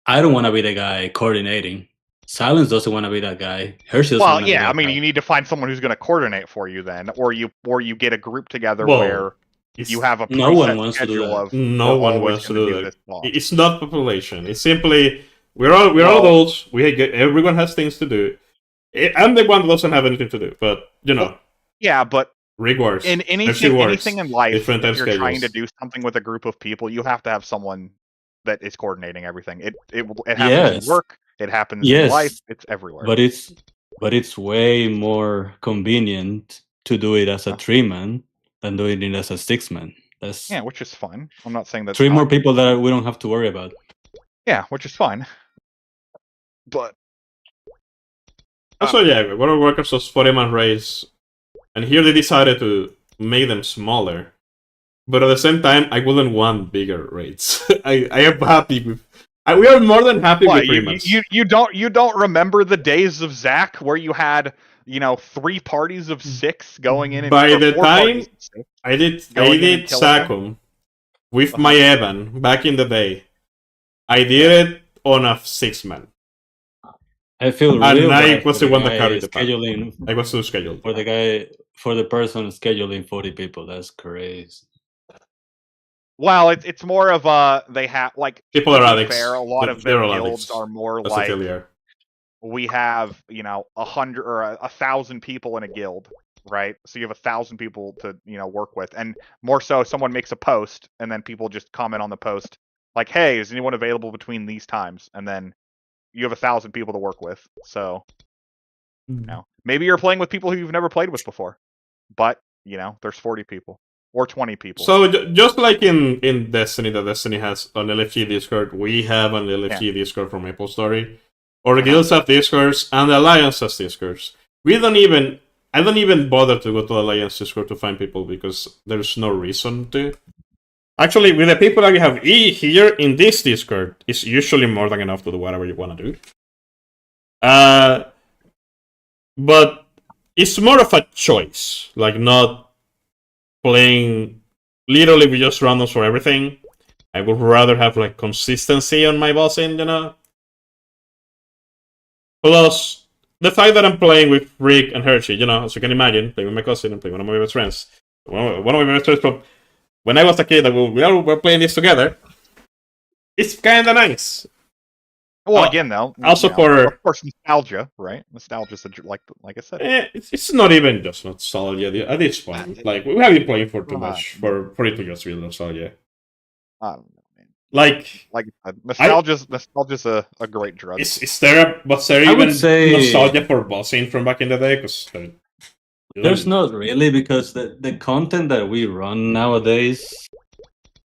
I don't want to be the guy coordinating. Silence doesn't want to be that guy. Hershey doesn't Well, want to be yeah, that I mean, guy. you need to find someone who's going to coordinate for you then, or you get a group together Well, where you have a No one preset wants to do schedule that. of No we're one always wants to gonna do this that. boss. It's not population. It's simply we're all adults. Everyone has things to do. I'm the one that doesn't have anything to do. But Well, yeah, but rewards. in anything in life, if you're trying to do something with a group of people, you have to have someone that is coordinating everything. It happens in work. It happens in life. It's everywhere. But it's way more convenient to do it as a 3-man than doing it as a 6-man. That's which is fine. I'm not saying that's 3 more people that we don't have to worry about. Yeah, which is fine. But also, World of Warcraft was 40-man raids, and here they decided to make them smaller. But at the same time, I wouldn't want bigger raids. I am happy with. We are more than happy with 3-man. You don't remember the days of Zach where you had 3 parties of 6 going in. By the time I did Sacum with my Evan back in the day, I did it on a 6-man. I feel and real I bad was for the one that carried the scheduling. I was so scheduled for the person scheduling 40 people. That's crazy. Well, it's more of they have like people are addicts. Fair, a lot of their guilds are more like we have 100 or 1,000 people in a guild, right? So you have 1,000 people to work with, and more so, someone makes a post, and then people just comment on the post like, "Hey, is anyone available between these times?" And then you have 1,000 people to work with. So maybe you're playing with people who you've never played with before, but there's 40 people. Or 20 people. So just like in Destiny, that Destiny has an LFG Discord, we have an LFG Discord from MapleStory. Or the guilds have Discords, and the Alliance has Discords. I don't even bother to go to the Alliance Discord to find people, because there's no reason to. Actually, with the people that we have here in this Discord, it's usually more than enough to do whatever you want to do. But it's more of a choice, like not playing literally with just randoms for everything. I would rather have like consistency on my bossing, Plus, the fact that I'm playing with Rick and Hershey, as you can imagine, playing with my cousin and playing with one of my best friends. One of my best friends from when I was a kid, we were playing this together. It's kind of nice. Well, again, though, also of course, nostalgia, right? Nostalgia's like I said. It's not even just nostalgia at this point. Like we have been playing for too much for it to just be nostalgia. I don't know, man. Like nostalgia's a great drug. Was there even nostalgia for bossing from back in the day? Because There's not really, because the content that we run nowadays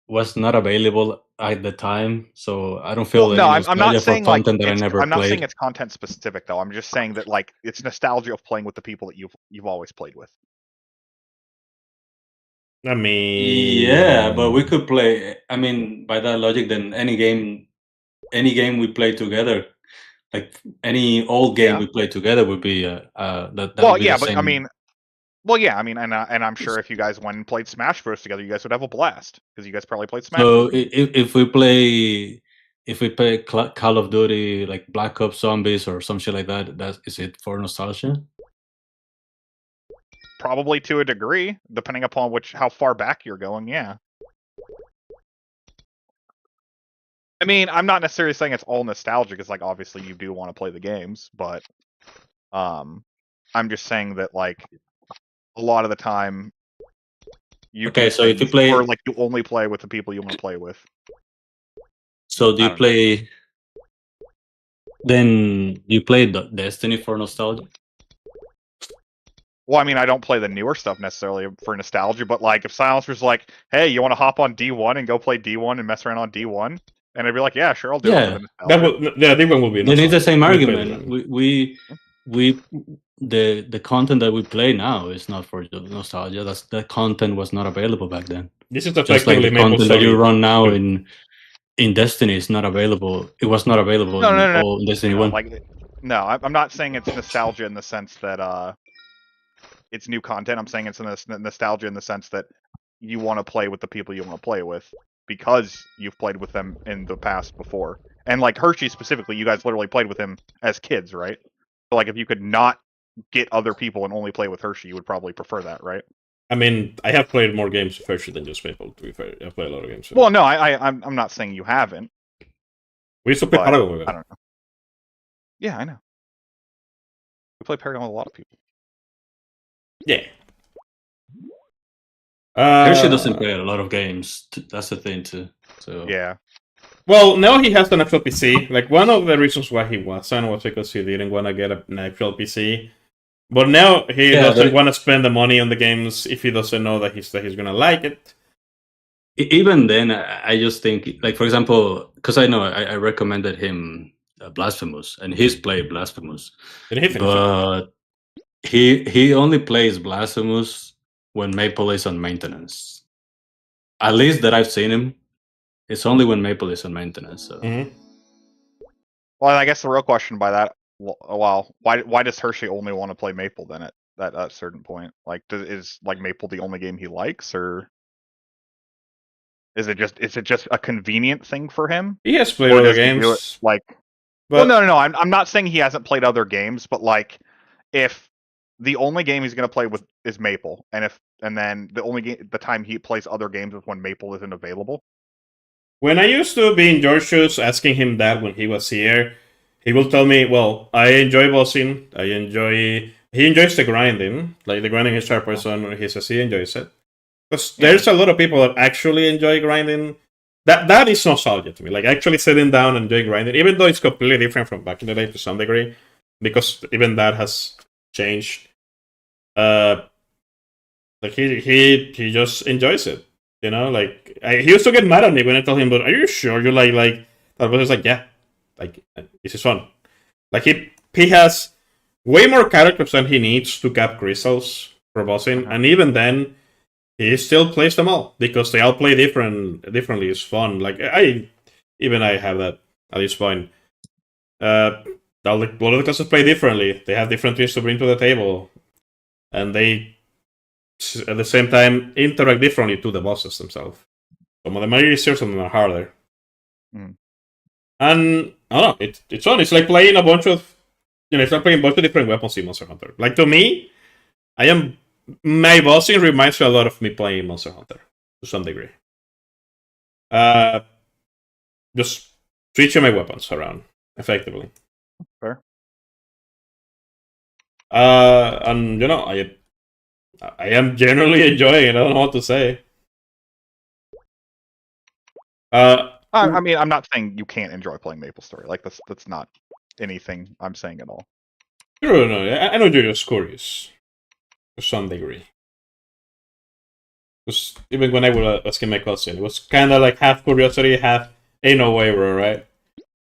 was not available at the time, so I don't feel Well, no, any I'm not nostalgia for saying like content that I it's. never I'm not saying played. it's content specific though. I'm just saying that like it's nostalgia of playing with the people that you've always played with. I mean, Yeah, but we could play. I mean, by that logic, then any game we play together, like any old game Yeah. we play together, would be that Well, would be yeah, the but I same. mean, well, yeah, I mean, and I'm sure if you guys went and played Smash Bros together, you guys would have a blast because you guys probably played Smash So Bros. if we play Call of Duty like Black Ops Zombies or some shit like that, is it for nostalgia? Probably to a degree, depending upon how far back you're going. Yeah. I mean, I'm not necessarily saying it's all nostalgia because, like, obviously you do want to play the games, but I'm just saying that like a lot of the time you Okay, do so if you things, or play, like you only play with the people you want to play with. so do I you don't know. play? Then you play Destiny for nostalgia? Well, I mean, I don't play the newer stuff necessarily for nostalgia, but like if Silencer's like, "Hey, you want to hop on D1 and go play D1 and mess around on D1?" And I'd be like, "Yeah, sure, I'll do it for Yeah, the nostalgia." yeah, that one will be then it's the nostalgia. same We played it argument. then. We the content that we play now is not for the nostalgia. That content was not available back then. This is Just like effectively the Maple content that you Story. run now 2. in Destiny is not available. It was not available No, in no, no, all Destiny no. 1. Like, no, I'm not saying it's nostalgia in the sense that it's new content. I'm saying it's nostalgia in the sense that you want to play with the people you want to play with because you've played with them in the past before. And like Hershey specifically, you guys literally played with him as kids, right? So like if you could not get other people and only play with Hershey, you would probably prefer that, right? I mean, I have played more games with Hershey than just Maple, to be fair. I've played a lot of games with Well, no, I'm not saying you haven't. We used to play But Paragon with I them. don't know. Yeah, I know. We play Paragon with a lot of people. Yeah. Hershey doesn't play a lot of games. That's the thing too. So Yeah. Well, now he has an actual PC. Like, one of the reasons why he wasn't was because he didn't want to get an actual PC. But now he doesn't want to spend the money on the games if he doesn't know that he's gonna like it. even then, I just think, like, for example, because I know I recommended him Blasphemous, and he's played Blasphemous, Did he finish it? but he only plays Blasphemous when Maple is on maintenance. At least that I've seen him, it's only when Maple is on maintenance. So. Well, I guess the real question by that, well, why does Hershey only want to play Maple then at that certain point? Like, is like Maple the only game he likes, or is it just a convenient thing for him? He has played Or other does he do it games. like? But Well, no. I'm not saying he hasn't played other games, but like, if the only game he's going to play with is Maple, and then the time he plays other games is when Maple isn't available. when I used to be in George shoes asking him that when he was here, he will tell me, well, I enjoy bossing, he enjoys the grinding, like the grinding is sharp person, he says he enjoys it. Because there's a lot of people that actually enjoy grinding. That is nostalgia to me, like actually sitting down and enjoying grinding, even though it's completely different from back in the day to some degree, because even that has changed. Like he just enjoys it. You know, like he used to get mad at me when I told him, "But are you sure you like?" That was like, "Yeah, like this is fun." Like he has way more characters than he needs to cap crystals for bossing, and even then, he still plays them all because they all play differently. It's fun. Like I have that at this point. A lot of the classes play differently. They have different things to bring to the table, and they at the same time interact differently to the bosses themselves. Some of them are easier, some of them are harder. Mm. And I don't know, it's fun. It's like playing a bunch of it's like playing a bunch of different weapons in Monster Hunter. Like to me, my bossing reminds me a lot of me playing Monster Hunter to some degree. Just switching my weapons around effectively. Fair. And I am generally enjoying it. I don't know what to say. I mean, I'm not saying you can't enjoy playing Maple Story. Like that's not anything I'm saying at all. True, no, I know you're just curious. to some degree. Because even when I was asking my cousin, it was kind of like half curiosity, half ain't no way, bro, right?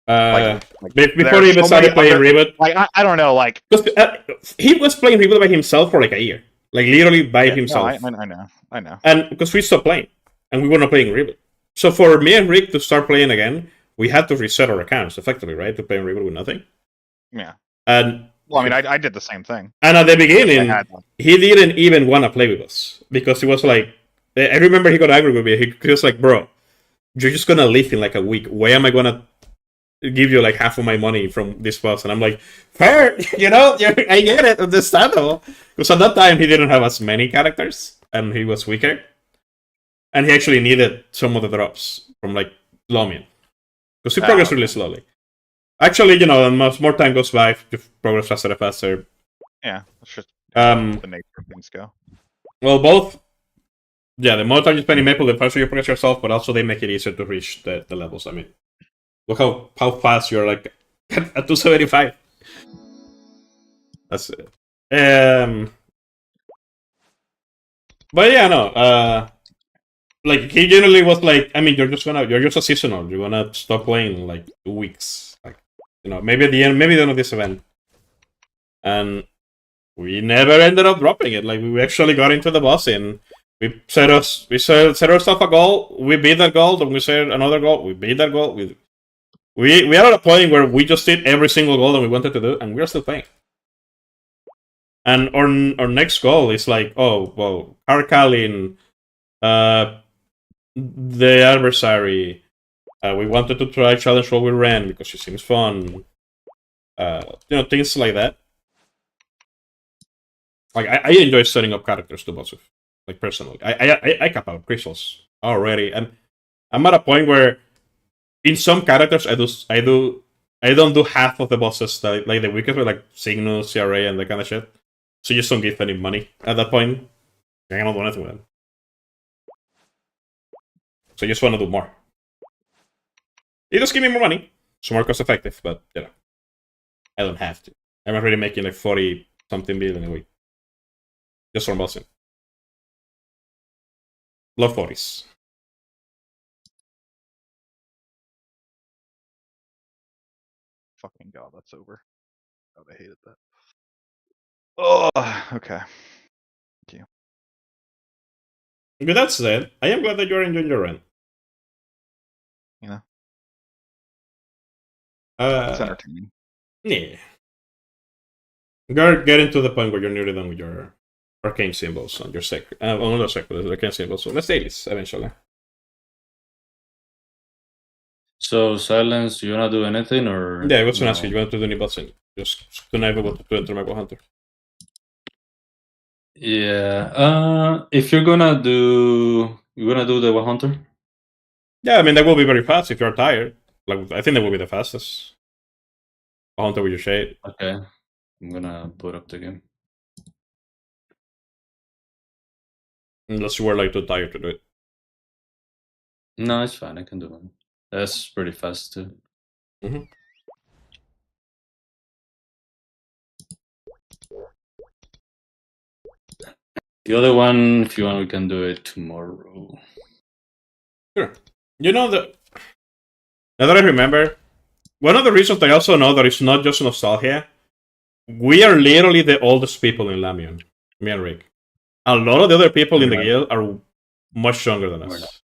Before he even started playing Reboot, Like I don't know, like because he was playing Reboot by himself for like a year, like literally by himself. No, I know. And because we stopped playing, and we were not playing Reboot, so for me and Rick to start playing again, we had to reset our accounts effectively, right? To play Reboot with nothing. Yeah. And well, I mean, I did the same thing. And at the beginning, he didn't even want to play with us because he was like, I remember he got angry with me. He was like, "Bro, you're just gonna leave in like a week. Why am I gonna give you like half of my money from this boss?" And I'm like, "Fair, you know, I get it, understandable." Because at that time he didn't have as many characters and he was weaker, and he actually needed some of the drops from like Lomian because he progressed really slowly. Actually, you know, as more time goes by, you progress faster and faster. Yeah, that's just the nature of things go. Well, both. Yeah, the more time you spend in Maple, the faster you progress yourself, but also they make it easier to reach the levels. I mean, look how fast you're like at 275. That's it. But yeah, no. Like he generally was like, I mean, you're just a seasonal. You're gonna stop playing in like 2 weeks. Like, you know, maybe at the end of this event. And we never ended up dropping it. Like we actually got into the boss and we set ourselves a goal. We beat that goal. Then we set another goal. We beat that goal. We are at a point where we just did every single goal that we wanted to do, and we're still playing. And our next goal is like, oh well, Karkalin, the adversary. We wanted to try challenge what we ran because she seems fun. You know, things like that. Like I enjoy setting up characters to boss with. Like personally, I cap out crystals already, and I'm at a point where in some characters I don't do half of the bosses that, like the weakest, like Cygnus, CRA, and that kind of shit. So you just don't give any money at that point. I cannot do anything with them. So you just want to do more. You just give me more money. It's more cost effective, but you know, I don't have to. I'm already making like 40 something billion a week just from bossing. Low 40s. Fucking god, that's over. God, I hated that. Oh, okay. Thank you. With that said, I am glad that you're enjoying your run. You know, it's entertaining. Yeah. You're getting to the point where you're nearly done with your arcane symbols on your on the sacred arcane symbols. So let's say this eventually. So silence, you wanna do anything or? Yeah, I was gonna ask you. You want to do any bossing? Just to enable to enter my hunter. Yeah. If you're gonna do the one hunter. Yeah, I mean that will be very fast if you're tired. Like I think that will be the fastest. A hunter with your shade. Okay. I'm gonna put up the game. Unless you were like too tired to do it. No, it's fine. I can do it. That's pretty fast too. Mm-hmm. The other one, if you want, we can do it tomorrow. Sure. You know that. Now that I remember, one of the reasons I also know that it's not just nostalgia. We are literally the oldest people in Lamion. Me and Rick. A lot of the other people in the guild are much younger than us.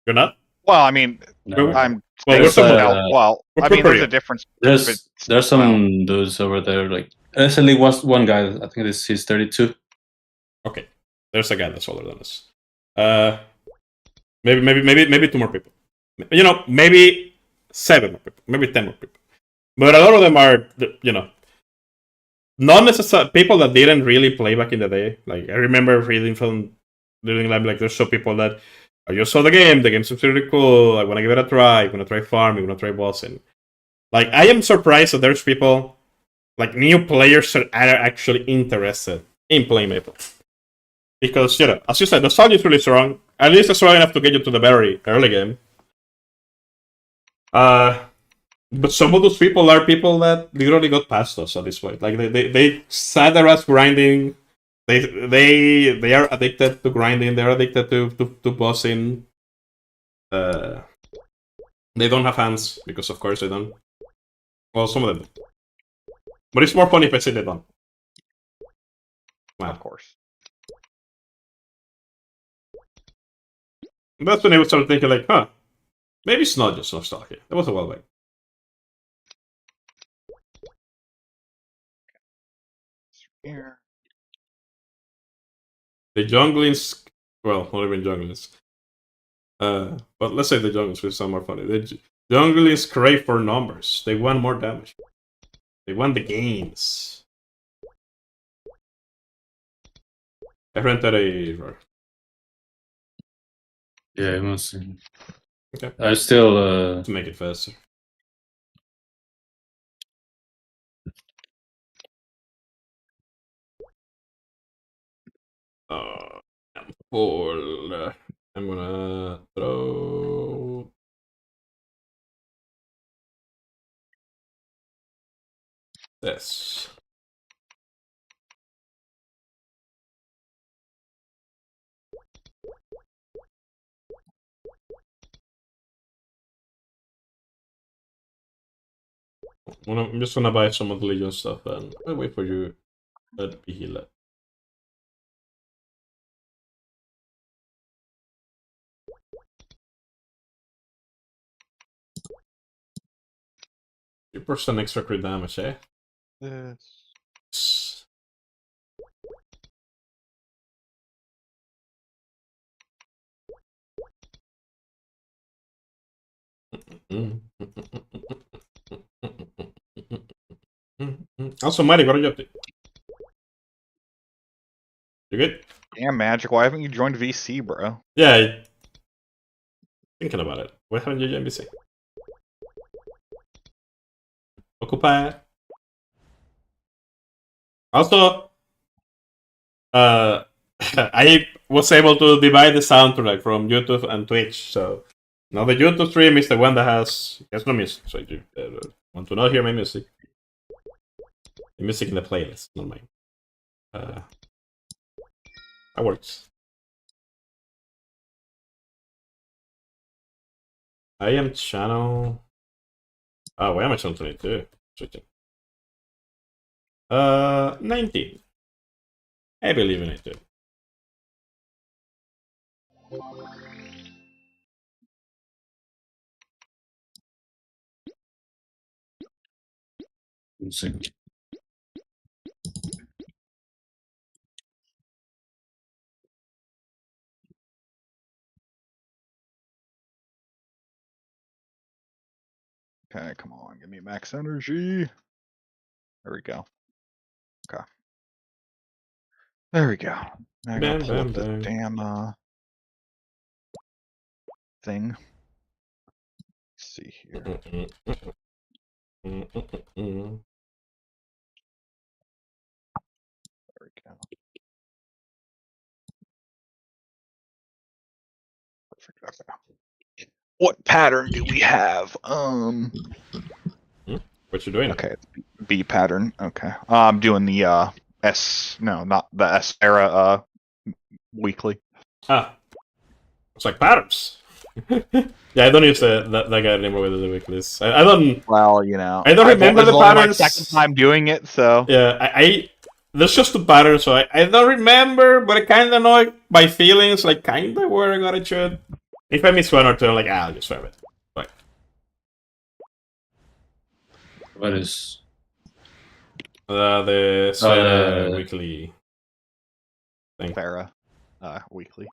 You're not? Well, I mean, No. I'm. Well, There's, well, I mean, there's a difference. There's some dudes over there. Like there's only one guy. I think he's 32. Okay, there's a guy that's older than us. Maybe 2 more people. You know, maybe 7 more people. Maybe 10 more people. But a lot of them are, you know, not necessarily people that didn't really play back in the day. Like I remember reading like there's some people that I just saw the game. The game seems really cool. I want to give it a try. I want to try farming. I want to try bossing. Like I am surprised that there's people, like new players, that are actually interested in playing Maple. Because, you know, as you said, nostalgia is really strong. At least it's strong enough to get you to the very early game. But some of those people are people that literally got past us at this point. Like, they sat there as grinding They are addicted to grinding. They're addicted to bossing. They don't have hands because, of course, they don't. Well, some of them do. But it's more fun if I say they don't. Wow. Of course. That's when I would start thinking, like, huh, maybe it's not just nostalgia. That was a while back. Here. The junglings, well, not even junglings. But let's say the junglings, which sound more funny. The junglings crave for numbers. They want more damage. They want the gains. I rented a. Yeah, I must see. Okay. I still To make it faster. I'm full. I'm gonna throw this. I'm just gonna buy some of the Legion stuff and I'll wait for you to be healed. You percent extra crit damage, eh? This. Also, Mighty, what are you up to? You good? Damn, Magic, why haven't you joined VC, bro? Yeah, thinking about it. Why haven't you joined NBC? Occupied. Also, I was able to divide the soundtrack from YouTube and Twitch, so now the YouTube stream is the one that has no music. So if you want to not hear my music, the music in the playlist, not mine. That works. I am channel. Oh, why am I channel 22? Switching. 19. I believe in it too. let's see. Okay, come on, give me max energy. There we go. Okay. There we go. Now I gotta Bam, pull bam, up this bam. damn thing. Let's see here. There we go. Perfect. Okay. What pattern do we have? What you doing? Okay, it's B pattern. Okay. I'm doing the S. No, not the S era. Weekly. Ah, it's like patterns. Yeah, I don't use that guy anymore with the weeklies. I don't. Well, you know, I don't remember this is the only patterns. my second time doing it, so Yeah, I there's just two patterns, so I don't remember, but I kind of know by feelings, like kind of where I got it should. If I miss one or two, I'm like, I'll just grab it. Right. What is The Sarah weekly thing. Farah, weekly.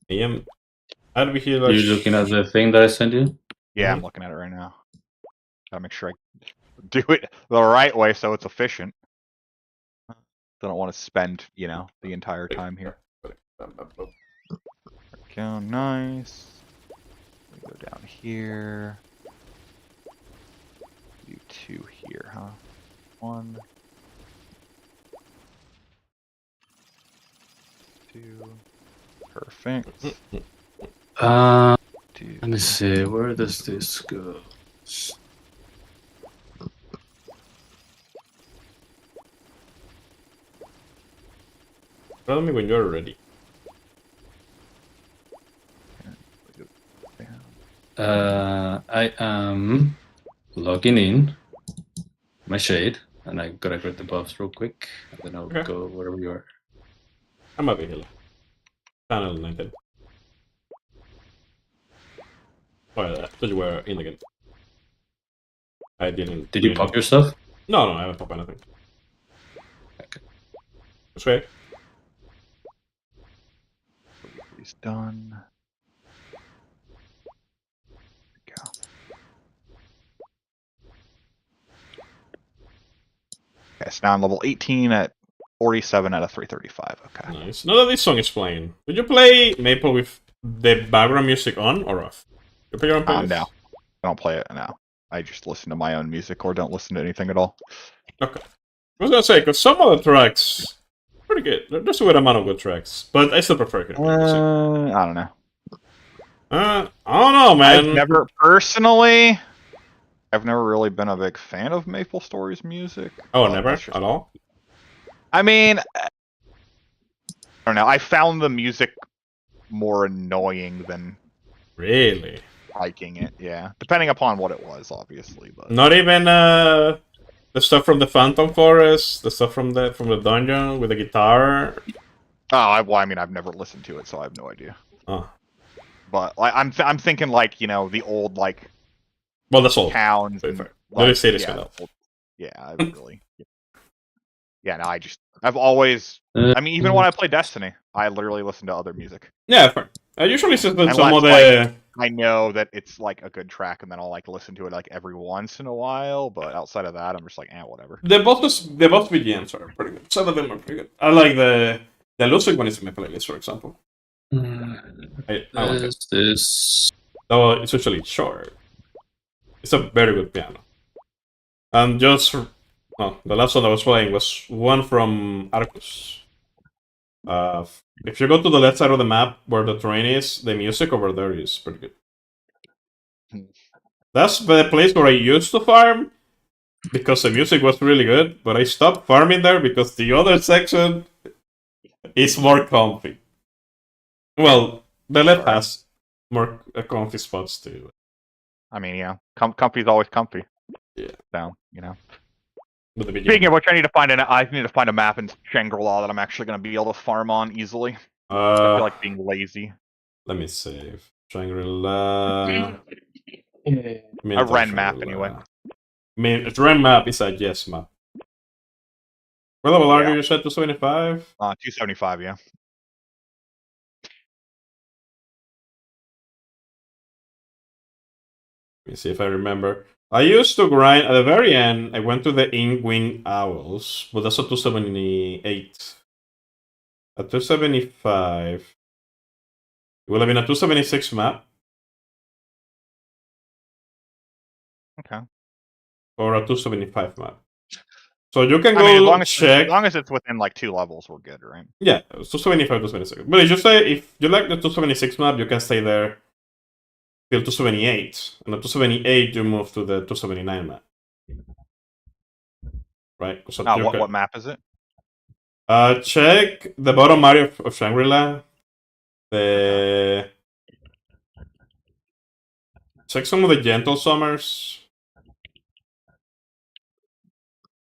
I'd be here. Are you looking at the thing that I sent you? Yeah, I'm looking at it right now. Gotta make sure I do it the right way so it's efficient. Don't want to spend, you know, the entire time here. Go, nice. We go down here. You two here, huh? One. Two. Perfect. Two. Let me see. Where does this go? Tell me when you're ready. I am logging in my shade, and I gotta get the buffs real quick, and then I'll Okay. go wherever you are. I'm over here. Channel 19. Oh, yeah, I thought you were in again. I didn't. Did you really- pop your stuff? No, I haven't popped anything. Okay. That's great. He's done. There we go. Okay, so now I'm level 18 at 47 out of 335. Okay. Nice. Now that this song is playing, did you play Maple with the background music on or off? You play your own playlist? No. I don't play it now. I just listen to my own music or don't listen to anything at all. Okay. I was gonna say, because some of the tracks, pretty good. There's a good amount of good tracks, but I still prefer it. I don't know. I don't know, man. I've never personally. I've never really been a big fan of Maple Story's music. Oh, but never that's just- at all. I mean, I don't know. I found the music more annoying than Really? liking it. Yeah, depending upon what it was, obviously. But Not even the stuff from the Phantom Forest, the stuff from the dungeon with the guitar. well, I mean, I've never listened to it, so I have no idea. Oh, But like, I'm thinking like the old like well, that's all. towns. Fair, And, fair. like, They say this yeah, enough. yeah, I really. Yeah, no, I've always. I mean, even when I play Destiny, I literally listen to other music. Yeah, fair. I usually listen to some Unless, of the. I know that it's like a good track, and then I'll like listen to it like every once in a while. But outside of that, I'm just like, whatever. The boss VGMs are pretty good. Some of them are pretty good. I like the Lucid one is in my playlist, for example. I like it. This. Though it's usually short. It's a very good piano. And just the last one I was playing was one from Arcus. If you go to the left side of the map where the terrain is, the music over there is pretty good. That's the place where I used to farm because the music was really good, but I stopped farming there because the other section is more comfy. Well, the left has more comfy spots too. I mean, comfy's always comfy. Yeah. So, With the beginning. Speaking of which, I need to find a map in Shangri-La that I'm actually going to be able to farm on easily. I feel like being lazy. Let me save. Shangri-La. A Ren map, anyway. I mean, a Ren map is a yes map. What level are Yeah. you set to 75? 275, yeah. Let me see if I remember. I used to grind at the very end. I went to the Wing Owls, but that's a 278. At 275. It would have been a 276 map. Okay. Or a 275 map. So you can I go mean, as check. long as it's within like 2 levels, we're good, right? Yeah, it was 275, 276. But if you say if you like the 276 map, you can stay there till 278. And at 278, you move to the 279 map. Right? So What map is it? check the bottom area of Shangri-La. Check some of the Gentle Summers.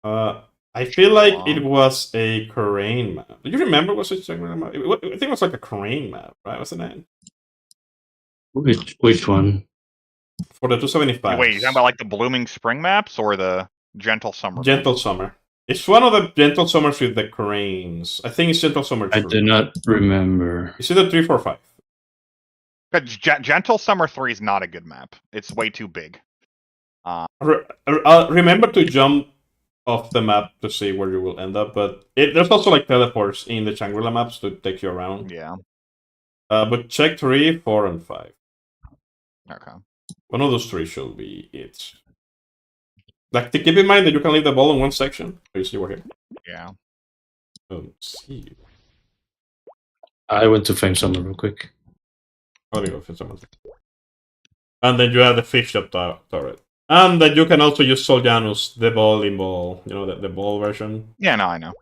I feel like it was a Crane map. Do you remember what was a Shangri-La map? I think it was like a Crane map, right? What's the name? Which one? For the 275. Wait, you talking about like the Blooming Spring maps or the Gentle Summer? Gentle Summer. It's one of the Gentle Summers with the cranes. I think it's Gentle Summer 3. I do not remember. It's either 3, 4, 5. But Gentle Summer 3 is not a good map. It's way too big. Remember to jump off the map to see where you will end up, but there's also like teleports in the Shangri-La maps to take you around. Yeah. But check 3, 4, and 5. Okay. One of those 3 should be it. Like, to keep in mind that you can leave the ball in one section. Oh, you see we're here. Yeah. See. I went to Flame Summer real quick. Let me go for someone. And then you have the fish up turret. And then you can also use Soljanus, the bowling ball. You know, the ball version. Yeah, no, I know.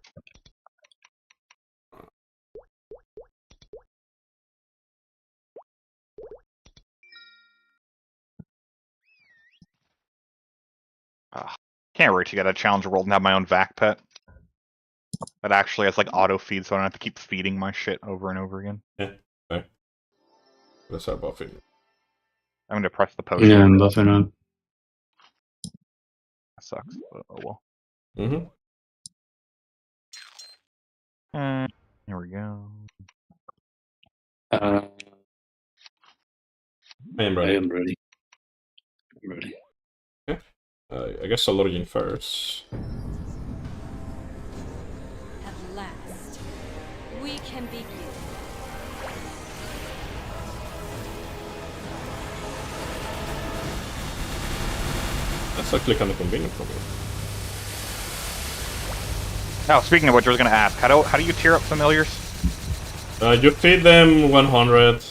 Can't wait to get a Challenger World and have my own vac pet. That actually has like auto feed, so I don't have to keep feeding my shit over and over again. Yeah. Okay. Let's start buffing. I'm gonna press the potion. Yeah, I'm buffing up. That sucks. But, oh well. Mm-hmm. Here we go. I I am ready. am ready. I'm ready. I guess I'll log in first. At last, we can begin. That's actually kind of convenient for me. Now, speaking of which, I was gonna ask, how do you tier up familiars? You feed them 100,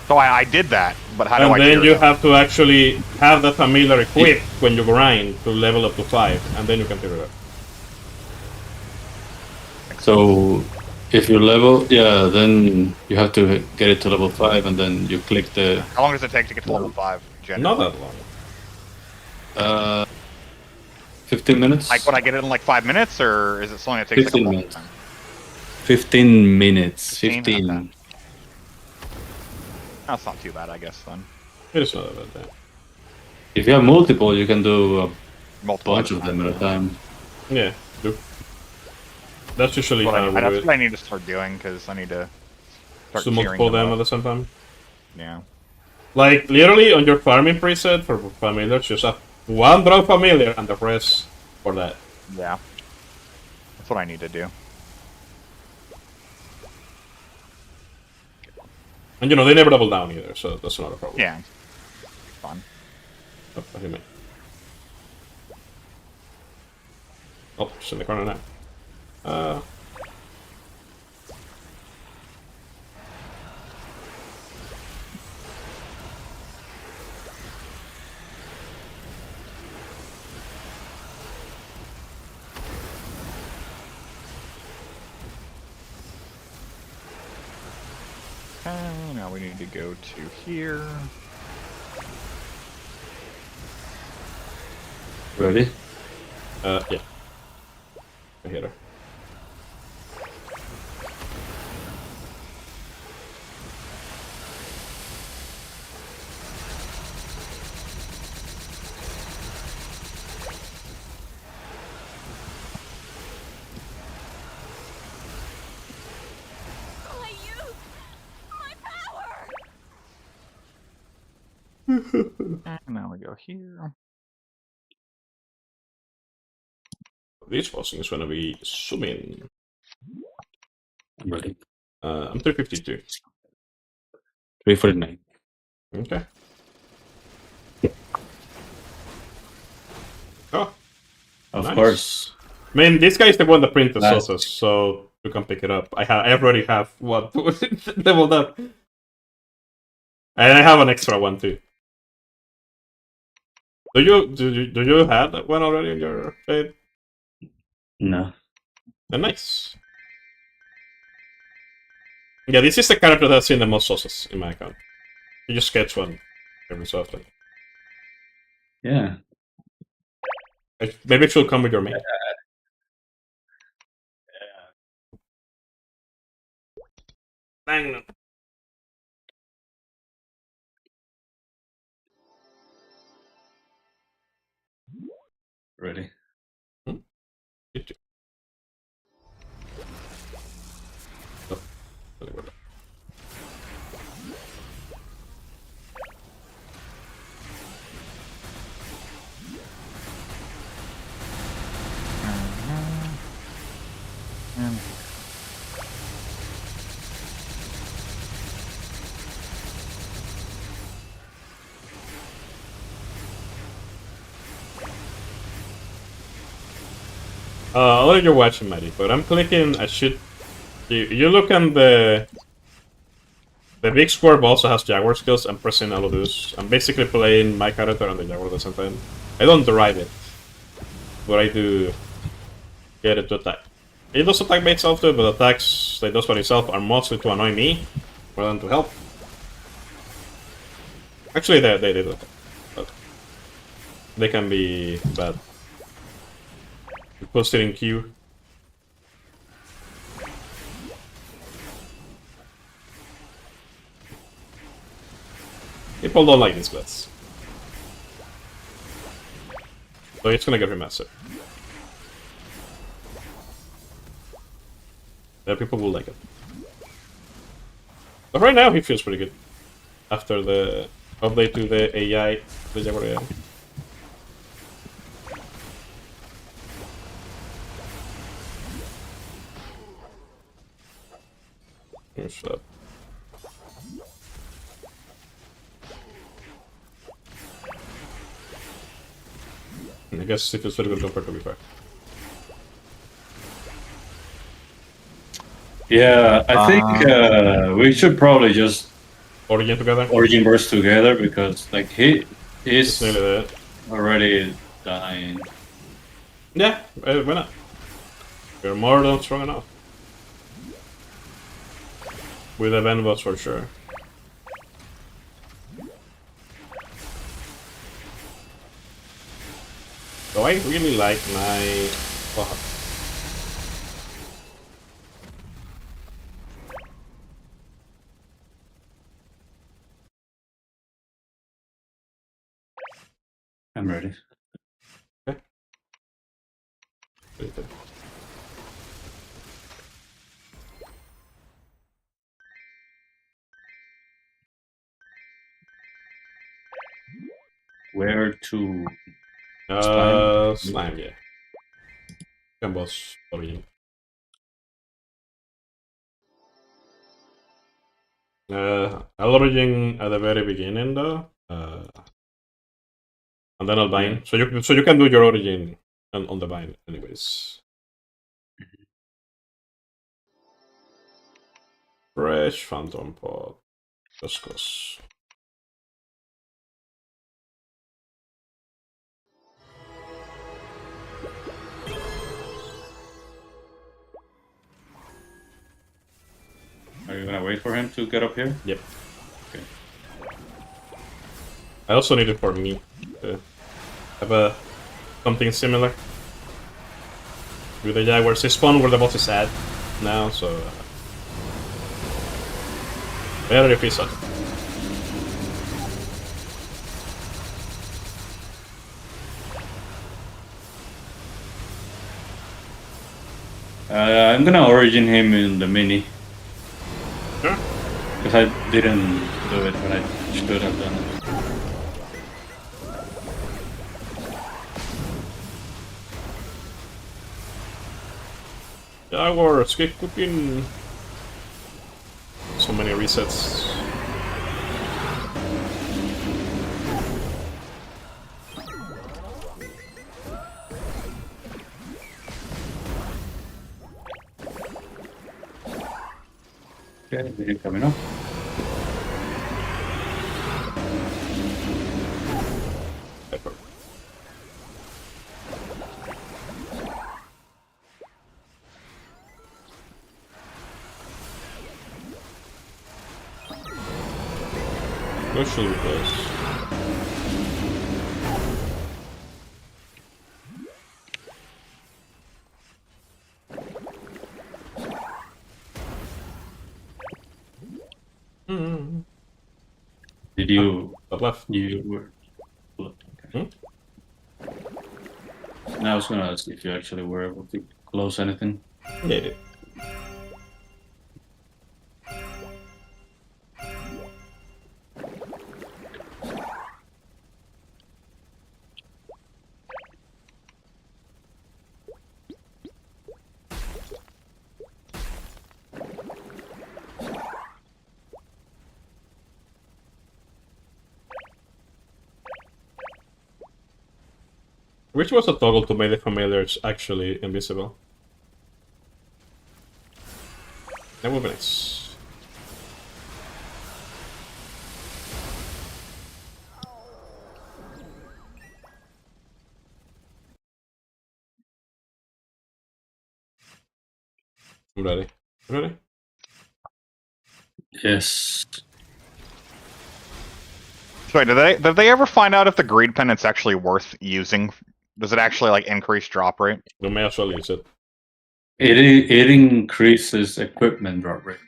So I did that, but how do and I then tier you them? have to actually have that familiar equipped when you grind to level up to 5, and then you can tier it up. So if you level, yeah, then you have to get it to level 5, and then you click the How long does it take to get to level 5? Not that long. 15 minutes. Like, would I get it in like 5 minutes, or is it something that takes like a 15 long minutes. time? 15 minutes. 15? 15. Okay. That's not too bad, I guess, then. It is not that bad. If you have multiple, you can do a Multiple bunch of them at a time. Yeah, do. That's usually That's what, how we do that's it. what I need to start doing, because I need to start So tiering multiple them up. at the same time. Yeah. Like, literally on your farming preset for familiars, just have one draw familiar and the rest for that. Yeah. That's what I need to do. And you know, they never double down either, so that's not a problem. Yeah. Fun. Oh, I hit me. Oh, it's in the corner now. Now we need to go to here. Ready? Yeah. I hit her. I use my power! And now we go here. This bossing is gonna be zooming. I'm ready. I'm 352. 349. Okay. Oh, Of nice. course. I mean, this guy is the one that printed Nice. sauces, so you can pick it up. I already have one leveled up, and I have an extra one too. Do you have that one already in your trade? No. Nice. Yeah, this is the character that's seen the most sauces in my account. You just sketch one every so often. Yeah. Maybe it should come with your main. Bang. Ready. You too. Oh, really well. And I'll let you watch him, Maddie, but I'm clicking, I should... You look on the big square also has Jaguar skills. I'm pressing all of those. I'm basically playing my character and the Jaguar at the same time. I don't drive it, but I do get it to attack. It does attack by itself too, but attacks that it does by itself are mostly to annoy me, rather than to help. Actually, they do. But they can be bad. You post it in queue. People don't like these bets. So it's gonna get remastered. Yeah, people will like it. But right now he feels pretty good. After the update to the AI, the Jaguar AI. Shut up. I guess it feels very good compared to before. Yeah, I think we should probably just Origin together? Origin Burst together because like he It's is nearly there. already dying. Yeah, why not? We're more than strong enough. With the Venbos for sure. So I really like my... Oh. I'm ready. Okay. Where to? Slime, yeah. Venbos Origin. I'll Origin at the very beginning though. And then I'll bind. Yeah. So you can do your Origin on the bind anyways. Fresh Phantom Pod. Just cause. Are you gonna wait for him to get up here? Yep. Okay. I also need it for me to have something similar. With the Jaguars, they spawn where the boss is at now, so better if he's up. I'm gonna Origin him in the mini. Sure. Because I didn't do it when I should have done it. Jaguars, keep cooking. So many resets. Okay, mini coming up. Pepper. Where should we close? Did you? Top left. You were. Okay. Now I was gonna ask if you actually were able to close anything. Yeah, it did. Which was a toggle to make the familiars actually invisible. That would be nice. I'm ready. Ready? Yes. So wait, did they ever find out if the greed pendant's actually worth using? Does it actually like increase drop rate? You may as well use it. It increases equipment drop rate.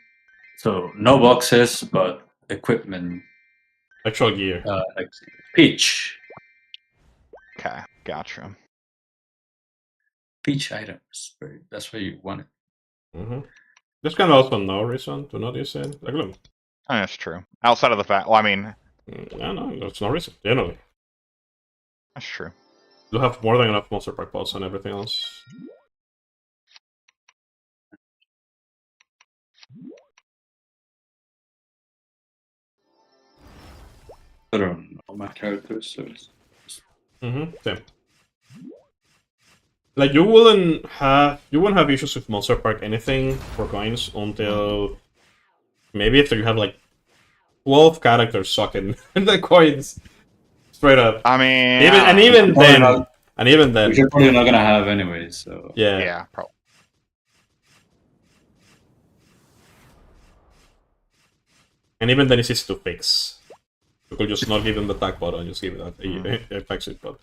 So no boxes, but equipment. Actual gear. Like peach Okay, gotcha. items. Right? That's what you want it. There's kind of also no reason to not use it. Like, look. That's true. Outside of the fact, well, I mean, Yeah, no, there's no reason. Generally. that's true. You have more than enough monster pack pods and everything else. I don't know my characters. So Same. Like you wouldn't have issues with monster park anything for coins until maybe after you have like 12 characters sucking the coins straight up. I mean, Even then, which you're probably not gonna have anyway. So yeah, probably. And even then, it's easy to fix. You could just not give them the tag bot and just give it a fix it bot.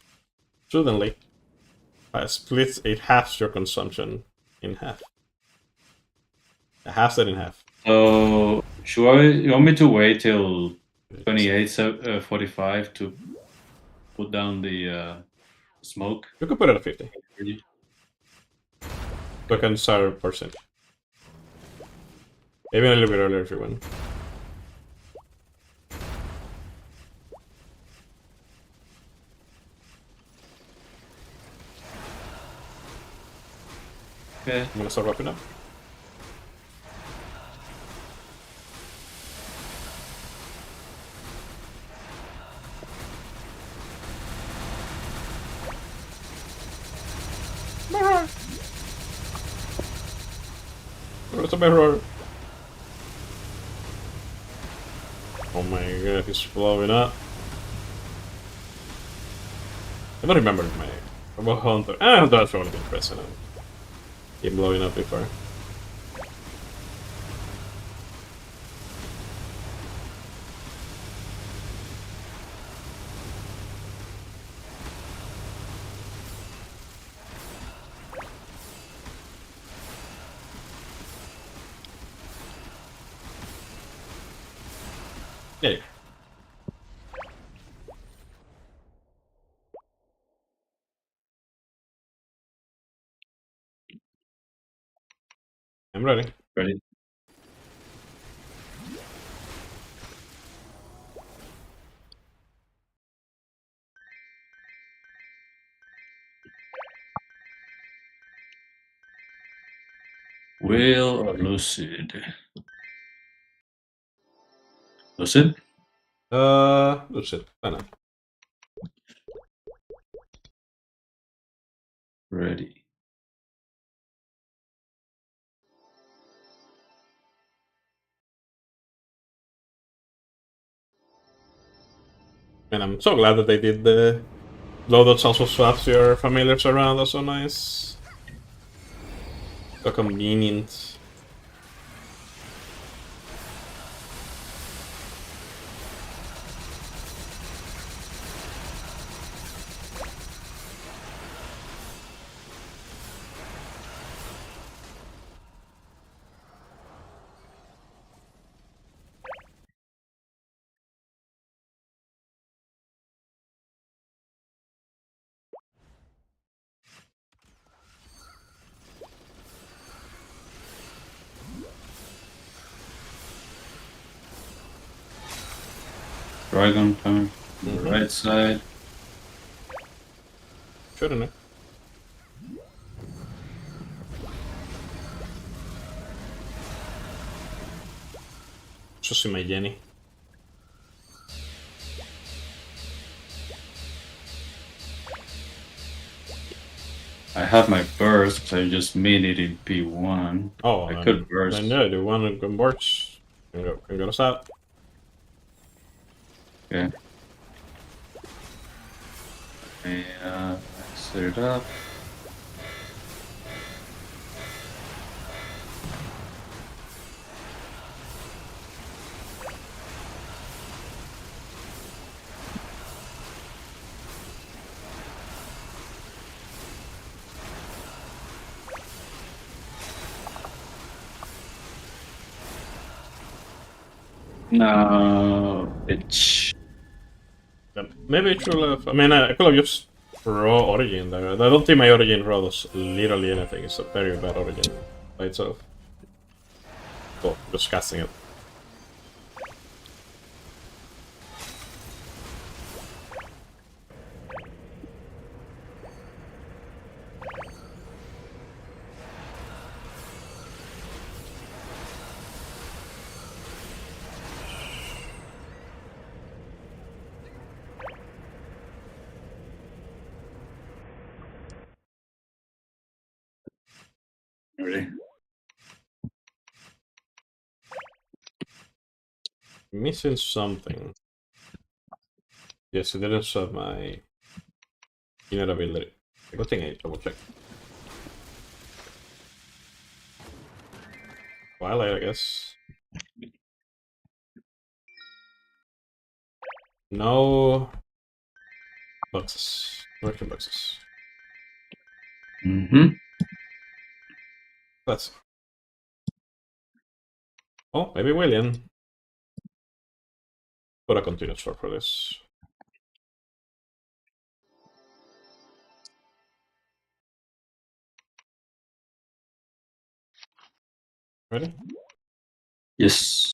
Suddenly, it halves your consumption in half. It halves that in half. So you want me to wait till 28:45 to put down the smoke? You could put it at 50. So I can start percent. Even a little bit earlier if you want. Okay. I'm gonna start wrapping up. Where's the mirror? Oh my god, he's blowing up. I don't remember my about Hunter. That's only been present. Keep blowing up before. There you go. I'm ready. Ready? Will or Lucid? Lucid? That's it. Why not? Ready. And I'm so glad that they did the loadout also swaps your familiars around. That's so nice. So convenient. Dragon coming from the right side. Shouldn't it? Just see my Jenny. I have my burst, so I just made it in P1. Oh, I could burst. I know, the one that converts can go south. Okay. Set it up. No, bitch. Maybe it should have. I mean, I could have used raw origin there. I don't think my origin raw does literally anything. It's a very bad origin by itself. Well, just casting it. Really? Missing something. Yes, it didn't serve my inner ability. Good thing I double check. Twilight, I guess. No boxes. Working boxes. Mm-hmm. That's. Oh, maybe William. Put a continuous for this. Ready? Yes.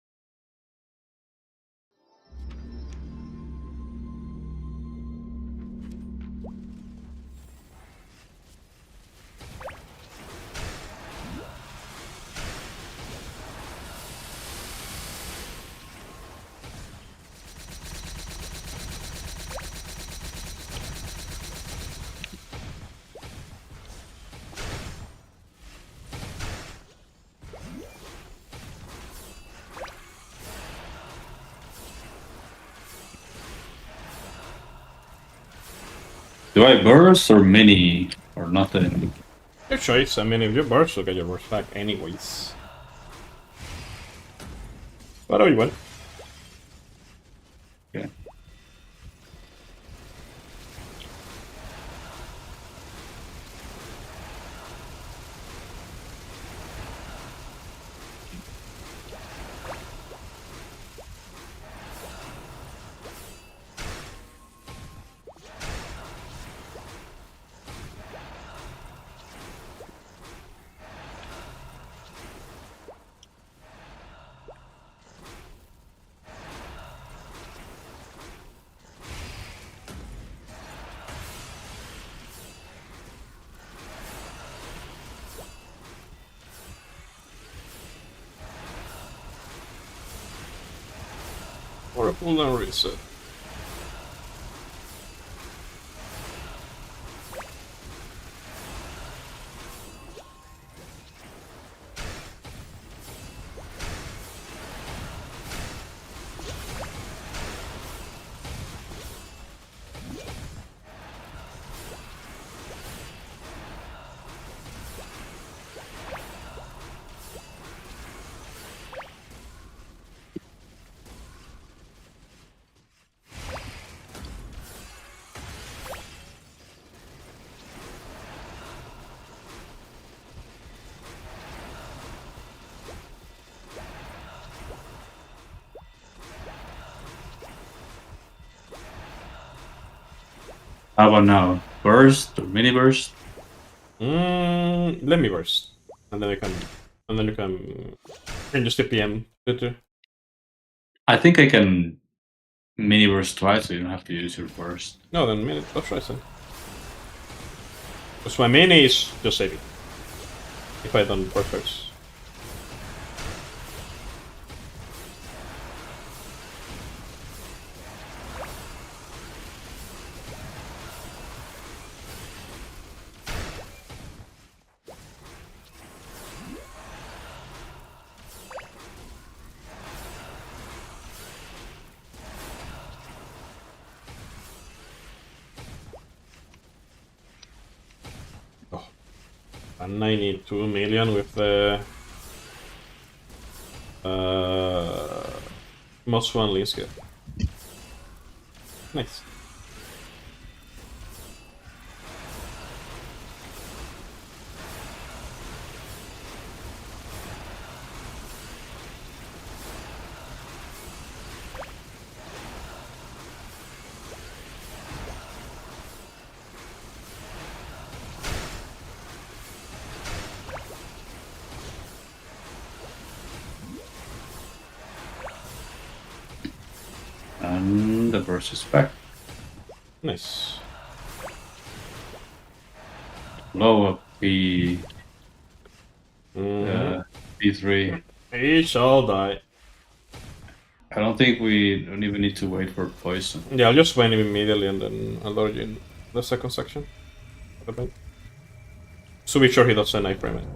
Do I burst or mini or nothing? Your choice. I mean, if you burst, you'll get your burst back anyways. Whatever you want. Okay. Or a cooldown reset. How about now? Burst or mini burst? Let me burst. And then you can just TPM. I think I can mini burst twice, so you don't have to use your burst. No, then minute. Let's try some. Because my mini is just saving. If I don't burst first. And I need 2 million with the most one lean skill. Nice. And the burst is back. Nice. Low up P Mhm. P3. He shall die. I don't think we don't even need to wait for poison. Yeah, I'll just win him immediately and then I'll lure you in the second section. So be sure he doesn't iframe it.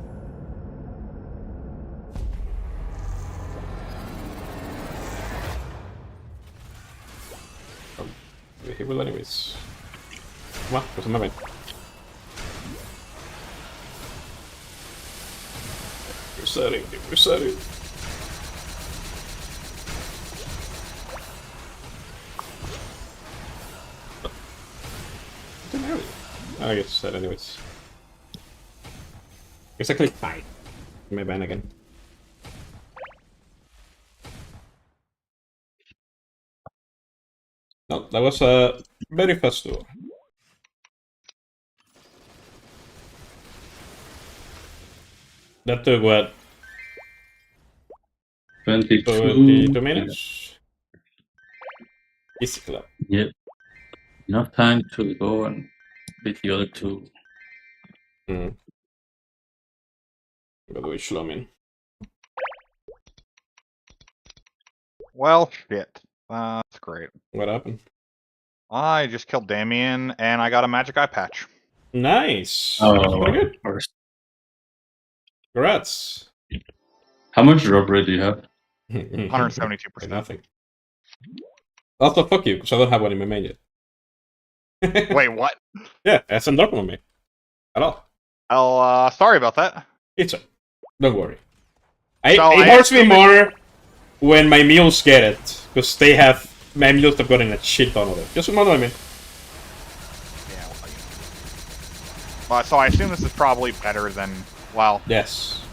He will anyways. Come on, go to my main. Resetting, resetting. I guess that anyways. It's actually fine. My ban again. No, that was a very fast duel. That took what? 22 minutes? Easy club. Yep. Enough time to go and beat the other two. Hmm. Go to Shlomin. Well, shit. That's great. What happened? I just killed Damien, and I got a magic eye patch. Nice. Oh, Pretty good. first. Congrats. How much drop rate do you have? 172%. Nothing. Also, fuck you, because I don't have one in my main yet. Wait, what? Yeah, it hasn't dropped on me. At all. Oh, sorry about that. It's a... Don't worry. So it hurts me more when my mules get it, because they have... My mules have gotten a shit ton of it. Just remember what I mean. Yeah, so I assume this is probably better than... Well... Yes.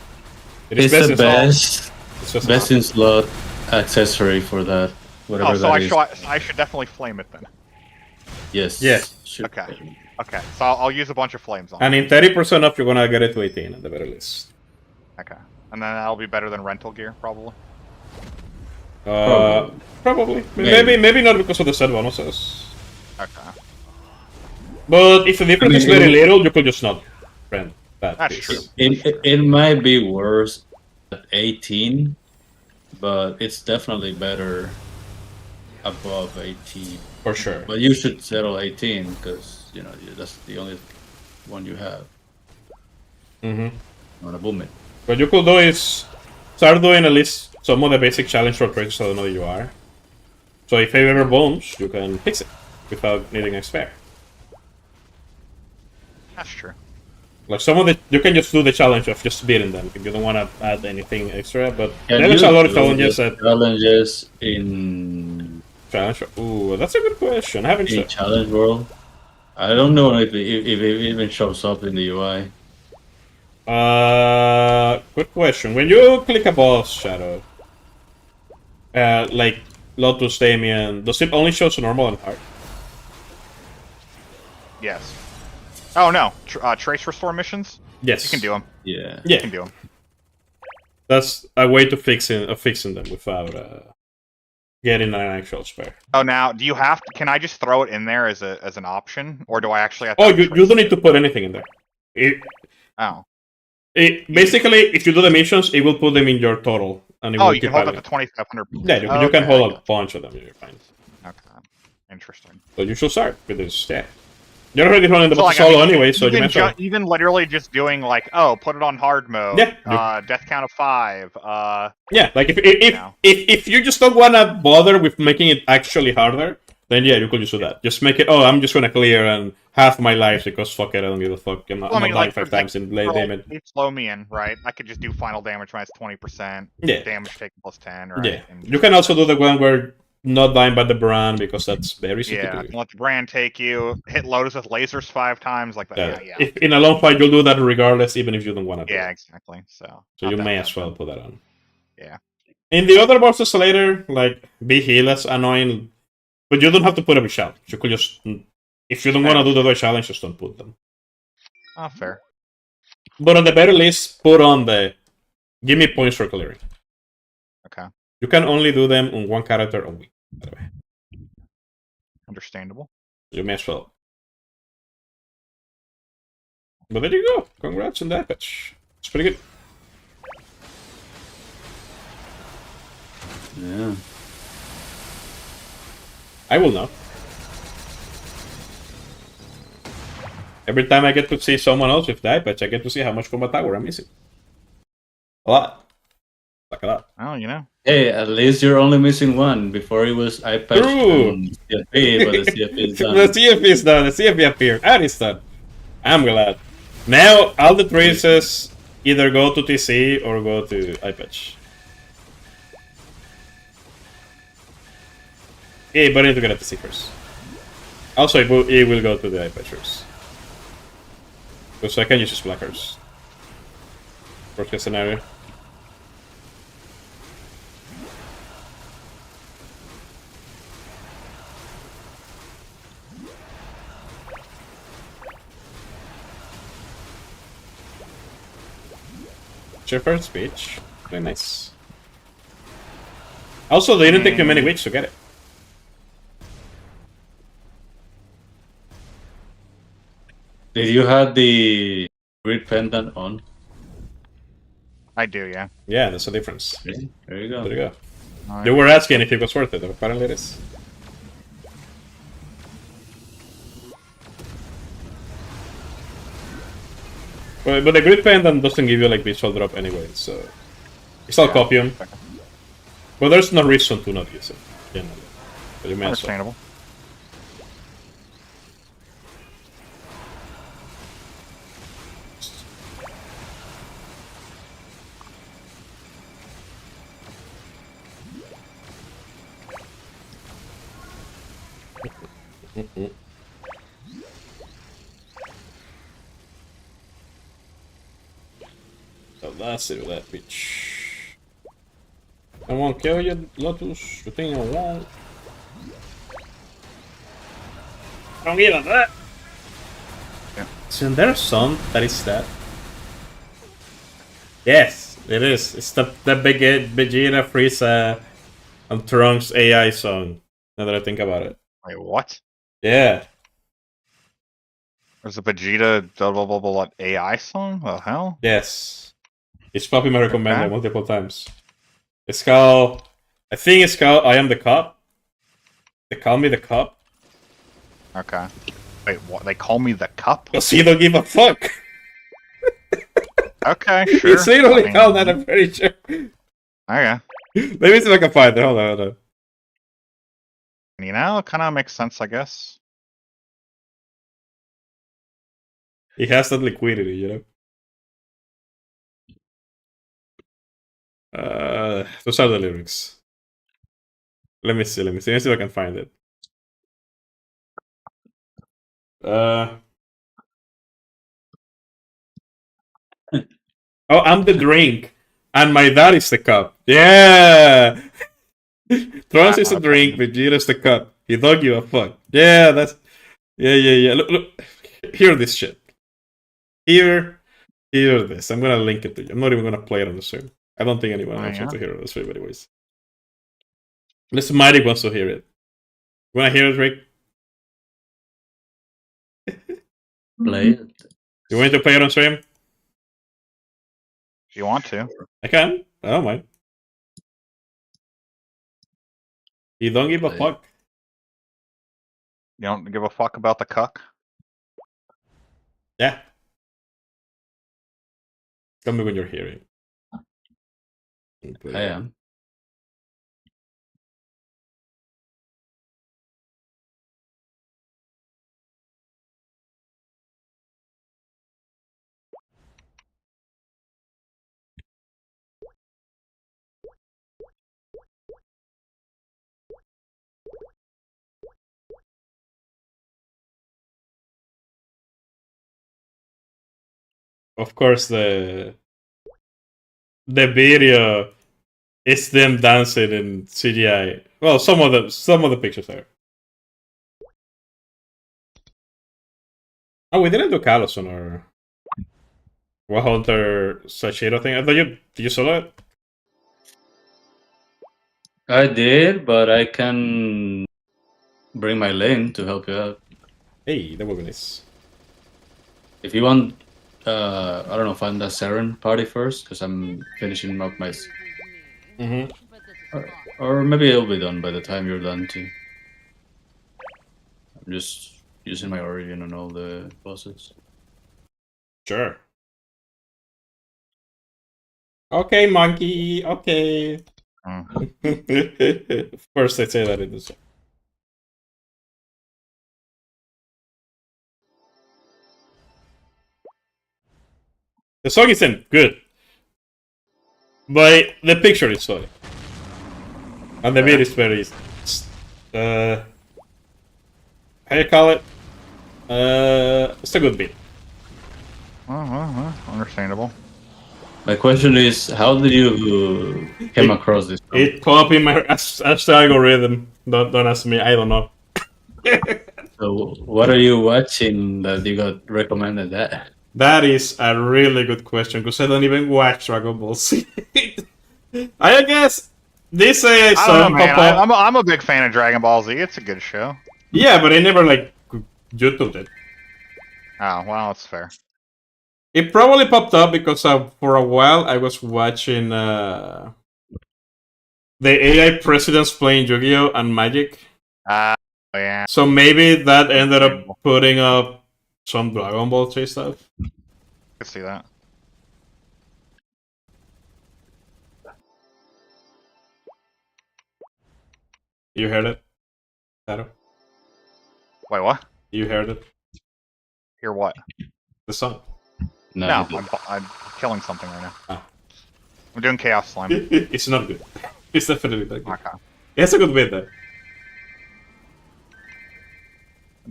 It's the in best, It's just best in slot accessory for that. Whatever Oh, so that is. I should definitely flame it then. Yes. Yeah. Should Okay. be. Okay, so I'll use a bunch of flames on it. And in 30% off, you're gonna get it to 18 at the very least. Okay. And then that'll be better than rental gear, probably. Probably. Maybe. Maybe not because of the set bonuses. Okay. But if the difference is very little, you could just not rent that That's piece. true. It might be worse at 18, but it's definitely better above 18. For sure. But you should settle 18 because you know that's the only one you have. Mm-hmm. On a boom it. What you could do is start doing at least some of the basic challenge for creatures I don't know that you are. So if it ever booms, you can fix it without needing a spare. That's true. Like some of the, you can just do the challenge of just beating them if you don't want to add anything extra. But Can there's you a lot of do challenges the that challenges in challenge. Ooh, that's a good question. I haven't in checked. Challenge World. I don't know if it even shows up in the UI. Good question. When you click a boss, Shadow, like Lotus, Damien, does it only show normal and hard? Yes. Oh no, trace restore missions? Yes. You can do them. Yeah. Yeah. You can do them. That's a way to fixing them without getting an actual spare. Oh, now do you have to? Can I just throw it in there as an option, or do I actually have to? Oh, have you trace? don't need to put anything in there. Oh. Basically, if you do the missions, it will put them in your total, and it Oh, will you can keep hold up adding. to 2,500. Yeah, you can hold a bunch of them. You're fine. Okay. Interesting. So you should start with this. Yeah. You're already running the So, like, solo I mean, anyway, so you even, might as well. even literally just doing like, oh, put it on hard mode. Yeah. Death count of 5. Yeah, like if know. if you just don't wanna bother with making it actually harder, then yeah, you could just do that. Just make it. Oh, I'm just gonna clear and half my life because fuck it, I don't give a fuck. I'm not dying like, 5 like, times in late damage. slow me in, right? I could just do final damage minus 20%. Yeah. Damage taken plus 10, right? Yeah, And you can also do the one where not dying by the brand because that's very easy yeah, to do. let the brand take you. Hit Lotus with lasers 5 times, like that. Yeah. If in a long fight, you'll do that regardless, even if you don't want to. Yeah, exactly. So So you may as well put that on. Yeah. In the other bosses later, like be heal is annoying, but you don't have to put every challenge. You could just, if you don't want to do the other challenge, just don't put them. Oh, fair. But on the very least, put on the give me points for clearing. Okay. You can only do them on one character a week, by the way. understandable. You may as well. But there you go. Congrats on that patch. It's pretty good. Yeah. I will not. Every time I get to see someone else with that patch, I get to see how much combat power I'm missing. A lot. Like a lot. Well, you know. Hey, at least you're only missing one. Before it was eye patch True. and CFP, but the CFP is done. The CFP is done. The CFP appeared. And it's done. I'm glad. Now, all the traces either go to TC or go to iPatch. Yeah, but I need to get a TC first. Also, it will go to the iPatch first. So I can use his blackers. Worst case scenario. Shepherd speech. Very nice. Also, they didn't take you many weeks to get it. Did you have the grid pendant on? I do, yeah. Yeah, that's the difference. Okay, there you go. There you go. All They right. were asking if it was worth it. Apparently it is. But the grid pendant doesn't give you like visual drop anyway, so it's all copium. But there's no reason to not use it. Generally. But you may as well. Understandable. So that's it with that bitch. I won't kill you, Lotus. You think I won't? I don't give a that. Yeah. Isn't there a song that is that? Yes, it is. It's the Vegeta, Frieza, and Trunks AI song. Now that I think about it. Wait, what? Yeah. There's a Vegeta blah blah blah blah AI song? The hell? Yes. It's popping my recommender Okay. multiple times. It's called... I think it's called I Am the Cop. They call me the cop. Okay. Wait, what? They call me the cup? Because he don't give a fuck. Okay, sure. It's literally I mean, called that, I'm pretty sure. Okay. Let me see if I can find it. Hold on. You know, it kind of makes sense, I guess. He has that liquidity, you know? Those are the lyrics. Let me see if I can find it. Oh, I'm the drink, and my dad is the cup. Yeah! Trunks is the drink, Vegeta's the cup. He don't give a fuck. Yeah, that's... Yeah. Look. Hear this shit. Hear this. I'm gonna link it to you. I'm not even gonna play it on the stream. I don't think anyone else wants to hear it on the stream anyways. Unless Mighty wants to hear it. You wanna hear it, Rick? Play it. You want to play it on stream? If you want to. I can. I don't mind. You don't give a Play it. fuck. You don't give a fuck about the cuck? Yeah. Tell me when you're hearing. I am. Of course, the video is them dancing in CGI. Well, some of the pictures are. Oh, we didn't do Callison or Hunter Sashiro thing. I thought did you solo it? I did, but I can bring my lane to help you out. Hey, that would be nice. If you want, I don't know, find a Saren party first, because I'm finishing up my. Mm-hmm. But this is fun. Or maybe it'll be done by the time you're done too. I'm just using my origin on all the bosses. Sure. Okay, monkey. Okay. Mm. First, I say that in the song. The song isn't good, but the picture is funny, and the beat is very. How you call it? It's a good beat. Understandable. My question is, how did you came across this song? It pop in my as algorithm. Don't ask me. I don't know. So, what are you watching that you got recommended that? That is a really good question because I don't even watch Dragon Ball Z. I guess this I don't know, song man. pop up. I'm a big fan of Dragon Ball Z. It's a good show. Yeah, but I never like YouTubed it. Oh, well, that's fair. It probably popped up because for a while I was watching the AI presidents playing Yu-Gi-Oh and Magic. Yeah. So maybe that ended up putting up some Dragon Ball Z stuff. I can see that. You heard it, Shadow? Wait, what? You heard it? Hear what? The song. No, I'm killing something right now. Ah. I'm doing Chaos Slime. It's not good. It's definitely not good. Okay. It's a good bit though.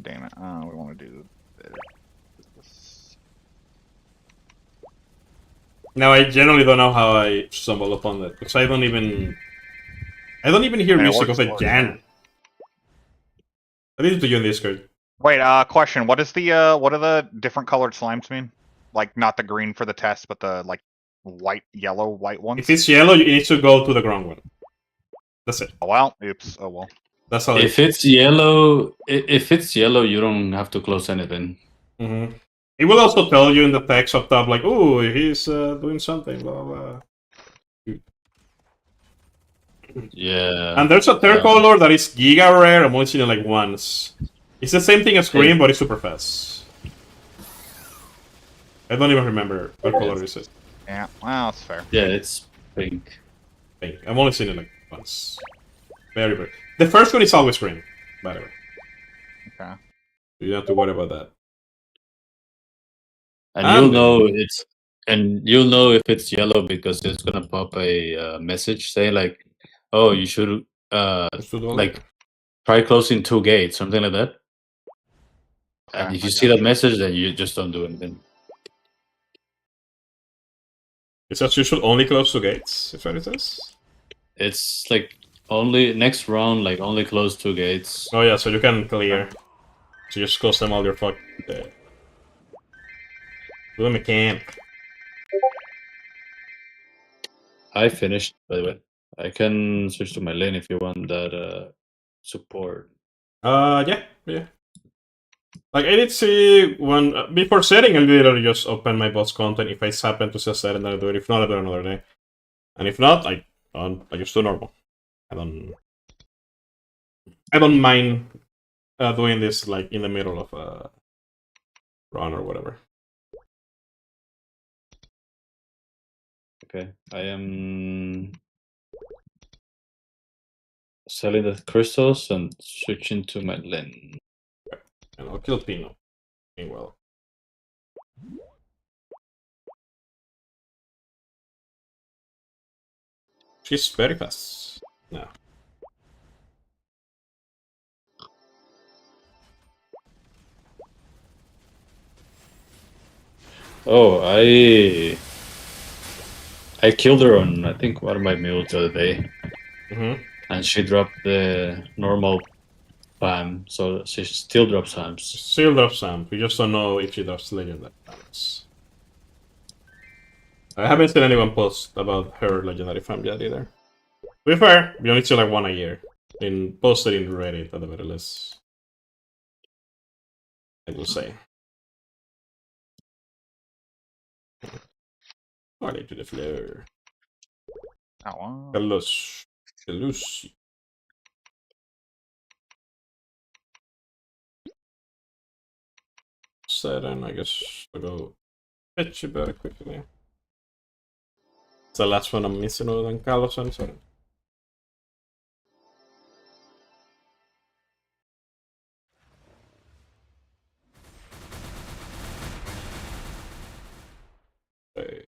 Damn it. We want to do this. Now I generally don't know how I stumble upon that because I don't even hear Man, it music works of a for genre. I need to you in Discord. Wait, question. What are the different colored slimes mean? Like, not the green for the test, but the, like, white ones? If it's yellow, you need to go to the ground one. That's it. Oh, well. Oops. Oh, well. That's all. If it's yellow, you don't have to close anything. Mm-hmm. It will also tell you in the text up top, like, "Oh, he's doing something." Blah blah. Yeah. And there's a third color that is giga rare. I'm only seeing it like once. It's the same thing as green, but it's super fast. I don't even remember what color is it. Yeah, well, that's fair. Yeah, it's pink. Pink. I've only seen it like once. Very rare. The first one is always green, by the way. Okay. You don't have to worry about that. And you'll know if it's yellow because it's gonna pop a message saying like, "Oh, you should like try closing 2 gates," something like that. Okay, And if you see that message, then you just don't do anything. It says you should only close 2 gates. Is what it says. It's like only next round, like only close 2 gates. Oh yeah, so you can clear. So you just close them all your fuck. Do them a camp. I finished, by the way. I can switch to my lane if you want that support. Yeah. Like, I did see one... before setting, I literally just open my bot's content. If I happen to see a set, and then I do it. If not, I do it another day. And if not, I just do normal. I don't mind doing this, like, in the middle of a run or whatever. Okay, I am selling the crystals and switching to my lane. And I'll kill Pino. Meanwhile. She's very fast. No. Oh, I killed her on, I think, one of my meals the other day. Mm-hmm. And she dropped the normal spam, so she still drops spams. Still drops some. We just don't know if she drops legendary spams. I haven't seen anyone post about her legendary farm yet either. To be fair, we only see like one a year. In posted in Reddit at the very least. I will say. Party to the floor. Oh, Carlos. Carlos. Seven, I guess I'll go fetch you very quickly. It's the last one I'm missing other than Carlos and Seven.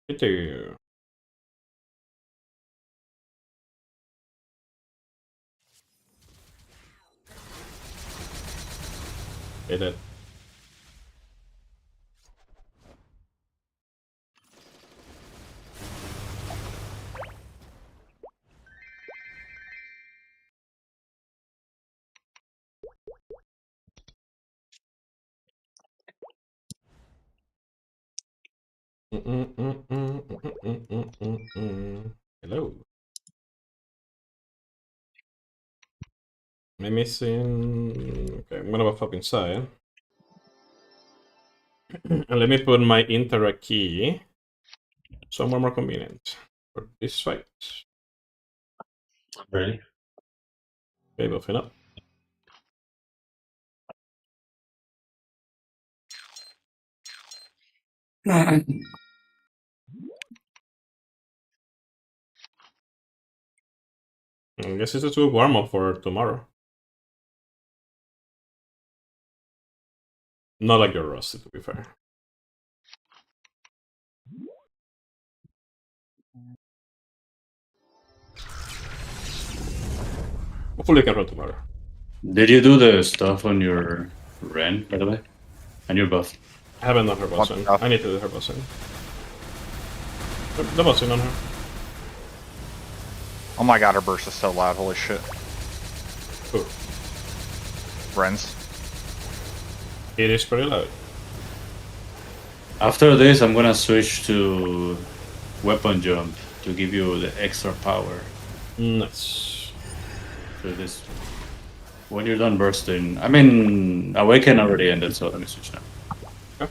Hit you. Hit it. Hello. Am I missing? Okay, I'm gonna buff up inside. And let me put my interact key somewhere more convenient for this fight. Ready? Okay, buffing up. I guess it's a good warm up for tomorrow. Not like you're rusty, to be fair. Hopefully, you can run tomorrow. Did you do the stuff on your Ren, by the way? And your buff? I haven't done her What bossing. stuff? I need to do her bossing. The bossing on her. oh my god, her burst is so loud. Holy shit. Ooh, Ren's. it is pretty loud. After this, I'm gonna switch to weapon jump to give you the extra power. Nice. So this, when you're done bursting, I mean, Awaken already ended, so let me switch now. Okay.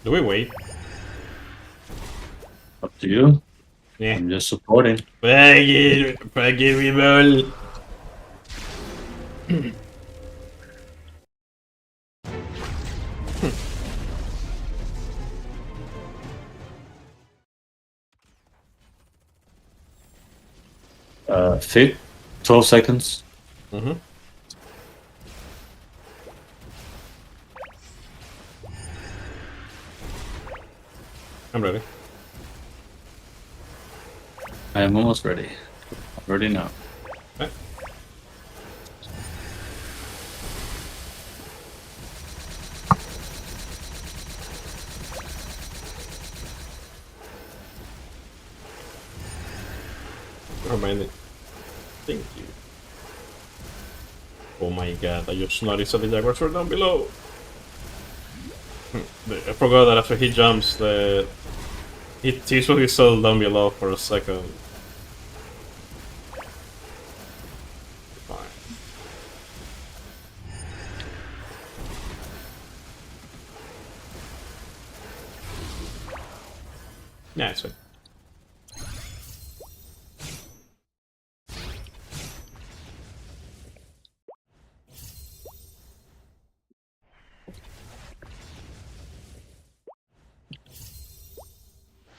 Do we wait? Up to you. Yeah. I'm just supporting. Forgive me, ball. Fit, 12 seconds. Mm-hmm. I'm ready. I am almost ready. Ready now. Okay. Reminded. Thank you. Oh my god, I just noticed that the Jaguars were down below. I forgot that after he jumps, he saw his soul down below for a second. Fine. Yeah, it's fine.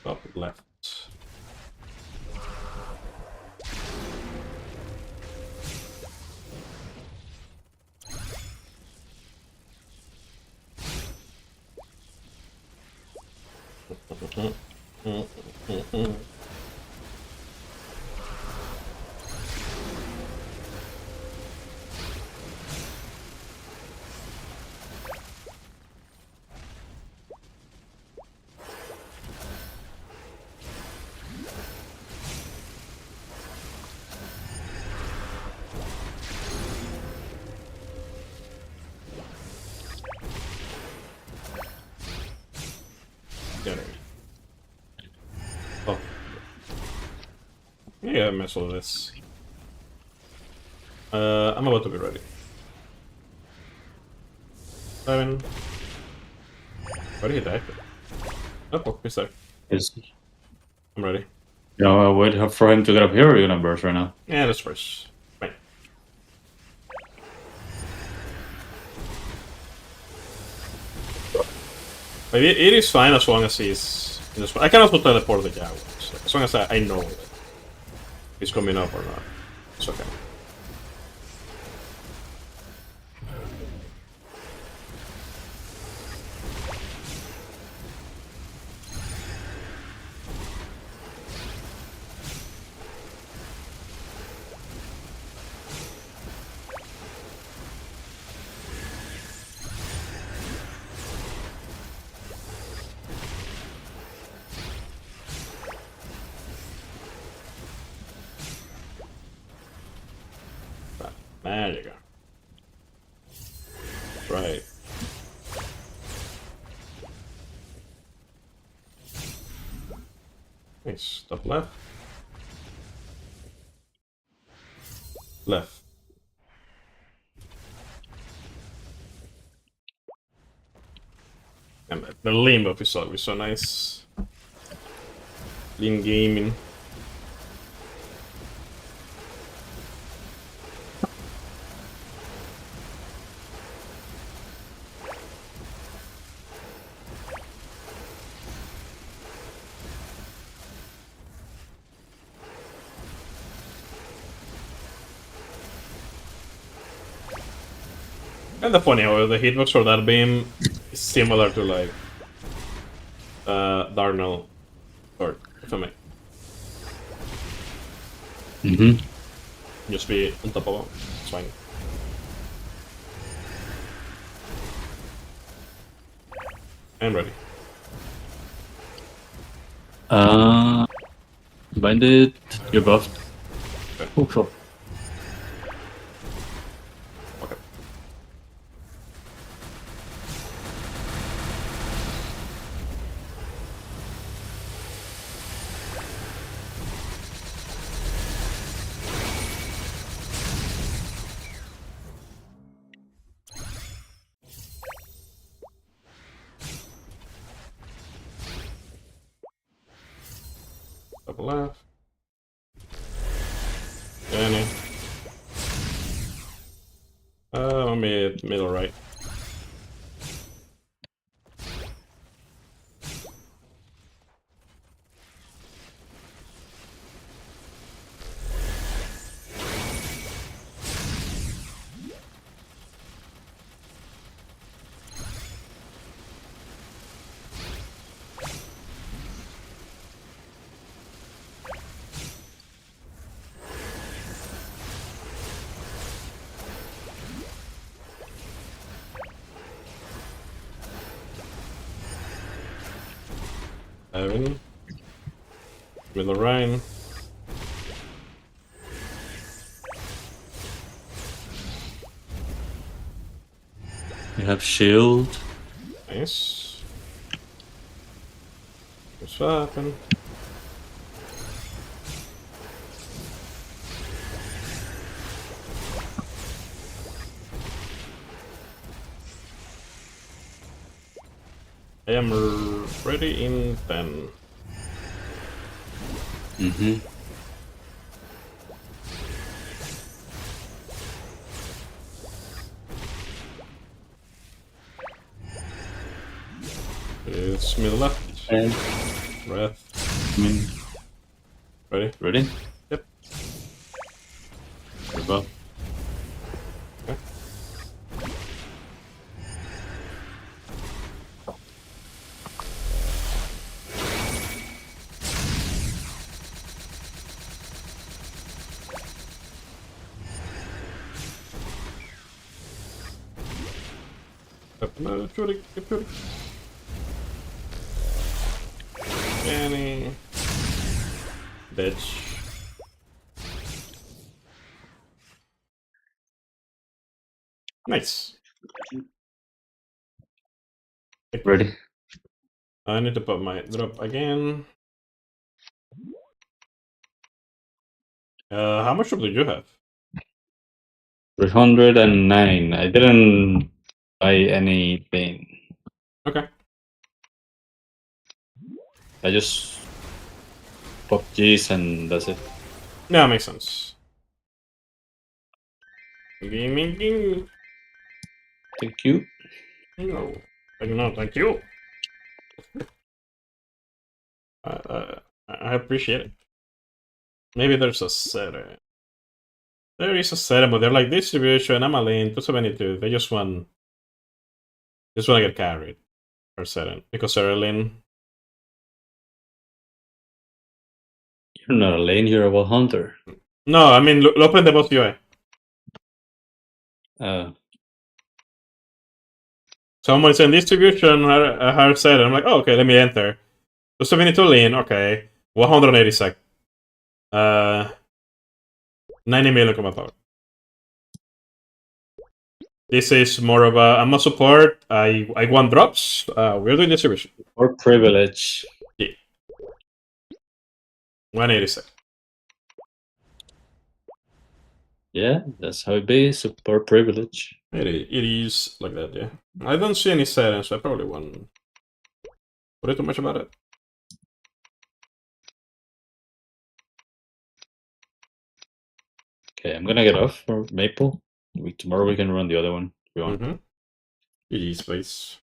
Top left. Get it. Oh. Yeah, mess with this. I'm about to be ready. 7. Why did he die? Oh, he's there. Is I'm ready. you know, wait for him to get up here, or you're gonna burst right now? Yeah, that's first. Fine. But it is fine as long as he's in the spot. I can also teleport the Jaguars. As long as I know that he's coming up or not. It's okay. There you go. Right. Nice. Stop left. Left. And the lane buff is always so nice. Lean gaming. And the funny how the hitbox for that beam is similar to like Darnell or if I may. Just be on top of him. It's fine. I'm ready. Binded, you're buffed. Okay. Oh, cool. Okay. Double left. Any. Middle right. Evan. Middle Rhine. You have shield. Nice. What's happened? I am ready in 10. It's middle left. And Breath. I mean, Ready? ready? Yep. You're buffed. Okay. Shooting, keep shooting. Any bitch. Nice. Ready? I need to put my drop again. How much drop did you have? 309. I didn't buy anything. Okay. I just pop G's and that's it. Yeah, makes sense. Gimme. Thank you. No. No, thank you. I appreciate it. Maybe there's a setter. There is a setter, but they're like distribution. I'm a lane 272. They just want to get carried or setting because they're a lane. You're not a lane, you're a wall hunter. No, I mean open the boss UI. Someone saying distribution a hard setter. I'm like, oh, okay, let me enter. 272 lane, okay. 180 sec. 90 million combat power. This is more of a I'm a support. I want drops. We're doing distribution. Or privilege. Yeah. 180 sec. Yeah, that's how it be. Support privilege. It is like that, yeah. I don't see any settings, so I probably won't worry too much about it. Okay, I'm gonna get off for Maple. Tomorrow we can run the other one if you want. GG space.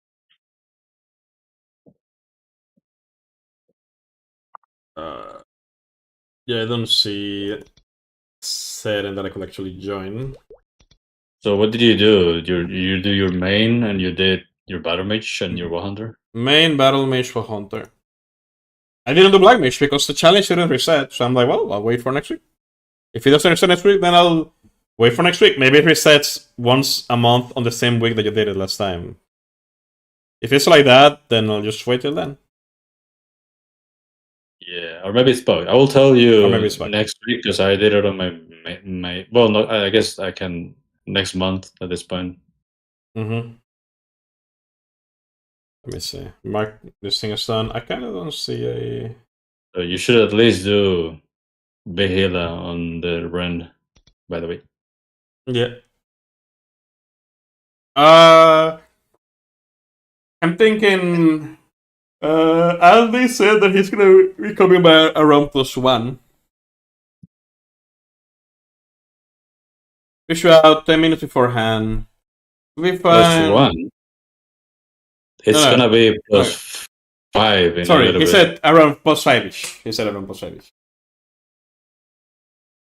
Yeah, I don't see setting that I could actually join. So what did you do? You do your main and you did your battle mage and your wall hunter? Main battle mage for hunter. I didn't do black mage because the challenge didn't reset, so I'm like, well, I'll wait for next week. If it doesn't reset next week, then I'll wait for next week. Maybe it resets once a month on the same week that you did it last time. If it's like that, then I'll just wait till then. Yeah, or maybe it's bug. I will tell you Or maybe it's bug. next week because I did it on my well, no, I guess I can next month at this point. Let me see. Mark this thing is done. I kind of don't see a. So you should at least do Behila on the run, by the way. Yeah. I'm thinking. Aldi said that he's gonna be coming by around +1. Fish you out 10 minutes beforehand. We fine. +1. It's gonna be +5 in a Sorry, little he bit. said around +5ish. He said around +5ish.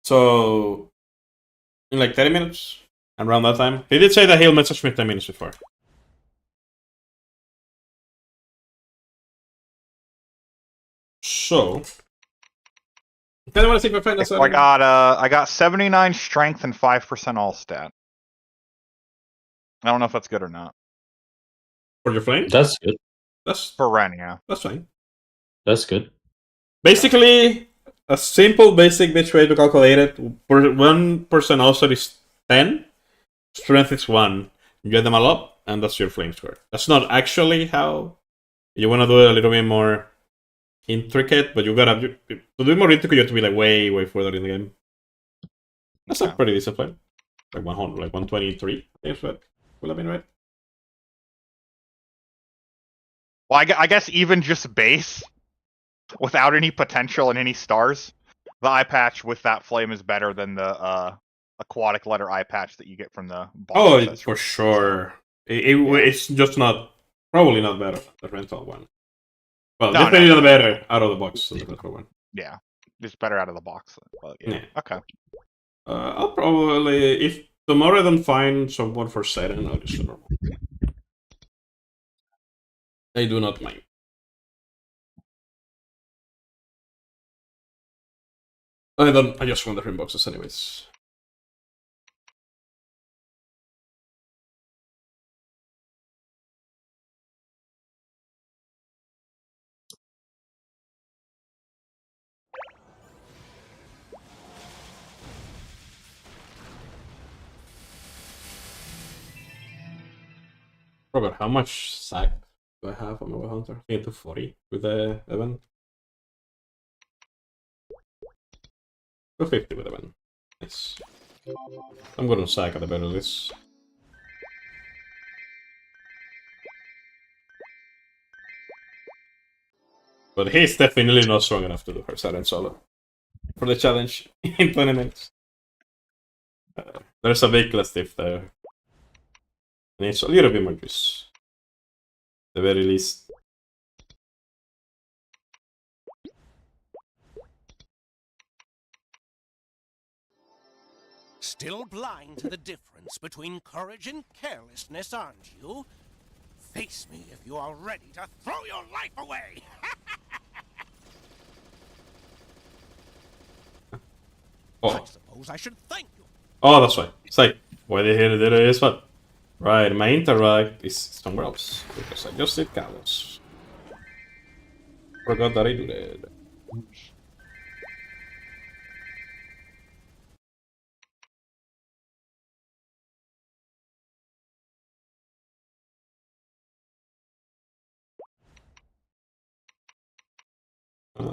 So in like 30 minutes, around that time. He did say that he'll message me 10 minutes before. So kind of want to see if I find that. So I got 79 strength and 5% all stat. I don't know if that's good or not. For your flame? That's good. That's for Ren, yeah. That's fine. That's good. Basically, a simple basic bitch way to calculate it. 1% also is 10. Strength is 1. You get them all up, and that's your flame score. That's not actually how you want to do it a little bit more intricate, but you gotta to do it more intricate. You have to be like way further in the game. That's a pretty decent flame. Like 100, like 123. I think that will have been right. Well, I guess even just base, without any potential and any stars, the eye patch with that flame is better than the aquatic letter eye patch that you get from the boss. Oh, for sure. It's just probably not better than the rental one. Well, No, definitely not better out of the box than the rental one. Yeah, it's better out of the box. But yeah. Okay. I'll probably, if tomorrow I don't find someone for setting, I'll just do normal. I do not mind. I just want the rim boxes anyways. Forgot how much sack do I have on my hunter? I think 240 with the event. 250 with the event. Nice. I'm gonna sack at the better this. But he's definitely not strong enough to do her silent solo for the challenge in 20 minutes. There's a big class diff there. And it's a little bit more juice. At the very least. Still blind to the difference between courage and carelessness, aren't you? Face me if you are ready to throw your life away! I suppose I should thank you. Oh, that's right. It's like, why they hit it is what? Right, my interact is somewhere else. Because I just did Kalos. Forgot that I do that.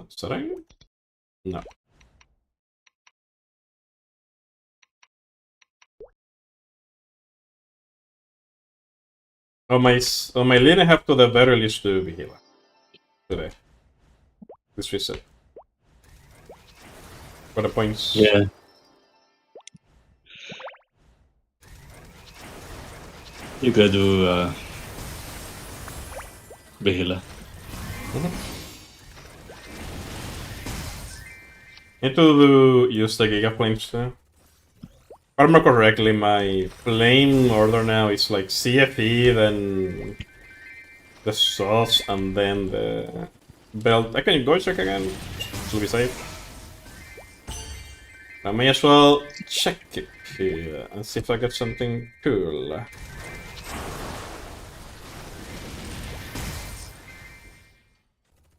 Sorry? No. On my lane, I have to the very least do Vigila today. This reset. For the points. Yeah. You gotta do Vigila. Need to use the Giga Flames too. If I remember correctly, my flame order now is like CFE, then the sauce, and then the belt. I can go check again, to be safe. I may as well check it here and see if I get something cool. Am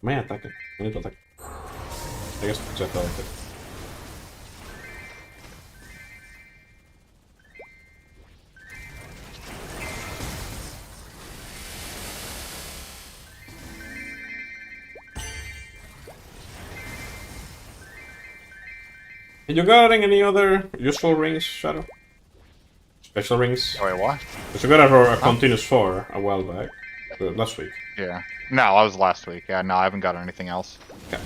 I attacking? I need to attack. I guess check out it. Did you got any other useful rings, Shadow? Special rings? Wait, what? Because you got a continuous 4 a while back. Last week. Yeah. No, that was last week. Yeah, no, I haven't got anything else. Okay.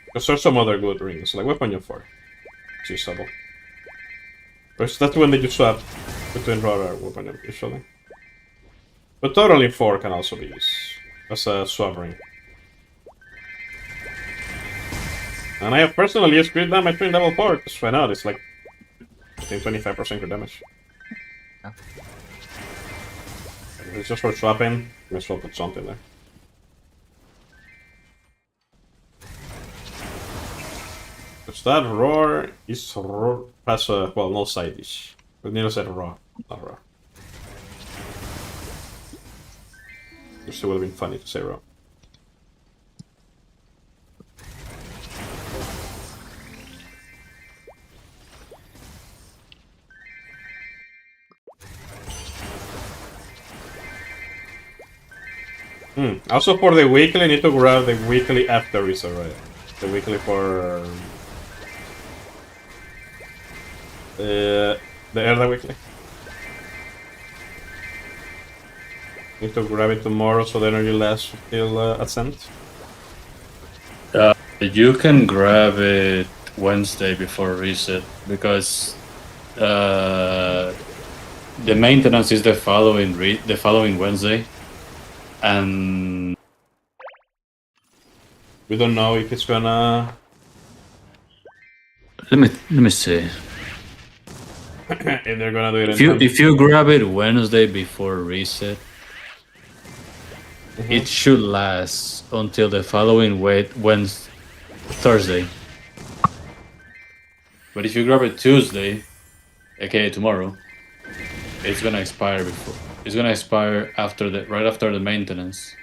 Because there's some other good rings, like Weapon 4. It's usable. Or is that when they just swap between Rara and Weapon usually? But totally 4 can also be used as a swap ring. And I have personally used crit damage in level 4, because right now it's like, I think 25% crit damage. Yeah. It's just for swapping, may as well put something there. Because that roar is roar past well, no side dish. But Nino said raw, not raw. Which would have been funny to say raw. Also for the weekly, I need to grab the weekly after reset, right? The weekly for the Erda weekly. Need to grab it tomorrow so the energy lasts till Ascent. You can grab it Wednesday before reset because the maintenance is the following Wednesday, and We don't know if it's gonna. let me see. If they're gonna do it. If you grab it Wednesday before reset, it should last until the following Thursday. But if you grab it Tuesday, aka tomorrow, it's gonna expire before. It's gonna expire right after the maintenance.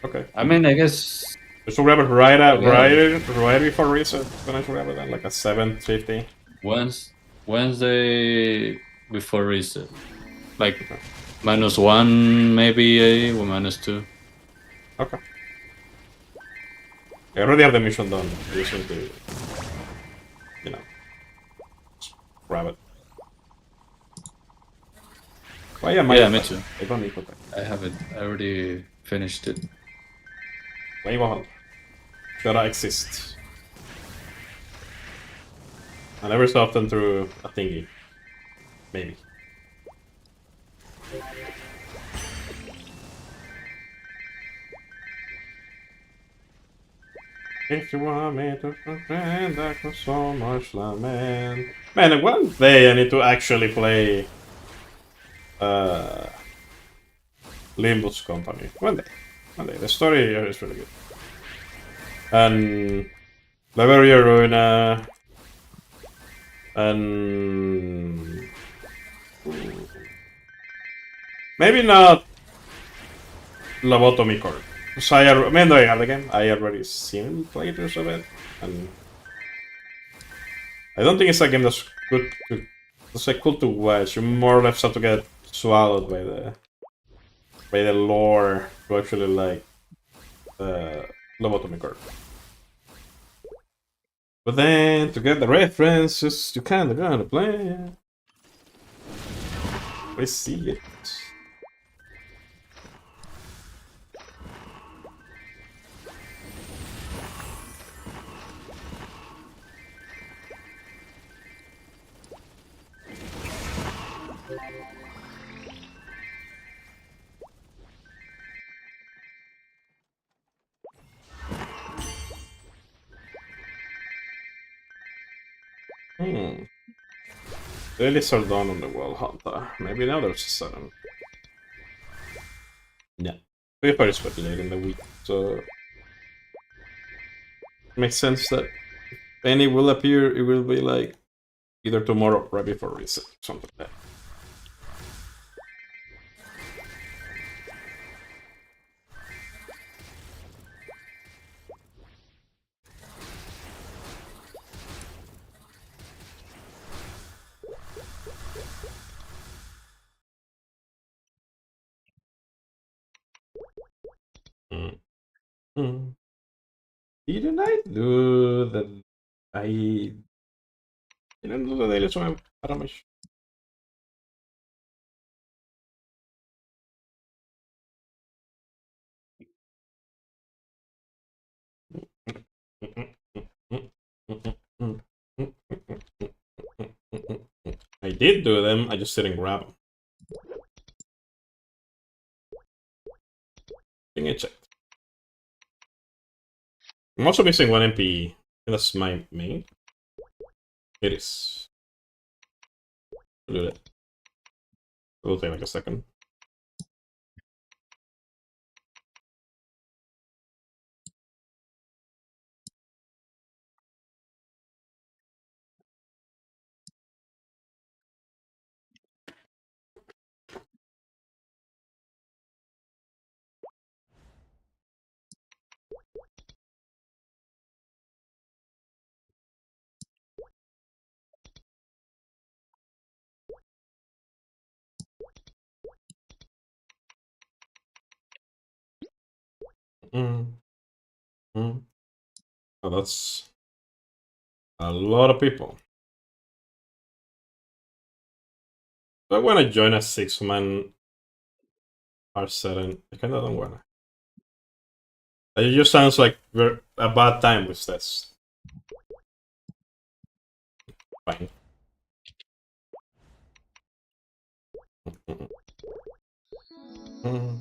Okay. I mean, I guess. Just grab it right before reset. When I should grab it then, like a 7:50. Wednesday before reset. Like -1, maybe, or -2. Okay. I already have the mission done. I just need to, you know, grab it. Why am I? Yeah, me too. I don't need to. I have it. I already finished it. Wave on. Should I exist? And every so often through a thingy. Maybe. If you want me to pretend I can so much lament. Man, one day I need to actually play Limbus Company. One day. One day. The story is really good. And Bavaria Ruina and maybe not Lobotomy Core. So I have the game. I already seen playthroughs of it, and I don't think it's a game that's good to. It's like cool to watch. You more or less have to get swallowed by the lore to actually like Lobotomy Core. But then to get the references, you kinda gotta play. I see it. Hmm. Dailies are done on the World Hunter. Maybe now there's a 7. Yeah. We participate late in the week, so it makes sense that Penny will appear. It will be like either tomorrow, right before reset, something like that. Mm. Mm. Didn't I do the? I didn't do the daily swim. Paramesh. I did do them. I just didn't grab them. I think I checked. I'm also missing one MP. That's my main. It is. I'll do that. It'll take like a second. Mm. Mm. Oh, that's a lot of people. But when I join a 6-man R7, I kinda don't wanna. It just sounds like a bad time with this. Fine. Mm.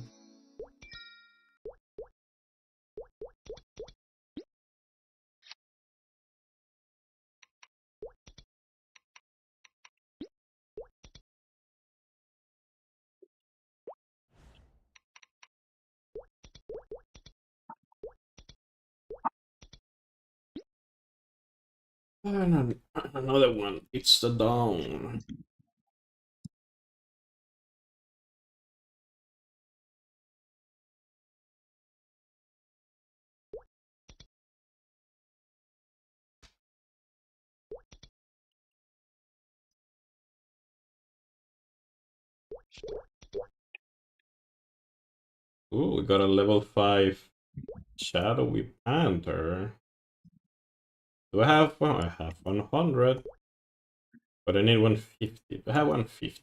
And another one. It's the dawn. Ooh, we got a level 5 Shadowy Panther. Do I have one? I have 100. But I need 150. I have 150.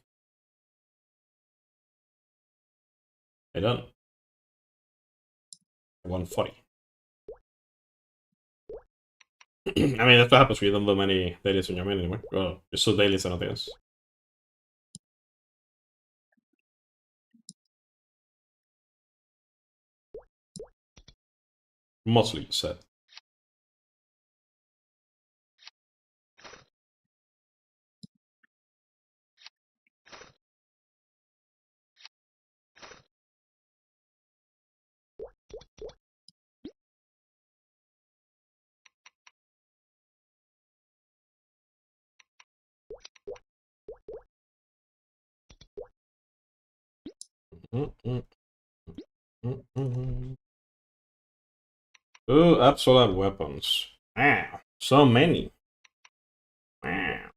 I don't. 140. I mean, that's what happens when you don't do many dailies on your main anymore. Well, just do dailies and nothing else. Mostly set. Ooh, absolute weapons. Wow, so many. Wow.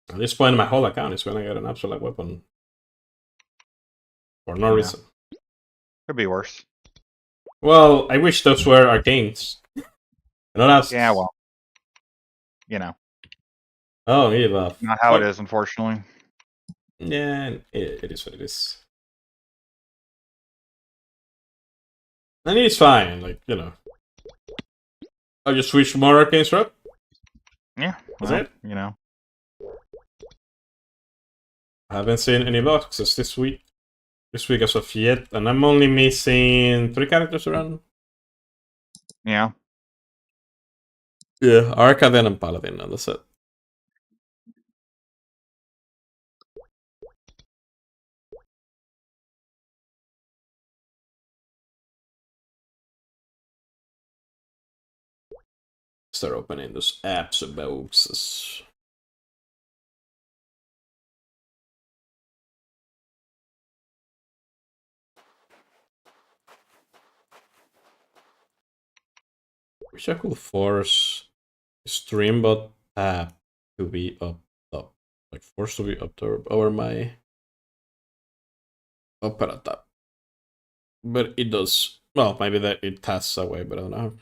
At this point, my whole account is gonna get an absolute weapon. For no Yeah. reason. Could be worse. Well, I wish those were arcanes. Not as. Yeah, well. You know. Oh, yeah, buff. Not how it is, unfortunately. Yeah, it is what it is. And it's fine, like, you know. I'll just switch more arcanes, right? Yeah. That's Well, it. you know. I haven't seen any boxes this week. This week as of yet, and I'm only missing 3 characters around. Yeah. Yeah, Arcaden and Paladin, and that's it. Start opening those apps boxes. Wish I could force Streambot tab to be up top. Like force to be up there over my Opera tab. But it does. Well, maybe that it tasks away, but I don't know.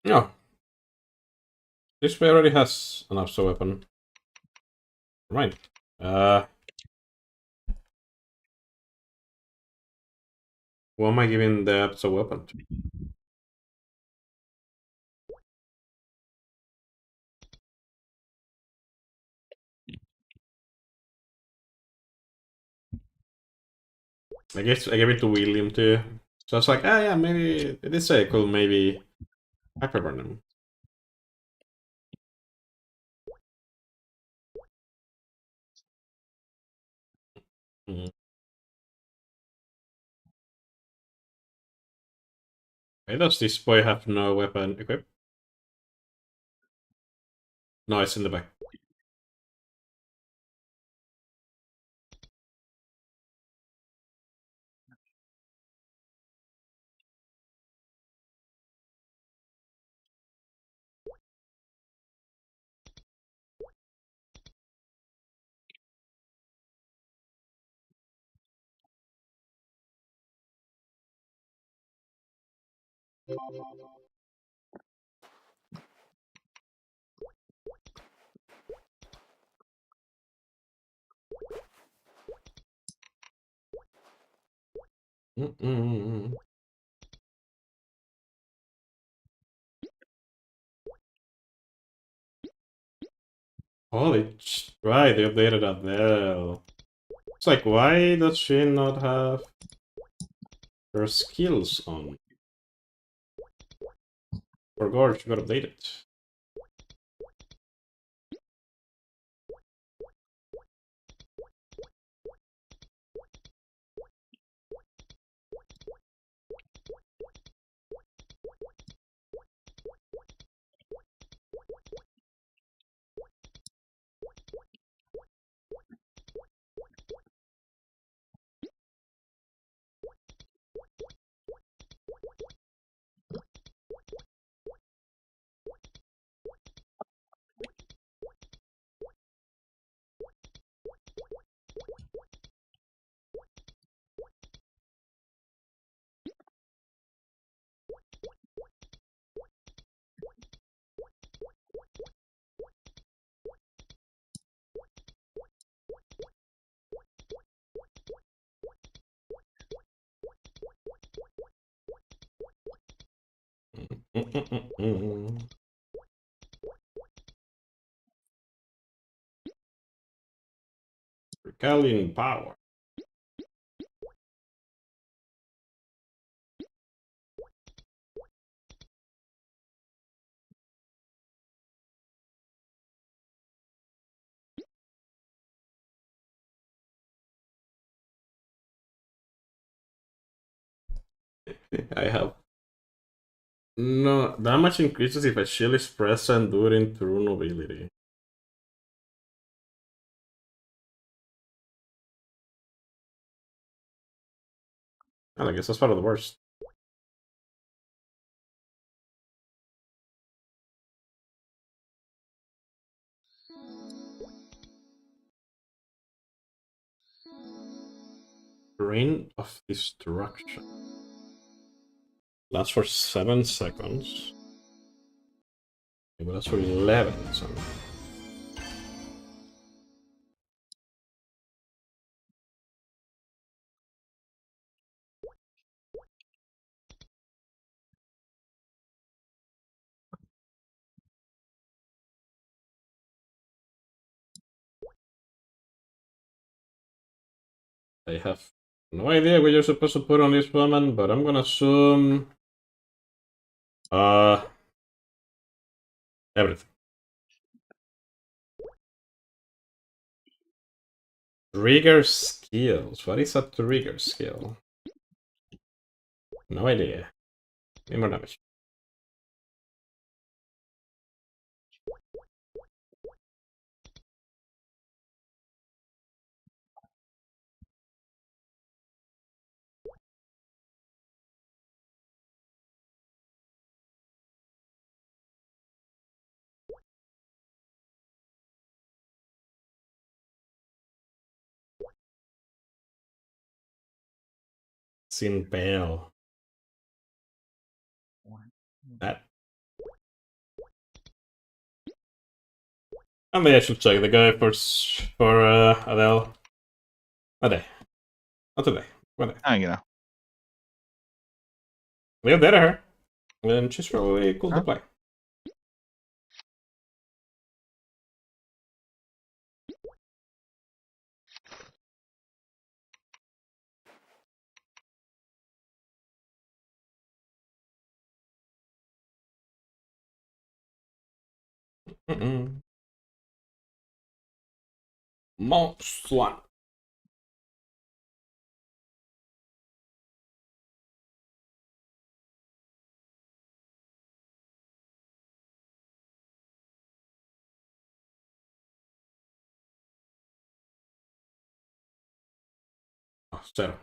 No. This way already has an Abso weapon. Right. Who am I giving the Abso weapon to? I guess I gave it to William too. So I was like, ah, yeah, maybe it is a cool, maybe hyperburn him. Mm. Why does this boy have no weapon equipped? No, it's in the back. Mm-mm. Holy right, they updated Adele. It's like, why does she not have her skills on? Forgot she got updated. Recalling power. I have no damage increases if a shield is present during true nobility. Well, I guess that's part of the worst. Rain of Destruction. Lasts for 7 seconds. It lasts for 11. So. I have no idea what you're supposed to put on this woman, but I'm gonna assume everything. Trigger skills. What is a trigger skill? No idea. Give me more damage. Sin Pale. That. And maybe I should check the guy for Adele. A day. Not today. One day. You know. We have better her. And she's probably cool to play. Monster. Oh, 0.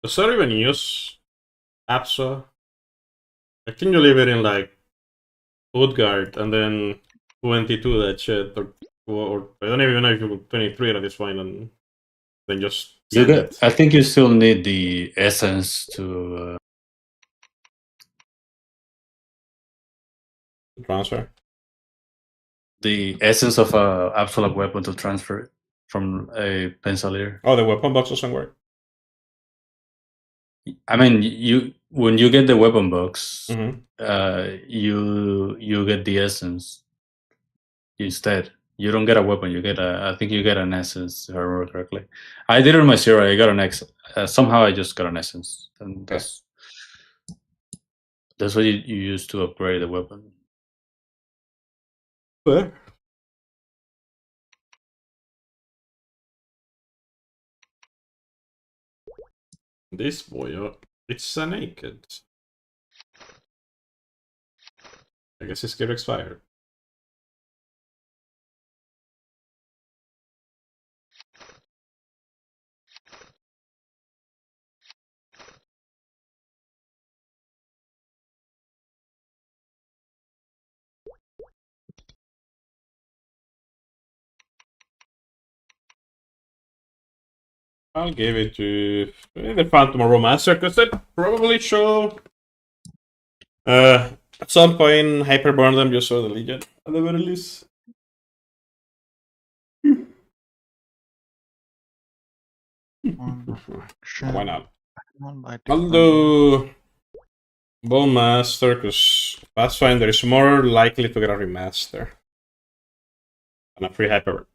Does that even use Absa? I think you leave it in like Utgard and then 22 that shit, or I don't even know if you put 23 at this point, and then just You send got, it. I think you still need the essence to Transfer. the essence of a absolute weapon to transfer it from a pencilier. Oh, the weapon box doesn't work. I mean, you when you get the weapon box, Mhm. you get the essence instead. You don't get a weapon. You get I think you get an essence, if I remember correctly. I did it on my zero. I got an X. Somehow I just got an essence, and that's what you use to upgrade the weapon. Fair. This boy, it's a naked. I guess his gear expired. I'll give it to the Phantom Romancer because it probably show at some point Hyperburn them just for the Legion at the very least. One reflection. Why not? One by I'll different- do Bowmaster because Pathfinder is more likely to get a remaster and a free hyper.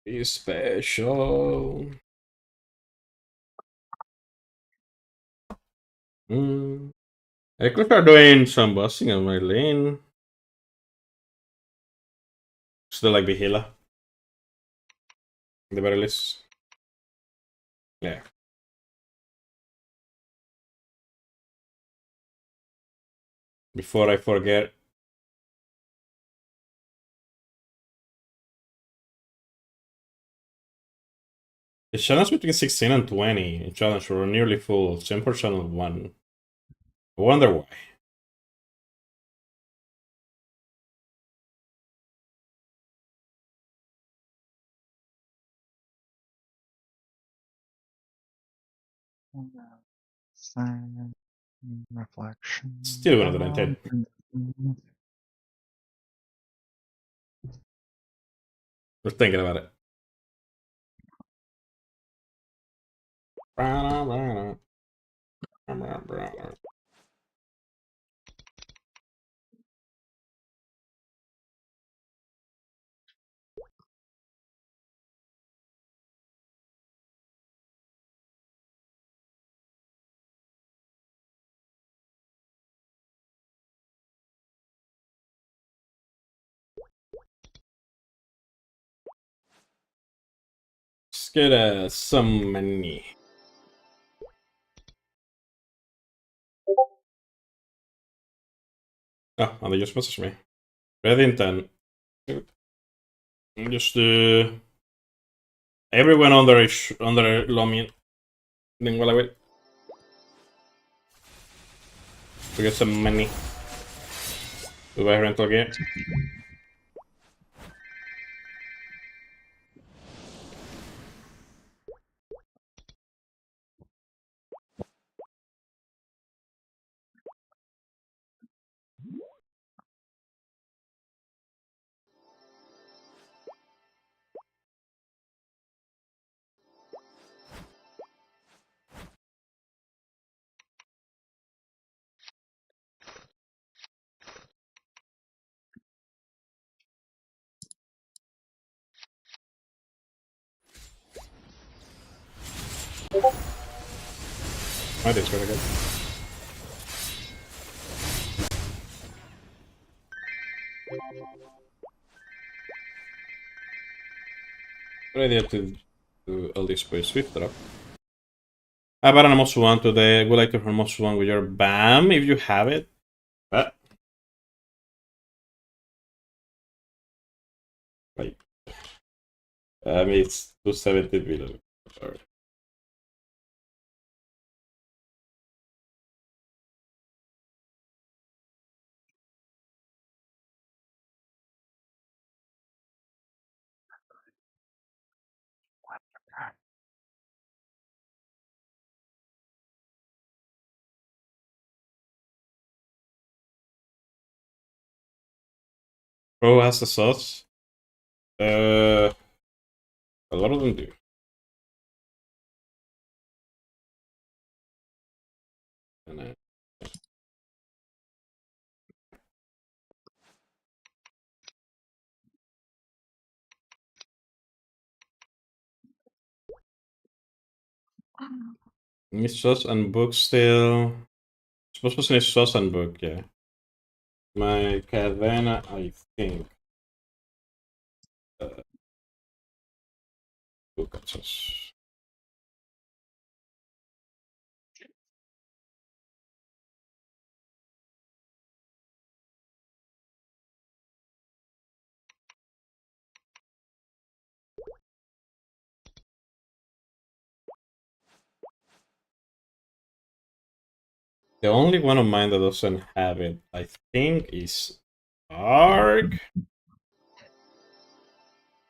Be special. I could start doing some bossing on my lane. Still like the healer. At the very least. Yeah. Before I forget. The challenge between 16 and 20 in challenge were nearly full, same for channel 1. I wonder why. Reflection. Still gonna do 10. We're thinking about it. Let's get some money. Oh, and they just messaged me. Ready in 10. Just do everyone under Lomian. Then while I wait. To get some money. To buy rental gear. I did very good. Good idea to do all this by Swift drop. How about an most one today? I would like to run most one with your BAM if you have it. But wait. It's 270 billion. Sorry. Pro has the sauce. A lot of them do. And, Miss sauce and book still. Supposed to say sauce and book, yeah. My cadena, I think. Book and sauce. The only one of mine that doesn't have it, I think, is Ark. I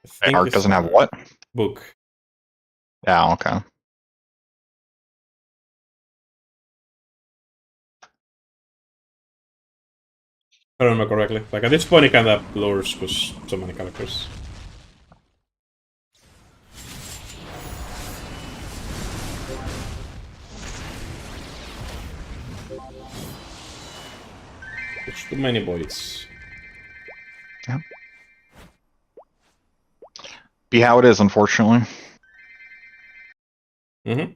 think Arc it's doesn't have Ark. what? Book. Yeah, okay. If I remember correctly. Like at this point, it kind of blurs because so many characters. It's too many boys. Be how it is, unfortunately. Mm-hmm.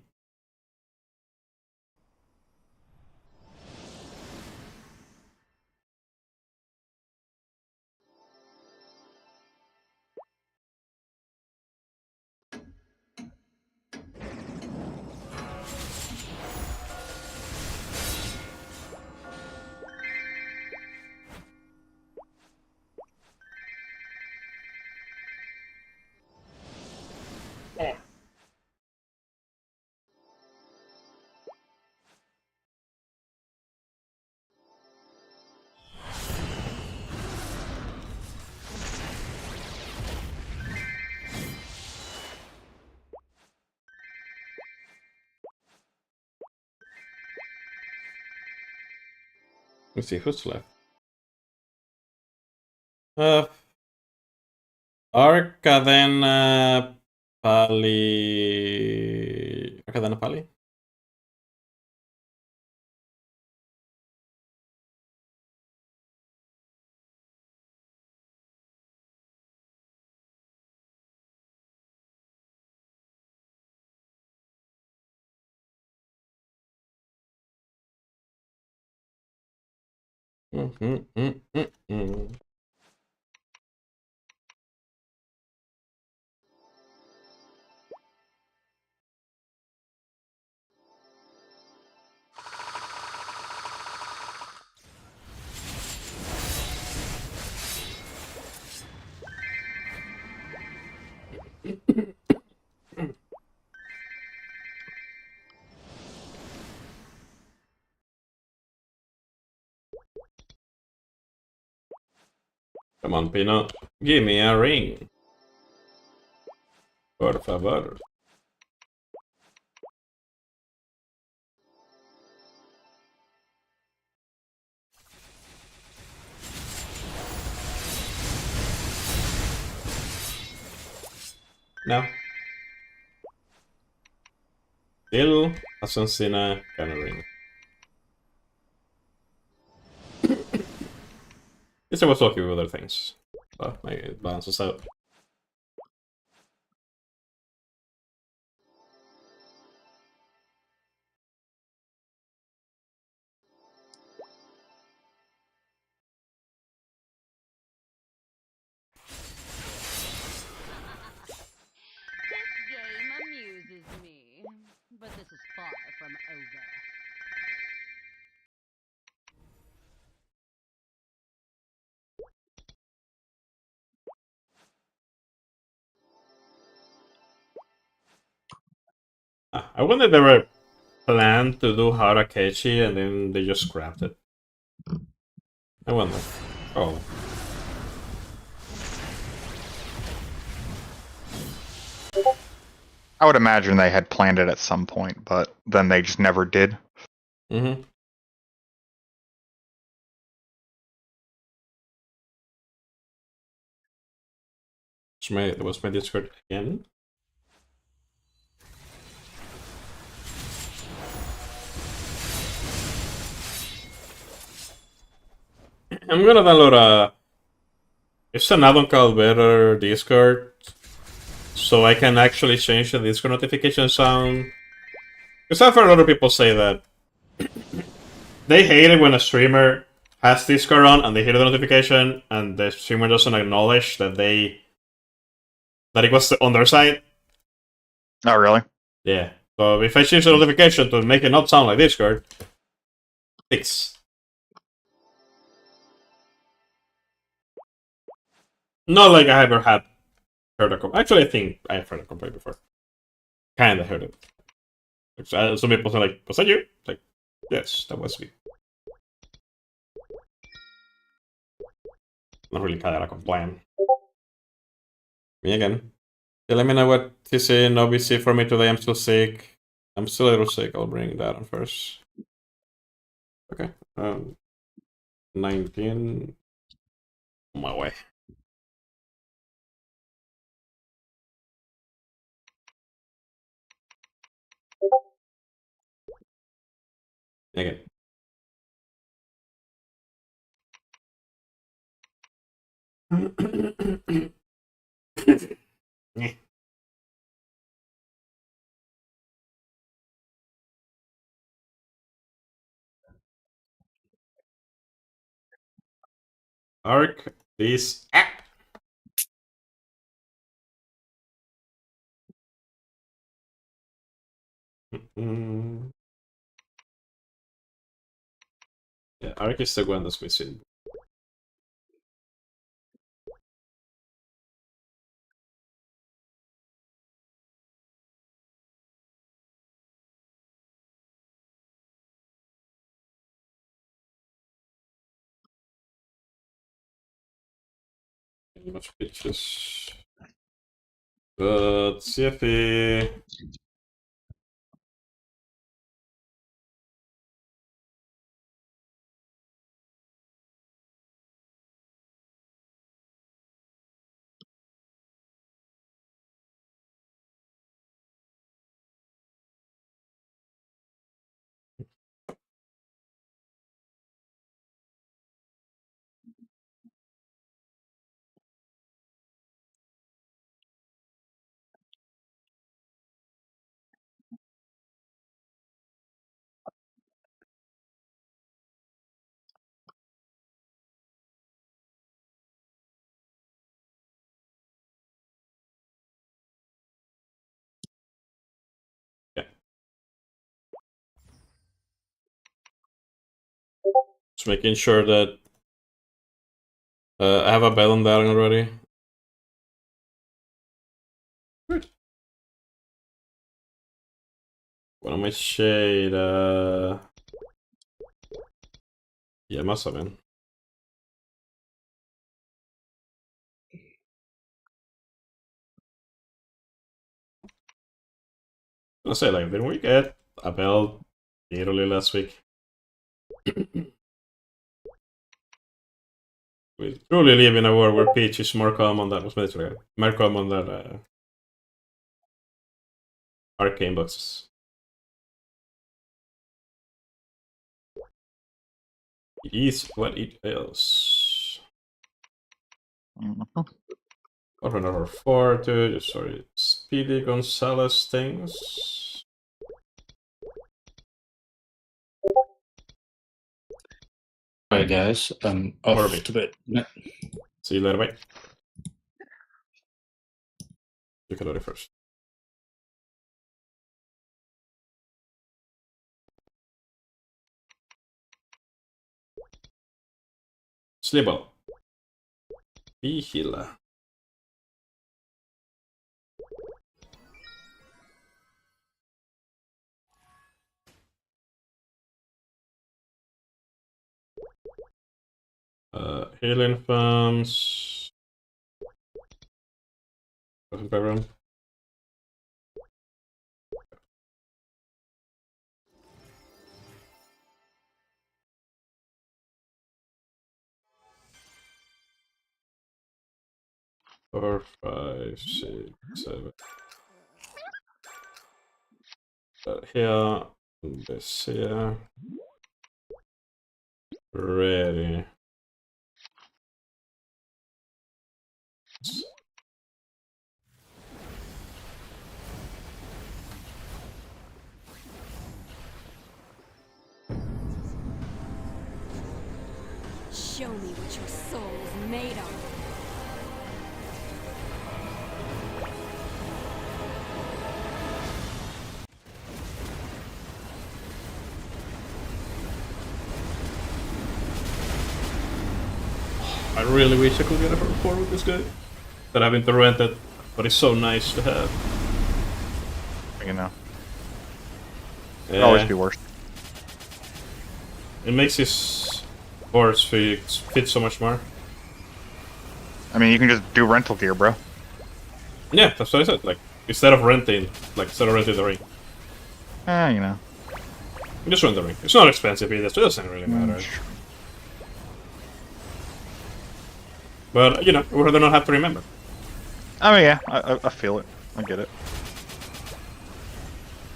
Let's see who's left. Arcadena Pali. Arcadena Pali? Come on, Pino. Give me a ring. Por favor. No. Still hasn't seen a kind of ring. Guess I was talking with other things. But maybe it balances out. This game amuses me, but this is far from over. I wonder if they were planned to do Harakechi and then they just scrapped it. I wonder. Oh. I would imagine they had planned it at some point, but then they just never did. Mm-hmm. Was my Discord again? I'm gonna download a... It's an add-on called Better Discord, so I can actually change the Discord notification sound. Because I've heard other people say that they hate it when a streamer has Discord on and they hear the notification and the streamer doesn't acknowledge that it was on their side. Oh, really? Yeah. So if I change the notification to make it not sound like Discord, fix. Not like I ever had heard a complaint. Actually, I think I have heard a complaint before. Kinda heard it. Some people say like, was that you? Like, Yes, that was me. Not really kind of plan. Me again. Yeah, let me know what TC and OBC for me today. I'm still sick. I'm still a little sick. I'll bring that on first. Okay. 19. On my way. Again. Arc this app. Yeah, Arc is the one that's missing. Much pitches. But CFE. Yeah. Just making sure that I have a bell on that already. Good. What am I shade? Yeah, must have been. I say like, didn't we get a bell literally last week? We truly live in a world where Peach is more common than more common than arcane boxes. It is what it is. Over number 4 too. Sorry, Speedy Gonzalez things. Alright, guys. I'm off to bed. See you later, bye. You can do it first. Slibble. Be healer. Healing farms. Everyone. Four, 5, 6, 7. Here, this here. Ready. Show me what your soul is made of. I really wish I could get a from 4 with this guy. That I've been torrented, but it's so nice to have. You know, Yeah. always be worse. It makes his horse fit so much more. I mean, you can just do rental gear, bro. Yeah, that's what I said. Like instead of renting the ring, You know. you just rent the ring. It's not expensive either, so it doesn't really matter. But you know, we'd rather not have to remember. I mean, yeah, I feel it. I get it.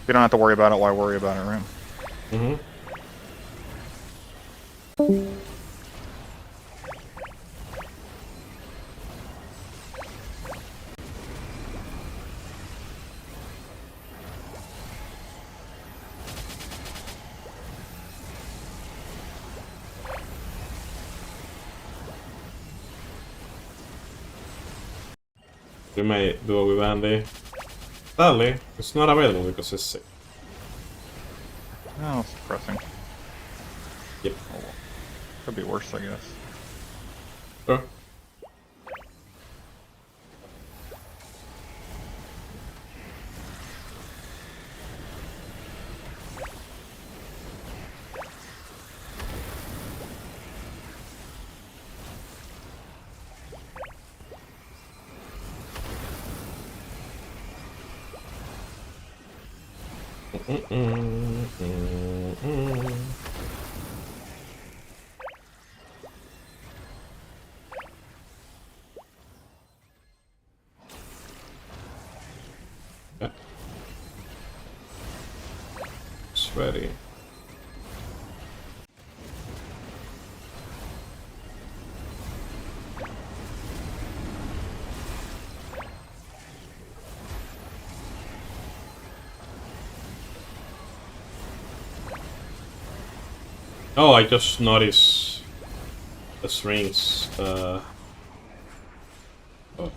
If you don't have to worry about it, why worry about it, right? Mm-hmm. We may do it with Andy. Sadly, it's not available because it's sick. Oh, it's depressing. Yep. Oh, well. Could be worse, I guess. Sure. Yeah. It's ready. Oh, I just noticed the strings. Oh. Oh.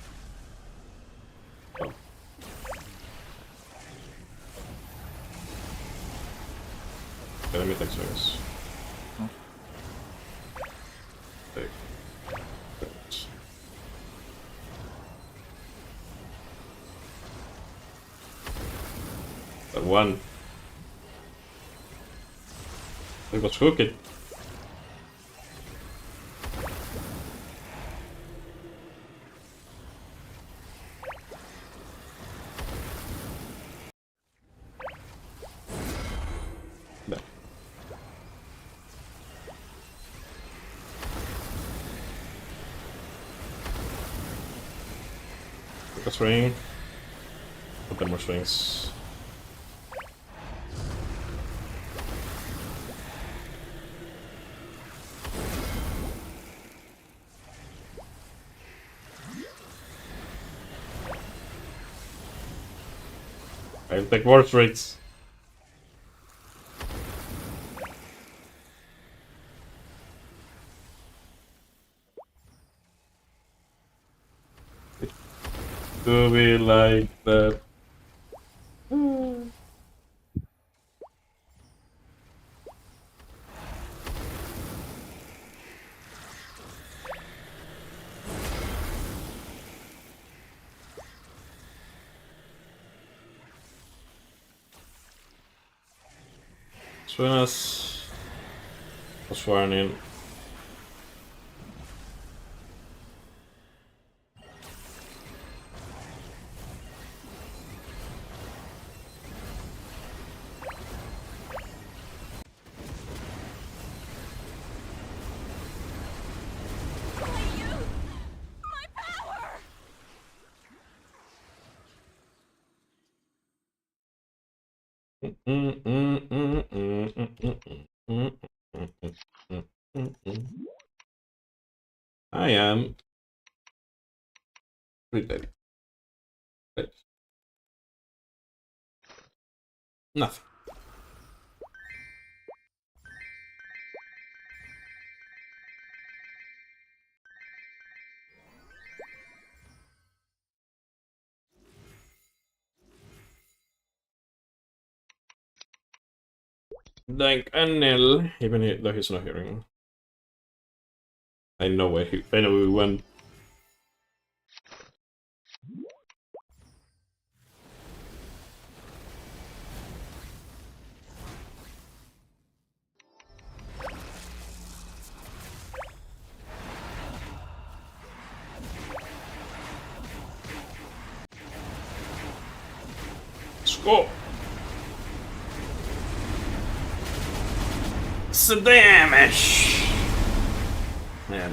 Okay, let me take strings. Take. Strings. That one. It was cooking. There. Take a swing. Open more swings. I'll take more swings. Do we like that? Suenas. Was warning. I am ready. Nothing. Dank and nil, even though he's not hearing. I know where we went. Let's go. Some damage. Man.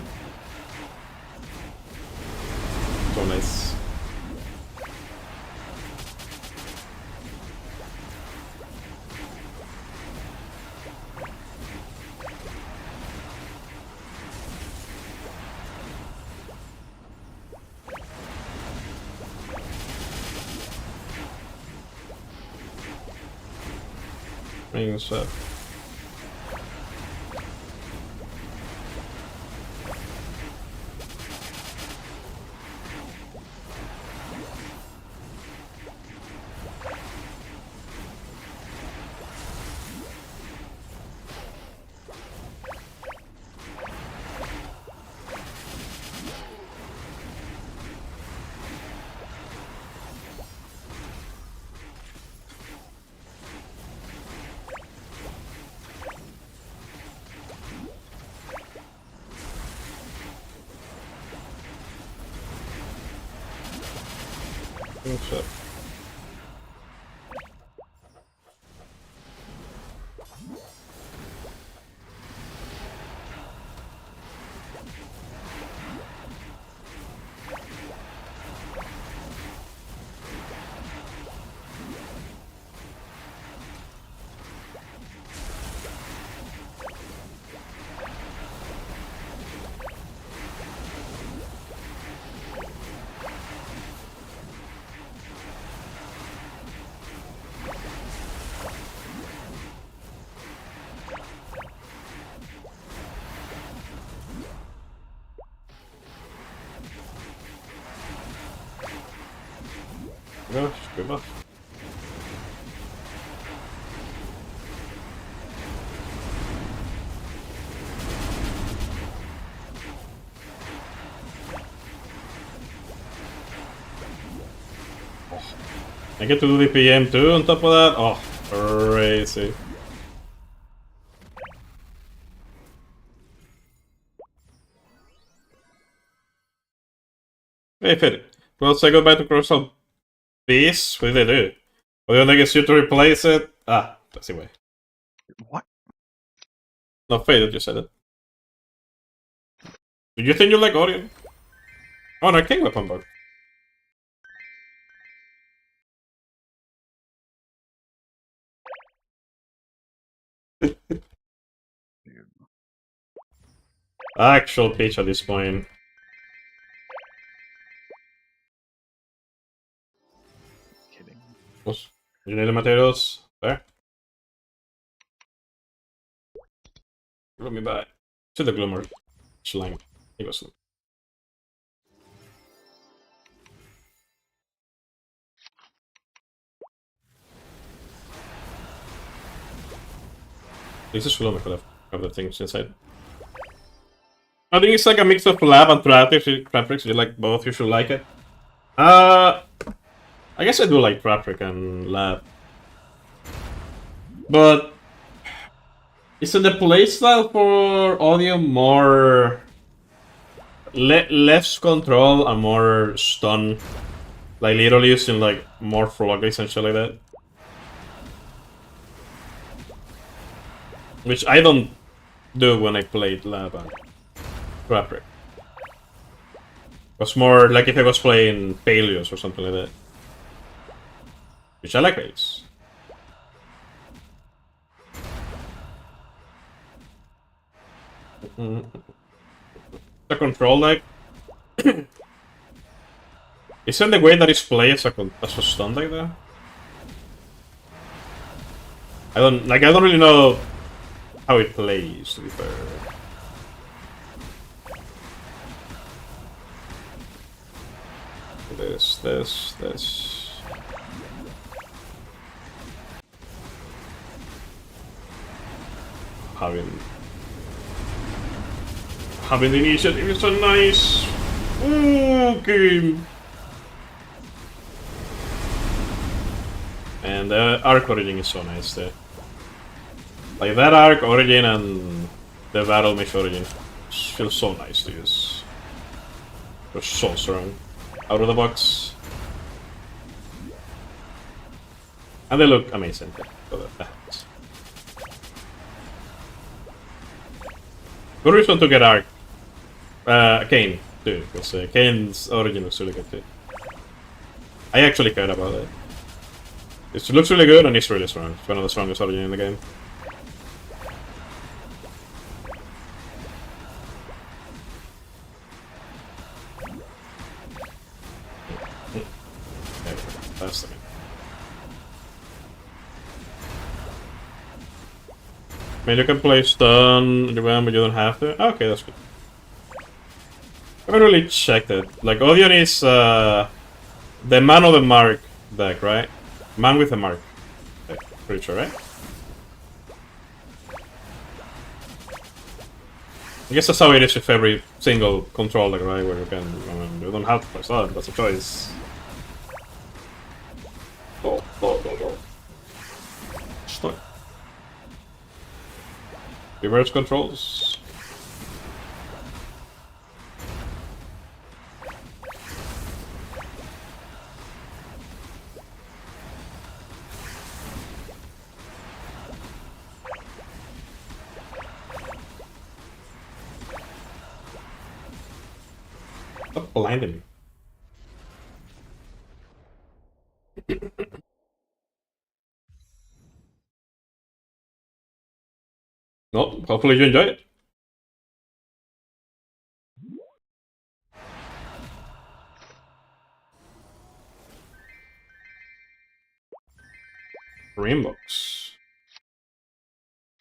So nice. Rings up. Rings up. Gosh, good luck. I get to do the PM too on top of that? Oh, crazy. Hey, Fid. Well, say goodbye to Crystal Beast? What did they do? Well, the only gets you to replace it? Ah, that's the way. What? No, Fade, you said it. Do you think you like Orion? Oh, no, King Weapon Bug. Actual Peach at this point. Kidding. You need the materials? There. Let me buy. To the Gloomer. Schlang. He goes. This is Gloomer could have the things inside. I think it's like a mix of lab and traffic. You like both, you should like it. I guess I do like traffic and lab. But isn't the playstyle for audio more less control and more stun? Like literally using like more floodgates and shit like that. Which I don't do when I played lab and traffic. It was more like if I was playing Paleos or something like that. Which I like Paleos. The control like isn't the way that it's played as a stun like that? I don't really know how it plays, to be fair. This. Having the initiative is so nice. Okay. And the arc origin is so nice there. Like that arc origin and the battle mesh origin feels so nice to use. They're so strong. Out of the box. And they look amazing. So that helps. Good reason to get Arc. Kane, too, because Kane's origin looks really good too. I actually cared about it. It looks really good and it's really strong. It's one of the strongest origin in the game. That's the thing. I mean, you can play stun, but you don't have to. Okay, that's good. I haven't really checked it. Like, Odeon is the man of the mark deck, right? Man with a mark. Okay, pretty sure, right? I guess that's how it is with every single controller, right? Where you can, you don't have to play stun, that's a choice. Stun. Reverse controls. Stop blinding me. Well, hopefully you enjoy it. Rainbows.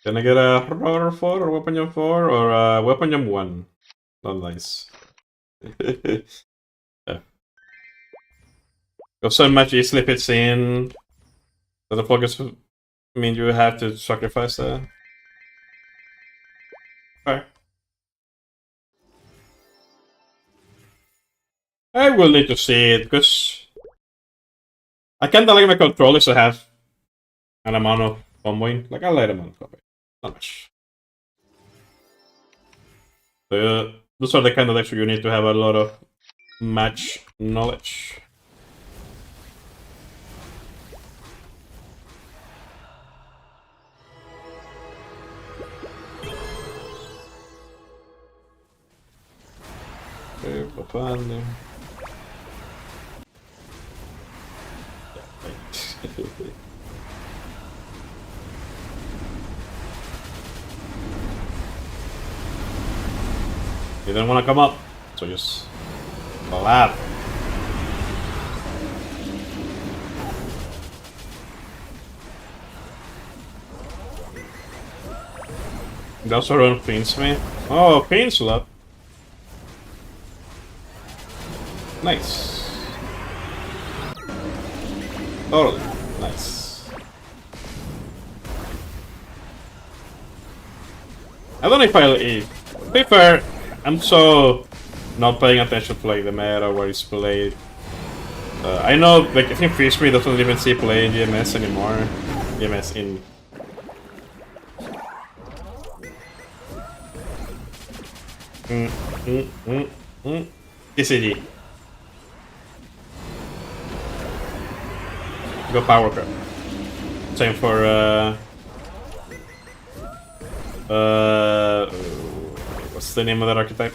Can I get a Rotor 4 or Weapon Jump 4 or a Weapon Jump 1? Not nice. Yeah. If so much easily fits in, does the focus mean you have to sacrifice that? Okay. I will need to see it, because I kinda like my controllers to have an amount of comboing. Like, I like amount of comboing. Not much. Those are the kind of decks where you need to have a lot of match knowledge. Okay, papando. He didn't want to come up, so just collab. They also run Fiends me. Oh, Exlot. Nice. Totally. Nice. I don't know if I'll eat. To be fair, I'm so not paying attention to like the meta where it's played. I know, like, I think Fishme doesn't even see play in GMS anymore. GMS in. TCG. Go power crap. Same for what's the name of that archetype?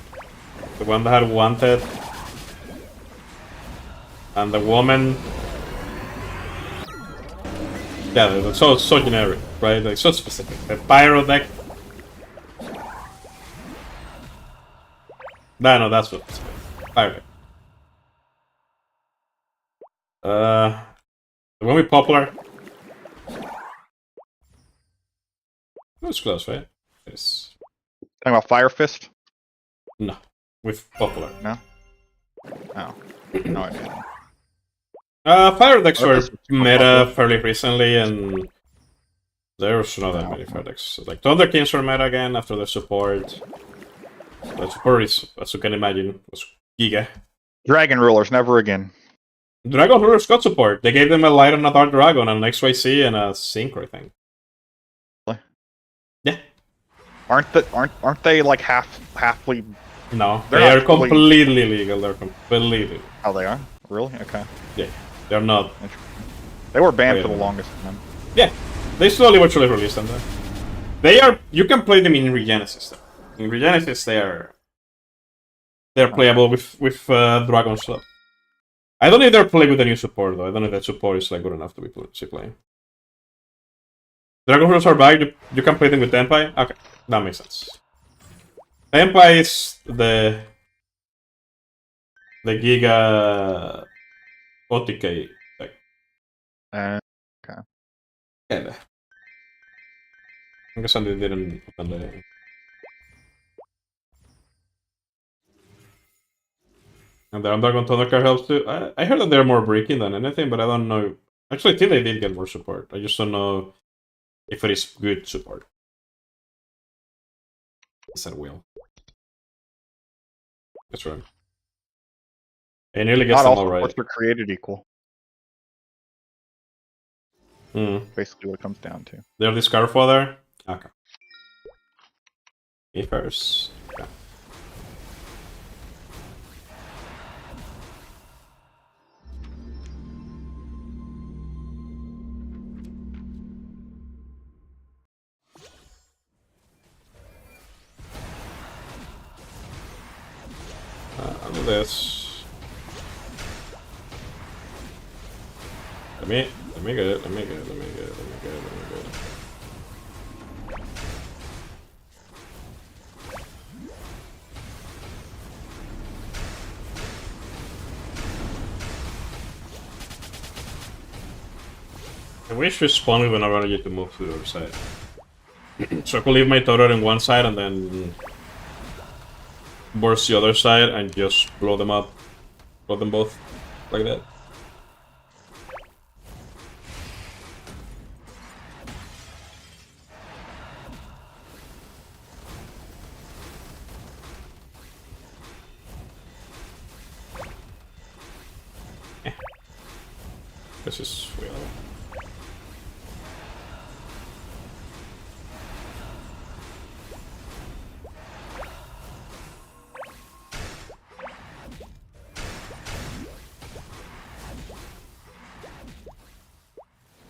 The one that had Wanted and the woman. Yeah, it's so generic, right? Like, so specific. The pyro deck. No, that's what. Pyro deck. The one with popular. It was close, right? Yes. Talking about Fire Fist? No, with popular. No? Oh. No idea. Fire decks were meta fairly recently, and there's not that many fire decks. Like, Thunder Kings were meta again after the support. The support is, as you can imagine, was giga. Dragon Rulers, never again. Dragon Rulers got support. They gave them a light and a dark dragon, and an XYZ and a synchro thing. Really? Yeah. Aren't they like halfly? No, They're they not are completely legal. They're completely. Oh, they are? Really? Okay. Yeah, they're not They were banned Oh, for the yeah. longest time. Yeah, they slowly but surely release them. Though. They are. You can play them in Regenesis. Though. In Regenesis, they're playable with Dragon Slot. I don't know if they're playing with the new support though. I don't know if that support is like good enough to be playing. Dragon Rules are back. You can play them with Tenpai. Okay, that makes sense. Tenpai is the Giga OTK. Like, Okay. yeah. I guess they didn't open the. And the Dragon Thundercard helps too. I heard that they're more breaking than anything, but I don't know. Actually, I think they did get more support. I just don't know if it is good support. Yes, it will. That's right. It nearly gets Not them all all right. supports are created equal. Mm. Basically what it comes down to. They're the Scarfather? Okay. Me first. Okay. I'll do this. Let me get it. I wish respawning whenever I get to move to the other side. So I could leave my turret in one side and then burst the other side and just blow them up. Blow them both. Like that. This is real.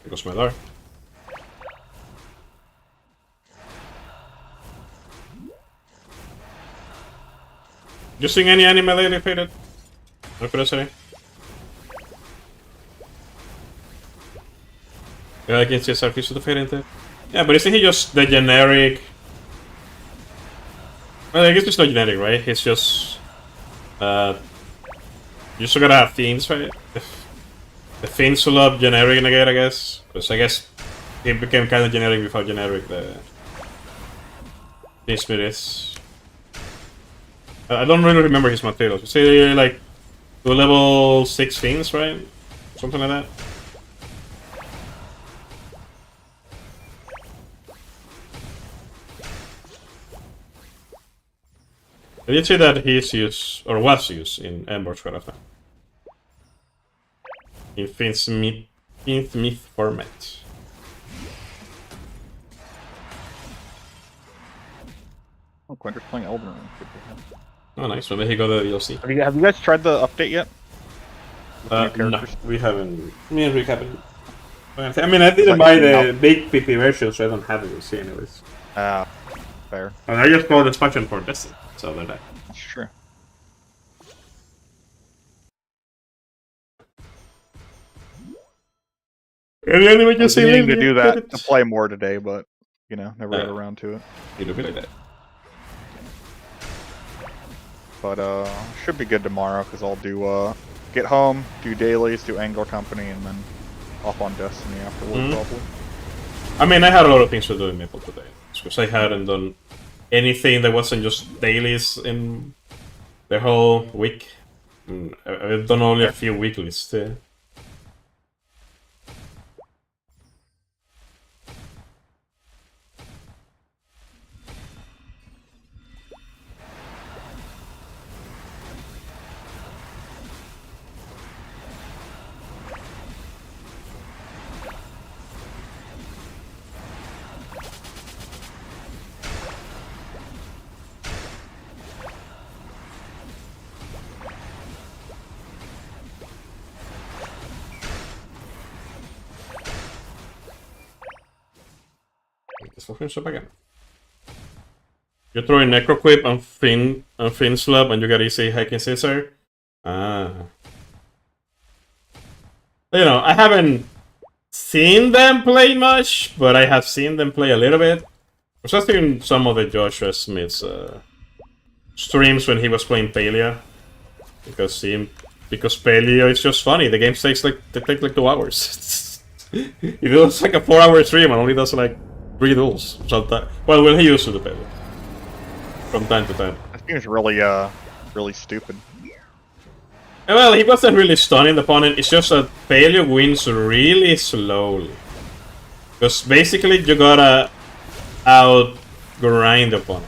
There goes my Lar. You sing any anime lately, Faded? No curiosity? Yeah, I can see Sarkis to the Fade into. Yeah, but isn't he just the generic? Well, I guess it's not generic, right? He's just you still gotta have fiends, right? The fiends will up generic negate, I guess. Because I guess he became kind of generic before generic the Fiend is. I don't really remember his materials. You say like 2 level 6 fiends, right? Something like that. I did say that he's used, or was used, in Ember's quite often. In Fiend's Myth format. Oh, Quinter's playing Elden Ring. Good for him. Oh, nice. Well, there he got the DLC. Have you guys tried the update yet? With the new No, characters? we haven't. Me and Rick haven't. I mean, I didn't buy the big PP version, so I don't have the DLC anyways. Fair. And I just bought the expansion for Destiny, so they're that. That's true. And anyway, I was meaning to do that to play more today, but you know, never got around to it. You do be like that. But should be good tomorrow because I'll do get home, do dailies, do Angler Company, and then off on Destiny afterward probably. I mean, I had a lot of things to do in Maple today because I hadn't done anything that wasn't just dailies in the whole week. I've done only a few weeklies too. This fucking up again. You throw in Necroquip and Fin Slab and you got easy Hacking Scissor. Ah. You know, I haven't seen them play much, but I have seen them play a little bit. I was just in some of the Joshua Smith's streams when he was playing Paleo. Because Paleo is just funny. The game takes like 2 hours. He does like a 4-hour stream and only does like 3 duels. Sometimes. Well, he used to do Paleo. From time to time. This game's really, really stupid. Well, he wasn't really stunning the opponent, it's just that Paleo wins really slowly. Because basically you gotta out-grind the opponent.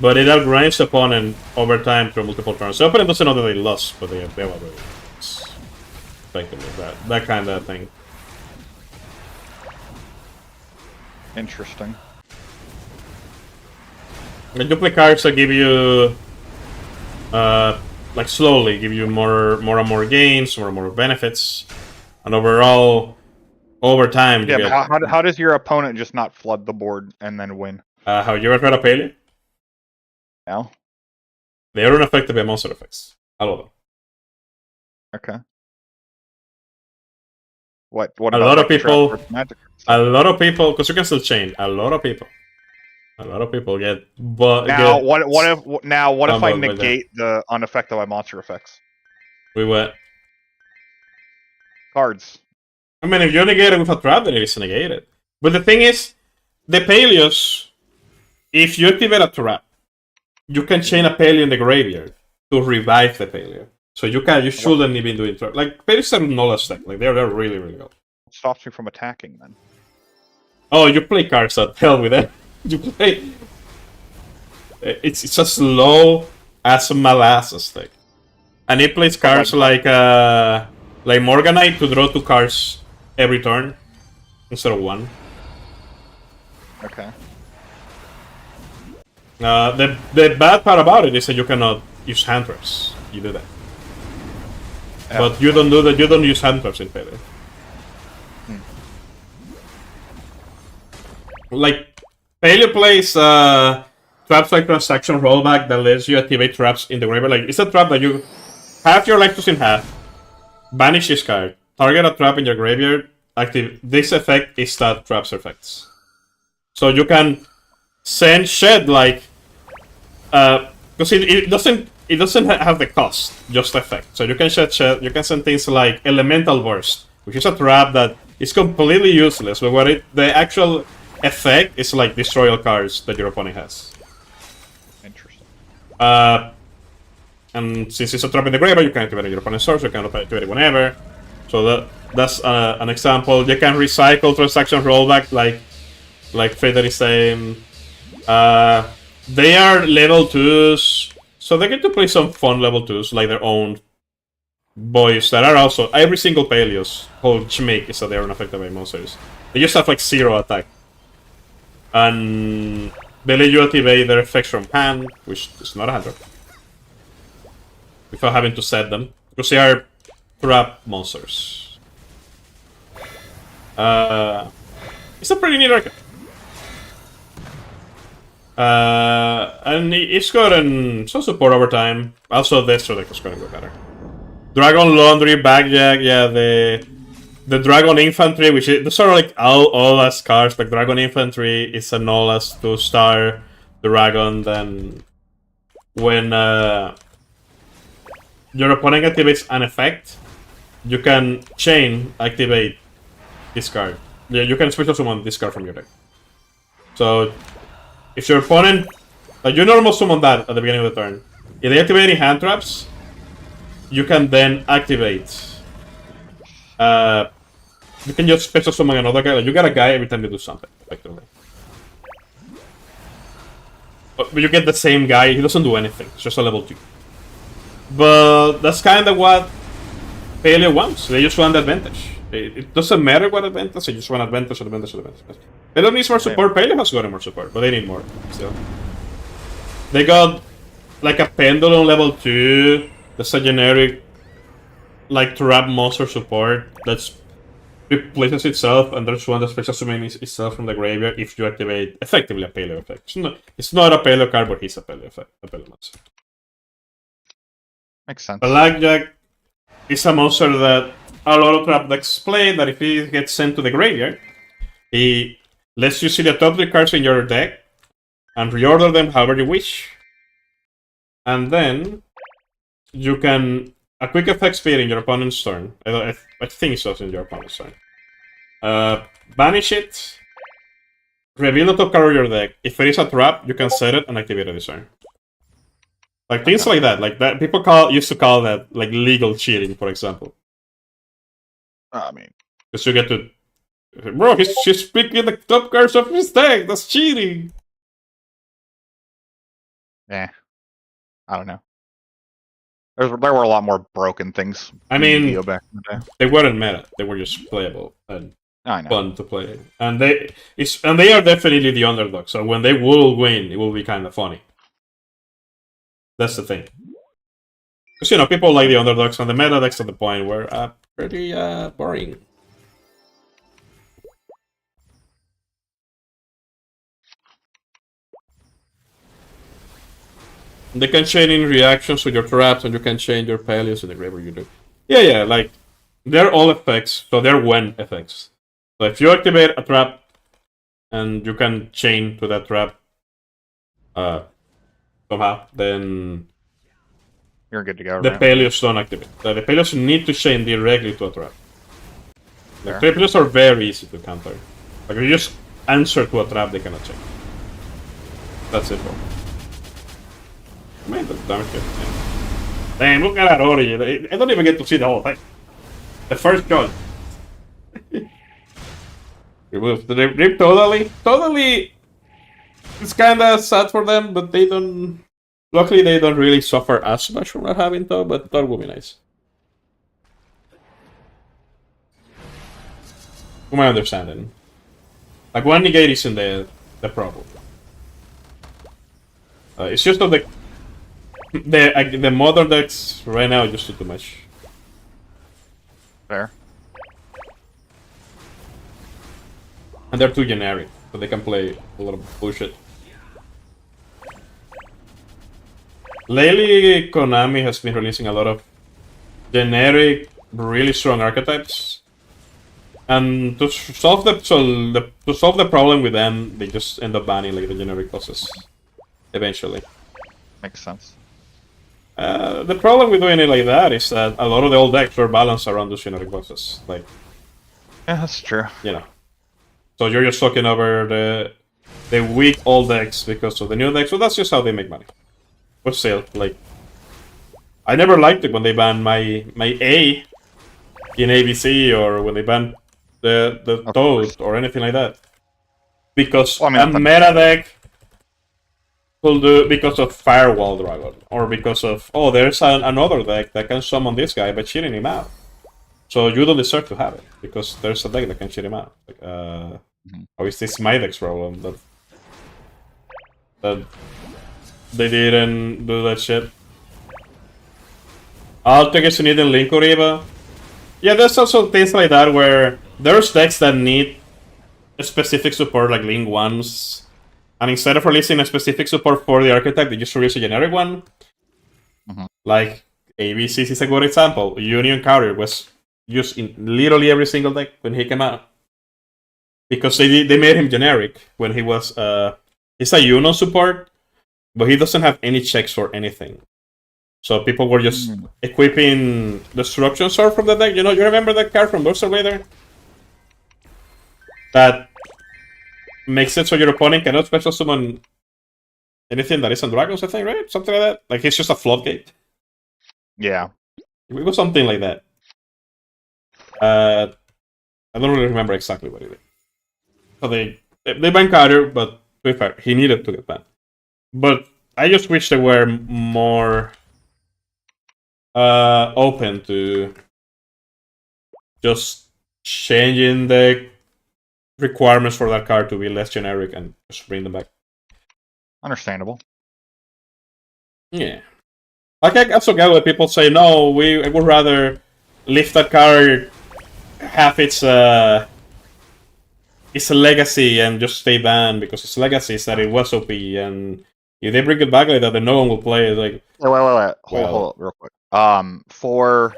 But it outgrinds the opponent over time through multiple turns. The opponent doesn't know that they lost, but they have already lost. Effectively, that kind of thing. Interesting. And you play cards that give you... like slowly give you more and more gains, more and more benefits, and overall, over time. Yeah, but how does your opponent just not flood the board and then win? How you ever tried to Paleo? No. They are unaffected by monster effects. All of them. Okay. What A about lot of like, people. magic? A lot of people, because you can still chain. A lot of people get. But Now, what if I But negate the unaffected by monster effects? we went. Cards. I mean, if you negate it with a trap, then it is negated. But the thing is, the Paleos, if you activate a trap, you can chain a Paleo in the graveyard to revive the Paleo. So you shouldn't even do it. Like, Paleos are null stack. Like, they're really, really good. What stops me from attacking then? Oh, you play cards that help with that. You play. It's a slow as molasses thing, and it plays cards like Morganite to draw 2 cards every turn instead of 1. Okay. The bad part about it is that you cannot use hand traps. You do that, but you don't do that. You don't use hand traps in Pele. Like. Paleo plays traps like Transaction Rollback that lets you activate traps in the graveyard. Like, it's a trap that you have your Lectus in half, banish this card, target a trap in your graveyard, active. This effect is that traps effects. So you can send Shed like because it doesn't have the cost, just effect. So you can shed, you can send things like Elemental Burst, which is a trap that is completely useless, but what the actual effect is like destroy all cards that your opponent has. Interesting. And since it's a trap in the graveyard, you can activate your opponent's source, you can activate it whenever. So that's an example. You can recycle Transaction Rollback like Fader is saying. They are level 2s, so they get to play some fun level 2s, like their own boys that are also... Every single Paleos whole Chimik is that they are unaffected by monsters. They just have like 0 attack. And they let you activate their effects from hand, which is not a hand trap. Without having to set them, because they are trap monsters. It's a pretty neat archetype. And it's gotten some support over time. Also, Destro deck is going to go better. Dragon Laundry, Backjack, yeah, the Dragon Infantry, which is those are like all as cards. Like Dragon Infantry is a null as 2-star dragon. Then when your opponent activates an effect, you can chain activate this card. Yeah, you can special summon this card from your deck. So if your opponent, like you normal summon that at the beginning of the turn, if they activate any hand traps, you can then activate. You can just special summon another guy. Like you got a guy every time you do something, effectively. But you get the same guy. He doesn't do anything. It's just a level 2. But that's kind of what Paleo wants. They just want advantage. It doesn't matter what advantage. They just want advantage, advantage, advantage. They don't need more support. Paleo has gotten more support, but they need more still. They got like a Pendulum level 2. That's a generic like trap monster support. That's replaces itself, and there's one that special summons itself from the graveyard if you activate effectively a paleo effect. It's not a paleo card, but he's a paleo effect, a paleo monster. Makes sense. Blackjack is a monster that a lot of trap decks play, that if he gets sent to the graveyard, he lets you see the top 3 cards in your deck and reorder them however you wish. And then you can a quick effect speed in your opponent's turn. I think it's also in your opponent's turn. Banish it, reveal the top card of your deck. If there is a trap, you can set it and activate it this turn. Like things like that. People used to call that like legal cheating, for example. I mean, because you get to, bro, she's picking the top cards of his deck. That's cheating. I don't know. There were a lot more broken things. I mean, back in the day. They weren't meta. They were just playable and I know. fun to play. And they are definitely the underdog. So when they will win, it will be kind of funny. That's the thing. Because people like the underdogs, and the meta decks at the point were pretty boring. They can chain in reactions with your traps, and you can change your paleos in the graveyard you do. Yeah, like, they're all effects, so they're when effects. So if you activate a trap, and you can chain to that trap, somehow, then you're good to go. The right? paleos don't activate. The paleos need to chain directly to a trap. The paleos are very easy to counter. Like, if you just answer to a trap, they cannot chain. That's it, bro. Man, that's damage hit. Yeah. Damn, look at that origin. I don't even get to see the whole thing. The first shot. Remove the rip totally. It's kinda sad for them, but they don't. Luckily, they don't really suffer as much from not having though, but that would be nice. From my understanding. Like, one negate isn't the problem. It's just that the modern decks right now just do too much. Fair. And they're too generic, so they can play a lot of bullshit. Lately, Konami has been releasing a lot of generic, really strong archetypes. And to solve the problem with them, they just end up banning like the generic bosses. Eventually. Makes sense. The problem with doing it like that is that a lot of the old decks were balanced around those generic bosses. Like, yeah, that's true. So you're just talking over the weak old decks because of the new decks. So that's just how they make money. But still, like, I never liked it when they banned my A in ABC or when they banned the Toad or anything like that. Because a meta deck will do because of Firewall Dragon, or because of, oh, there's another deck that can summon this guy by cheating him out. So you don't deserve to have it because there's a deck that can cheat him out. Like, or is this my deck's problem that they didn't do that shit? I'll take it, you need in Link Oriba. Yeah, there's also things like that where there's decks that need a specific support, like Link 1s. And instead of releasing a specific support for the archetype, they just release a generic one. Like, ABCs is a good example. Union Carrier was used in literally every single deck when he came out. Because they made him generic when he was... he's a Uno support, but he doesn't have any checks for anything. So people were just equipping Destruction Sword from the deck. You remember that card from Burster Raider? That makes it so your opponent cannot special summon anything that isn't dragons, I think, right? Something like that. Like, it's just a floodgate. Yeah. It was something like that. I don't really remember exactly what it is. So they banned Carter, but to be fair, he needed to get banned. But I just wish they were more open to just changing the requirements for that card to be less generic and just bring them back. Understandable. Yeah. Like, I also get when people say, no, I would rather lift that card have its legacy and just stay banned because its legacy is that it was OP, and if they bring it back like that, then no one will play it. Like, Wait. Well- Hold up real quick. For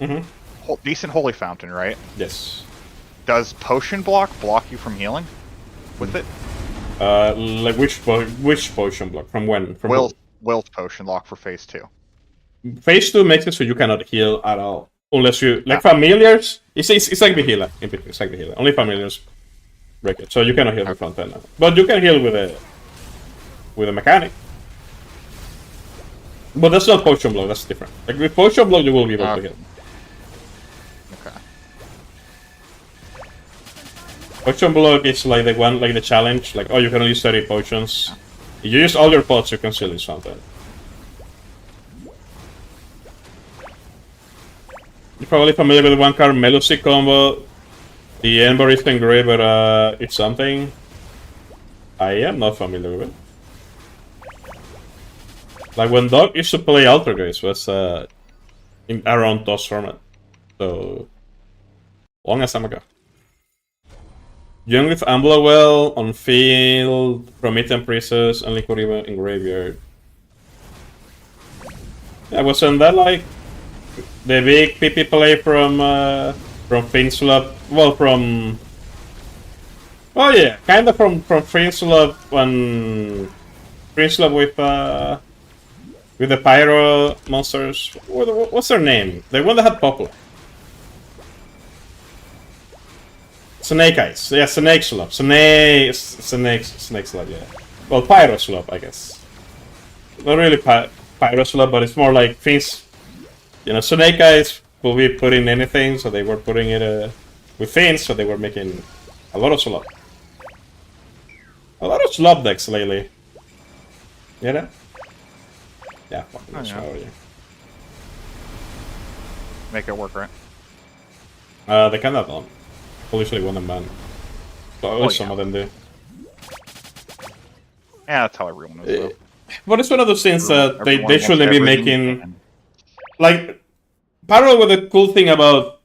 Mhm. decent Holy Fountain, right? yes, Does Potion block you from healing with it? like which potion block from when? From Will's Potion lock for phase 2. Phase 2 makes it so you cannot heal at all unless you like Ah. familiars. It's like the healer. It's like the healer. Only familiars break it, so you cannot heal the front end now. But you can heal with a mechanic. But that's not potion block. That's different. Like with potion block, you will be able to heal. Okay. Potion block is like the one, like the challenge. Like, oh, you can only use 30 potions. If you use all your pots, you can still use something. You're probably familiar with the one card Melusi combo. The Ember is great, but it's something. I am not familiar with it. Like when Doc used to play Altergeist was in around DOS format. So long as time ago. Young with Amblawell on field, Promethean Priestess, and Liquoriba in graveyard. Yeah, wasn't that like the big PP play from Finslop? Well, from oh yeah, kind of from Finslop when Finslop with the pyro monsters. What's their name? The one that had Poplar. Snake Eyes. Yeah, Snake Slop. Snake Slop, yeah. Well, Pyro Slop, I guess. Not really Pyro Slop, but it's more like things. You know, Snake Eyes will be putting anything, so they were putting it with things, so they were making a lot of Slop. A lot of Slop decks lately. You know? Yeah, fucking Oh, yeah. yeah. Make it work, right? They cannot on. Usually one and ban. But at least some yeah. of them do. Yeah, that's how everyone is, though. But it's one of those things that they Everyone shouldn't wants be everything, making. and- Like, parallel with the cool thing about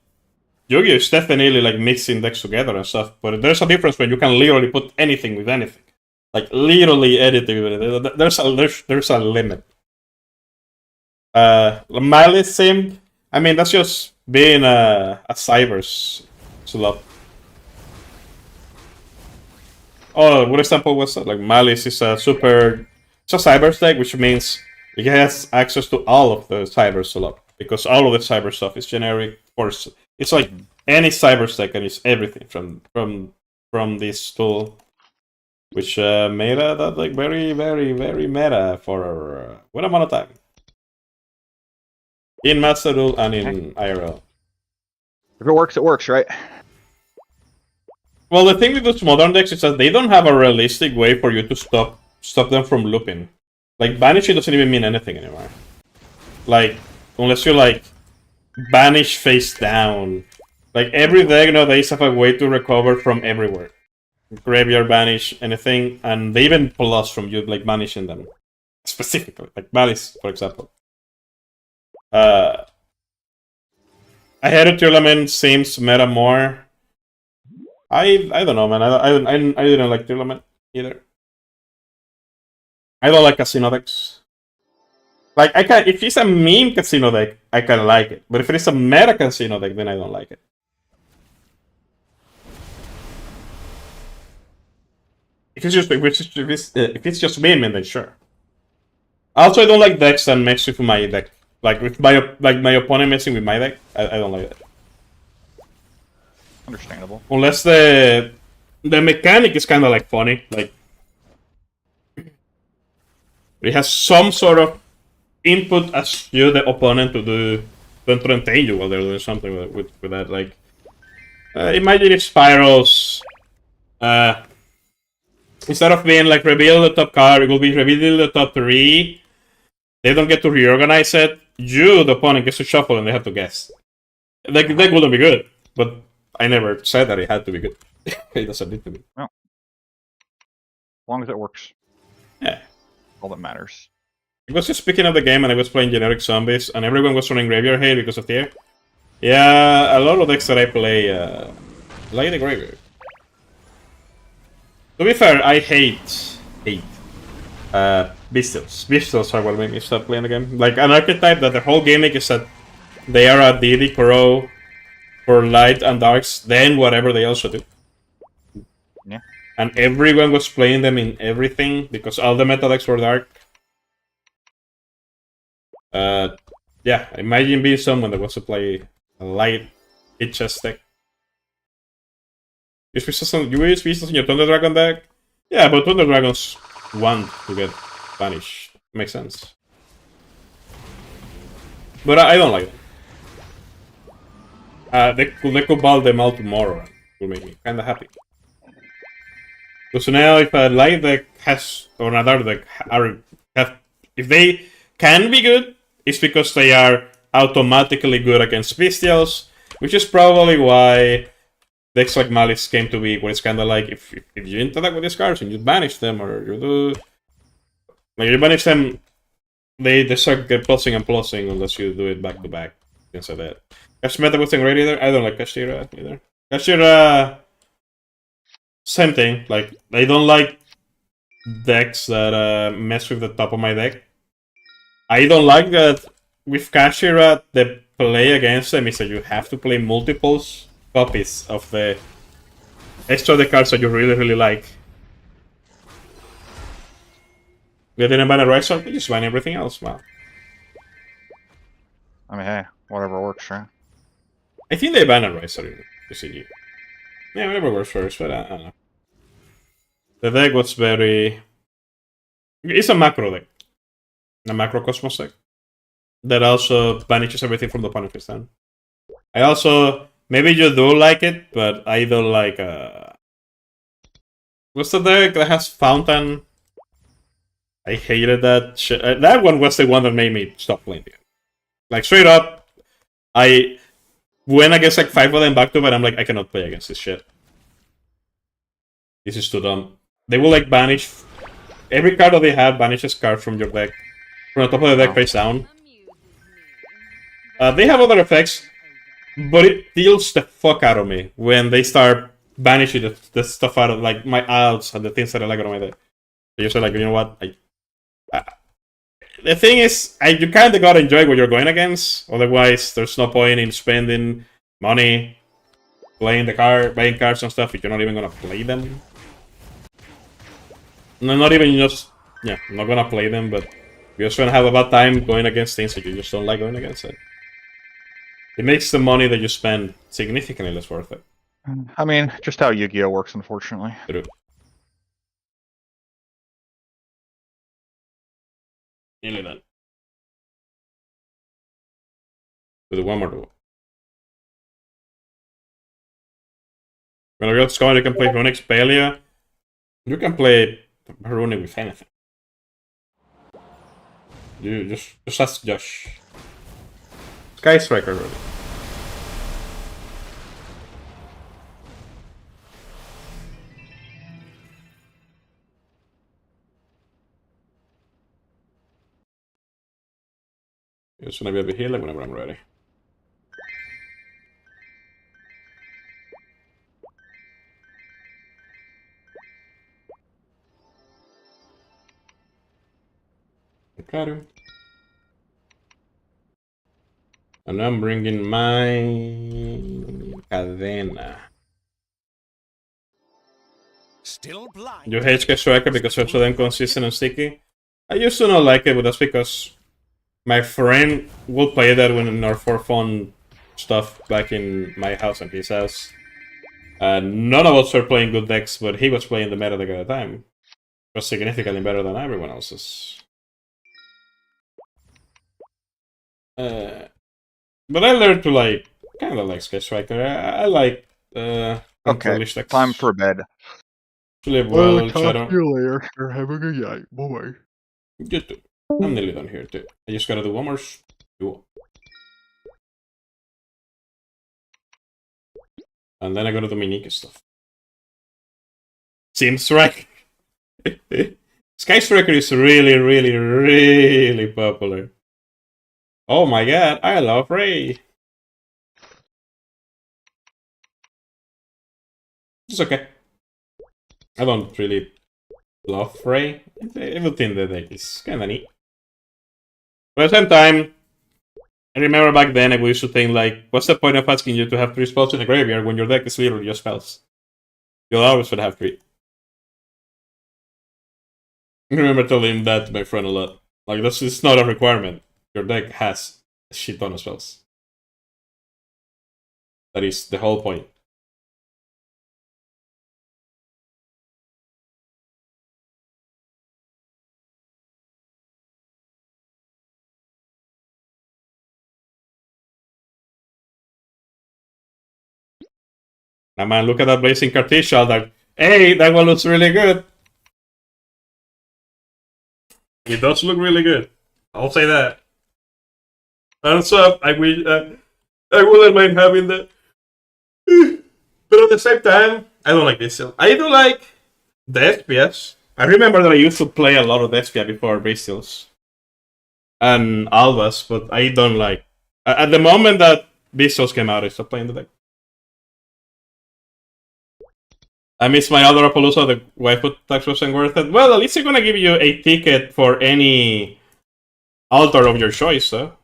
Yu-Gi-Oh! Is definitely like mixing decks together and stuff. But there's a difference when you can literally put anything with anything. Like, literally edit it with it. There's a limit. Malice Sim, I mean, that's just being a Cybers slot. Oh, what example was that? Like, Malice is it's a Cybers deck, which means it has access to all of the Cybers slot. Because all of the Cyber stuff is generic. It's like any Cybers deck and it's everything from this tool. Which made that like very, very, very meta for what amount of time? In Master Duel and in IRL. If it works, right? Well, the thing with those modern decks is that they don't have a realistic way for you to stop them from looping. Like, banishing doesn't even mean anything anymore. Like, unless you, like, banish face down. Like, every deck nowadays have a way to recover from everywhere. Graveyard banish, anything, and they even plus from you, like, banishing them. Specifically, like Malice, for example. I had a tournament seems meta more. I don't know, man. I didn't like tournament either. I don't like casino decks. Like I can, if it's a meme casino deck, I can like it. But if it is a meta casino deck, then I don't like it. If it's just meme, then sure. Also, I don't like decks that mix with my deck. Like with my opponent messing with my deck, I don't like it. Understandable. Unless the mechanic is kind of like funny, like it has some sort of input as you the opponent to entertain you while they're doing something with that. Like imagine if Spirals instead of being like reveal the top card, it will be reveal the top 3. They don't get to reorganize it. You, the opponent, gets to shuffle and they have to guess. That wouldn't be good, but I never said that it had to be good. It doesn't need to be. No. As long as it works. Yeah. All that matters. I was just picking up the game and I was playing generic zombies and everyone was running Graveyard Hate because of the air. Yeah, a lot of decks that I play, like the graveyard. To be fair, I hate Beastals. Beastals are what made me stop playing the game. Like an archetype that the whole gimmick is that they are a deity Kuro for light and darks, then whatever they also do. Yeah. And everyone was playing them in everything because all the meta decks were dark. Yeah, imagine being someone that wants to play a light hit chest deck. You use Beastals in your Thunder Dragon deck? Yeah, but Thunder Dragons want to get banished. Makes sense. But I don't like them. They could ball them all tomorrow and will make me kinda happy. Because now if a light deck has, or another deck if they can be good, it's because they are automatically good against Bestials, which is probably why decks like Malice came to be, where it's kinda like, if you interact with these cards and you banish them, or you do... Like, you banish them, they start get plussing and plussing unless you do it back to back. Things like that. Kashmeta wasn't great either. I don't like Kashira either. Kashira, same thing. Like, I don't like decks that mess with the top of my deck. I don't like that with Kashira, the play against them is that you have to play multiples copies of the extra the cards that you really, really like. We didn't ban a Rise, we just ban everything else. Wow. I mean, hey, whatever works, right? I think they banned a Rise in CG. Yeah, whatever works first, but I don't know. The deck was very... It's a macro deck. A macro Cosmos deck. That also banishes everything from the opponent's stand. I also... Maybe you do like it, but I don't like... What's the deck that has Fountain? I hated that shit. That one was the one that made me stop playing the game. Like, straight up, I went against like 5 of them back to back, I'm like, I cannot play against this shit. This is too dumb. They will like banish... Every card that they have banishes cards from your deck. From the top of the deck face down. They have other effects, but it deals the fuck out of me when they start banishing the stuff out of like my outs and the things that I like on my deck. You say like, you know what? The thing is, you kind of gotta enjoy what you're going against. Otherwise, there's no point in spending money playing the card, buying cards and stuff if you're not even gonna play them. No, not even just, yeah, I'm not gonna play them, but you're just gonna have a bad time going against things that you just don't like going against it. It makes the money that you spend significantly less worth it. I mean, just how Yu-Gi-Oh works, unfortunately. True. Nearly done. Do the one more duel. When I go to Scott, you can play Runic Palia. You can play Runic with anything. You just ask Josh. Sky Striker Runic. It's gonna be a bit healer whenever I'm ready. Claro. And I'm bringing my cadena. Still blind. You hate Sky Striker because it's so inconsistent and sticky. I used to not like it, but that's because my friend will play that when in our for fun stuff back in my house and his house. None of us were playing good decks, but he was playing the meta deck at the time. It was significantly better than everyone else's. But I learned to like, kind of like Sky Striker. I like Okay, decks. time for bed. Live well, Shadow. you later. You're having a night. Bye-bye. You too. I'm nearly done here too. I just gotta do one more duel. And then I gotta do my Nika stuff. Seems right. Sky Striker is really, really, really popular. Oh my god, I love Ray. It's okay. I don't really love Frey. Everything the deck is kinda neat. But at the same time, I remember back then we used to think like, what's the point of asking you to have 3 spells in the graveyard when your deck is literally just spells? You'll always would have 3. I remember telling that to my friend a lot. Like, it's not a requirement. Your deck has a shit ton of spells. That is the whole point. Now, man, look at that Blazing Cartesian. Like, hey, that one looks really good. It does look really good. I'll say that. And so I wouldn't mind having that. But at the same time, I don't like this. I do like the SPS. I remember that I used to play a lot of SPS before Bestials and Albas, but I don't like. At the moment that Bestials came out, I stopped playing the deck. I miss my other Appaloosa, the waifu tax wasn't worth it. Well, at least they're gonna give you a ticket for any altar of your choice, though.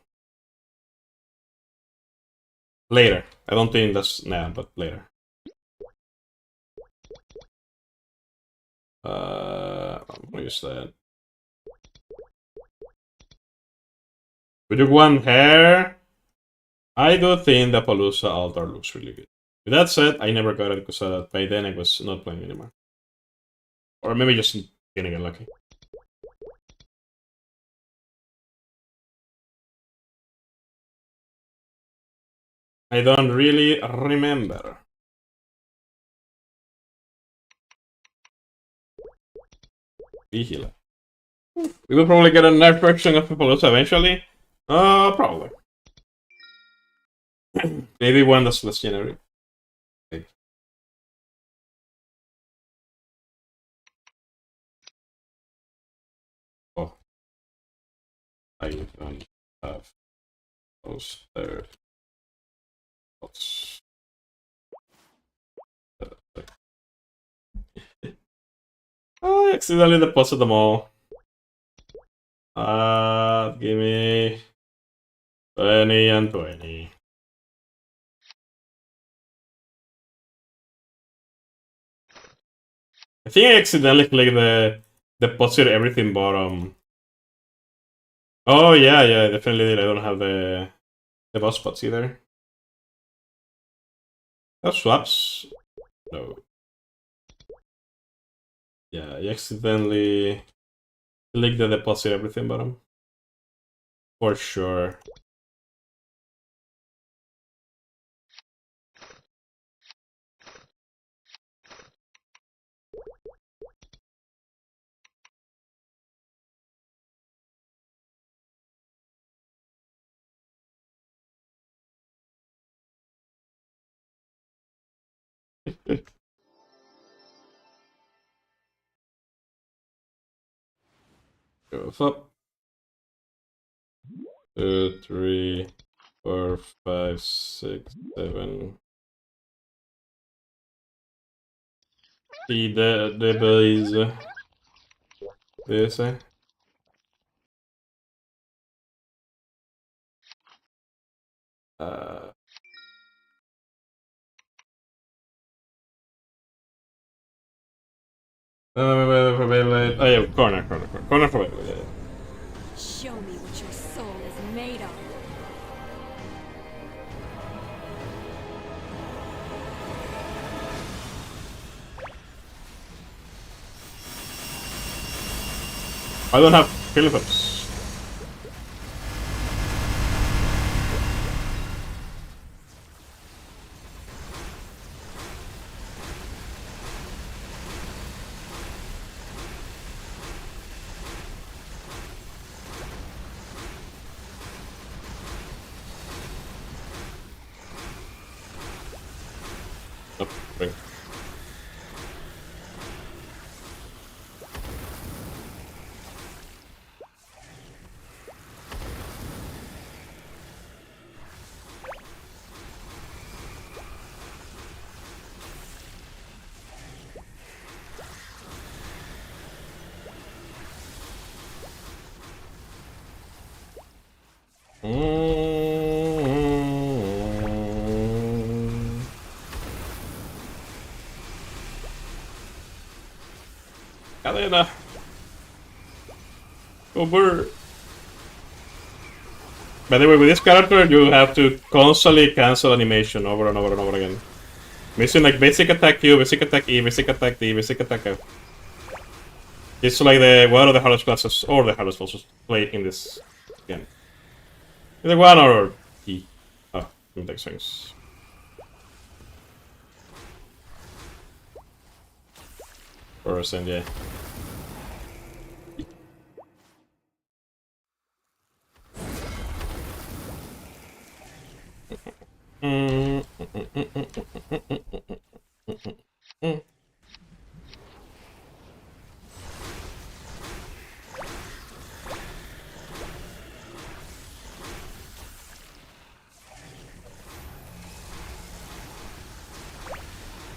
Later. I don't think that's now, but later. What is that? Would you want hair? I do think the Palooza altar looks really good. With that said, I never got it because by then I was not playing anymore. Or maybe just didn't get lucky. I don't really remember. Vigila. We will probably get a nerf version of Palooza eventually. Probably. Maybe one that's less generic. Okay. Oh. I don't have those there. I accidentally deposited them all. Give me 20 and 20. I think I accidentally clicked the deposit everything bottom. Oh yeah, definitely did. I don't have the boss spots either. That swaps? No. Yeah, I accidentally clicked the deposit everything bottom. For sure. Go up. 2, 3, 4, 5, 6, 7. See the base. This. Oh yeah, corner for yeah. Show me what your soul is made of. I don't have Philips. Bring. Cadena. Over. By the way, with this character, you have to constantly cancel animation over and over and over again. Missing like basic attack Q, basic attack E, basic attack D, basic attack F. It's like one of the hardest classes, or the hardest bosses to play in this game. Either one or E. Oh, that makes sense. Or yeah.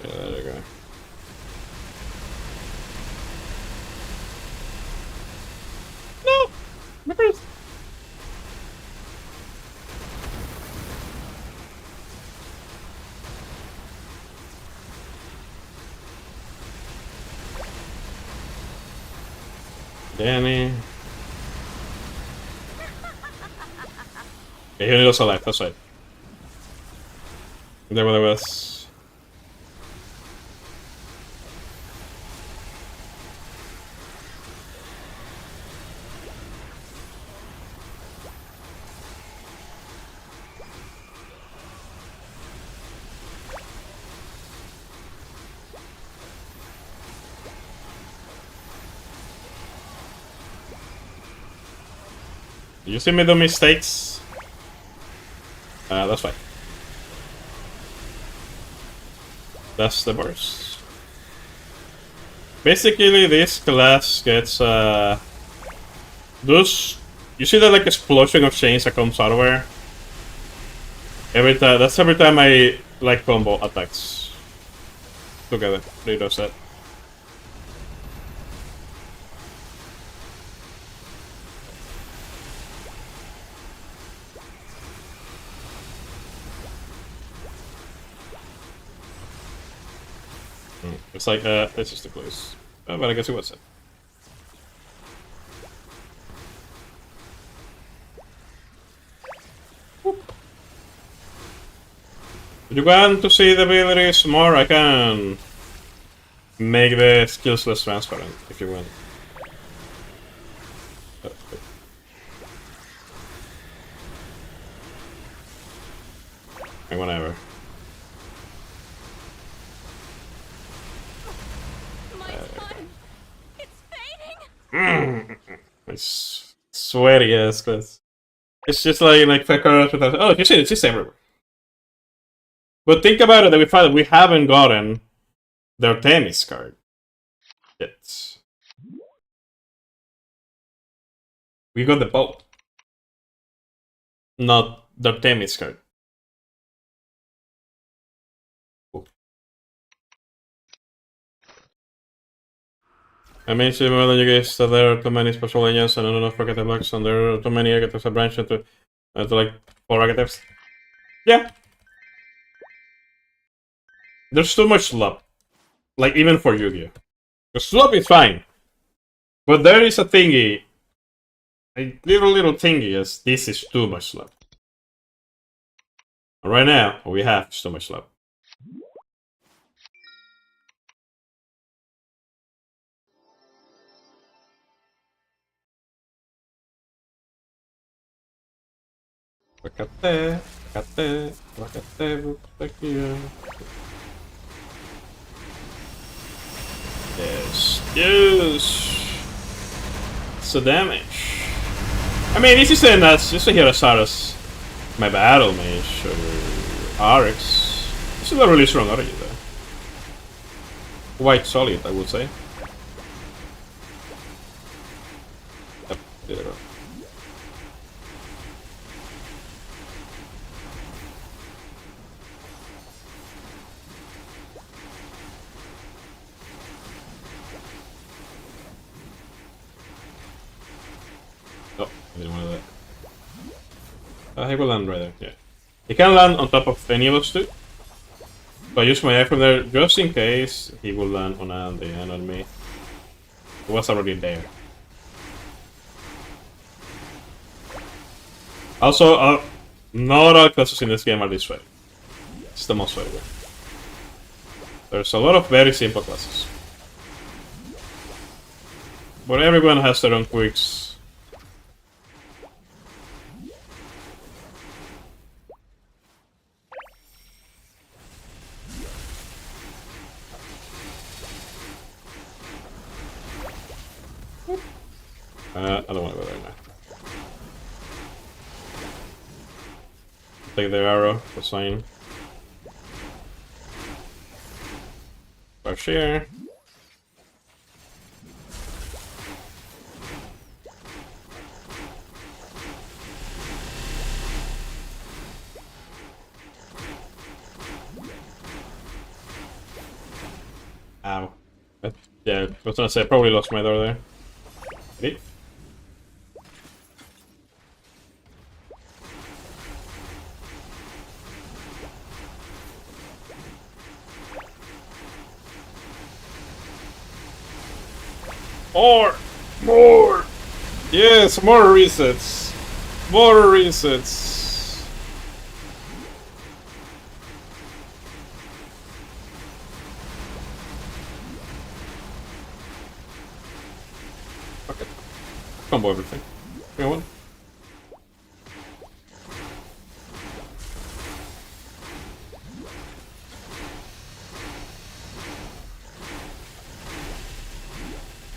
There you go. No! My first! Danny. Okay, he only goes alive, that's right. There was. You see me do mistakes? That's fine. That's the worst. Basically, this class gets those. You see that like explosion of chains that comes out of where? Every time. That's every time I like combo attacks together. They does that. It's like, it's just a close. Oh, but I guess it was it. If you want to see the abilities more, I can make the skills less transparent, if you want. And whatever. It's sweaty ass class. It's just like Fakar. Oh, you see, it's just everywhere. But think about it that we find that we haven't gotten their Themis card yet. We got the boat, not their Themis card. I mentioned more than you guys that there are too many special agents and not enough archetype blocks, and there are too many archetypes that branch into like 4 archetypes. Yeah. There's too much slop. Like, even for Yu-Gi-Oh! The slop is fine. But there is a thingy. A little thingy is this is too much slop. And right now, what we have is too much slop. Wakate, wakate, wakate, wakate. Yes. So damage. I mean, this is nuts. Just to hear Asaras, my battle mage or RX. This is a really strong origin though. Quite solid, I would say. Yep, there you go. Oh, I didn't want that. He will land right there, yeah. He can land on top of any of us two. So I use my eye from there just in case he will land on Andy and on me. It was already there. Also, not all classes in this game are this way. It's the most way. There's a lot of very simple classes. But everyone has their own quirks. I don't want to go there now. Take the arrow, the sign. Rush here. Ow. Yeah, I was gonna say I probably lost my door there. Ready? More! Yes, more resets! More resets! Okay. Combo everything. You want?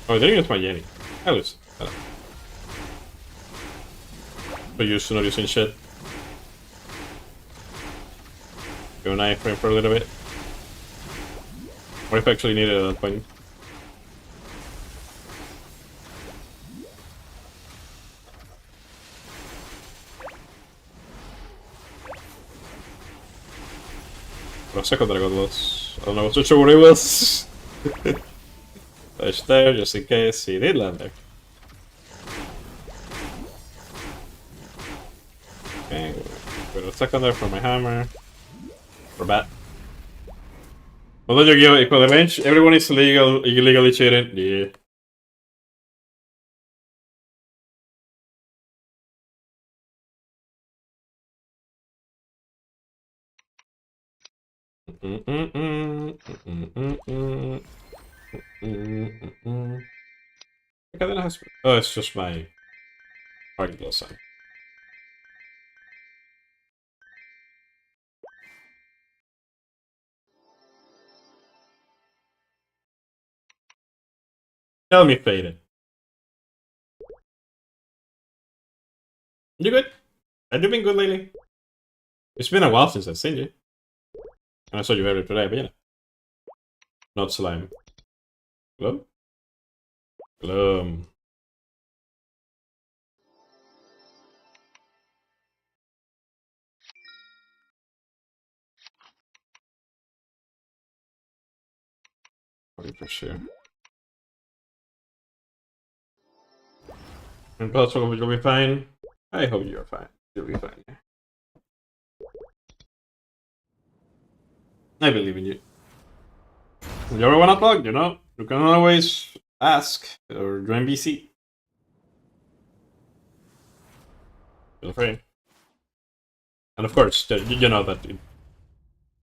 Oh, I didn't use my Yeti. I lose. But used to not using shit. Go knife frame for a little bit. What if I actually needed at that point? For a second I got lost. I don't know what to show where he was. Touch there, just in case he did land there. Okay, put a second there for my hammer. For bat. Although you give equal advantage, everyone is illegally cheating. Yeah. Okay, then it has. Oh, it's just my target plus sign. Tell me, faded. You good? Have you been good lately? It's been a while since I've seen you. And I saw you earlier today, but yeah. Not slime. Glum? Glum. For sure. And plus, you'll be fine. I hope you're fine. You'll be fine. I believe in you. If you ever wanna talk, you know, you can always ask or join BC. Feel free. And of course, you know that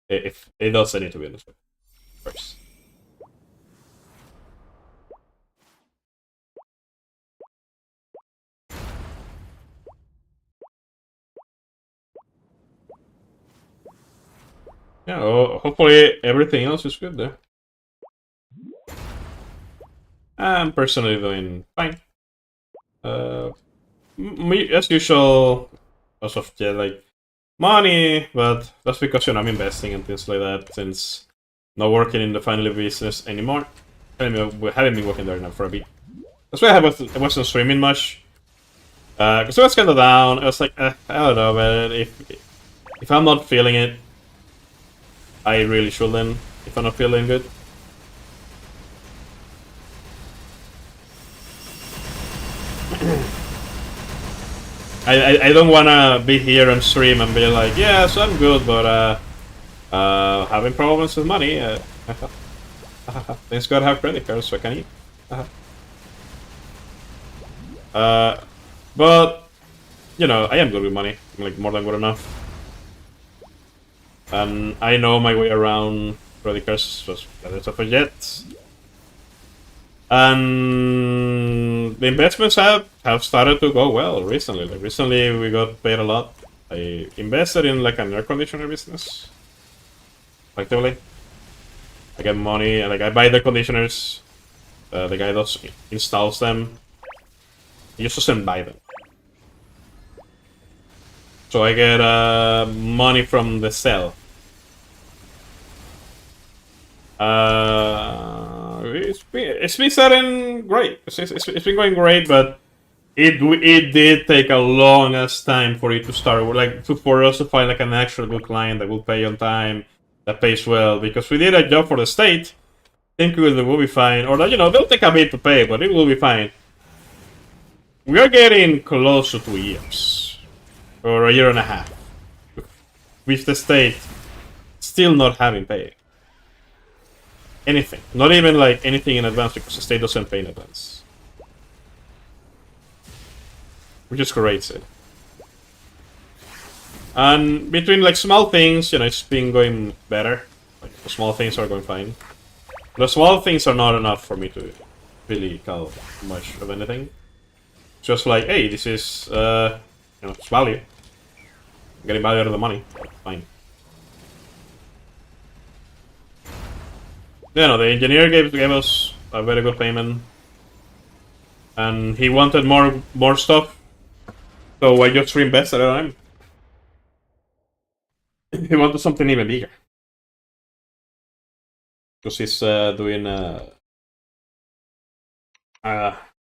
if it does, I need to be honest with you. Of course. Yeah, well, hopefully everything else is good there. I'm personally doing fine. Me, as usual, as of yeah, like money, but that's because I'm investing and things like that. Since not working in the family business anymore, haven't been working there now for a bit. That's why I wasn't streaming much. Because I was kind of down. I was like, I don't know, man. If I'm not feeling it, I really shouldn't. If I'm not feeling good. I don't wanna be here on stream and be like, yeah, so I'm good, but having problems with money. Thanks God I have credit cards so I can eat. But you know, I am good with money. I'm like more than good enough. And I know my way around credit cards just better stuff yet. And the investments have started to go well recently. Like recently we got paid a lot. I invested in like an air conditioner business. Effectively. I get money, like I buy the conditioners. The guy that installs them. He just doesn't buy them. So I get money from the sale. It's been starting great. It's been going great, but it did take a long ass time for it to start. Like for us to find like an actual good client that will pay on time, that pays well. Because we did a job for the state, think it will be fine. Or you know they'll take a bit to pay, but it will be fine. We are getting close to 2 years, or a year and a half, with the state still not having paid anything. Not even like anything in advance because the state doesn't pay in advance. Which just creates it. And between like small things, you know, it's been going better. Like the small things are going fine. The small things are not enough for me to really call much of anything. Just like, hey, this is you know, it's value. I'm getting value out of the money. Fine. You know, the engineer gave us a very good payment, and he wanted more stuff, so I just reinvested it on him. He wanted something even bigger, because he's doing what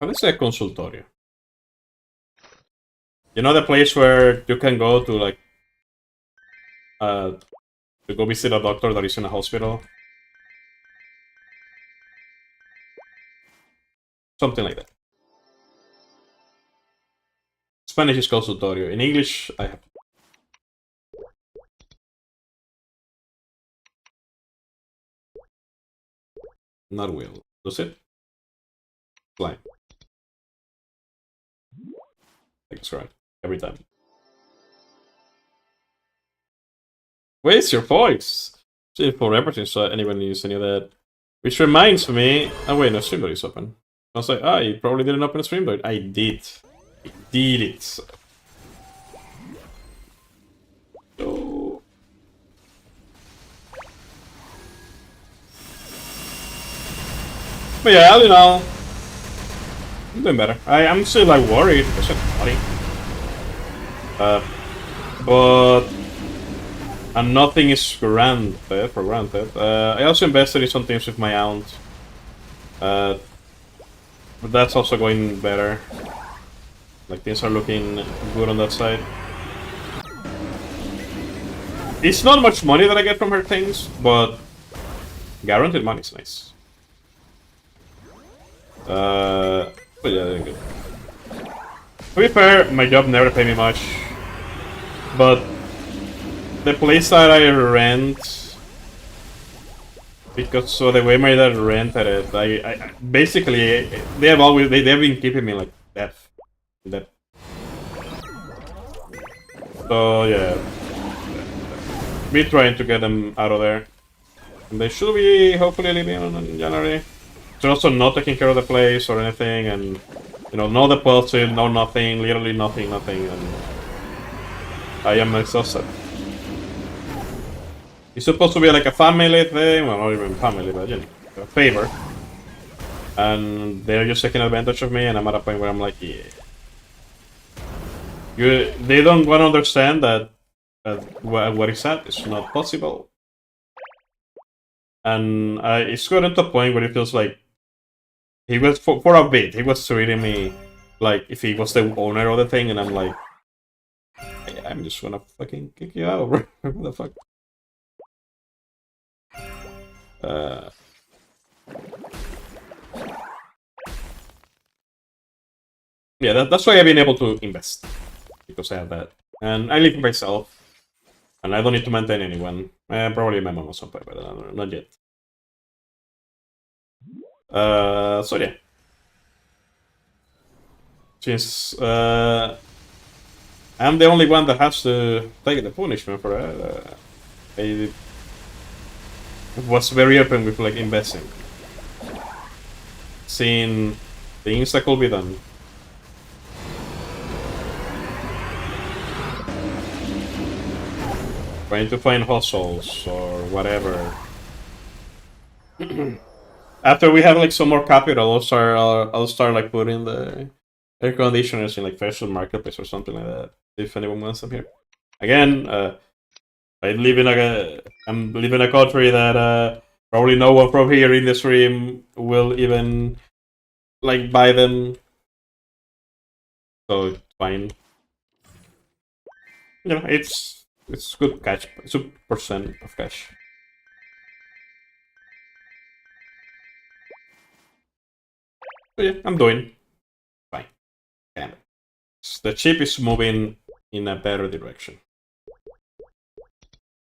is a consultorio? You know the place where you can go to like to go visit a doctor that is in a hospital. Something like that. Spanish is consultorio. In English, I have. Not will. Does it? Fine. That's right. Every time. Where's your voice? See for everything, so anyone use any of that. Which reminds me. Oh wait, no, Streamlabs is open. I was like, ah, you probably didn't open a Streamlabs. I did. I did it. So. But yeah, all in all, I'm doing better. I'm still like worried. I said money. But and nothing is granted for granted. I also invested in some things with my aunt. But that's also going better. Like things are looking good on that side. It's not much money that I get from her things, but guaranteed money is nice. But yeah, they're good. To be fair, my job never paid me much, but the place that I rent, because so the way my dad rented it, I basically they have been keeping me like that. So yeah, me trying to get them out of there, and they should be hopefully leaving in January. They're also not taking care of the place or anything, and you know, no deposit, no nothing, literally nothing, and I am exhausted. It's supposed to be like a family thing, well, not even family, but you know, a favor. And they're just taking advantage of me, and I'm at a point where I'm like, yeah. They don't want to understand that what is at is not possible. And it's gotten to a point where it feels like he was, for a bit, he was treating me like if he was the owner of the thing, and I'm like, hey, I'm just gonna fucking kick you out, bro. What the fuck? Yeah, that's why I've been able to invest. Because I have that. And I live myself. And I don't need to maintain anyone. Probably my mom or something, but not yet. So yeah. Since I'm the only one that has to take the punishment for that, I was very open with like investing, seeing things that could be done. Trying to find hustles or whatever. After we have like some more capital, I'll start like putting the air conditioners in like fashion marketplace or something like that. If anyone wants them here. Again, I'm living in a country that probably no one from here in the stream will even like buy them. So it's fine. You know, it's good cash. It's a percent of cash. So yeah, I'm doing fine. Damn it. The chip is moving in a better direction.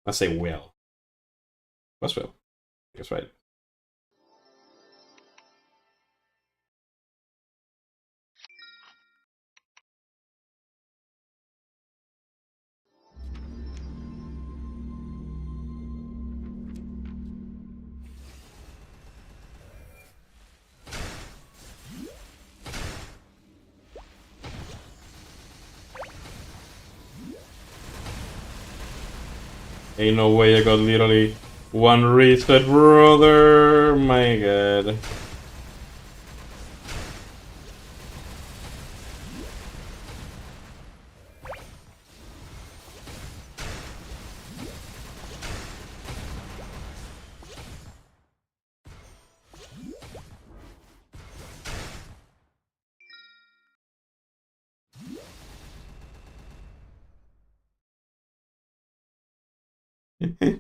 I say well. What's well? I guess right. Ain't no way I got literally one reset, brother. My god.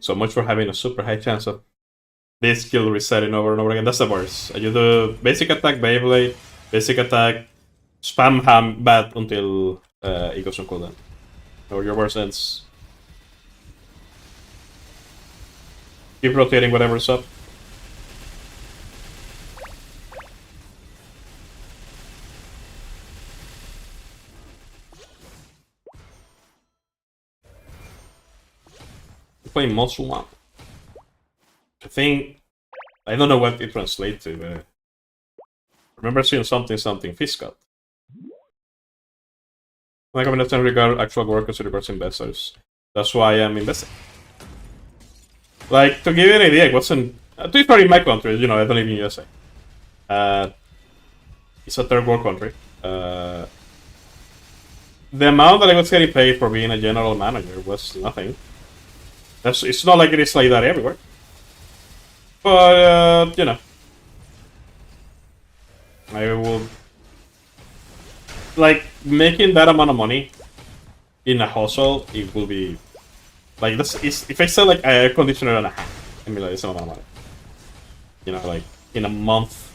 So much for having a super high chance of this skill resetting over and over again. That's the worst. You do basic attack, Beyblade, basic attack, spam ham bat until it goes on cooldown. Or your burst ends. Keep rotating whatever's up. Playing Muscle One. I think I don't know what it translates to, but I remember seeing something fiscal. Like I'm not regard actual workers it regards investors. That's why I'm investing. Like to give you an idea, it wasn't to be fair in my country, you know, I don't live in USA. It's a third world country. The amount that I was getting paid for being a general manager was nothing. It's not like it is like that everywhere. But, you know. I will... Like, making that amount of money in a household, it will be... Like, if I sell, like, an air conditioner and a half, I mean, like, it's an amount of money. You know, like, in a month.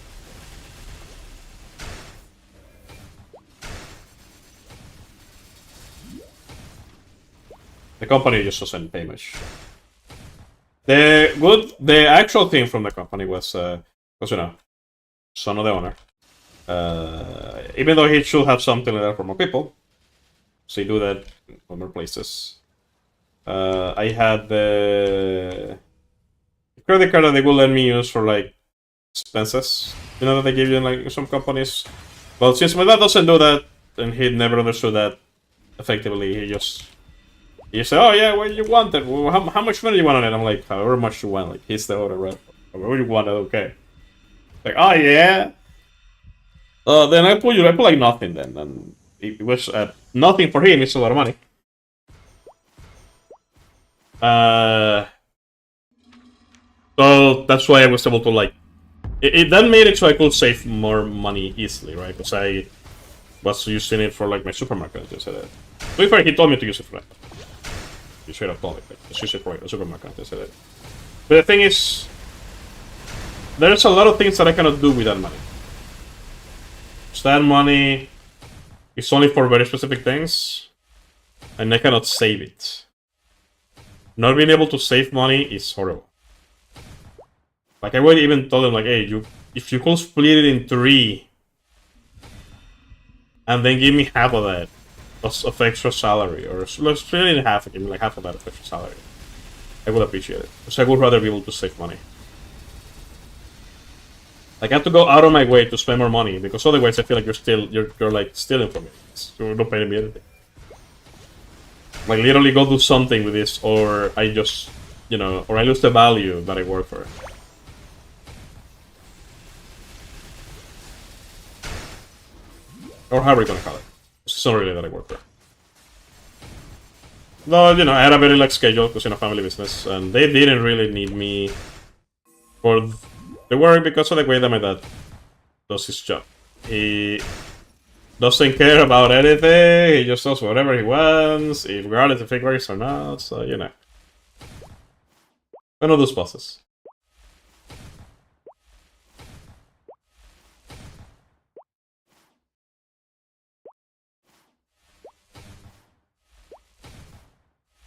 The company just doesn't pay much. The actual thing from the company was, you know, son of the owner. Even though he should have something like that for more people, so he do that in other places. I had the credit card that they will let me use for like expenses. You know that they give you in like some companies. Well, since my dad doesn't do that, and he never understood that effectively, he said, "Oh yeah, what you want it? Well, how much money you want on it?" I'm like, "However much you want." Like he's the owner, right? However you want it, okay. Like, oh yeah. Then I put like nothing then, and it was nothing for him. It's a lot of money. So that's why I was able to like. It then made it so I could save more money easily, right? Because I was using it for like my supermarket and things like that. To be fair, he told me to use it for that. He straight up told me, but just use it for like, a supermarket and things like that. But the thing is, there's a lot of things that I cannot do with that money. So that money is only for very specific things, and I cannot save it. Not being able to save money is horrible. Like I would even tell them like, hey, if you could split it in 3, and then give me half of that of extra salary, or let's really half, give me like half of that of extra salary. I would appreciate it, because I would rather be able to save money. Like, I have to go out of my way to spend more money, because otherwise I feel like you're like stealing from me. You're not paying me anything. Like, literally go do something with this, or I just, you know, or I lose the value that I work for. Or however you're gonna call it. It's not really that I work for. No, you know, I had a very light schedule because, you know, family business, and they didn't really need me for the work because of the way that my dad does his job. He doesn't care about anything, he just does whatever he wants, regardless if it works or not, so, you know. One of those bosses.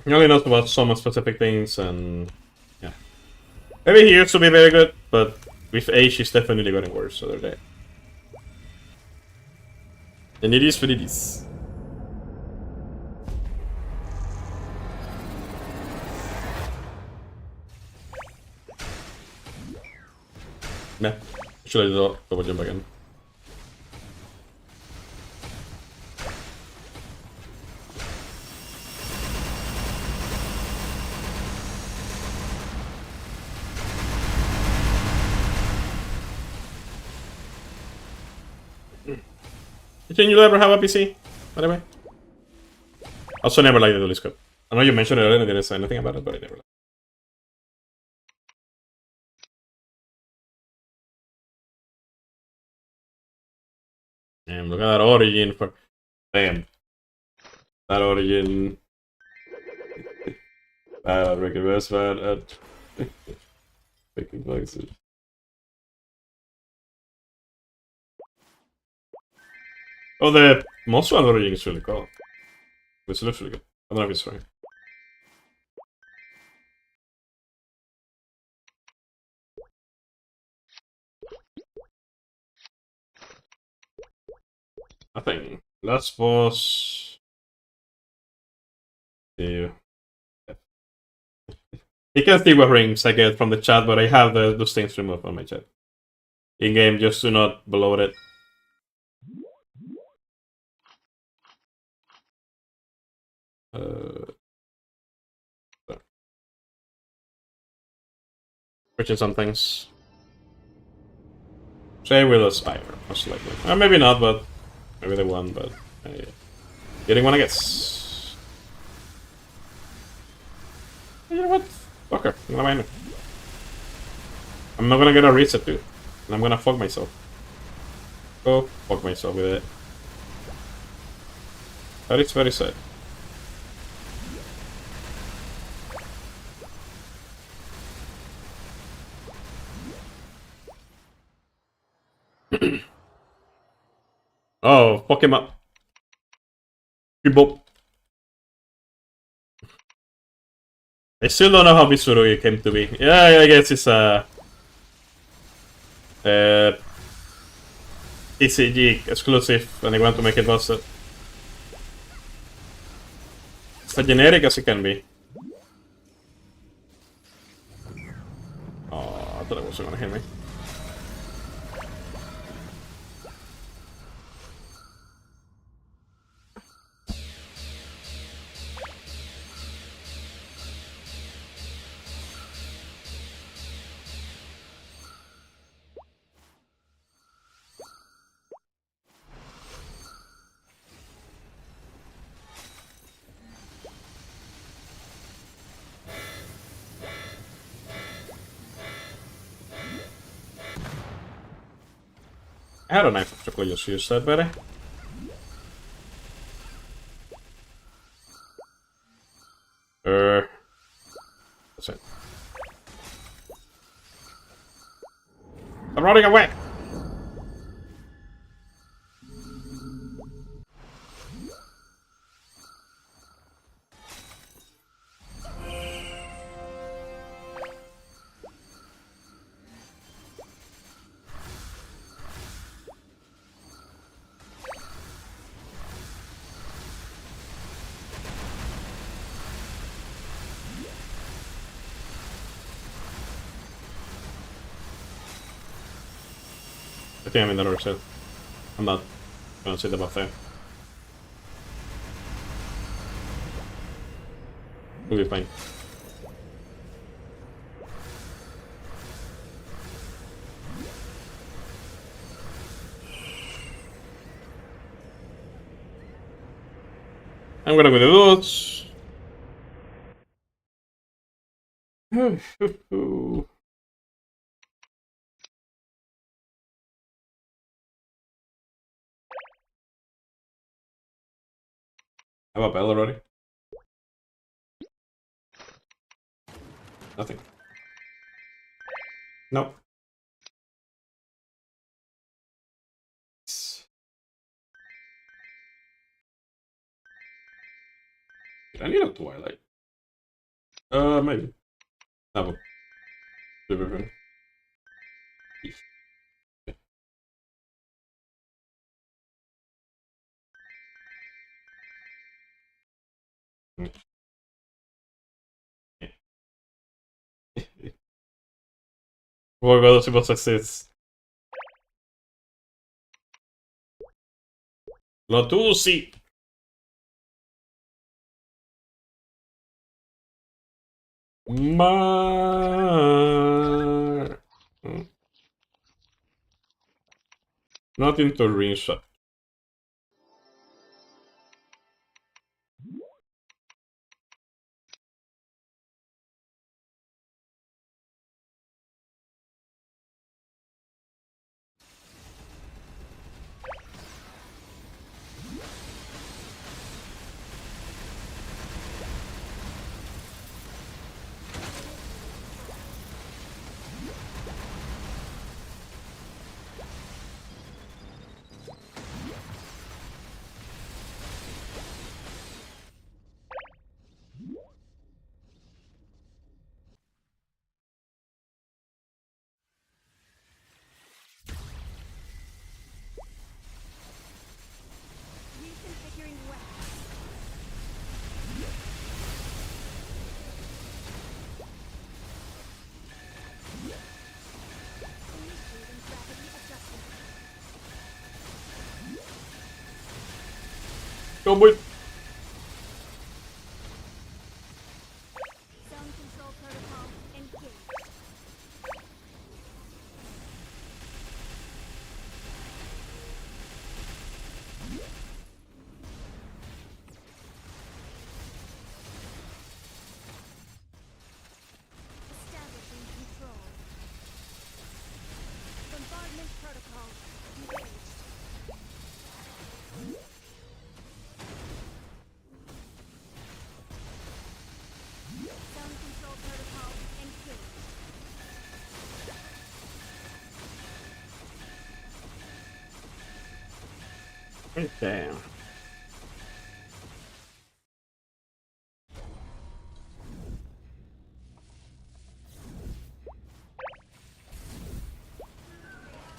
He only knows about some specific things, and yeah. Maybe he used to be very good, but with age he's definitely getting worse other day. And it is what it is. Nah, should I do double jump again? Did you ever have a PC, by the way? Also never liked the Dual Scope. I know you mentioned it earlier and didn't say anything about it, but I never liked it. Damn, look at that origin for... Damn. That origin... Bad Ricky West, bad at... Picking boxes. Oh, the Monster origin is really cool. This looks really good. I don't know if it's right. Nothing. Last boss. You. You can see what rings I get from the chat, but I have those things removed from my chat. In game, just do not bloat it. Switching some things. Say with Aspire, most likely. Maybe not, but maybe they won, but getting one I guess. You know what? Fucker, I'm gonna mine it. I'm not gonna get a reset, dude. And I'm gonna fuck myself. Go fuck myself with it. That is very sad. Oh, fuck him up. Boop. I still don't know how Mitsurugi came to be. Yeah, I guess it's a... TCG exclusive, and they want to make it busted. It's as generic as it can be. Oh, I thought it wasn't gonna hit me. I had a knife of chocolate, just use that better. That's it. I'm running away! I think I'm in the other side. I'm not gonna sit above there. We'll be fine. I'm gonna go with the dodge. I have a bell already. Nothing. Nope. Did I need a Twilight? Maybe. Have a River. Voi vedo se possa essere. Lo tu sì. Ma... Not into ring shot. Go boy. Zone control protocol engaged. Establishing control. Bombardment protocol engaged. Zone control protocol engaged. Okay.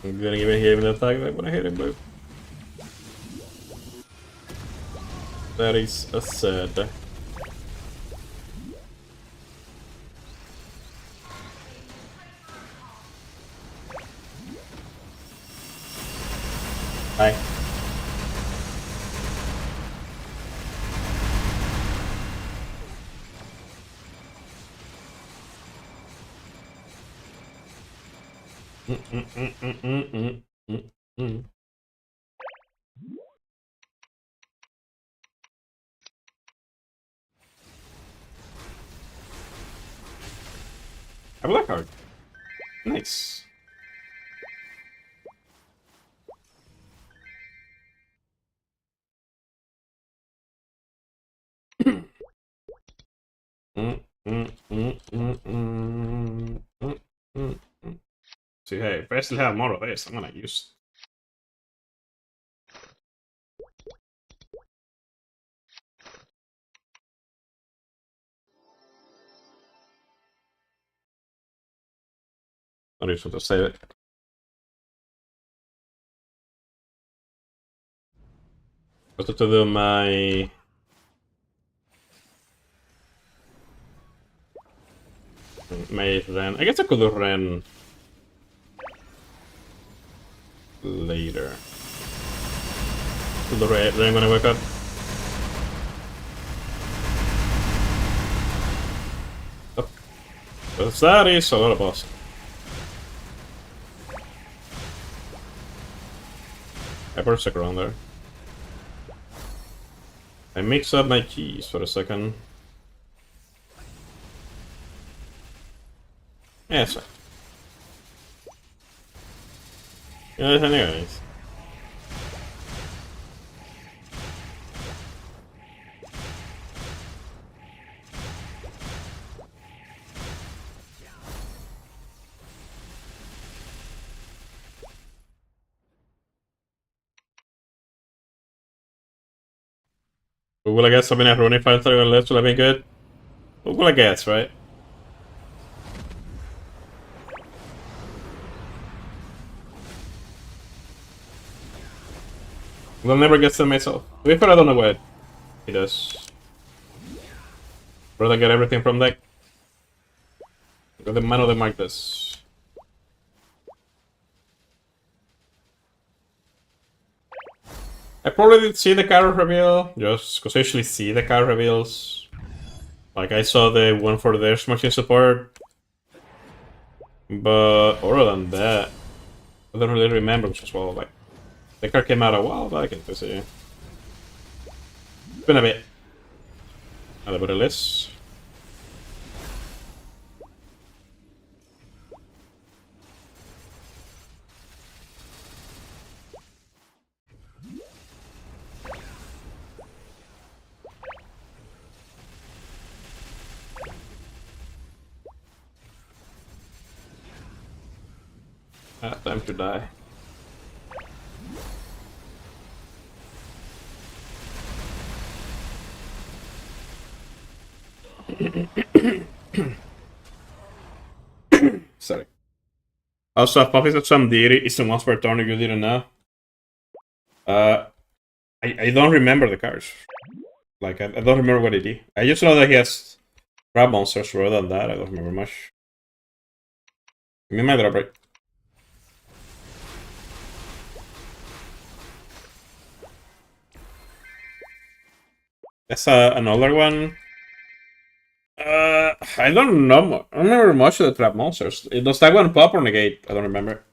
I'm gonna even hit him an attack that when I hit him, but that is a sad. Bye. A black card. Nice. See, hey, if I still have more of this, I'm gonna use. I just want to save it. What's to do my Mate then. I guess I could do Ren. later. The rain when I wake up. Oh. But that is a lot of boss. I better stick around there. I mix up my keys for a second. Yeah, it's fine. Yeah, anyways. Will I get something at running 5 left? Will I be good? What will I get, right? We'll never get to myself. We put I don't know what he does. Rather get everything from deck. Got the man of the mark this. I probably did see the card reveal, just because I usually see the card reveals. Like I saw the one for their machine support. But other than that, I don't really remember, which as well, like the card came out a while back into this year. It's been a bit. A little bit less. Time to die. Sorry. Also, Puppets of some deity is the once per turn you didn't know. I don't remember the cards. Like, I don't remember what it did. I just know that he has trap monsters. Rather than that, I don't remember much. Give me my drop break. That's another one. I don't know. I don't remember much of the trap monsters. Does that one pop or negate? I don't remember.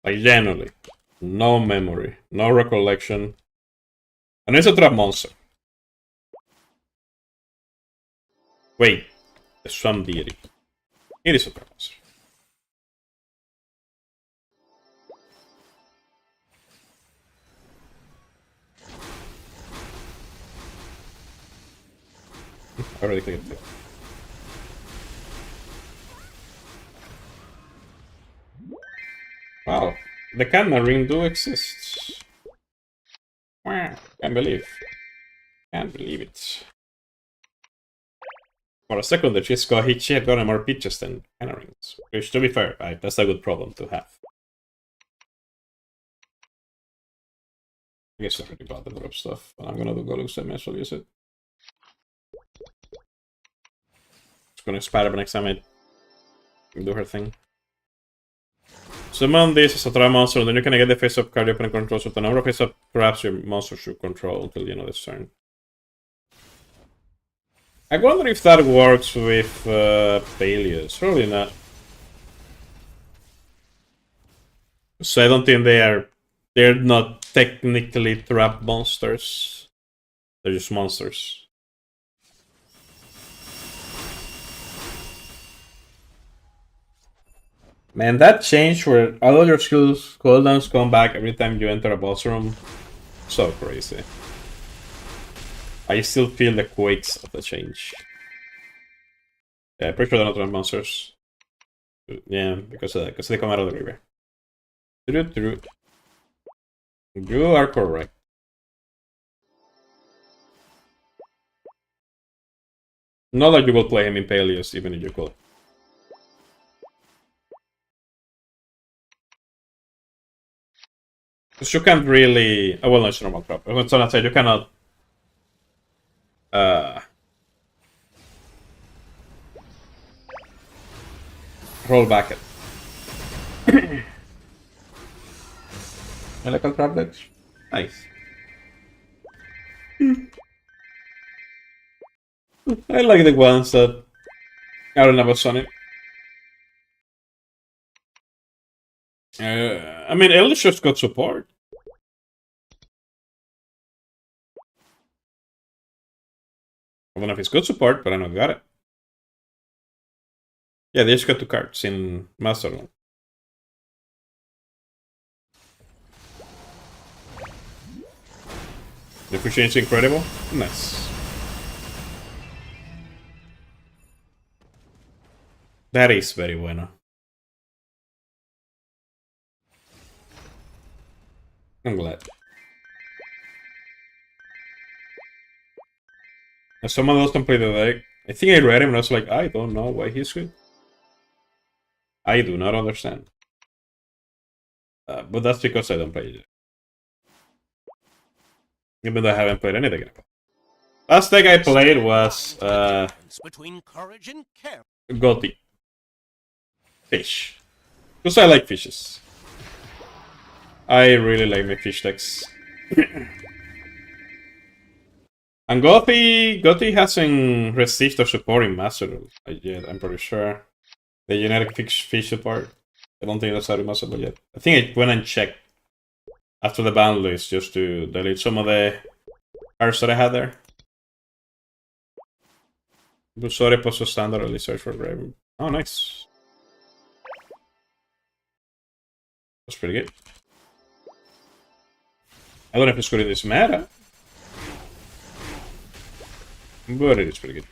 Like, generally. No memory. No recollection. And it's a trap monster. Wait. The Swamp Deity. It is a trap monster. I already clicked it. Wow. The camera ring do exist. Wow. Can't believe. Can't believe it. For a second, the Chisco she had gotten more pitches than camera rings. Which, to be fair, right, that's a good problem to have. I guess I already got the drop stuff, but I'm gonna do Golux and may use it. Just gonna expire next time I do her thing. Summon this as a trap monster, and then you can get the face-up card your opponent controls with the number of face-up traps your monster should control until the end of this turn. I wonder if that works with Peleus. Probably not. So I don't think they're not technically trap monsters. They're just monsters. Man, that change where all of your skills cooldowns come back every time you enter a boss room. So crazy. I still feel the quakes of the change. Yeah, pretty sure they're not trap monsters. Yeah, because they come out of the river. True. You are correct. Not that you will play him in Peleus, even if you could. Because you can't really... Oh, well, no, it's normal trap. I was gonna say, you cannot... roll back it. I like a crab legs. Nice. I like the ones that are never sunny. I mean, Eldritch just got support. I don't know if it's good support, but I know I got it. Yeah, they just got 2 cards in Masterland. The efficiency is incredible. Nice. That is very bueno. I'm glad. As someone else completed the deck, I think I read him and I was like, I don't know why he's good. I do not understand. But that's because I don't play it. Even though I haven't played any deck. Last deck I played was between courage and care. Gotti. Fish. Because I like fishes. I really like my fish decks. And Gotti hasn't received or support in Master yet, I'm pretty sure. The generic fish support. I don't think that's out of Master yet. I think I went and checked after the ban list just to delete some of the cards that I had there. Busore Posto Standard only search for Raven. Oh, nice. That's pretty good. I don't know if it's good in this meta, but it is pretty good.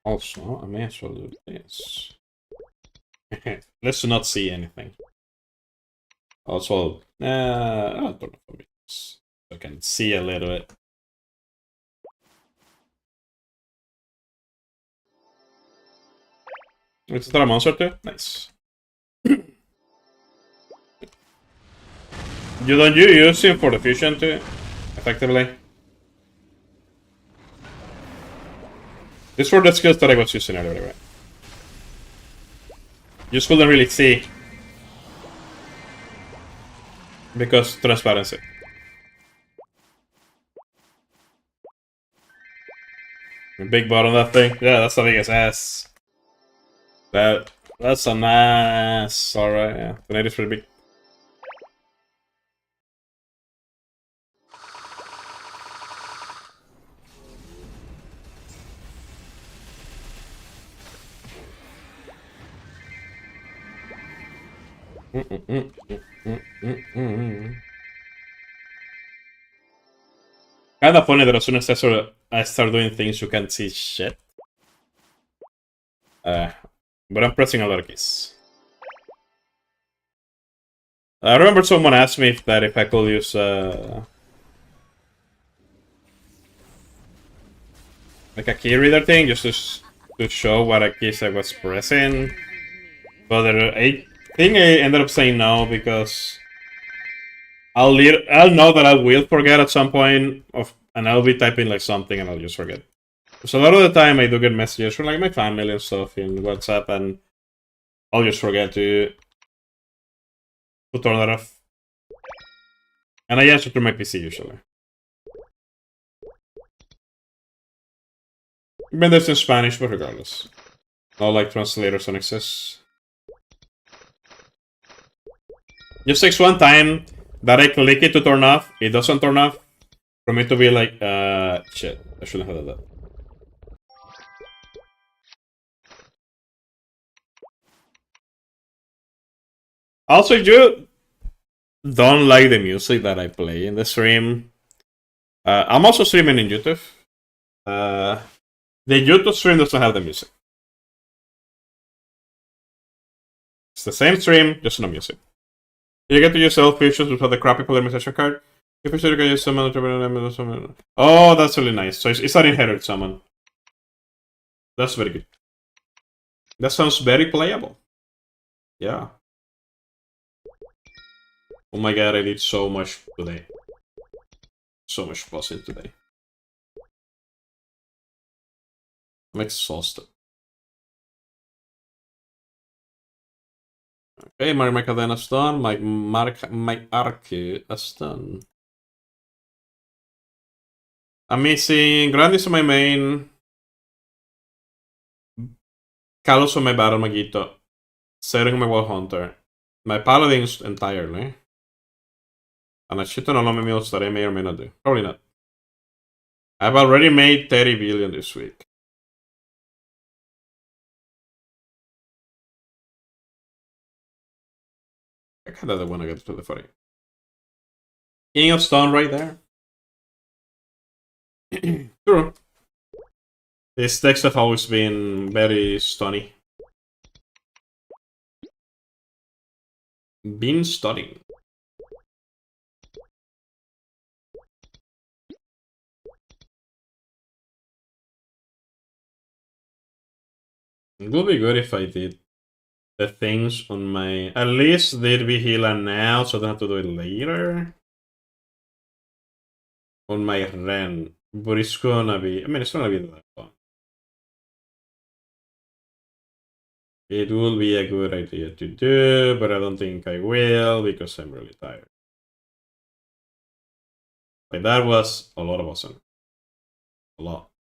Also, I may as well do this. Let's not see anything. Also, I'll turn off for me. So I can see a little bit. Is that a monster too? Nice. You use him for the fusion too? Effectively. This for the skills that I was using earlier, right? You just couldn't really see. Because transparency. The big butt on that thing. Yeah, that's the biggest ass. That's a nice. Alright, yeah. The net is pretty big. Kinda funny that as soon as I start doing things you can't see shit. But I'm pressing a lot of keys. I remember someone asked me if I could use like a key reader thing just to show what keys I was pressing. But I think I ended up saying no because I'll know that I will forget at some point and I'll be typing like something and I'll just forget. So a lot of the time I do get messages from like my family and stuff in WhatsApp and I'll just forget to turn that off. And I answer through my PC usually. Even though it's in Spanish, but regardless. No like translators on access. Just takes one time that I click it to turn off, it doesn't turn off, for me to be like, shit, I shouldn't have done that. Also, if you don't like the music that I play in the stream, I'm also streaming in YouTube. The YouTube stream doesn't have the music. It's the same stream, just no music. You get to use elf features without the crappy polymerization card. You can use summon. Oh, that's really nice. So it's an inherit summon. That's very good. That sounds very playable. Yeah. Oh my god, I did so much today. So much bossing today. I'm exhausted. Okay, my Macadena's done. My Arcu is done. I'm missing Grandis on my main. Kalos on my Battle Magito. Setting on my Wall Hunter. My Paladins entirely. And I shouldn't know how many meals that I may or may not do. Probably not. I've already made 30 billion this week. I kinda want to get to the 40. King of Stone right there. True. These decks have always been very stunny. Been stunning. It would be good if I did the things on my... At least did be healer now, so I don't have to do it later. On my Ren. But it's gonna be... I mean, it's gonna be that fun. It will be a good idea to do, but I don't think I will because I'm really tired. Like, that was a lot of awesome. A lot.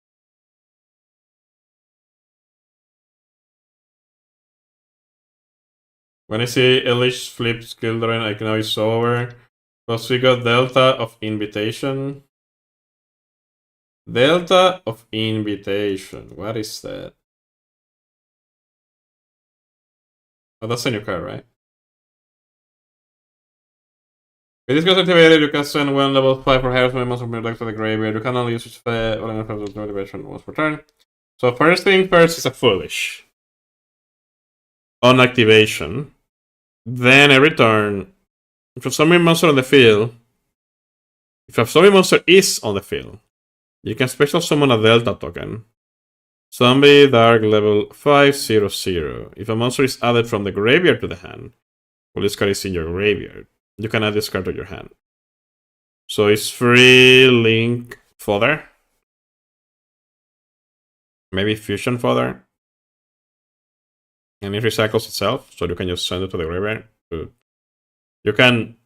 When I see Elish flip Skildren, I know it's over. Plus we got Delta of Invitation. Delta of Invitation. What is that? Oh, that's a new card, right? With this guy's activated, you can send one level 5 for Harris when monster deck to the graveyard. You can only use its motivation once per turn. So first thing first is a Foolish. On activation. Then every turn, if a zombie monster on the field, if a zombie monster is on the field, you can special summon a Delta token. Zombie Dark level 5/0/0. If a monster is added from the graveyard to the hand, well, this card is in your graveyard. You can add this card to your hand. So it's free Link Fodder. Maybe Fusion Fodder. And it recycles itself, so you can just send it to the graveyard. You can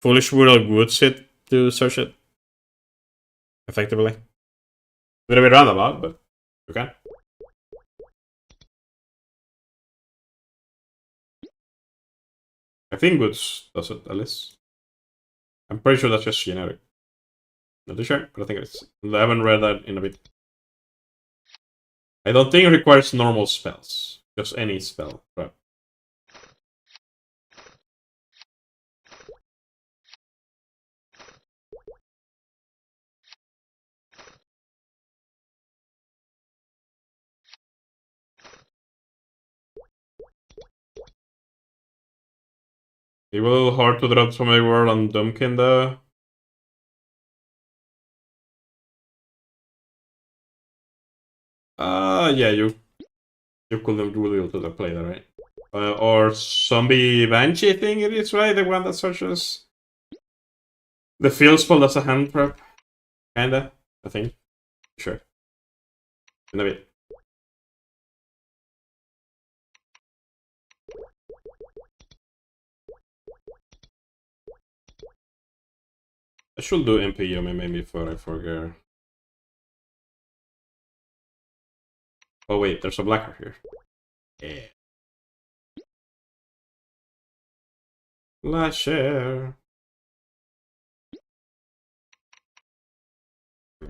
Foolish Whirl Woods it to search it. Effectively. A little bit roundabout, but you can. I think Woods does it, at least. I'm pretty sure that's just generic. Not too sure, but I think it is. I haven't read that in a bit. I don't think it requires normal spells. Just any spell, but... It will be a little hard to drop from my world on Dumpkin though. Yeah, you couldn't be able to play that, right? Or Zombie Banshee thing it is, right? The one that searches the field spell that's a hand prep. Kinda, I think. Sure. In a bit. I should do MPU maybe before I forget. Oh wait, there's a blacker here. Yeah. Last share.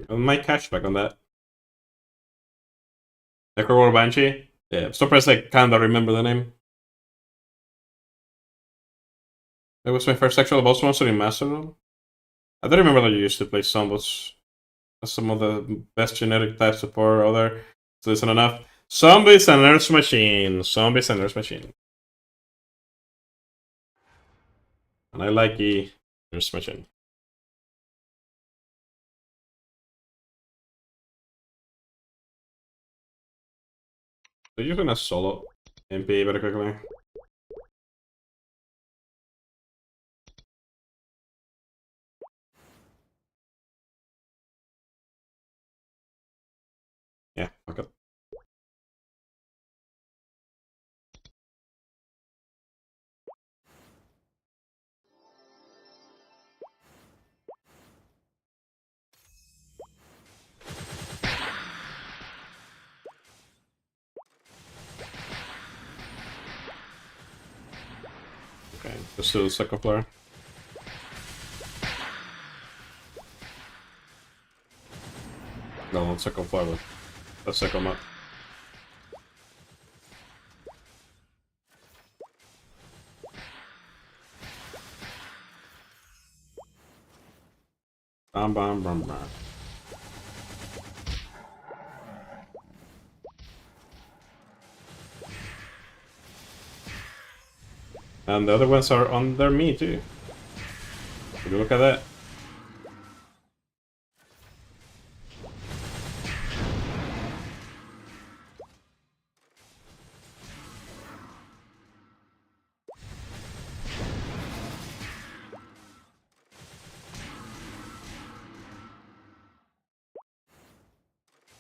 My cashback on that. Necrowar Banshee? Yeah, I'm surprised I kinda remember the name. It was my first actual boss monster in Mastodon. I don't remember that you used to play Zombies as some of the best genetic type support out there. So isn't enough. Zombies and Nurse Machine. Zombies and Nurse Machine. And I like the Nurse Machine. So you're gonna solo MP very quickly. Just do the second floor. No, not second floor, but the second map. Bam, bam, bam, bam. And the other ones are under me too. Would you look at that?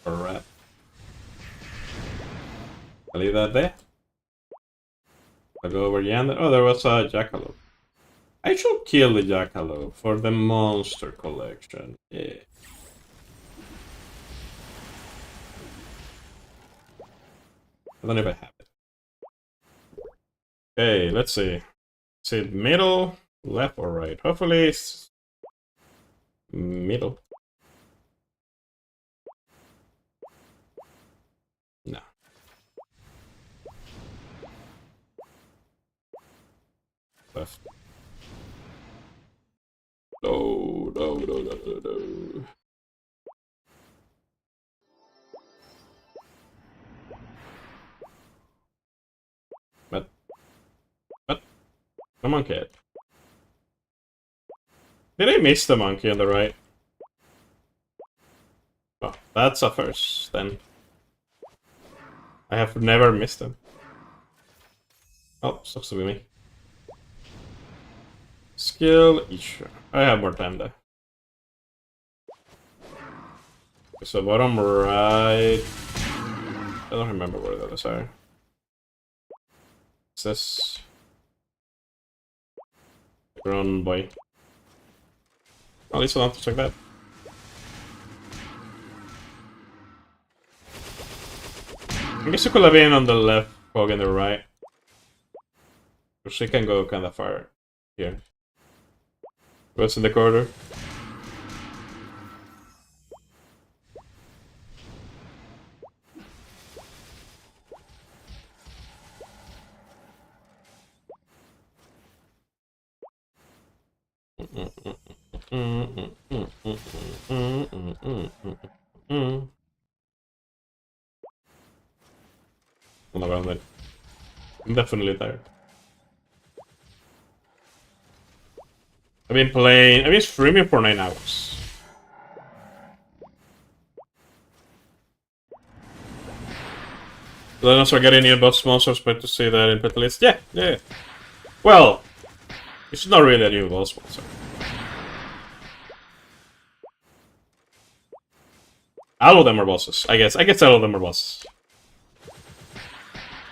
Alright. I'll leave that there. I'll go over yonder. Oh, there was a jackalope. I should kill the jackalope for the monster collection. Yeah. I don't know if I have it. Okay, let's see. Is it middle, left, or right? Hopefully it's middle. No. Left. No, no, no, no, no, no. But the monkey. Did I miss the monkey on the right? Oh, that's a first, then. I have never missed him. Oh, sucks to be me. Skill, sure. I have more time though. So bottom right... I don't remember where the others are. Is this... Run boy. At least I don't have to check that. I guess you could have been on the left, Hog on the right. Because she can go kind of far here. What's in the corner? Oh my god, I'm definitely tired. I've been streaming for 9 hours. Then also getting new boss monsters, but to see that in pet list. Yeah, yeah. Well, it's not really a new boss monster. All of them are bosses, I guess. I guess all of them are bosses.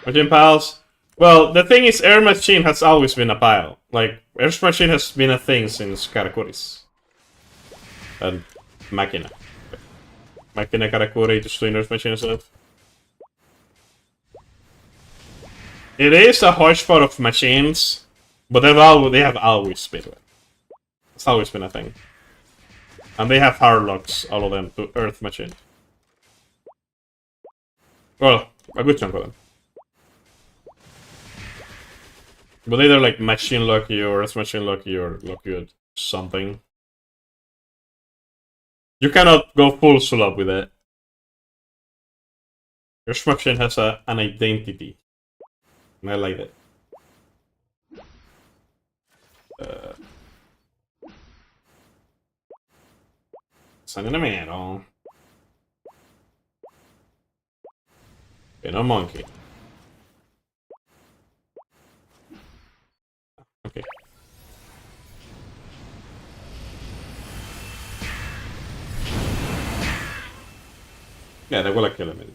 Machine Pals? Well, the thing is, Air Machine has always been a pile. Like, Air Machine has been a thing since Karakuris. And Machina. Machina, Karakuri, just doing Air Machine stuff. It is a hodgepodge of machines, but they have always been it. It's always been a thing. And they have hard locks, all of them, to Earth Machine. Well, a good chunk of them. But either like Machine lock you, or Earth Machine lock you, or lock you at something. You cannot go full Sulab with it. Earth Machine has an identity. And I like it. Sun in the middle. And a monkey. Okay. Yeah, they will kill him.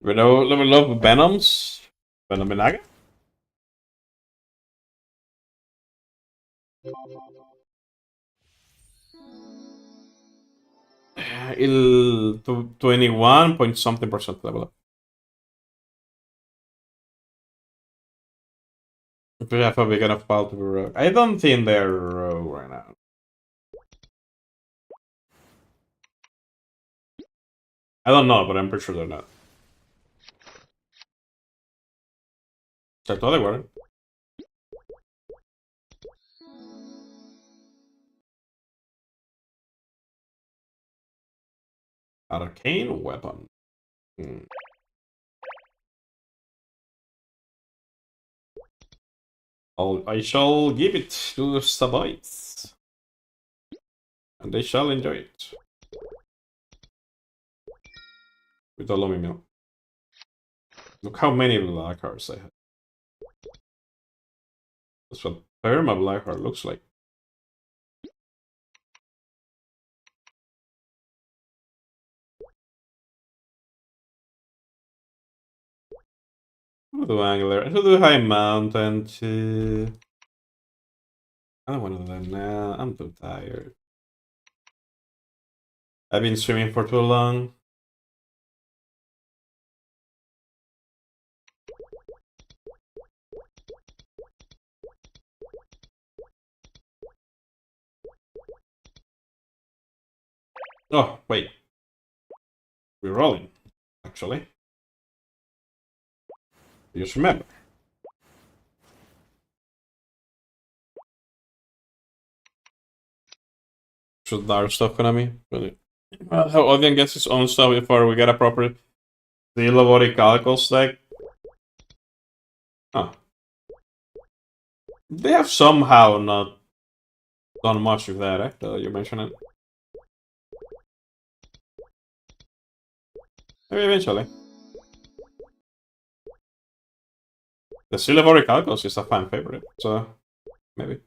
We love Venoms. Venominaga? Il 21 point something % level up. If we have a big enough pile to be rogue. I don't think they're rogue right now. I don't know, but I'm pretty sure they're not. I thought they were. Arcane weapon. I shall give it to the Sabites. And they shall enjoy it. With a loamy meal. Look how many black hearts I have. That's what Perma Black Heart looks like. I'll do Angler. I'll do High Mountain too. I don't want to do that now. I'm too tired. I've been streaming for too long. Oh, wait. We're rolling, actually. Just remember. Should our stuff gonna be? Really? How Odion gets his own stuff before we get a proper Delavori Calico stack? Huh. They have somehow not done much with that, eh? You mention it. Maybe eventually. The Silvery Calcos is a fan favorite, so maybe.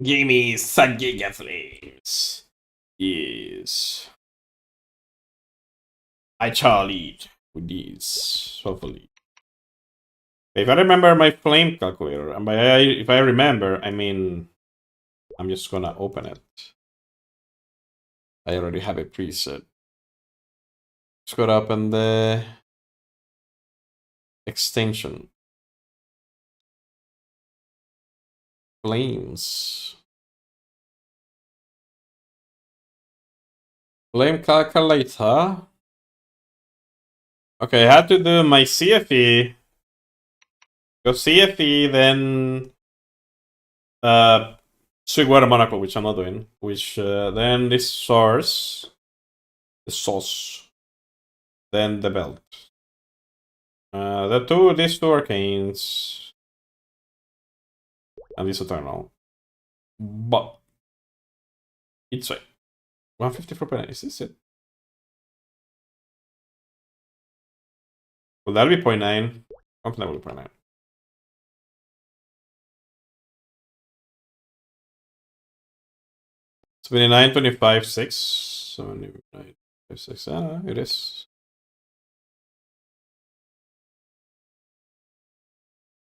Give me some Giga Flames. Yes. I shall eat with these, hopefully. If I remember my flame calculator, and by if I remember, I mean, I'm just gonna open it. I already have it preset. Just gotta open the extension. Flames. Flame calculator. Okay, I had to do my CFE. Go CFE, then Suiguara Monaco, which I'm not doing. Which then this source, the sauce, then the belt. These two arcanes, and this eternal. But it's like 154 penny. Is this it? Well, that'll be 0.9. Comfortable 0.9. It's 29, 25, 6. 79, 6. It is.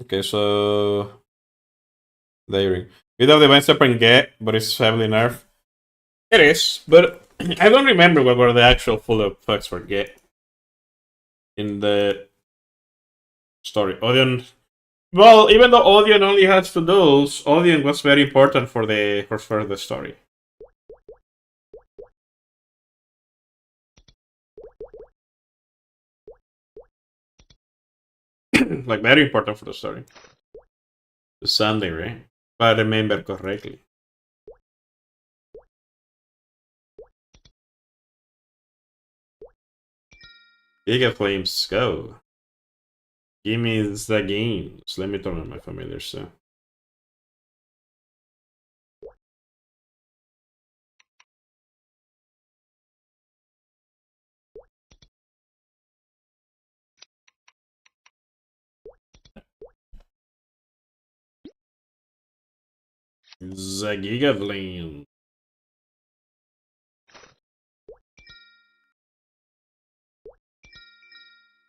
Okay, so layering. We have the Divine Step and get, but it's heavily nerfed. It is, but I don't remember what were the actual full effects for get in the story. Odion. Well, even though Odion only has 2 duels, Odion was very important for the story. Like very important for the story. The Sunday, right? If I remember correctly. Giga Flames, go. Give me the games. Let me turn on my familiar so. The Giga Flame.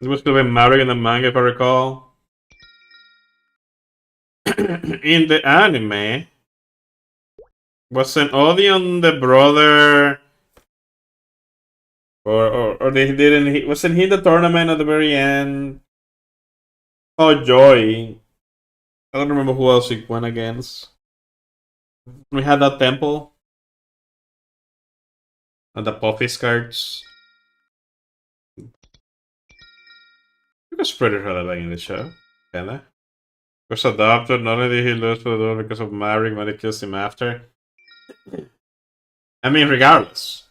This was going to be Mario in the manga, if I recall. In the anime, wasn't Odion the brother Or they didn't. Wasn't he in the tournament at the very end? Oh, Joy. I don't remember who else he went against. We had that temple. And the Puffy's cards. Because pretty relevant in the show. Kinda. Was adopted, not only did he lose to the door because of marrying when he kills him after. I mean, regardless.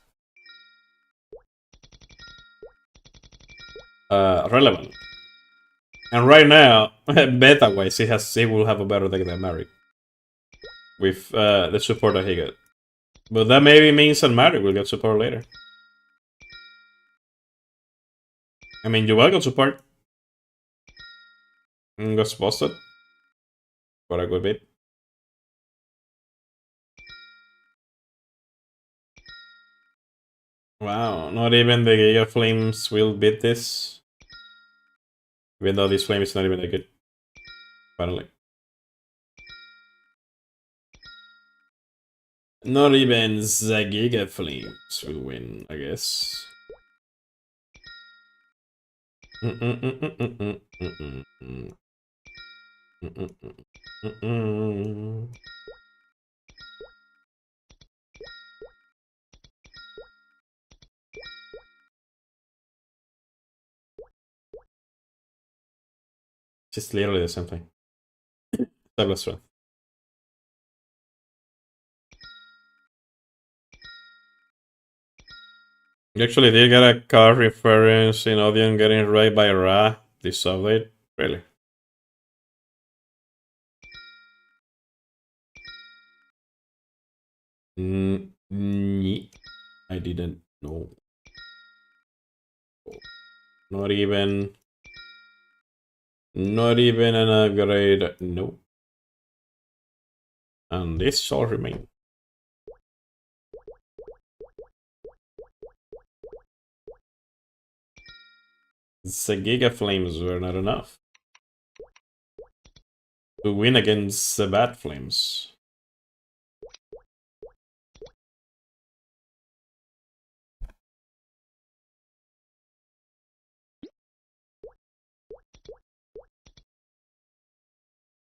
Relevant. And right now, beta wise, he will have a better deck than Mary. With the support that he got. But that maybe means that Mary will get support later. I mean, you will get support. Got busted. For a good bit. Wow, not even the Giga Flames will beat this. Even though this flame is not even that good. Finally. Not even the Giga Flames will win, I guess. Just literally the same thing. Douglas Strength. You actually did get a card reference in Odeon getting raided by Ra this update? Really? I didn't know. Not even an upgrade. No. And this shall remain. The Giga Flames were not enough to win against the Bad Flames.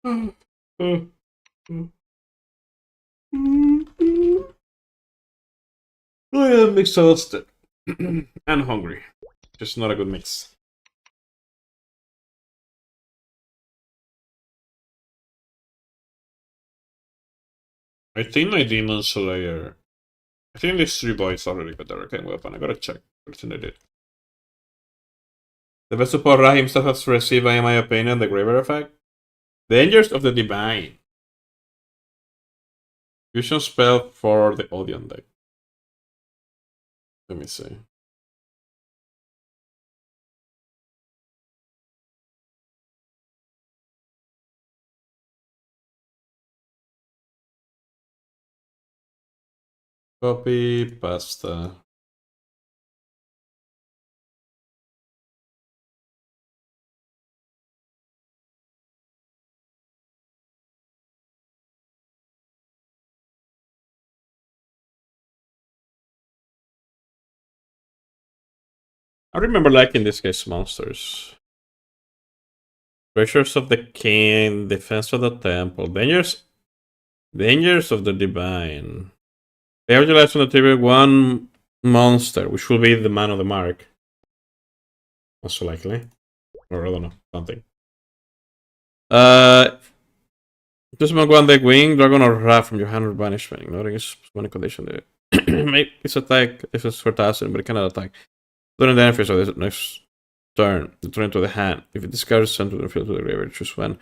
I am exhausted and hungry. Just not a good mix. I think my Demon Slayer. I think these 3 boys already got their arcane weapon. I gotta check. I think they did. The best support Ra himself has received, in my opinion, the Graver effect. Dangers of the Divine. Fusion spell for the Odeon deck. Let me see. Copy, pasta. I remember liking this guy's monsters. Treasures of the King, Defense of the Temple, Dangers of the Divine. They utilize from the tribute 1 monster, which will be the Man of the Mark. Most likely. Or I don't know, something. Just mark 1 deck wing, Dragon or Ra from your hand or banishment. Ignoring its one condition. Make its attack if it's for 1000, but it cannot attack. During the end phase of the next turn, return to the hand. If it discards, send to the field to the graveyard. Choose one.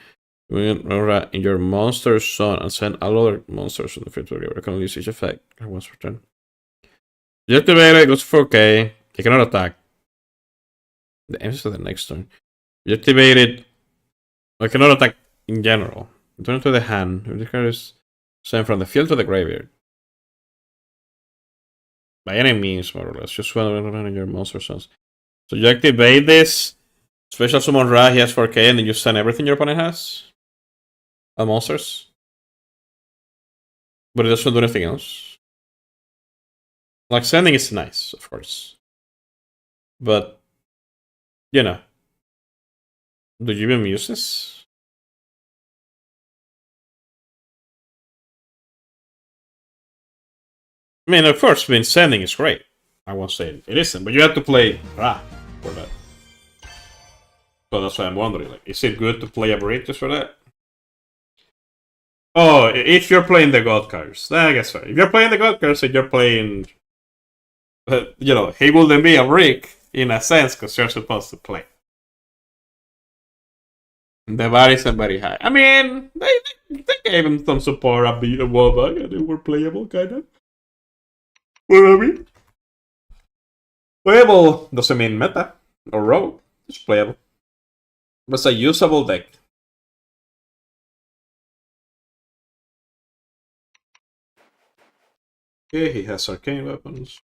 In your monster's zone and send all other monsters from the field to the graveyard. You can only use each effect once per turn. You activate it, goes for K. It cannot attack. The emphasis of the next turn. You activate it. It cannot attack in general. Return to the hand. If the card is sent from the field to the graveyard. By any means, more or less. Just one in your monster zones. So you activate this. Special summon Ra, he has 4K, and then you send everything your opponent has. All monsters. But it doesn't do anything else. Like, sending is nice, of course. But, you know, do you even use this? I mean, of course, sending is great. I won't say it isn't, but you have to play Ra for that. So that's why I'm wondering, like, is it good to play a Aberratus for that? Oh, if you're playing the God cards, then I guess so. If you're playing the God cards and you're playing, you know, he wouldn't be a brick in a sense because you're supposed to play. The bar isn't very high. I mean, they gave him some support a bit a while back and they were playable, kind of. What I mean? Playable doesn't mean meta or rogue. It's playable. But it's a usable deck. Okay, he has arcane weapons.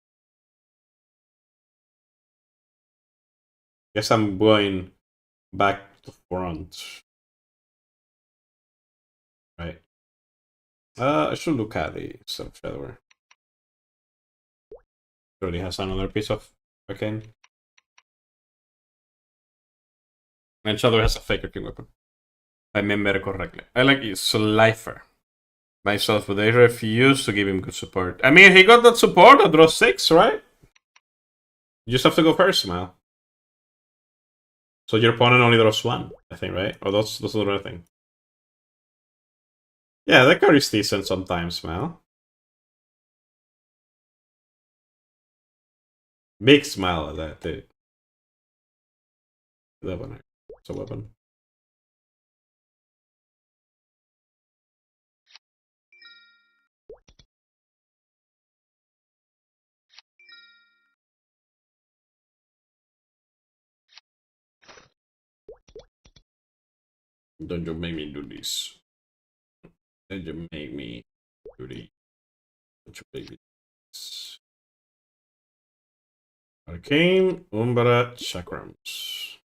Guess I'm going back to front. Right. I should look at the sub-shadower. Already has another piece of arcane. And Shadow has a fake arcane weapon. I remember correctly. I like Slifer myself, but they refuse to give him good support. I mean, he got that support at draw 6, right? You just have to go first, Smile. So your opponent only draws 1, I think, right? Or that's another thing. Yeah, that card is decent sometimes, Smile. Big smile at that, dude. That one. It's a weapon. Don't you make me do this. Don't you make me do this. Don't you make me do this. Arcane, Umbra, Chakrams.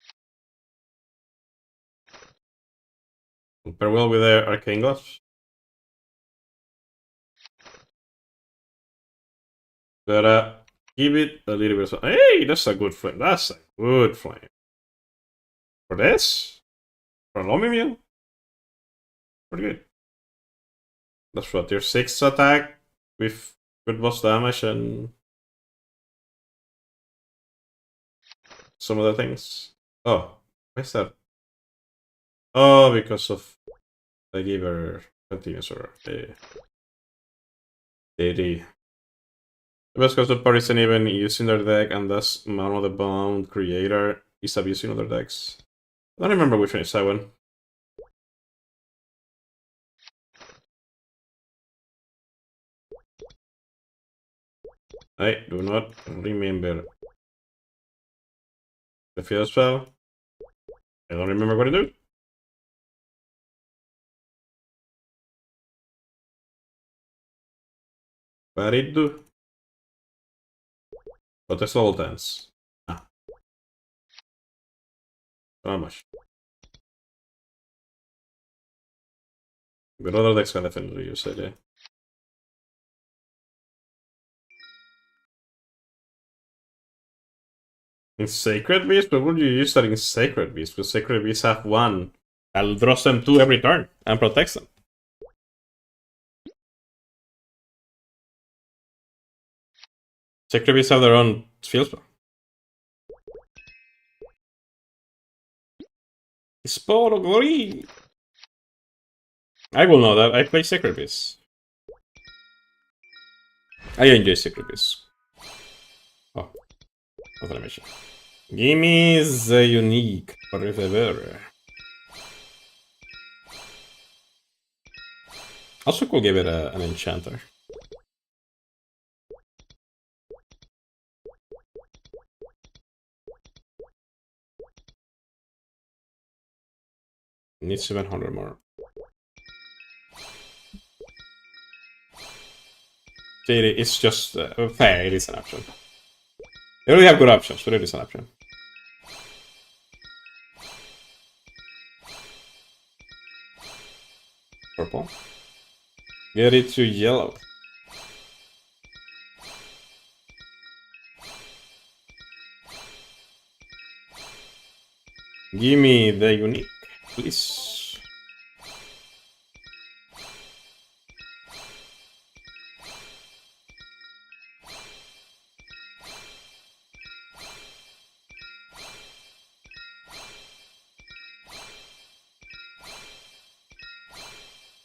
Will pair well with the Arcane Gloves. Gotta give it a little bit of... Hey, that's a good flame. That's a good flame. For this? For Lomimil? Pretty good. That's what, your 6th attack with good boss damage and some other things. Oh, why is that? Oh, because of I gave her continuous or the deity. The best because the party isn't even using their deck, and thus Mono the Bound Creator is abusing other decks. I don't remember which one is that one. I do not remember the field spell. I don't remember what to do. What it do? But it's all dance. Ah. Not much. But other decks can definitely use it, yeah. In Sacred Beast? But would you use that in Sacred Beast? Because Sacred Beasts have 1. I'll draw them 2 every turn and protects them. Sacred Beasts have their own field spell. Spore Glory! I will know that. I play Sacred Beasts. I enjoy Sacred Beasts. Oh, not animation. Give me the unique forever. Also could give it an enchanter. Need 700 more. It's just fair, it is an option. They really have good options, but it is an option. Purple. Get it to yellow. Give me the unique, please.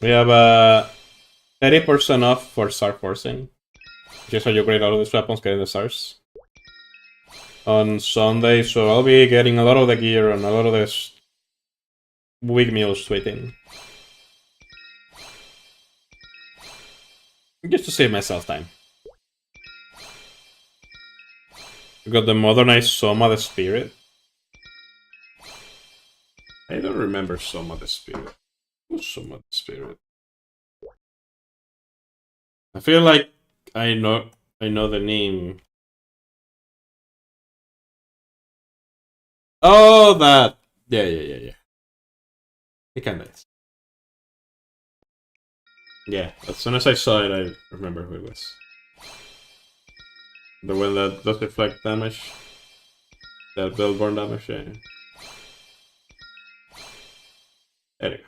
We have 30% off for Star Forcing. Just how you upgrade all of these weapons, getting the stars. On Sunday, so I'll be getting a lot of the gear and a lot of this weak meals tweeting. Just to save myself time. We got the modernized Soma the Spirit. I don't remember Soma the Spirit. Who's Soma the Spirit? I feel like I know the name. Oh, that. Yeah. It kinda is. Yeah, as soon as I saw it, I remember who it was. The one that does reflect damage. That Billborn damage, yeah. There you go.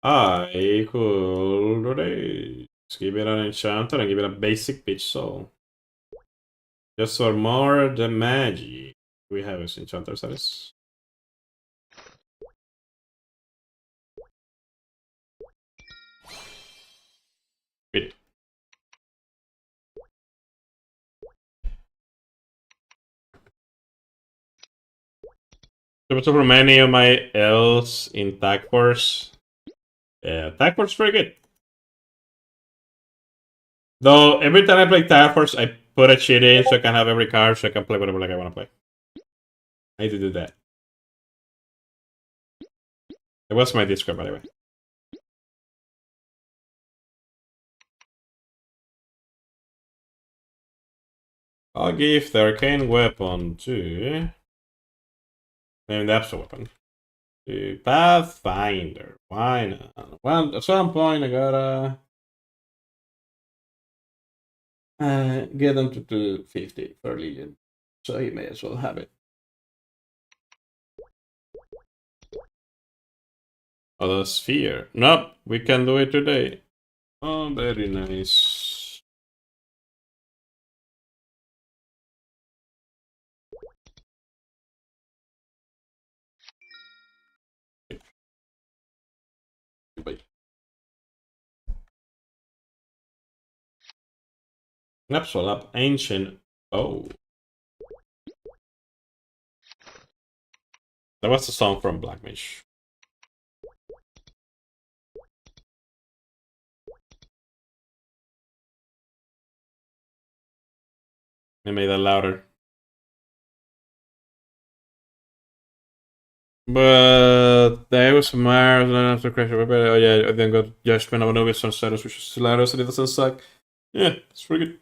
I could today. Give it an enchanter and give it a basic pitch soul. Just for more the magic. We have as enchanter status. Read it. So for many of my elves in Tag Force. Yeah, Tag Force is pretty good. Though every time I play Tag Force, I put a cheat in so I can have every card so I can play whatever like I want to play. I need to do that. It was my Discord, by the way. I'll give the arcane weapon to. And the absolute weapon. To Pathfinder. Why not? Well, at some point I gotta get them to 250 for Legion. So he may as well have it. Oh, the sphere. Nope, we can do it today. Oh, very nice. Bye. Snapswap ancient. Oh. That was the song from Black Mage. I made that louder. But there was some Mars and after crash. Oh yeah, I then got Judgment of Anubis on status, which is hilarious and it doesn't suck. Yeah, it's pretty good.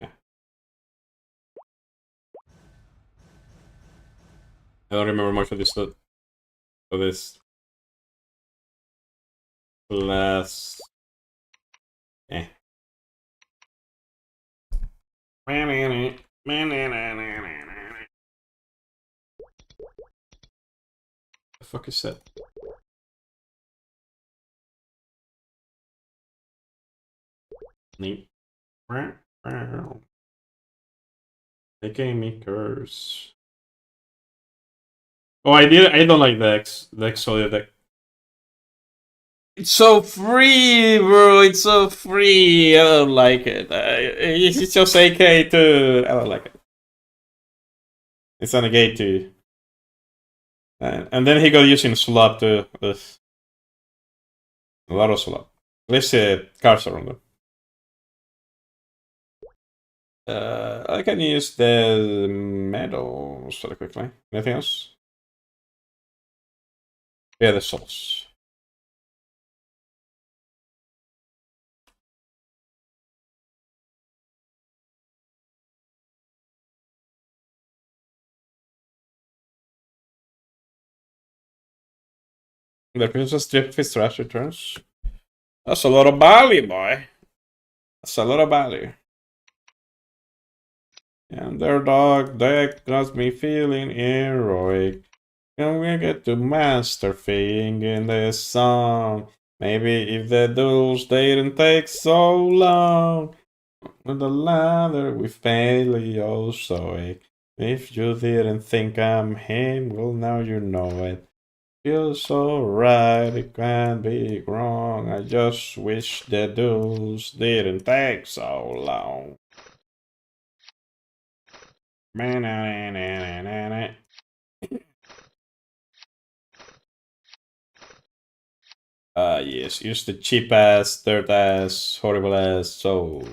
Yeah. I don't remember much of this stuff. Of this class. Eh. The fuck is that? Neat. They gave me curse. Oh, I don't like the Exlot deck. It's so free, bro. It's so free. I don't like it. It's just AK too. I don't like it. It's on a gate too. And then he got using swap too. Ugh. A lot of swap. Let's see cards around them. I can use the medals very quickly. Anything else? Yeah, the souls. The princess strip his trash returns. That's a lot of value, boy. That's a lot of value. Underdog deck got me feeling heroic. Can we get to master thing in this song? Maybe if the duels didn't take so long. With the ladder with Paleozoic. If you didn't think I'm him, well now you know it. Feels so right, it can't be wrong. I just wish the duels didn't take so long. Yes, use the cheap ass, dirt ass, horrible ass, so.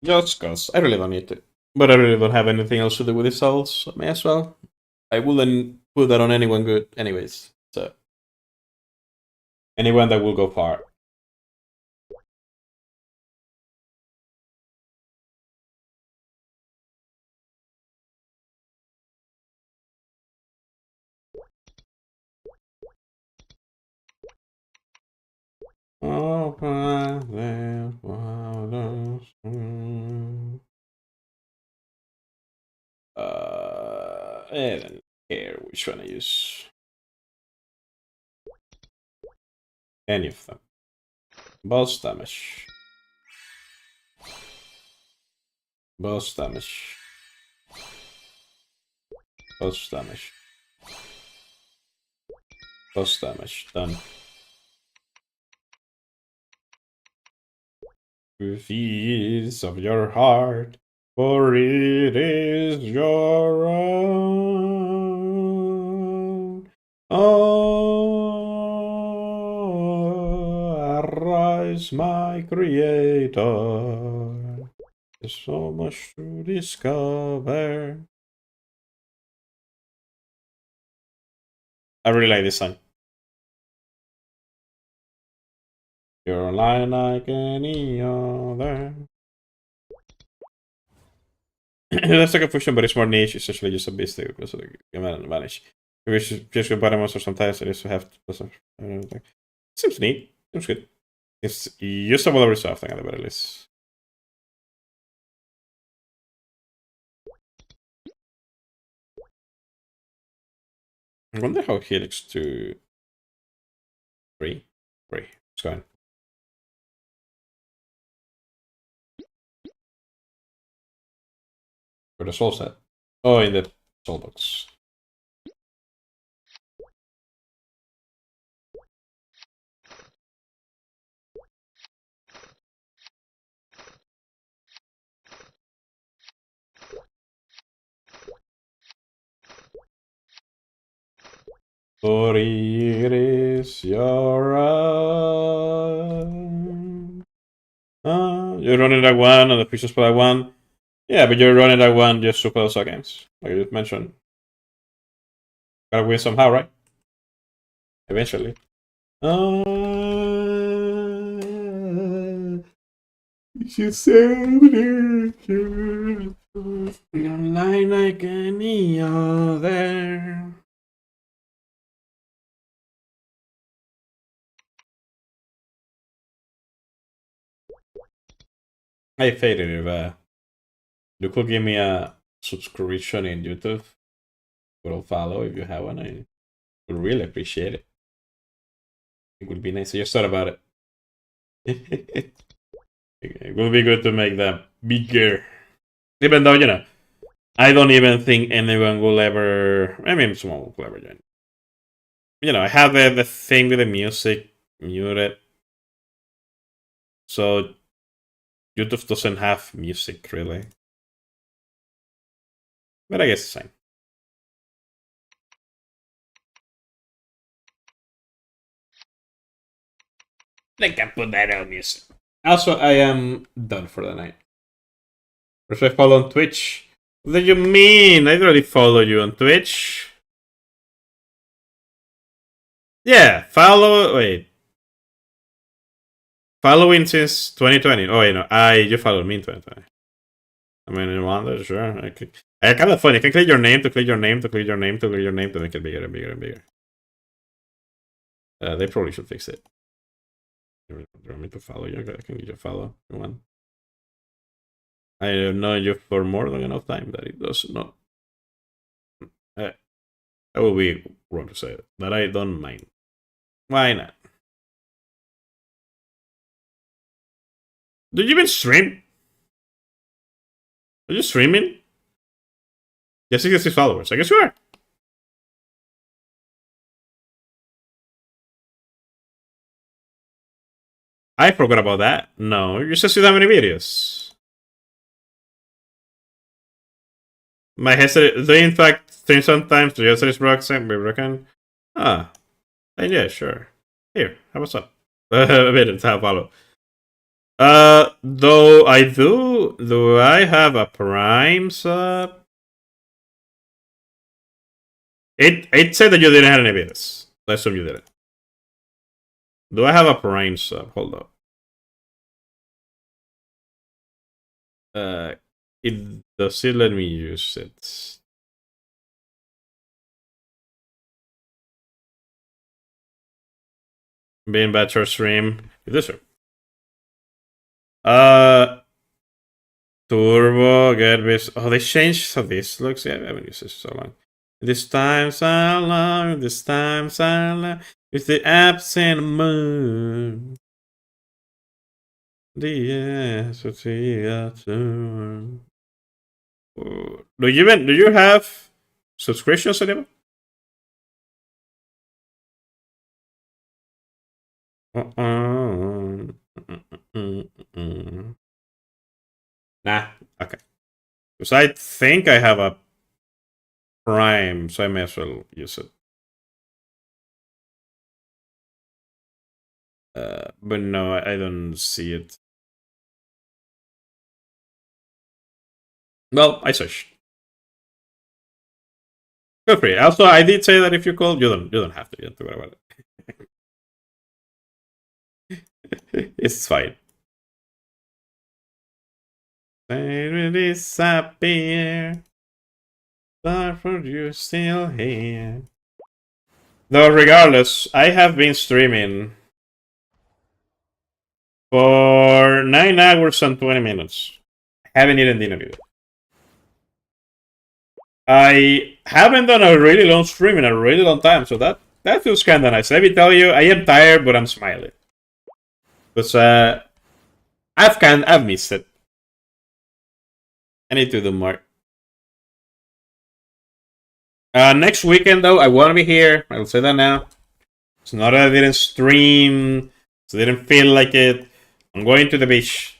Just cause I really don't need to. But I really don't have anything else to do with this souls, so may as well. I wouldn't put that on anyone good anyways. So anyone that will go far. I don't care which one I use. Any of them. Boss damage. Boss damage. Boss damage. Boss damage. Done. Feast of your heart, for it is your own. Oh, arise, my creator. There's so much to discover. I really like this song. You're lying like any other. That's like a fusion, but it's more niche. It's actually just a beast because of the advantage. We should just go bottom monster sometimes. I just have to. Seems neat. Seems good. It's usable every so often at the very least. I wonder how Helix to 3. 3. It's going. For the soul set. Oh, in the soul box. For it is your own. You're running that one and the pieces for that one. Yeah, but you're running that one just to play those games. Like you mentioned. Gotta win somehow, right? Eventually. You online like any other. I faded if you could give me a subscription in YouTube. Or follow if you have one. I would really appreciate it. It would be nice. I just thought about it. It will be good to make them bigger. Even though, you know, I don't even think anyone will ever. I mean, someone will ever join. You know, I have the thing with the music muted. So YouTube doesn't have music really. But I guess it's fine. They can put that on music. Also, I am done for the night. Or should I follow on Twitch? What do you mean? I already follow you on Twitch. Yeah, follow. Wait. Following since 2020. Oh, wait, no. You followed me in 2020. I mean, in Wanda, sure. I kind of funny. You can click your name to click your name to click your name to click your name to make it bigger and bigger and bigger. They probably should fix it. Do you want me to follow you? I can give you a follow if you want. I have known you for more than enough time that it does not. That would be wrong to say it, but I don't mind. Why not? Did you even stream? Are you streaming? Yes, 66 followers. I guess you are. I forgot about that. No, you just see that many videos. My headset, they in fact stream sometimes. The headset is broken. Ah, and yeah, sure. Here, how what's up? A bit to follow. Though I do I have a Prime sub? It said that you didn't have any videos. I assume you didn't. Do I have a Prime sub? Hold up. It does it let me use it? Being better stream. This one. Turbo, get this. Oh, they changed how this looks. Yeah, I haven't used this so long. This time so long, this time so long. With the absent moon. The answer to your turn. Do you have subscriptions anymore? Nah, okay. Because I think I have a Prime, so I may as well use it. But no, I don't see it. Well, I searched. Feel free. Also, I did say that if you call, you don't have to. You don't have to worry about it. It's fine. They will disappear. But you're still here. Though, regardless, I have been streaming for 9 hours and 20 minutes. I haven't eaten dinner yet. I haven't done a really long stream in a really long time, so that feels kind of nice. Let me tell you, I am tired, but I'm smiling. Because I've missed it. I need to do more. Next weekend, though, I want to be here. I'll say that now. It's not that I didn't stream. So I didn't feel like it. I'm going to the beach.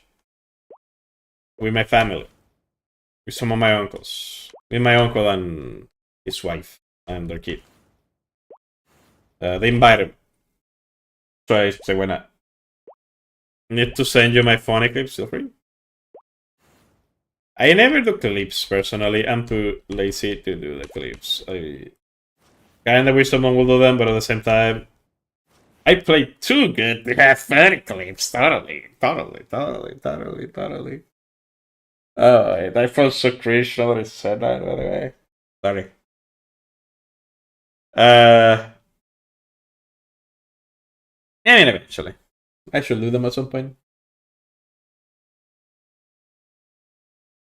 With my family. With some of my uncles. With my uncle and his wife. And their kid. They invited me. So I say, why not? Need to send you my phone clips, feel free. I never do clips personally. I'm too lazy to do the clips. I kinda wish someone would do them, but at the same time, I play too good to have funny clips. Totally. Oh, wait, I felt so cringe now that I said that, by the way. Sorry. I mean, eventually. I should do them at some point.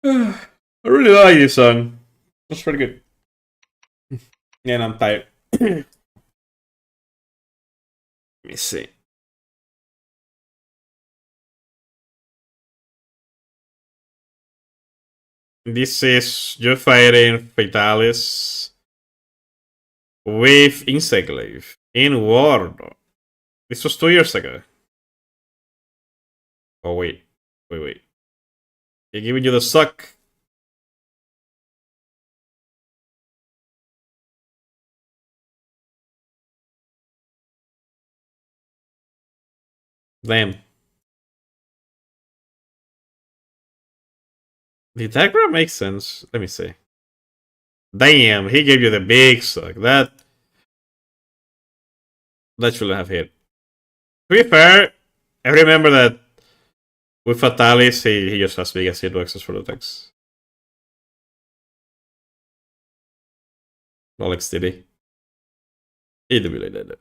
I really like this song. It's pretty good. And I'm tired. Let me see. This is you're fighting Fatalis with Insectlave in Wardo. This was 2 years ago. Oh, wait. They're giving you the suck. Damn. The diagram makes sense. Let me see. Damn, he gave you the big suck. That shouldn't have hit. To be fair, I remember that with Fatalis, he just has biggest hitboxes for the decks. Not like Steady. He really did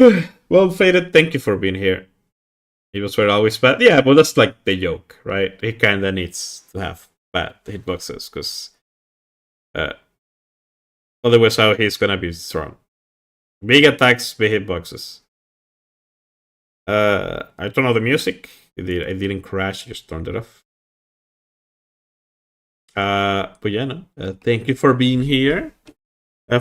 it. Well, Faded, thank you for being here. He was very always bad. Yeah, but that's like the joke, right? He kinda needs to have bad hitboxes, because otherwise how he's gonna be strong. Big attacks, big hitboxes. I turned off the music. I didn't crash, just turned it off. But yeah, no. Thank you for being here.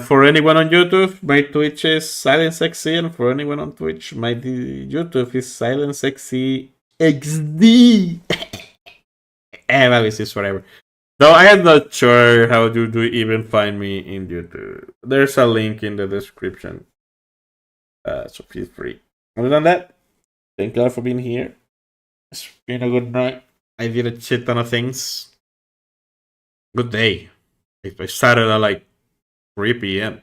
For anyone on YouTube, my Twitch is SilentSexy, and for anyone on Twitch, my YouTube is SilentSexy XD. Well, this is whatever. Though I am not sure how to even find me in YouTube. There's a link in the description. So feel free. Other than that, thank you all for being here. It's been a good night. I did a shit ton of things. Good day. I started at like 3 p.m.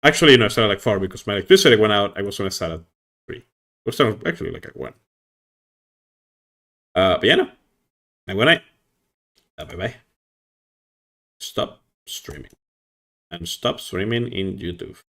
Actually, no, I started like 4 because my electricity went out. I was gonna start at 3. It was actually like at 1. But yeah, no. Have a good night. Bye-bye. Stop streaming. And stop streaming in YouTube.